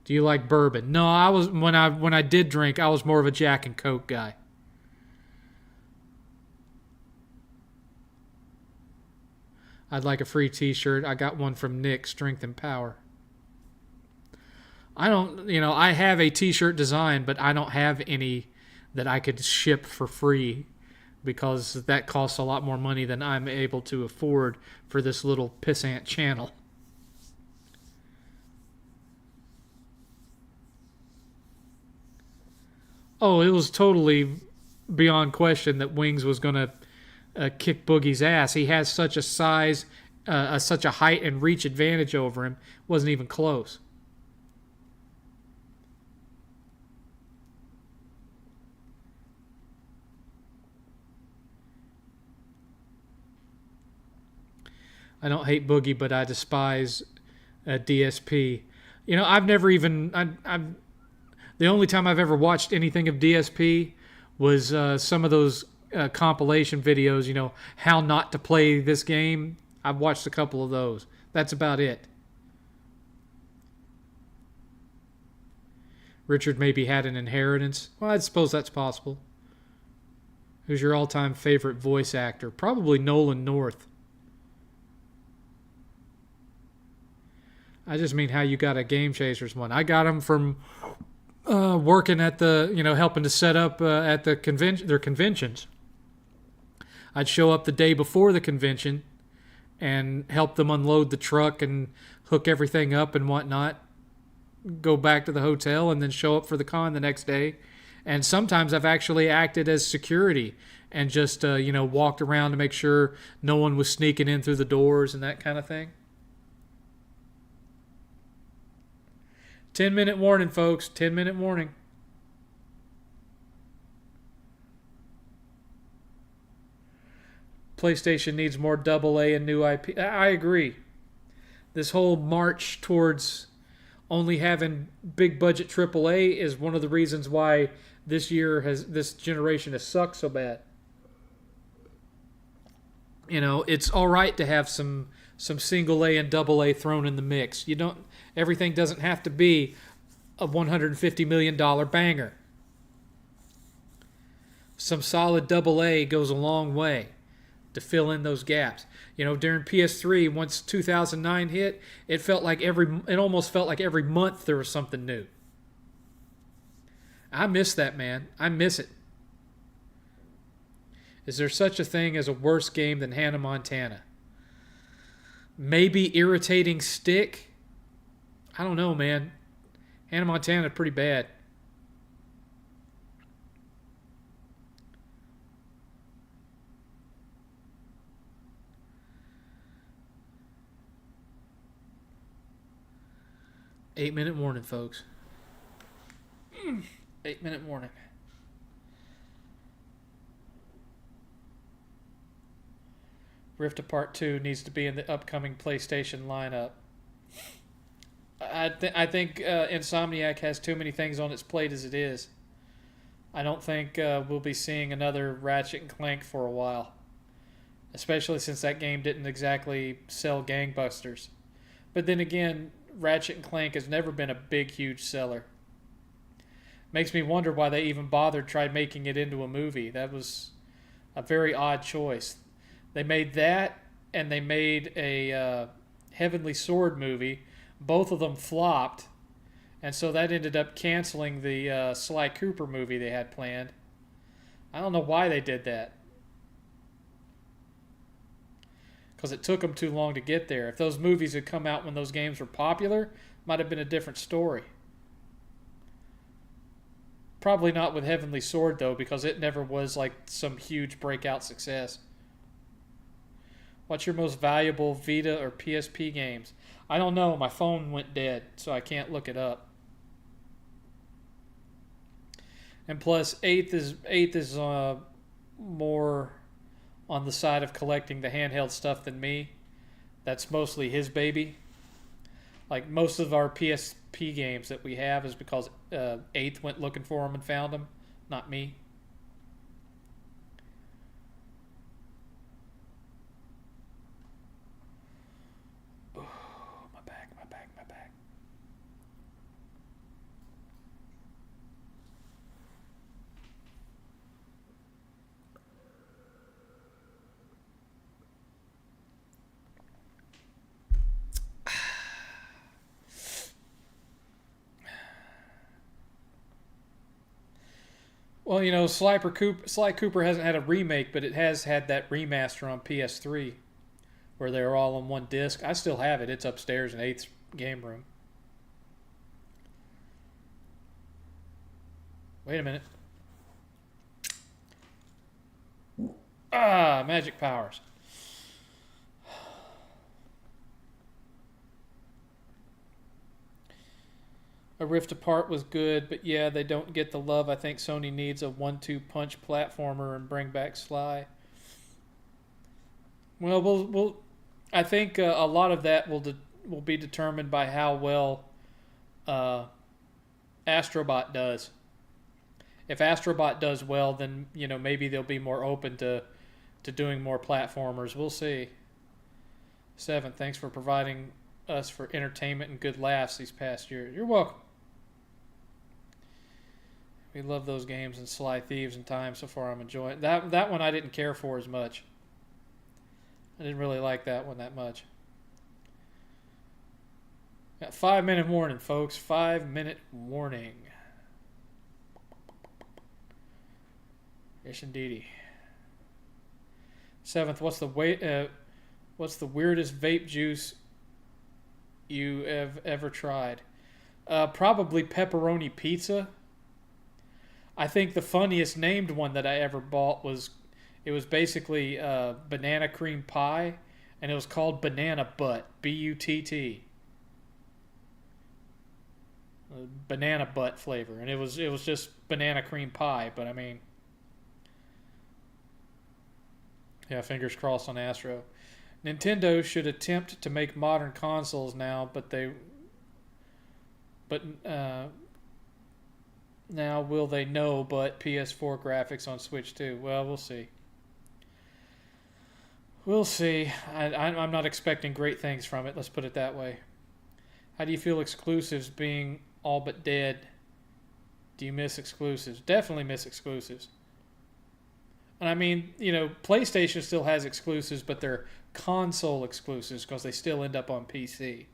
Do you like bourbon? No, I was when I did drink, I was more of a Jack and Coke guy. I'd like a free t-shirt. I got one from Nick, Strength and Power. I have a t-shirt design, but I don't have any that I could ship for free because that costs a lot more money than I'm able to afford for this little pissant channel. Oh, it was totally beyond question that Wings was going to kick Boogie's ass. He has such a size, such a height and reach advantage over him. Wasn't even close. I don't hate Boogie, but I despise DSP. I've never even. I've the only time I've ever watched anything of DSP was some of those compilation videos. How not to play this game. I've watched a couple of those. That's about it. Richard maybe had an inheritance. Well, I suppose that's possible. Who's your all-time favorite voice actor? Probably Nolan North. I just mean how you got a Game Chasers one. I got him from working at the, helping to set up at their conventions. I'd show up the day before the convention and help them unload the truck and hook everything up and whatnot. Go back to the hotel and then show up for the con the next day. And sometimes I've actually acted as security and just, walked around to make sure no one was sneaking in through the doors and that kind of thing. 10-minute warning, folks. 10-minute warning. PlayStation needs more AA and new IP. I agree. This whole march towards only having big budget AAA is one of the reasons why this generation has sucked so bad. It's all right to have some single A and double A thrown in the mix. Everything doesn't have to be a $150 million banger. Some solid double A goes a long way to fill in those gaps. During PS3, once 2009 hit, it almost felt like every month there was something new. I miss that, man. I miss it. Is there such a thing as a worse game than Hannah Montana? Maybe Irritating Stick? I don't know, man. Hannah Montana pretty bad. Eight-minute warning, folks. 8-minute warning. Rift Apart 2 needs to be in the upcoming PlayStation lineup. I think Insomniac has too many things on its plate as it is. I don't think we'll be seeing another Ratchet and Clank for a while. Especially since that game didn't exactly sell gangbusters. But then again, Ratchet and Clank has never been a big, huge seller. Makes me wonder why they even tried making it into a movie. That was a very odd choice. They made that, and they made a Heavenly Sword movie. Both of them flopped, and so that ended up canceling the Sly Cooper movie they had planned. I don't know why they did that. Because it took them too long to get there. If those movies had come out when those games were popular, might have been a different story. Probably not with Heavenly Sword, though, because it never was like some huge breakout success. What's your most valuable Vita or PSP games? I don't know. My phone went dead, so I can't look it up. And plus, eighth is more on the side of collecting the handheld stuff than me. That's mostly his baby. Like most of our PSP games that we have is because Eighth went looking for them and found them, not me. Oh, my back. Well, Sly Cooper hasn't had a remake, but it has had that remaster on PS3 where they were all on one disc. I still have it. It's upstairs in Eighth's game room. Wait a minute. Magic powers. A Rift Apart was good, but yeah, they don't get the love I think Sony needs. A 1-2 punch platformer and bring back Sly. Well, I think a lot of that will be determined by how well Astrobot does. If Astrobot does well, then maybe they'll be more open to doing more platformers. We'll see. 7, thanks for providing us for entertainment and good laughs these past years. You're welcome. We love those games and Sly Thieves and Time. So far, I'm enjoying that one. I didn't care for as much. I didn't really like that one that much. Got 5-minute warning, folks. 5-minute warning. Yes, indeedy. 7th, what's the weirdest vape juice you have ever tried? Probably pepperoni pizza. I think the funniest named one that I ever bought was basically banana cream pie, and it was called Banana Butt, B-U-T-T. Banana butt flavor, and it was just banana cream pie, but I mean, yeah, fingers crossed on Astro. Nintendo should attempt to make modern consoles now, but now will they know but PS4 graphics on Switch too? Well, we'll see. We'll see. I'm not expecting great things from it, let's put it that way. How do you feel exclusives being all but dead? Do you miss exclusives? Definitely miss exclusives. And I mean, PlayStation still has exclusives, but they're console exclusives because they still end up on PC.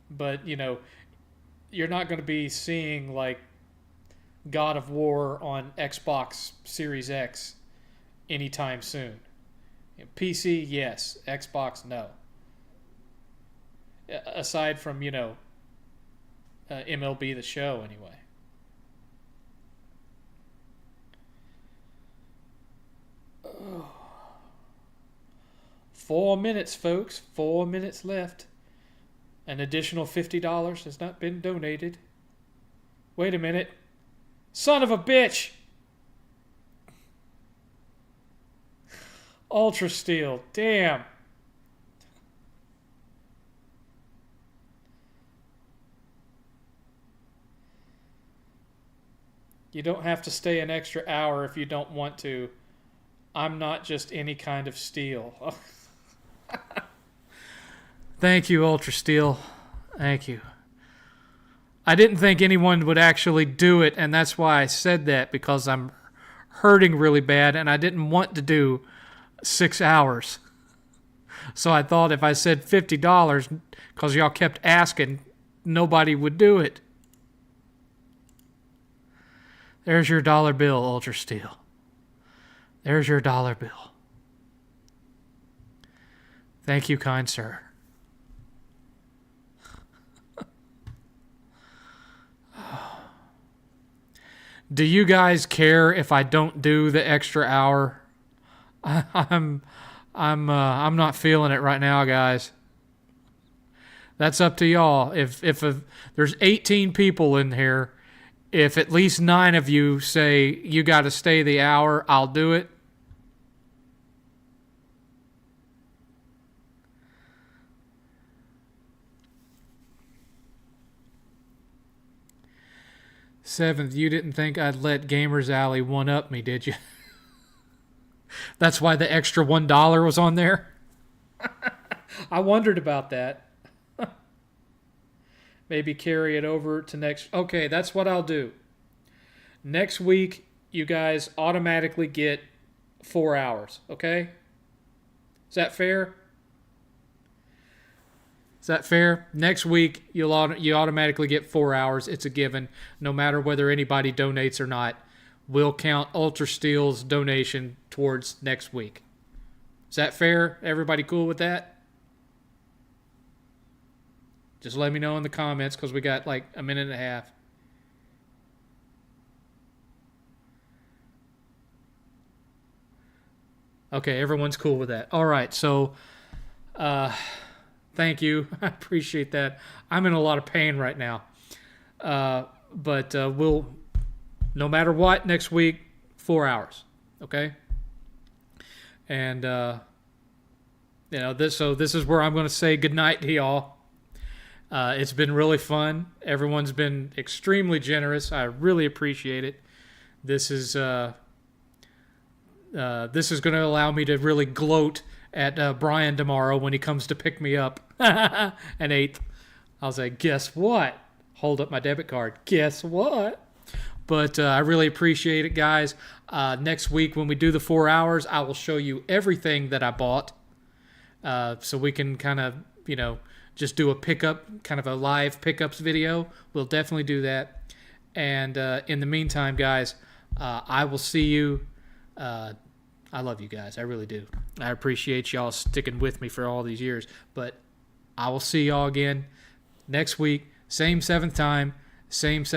But, you're not going to be seeing, like, God of War on Xbox Series X anytime soon. PC, yes. Xbox, no. Aside from, MLB The Show, anyway. Oh. 4 minutes, folks. 4 minutes left. An additional $50 has not been donated. Wait a minute. Son of a bitch! Ultra Steel. Damn. You don't have to stay an extra hour if you don't want to. I'm not just any kind of steel. Thank you, Ultra Steel. Thank you. I didn't think anyone would actually do it, and that's why I said that, because I'm hurting really bad, and I didn't want to do 6 hours. So I thought if I said $50, because y'all kept asking, nobody would do it. There's your dollar bill, Ultra Steel. There's your dollar bill. Thank you, kind sir. Do you guys care if I don't do the extra hour? I'm I'm not feeling it right now, guys. That's up to y'all. If there's 18 people in here, if at least 9 of you say you got to stay the hour, I'll do it. Seventh, you didn't think I'd let Gamers Alley one up me, did you? That's why the extra $1 was on there. I wondered about that. Maybe carry it over to next. Okay, that's what I'll do. Next week, you guys automatically get 4 hours. Okay? Is that fair? Is that fair? Next week, you automatically get 4 hours. It's a given, no matter whether anybody donates or not. We'll count Ultra Steel's donation towards next week. Is that fair? Everybody cool with that? Just let me know in the comments because we got like a minute and a half. Okay, everyone's cool with that. All right, so thank you. I appreciate that. I'm in a lot of pain right now. But we'll, no matter what, next week, 4 hours. Okay? And, this is where I'm going to say goodnight to y'all. It's been really fun. Everyone's been extremely generous. I really appreciate it. This is going to allow me to really gloat at Brian tomorrow when he comes to pick me up at 8th. I'll say, guess what? Hold up my debit card. Guess what? But I really appreciate it, guys. Next week when we do the 4 hours, I will show you everything that I bought. So we can kind of, just do a pickup, kind of a live pickups video. We'll definitely do that. And in the meantime, guys, I will see you. I love you guys. I really do. I appreciate y'all sticking with me for all these years. But I will see y'all again next week. Same 7th time, same 7th.